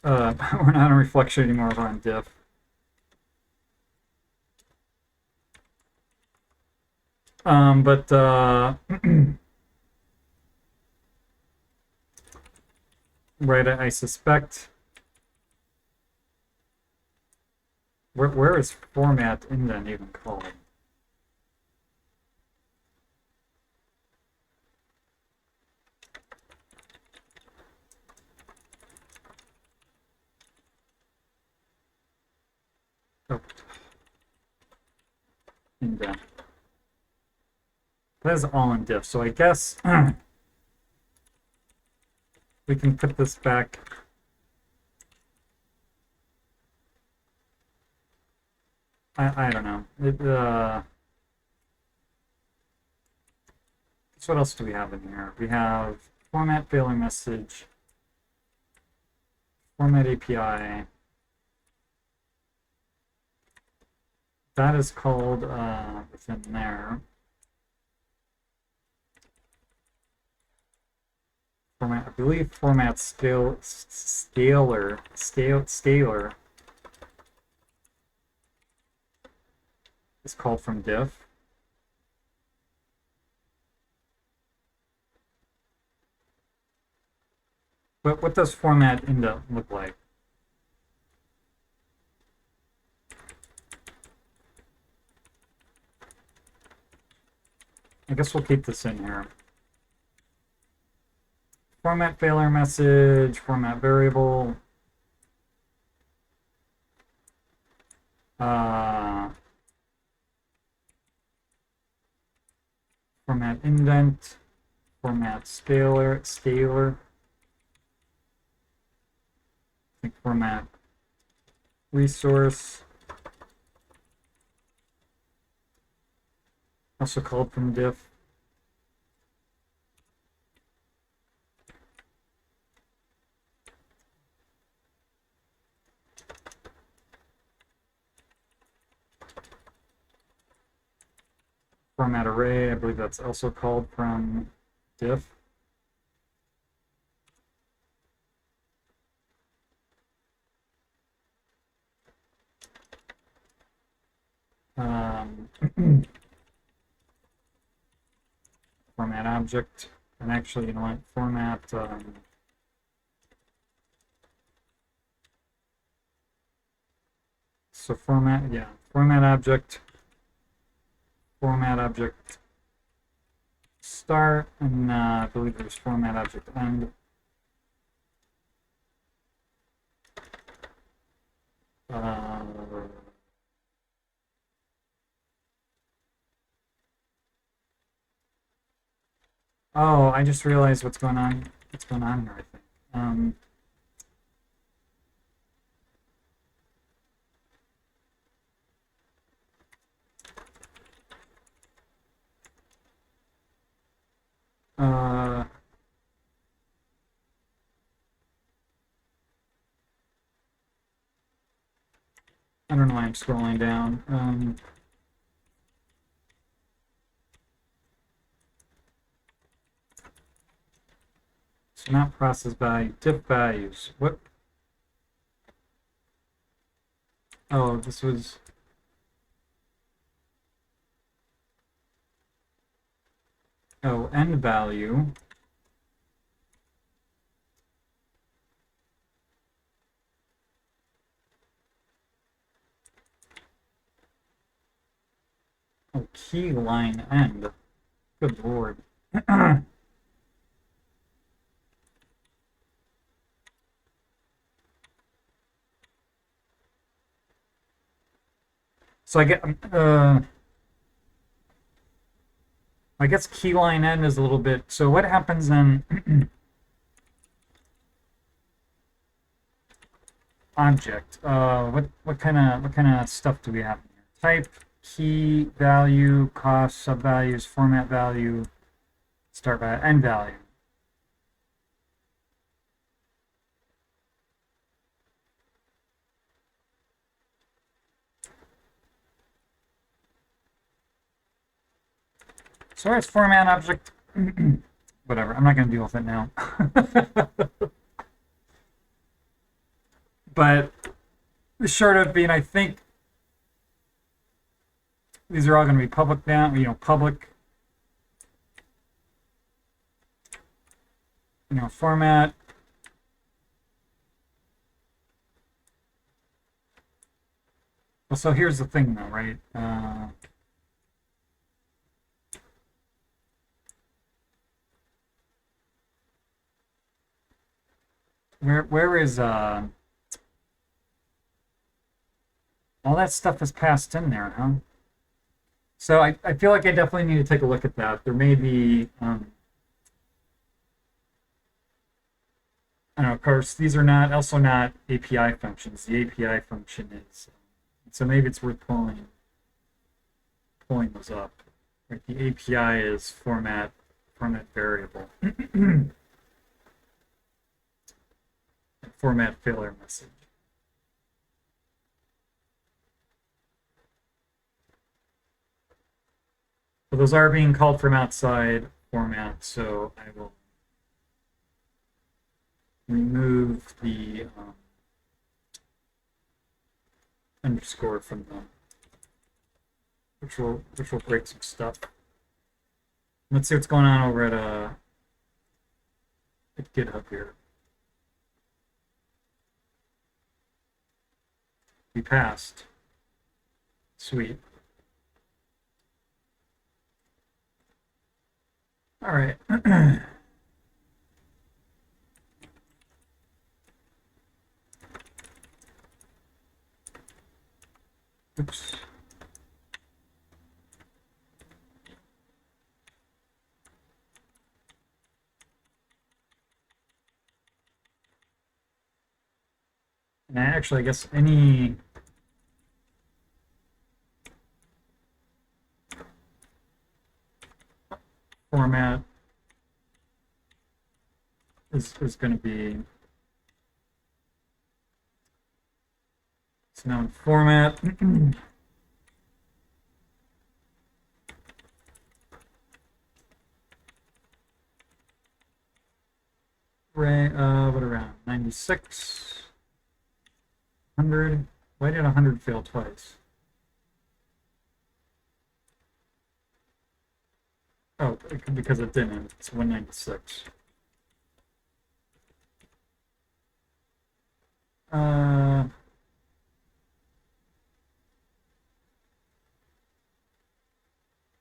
S1: We're not on reflection anymore. We're on diff. But right, I suspect. Where is format indent even called? Oh, indent. That is all in diff. So I guess we can put this back. I don't know. So what else do we have in here? We have format failure message, format API. That is called within there. Format, I believe format scalar is called from diff. But what does format indent look like? I guess we'll keep this in here. Format failure message, format variable. Format indent, format scalar. I think format resource. Also called from diff. Format array, I believe that's also called from diff. Format object, and actually, you know what, format so format object start, and I believe there's format object end. Oh, I just realized what's going on. What's going on here, I think. I don't know why I'm scrolling down. So not process value, diff values. What? Oh, this was. Oh, end value. Oh, key line end. Good lord. So I guess keyline end is a little bit. So what happens then? Object. What kind of stuff do we have here? Type, key, value, cost, sub values, format value, start value, end value. So where's format object? Whatever. I'm not going to deal with it now. But the short of being, I think these are all going to be public now. Public. Format. Well, so here's the thing, though, right? Where is all that stuff is passed in there, huh? So I feel like I definitely need to take a look at that. There may be I don't know, of course, these are also not API functions. The API function is, so maybe it's worth pulling those up. Right? The API is format variable. Format failure message. So those are being called from outside format, so I will remove the underscore from them, which will break some stuff. Let's see what's going on over at GitHub here. We passed. Sweet. All right. Oops. And actually, I guess any format is going to be, it's now in format. Right, what around 96, 100? Why did 100 fail twice? Oh, because it didn't. It's 196. I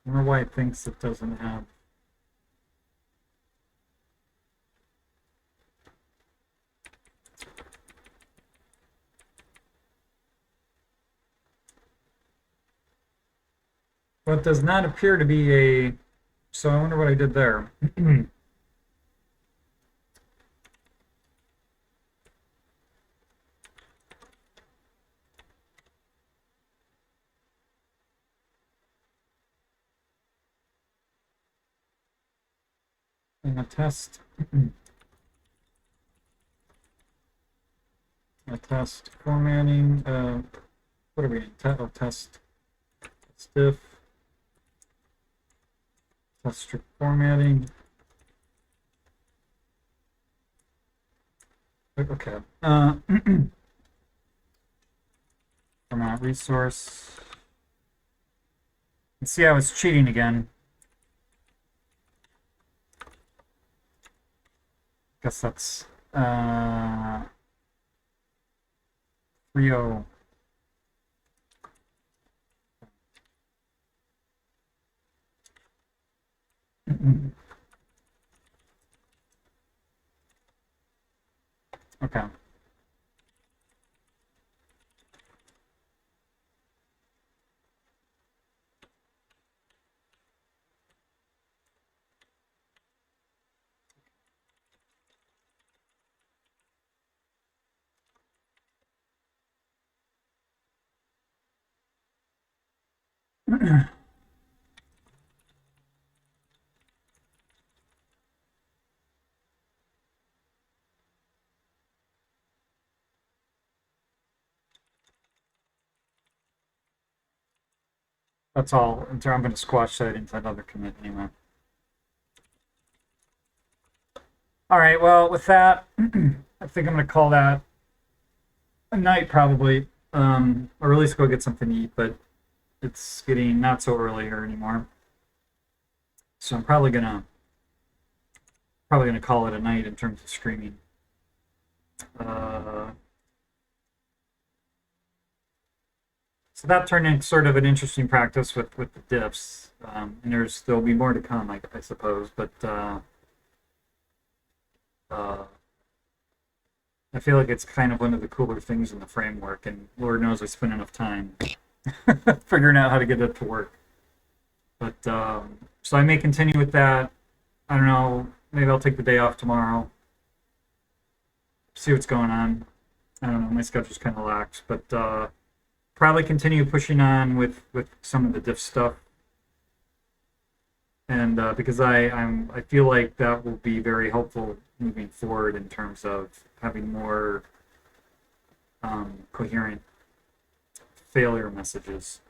S1: wonder why it thinks it doesn't have. Well, it does not appear to be a. So I wonder what I did there. In a test. A test formatting. What are we in? Test diff. Test strict formatting. Okay. Format resource. Let's see, I was cheating again. Guess that's 3.0. Okay. That's all. I'm going to squash that into another commit anyway. All right, well, with that, I think I'm going to call that a night probably. Or at least go get something to eat, but it's getting not so early here anymore. So I'm probably gonna call it a night in terms of streaming. Uh, so that turned into sort of an interesting practice with the diffs, and there'll be more to come, I suppose. But uh, I feel like it's kind of one of the cooler things in the framework, and Lord knows I spent enough time figuring out how to get it to work. But so I may continue with that. I don't know. Maybe I'll take the day off tomorrow. See what's going on. I don't know. My schedule's kind of lax, but probably continue pushing on with some of the diff stuff, and because I feel like that will be very helpful moving forward in terms of having more coherent failure messages.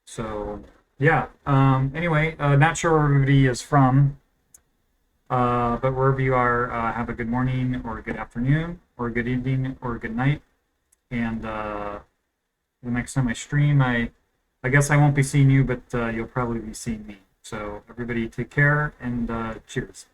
S1: So yeah. Anyway, not sure where everybody is from, but wherever you are, have a good morning or a good afternoon or a good evening or a good night. And the next time I stream, I guess I won't be seeing you, but you'll probably be seeing me. So everybody take care and cheers.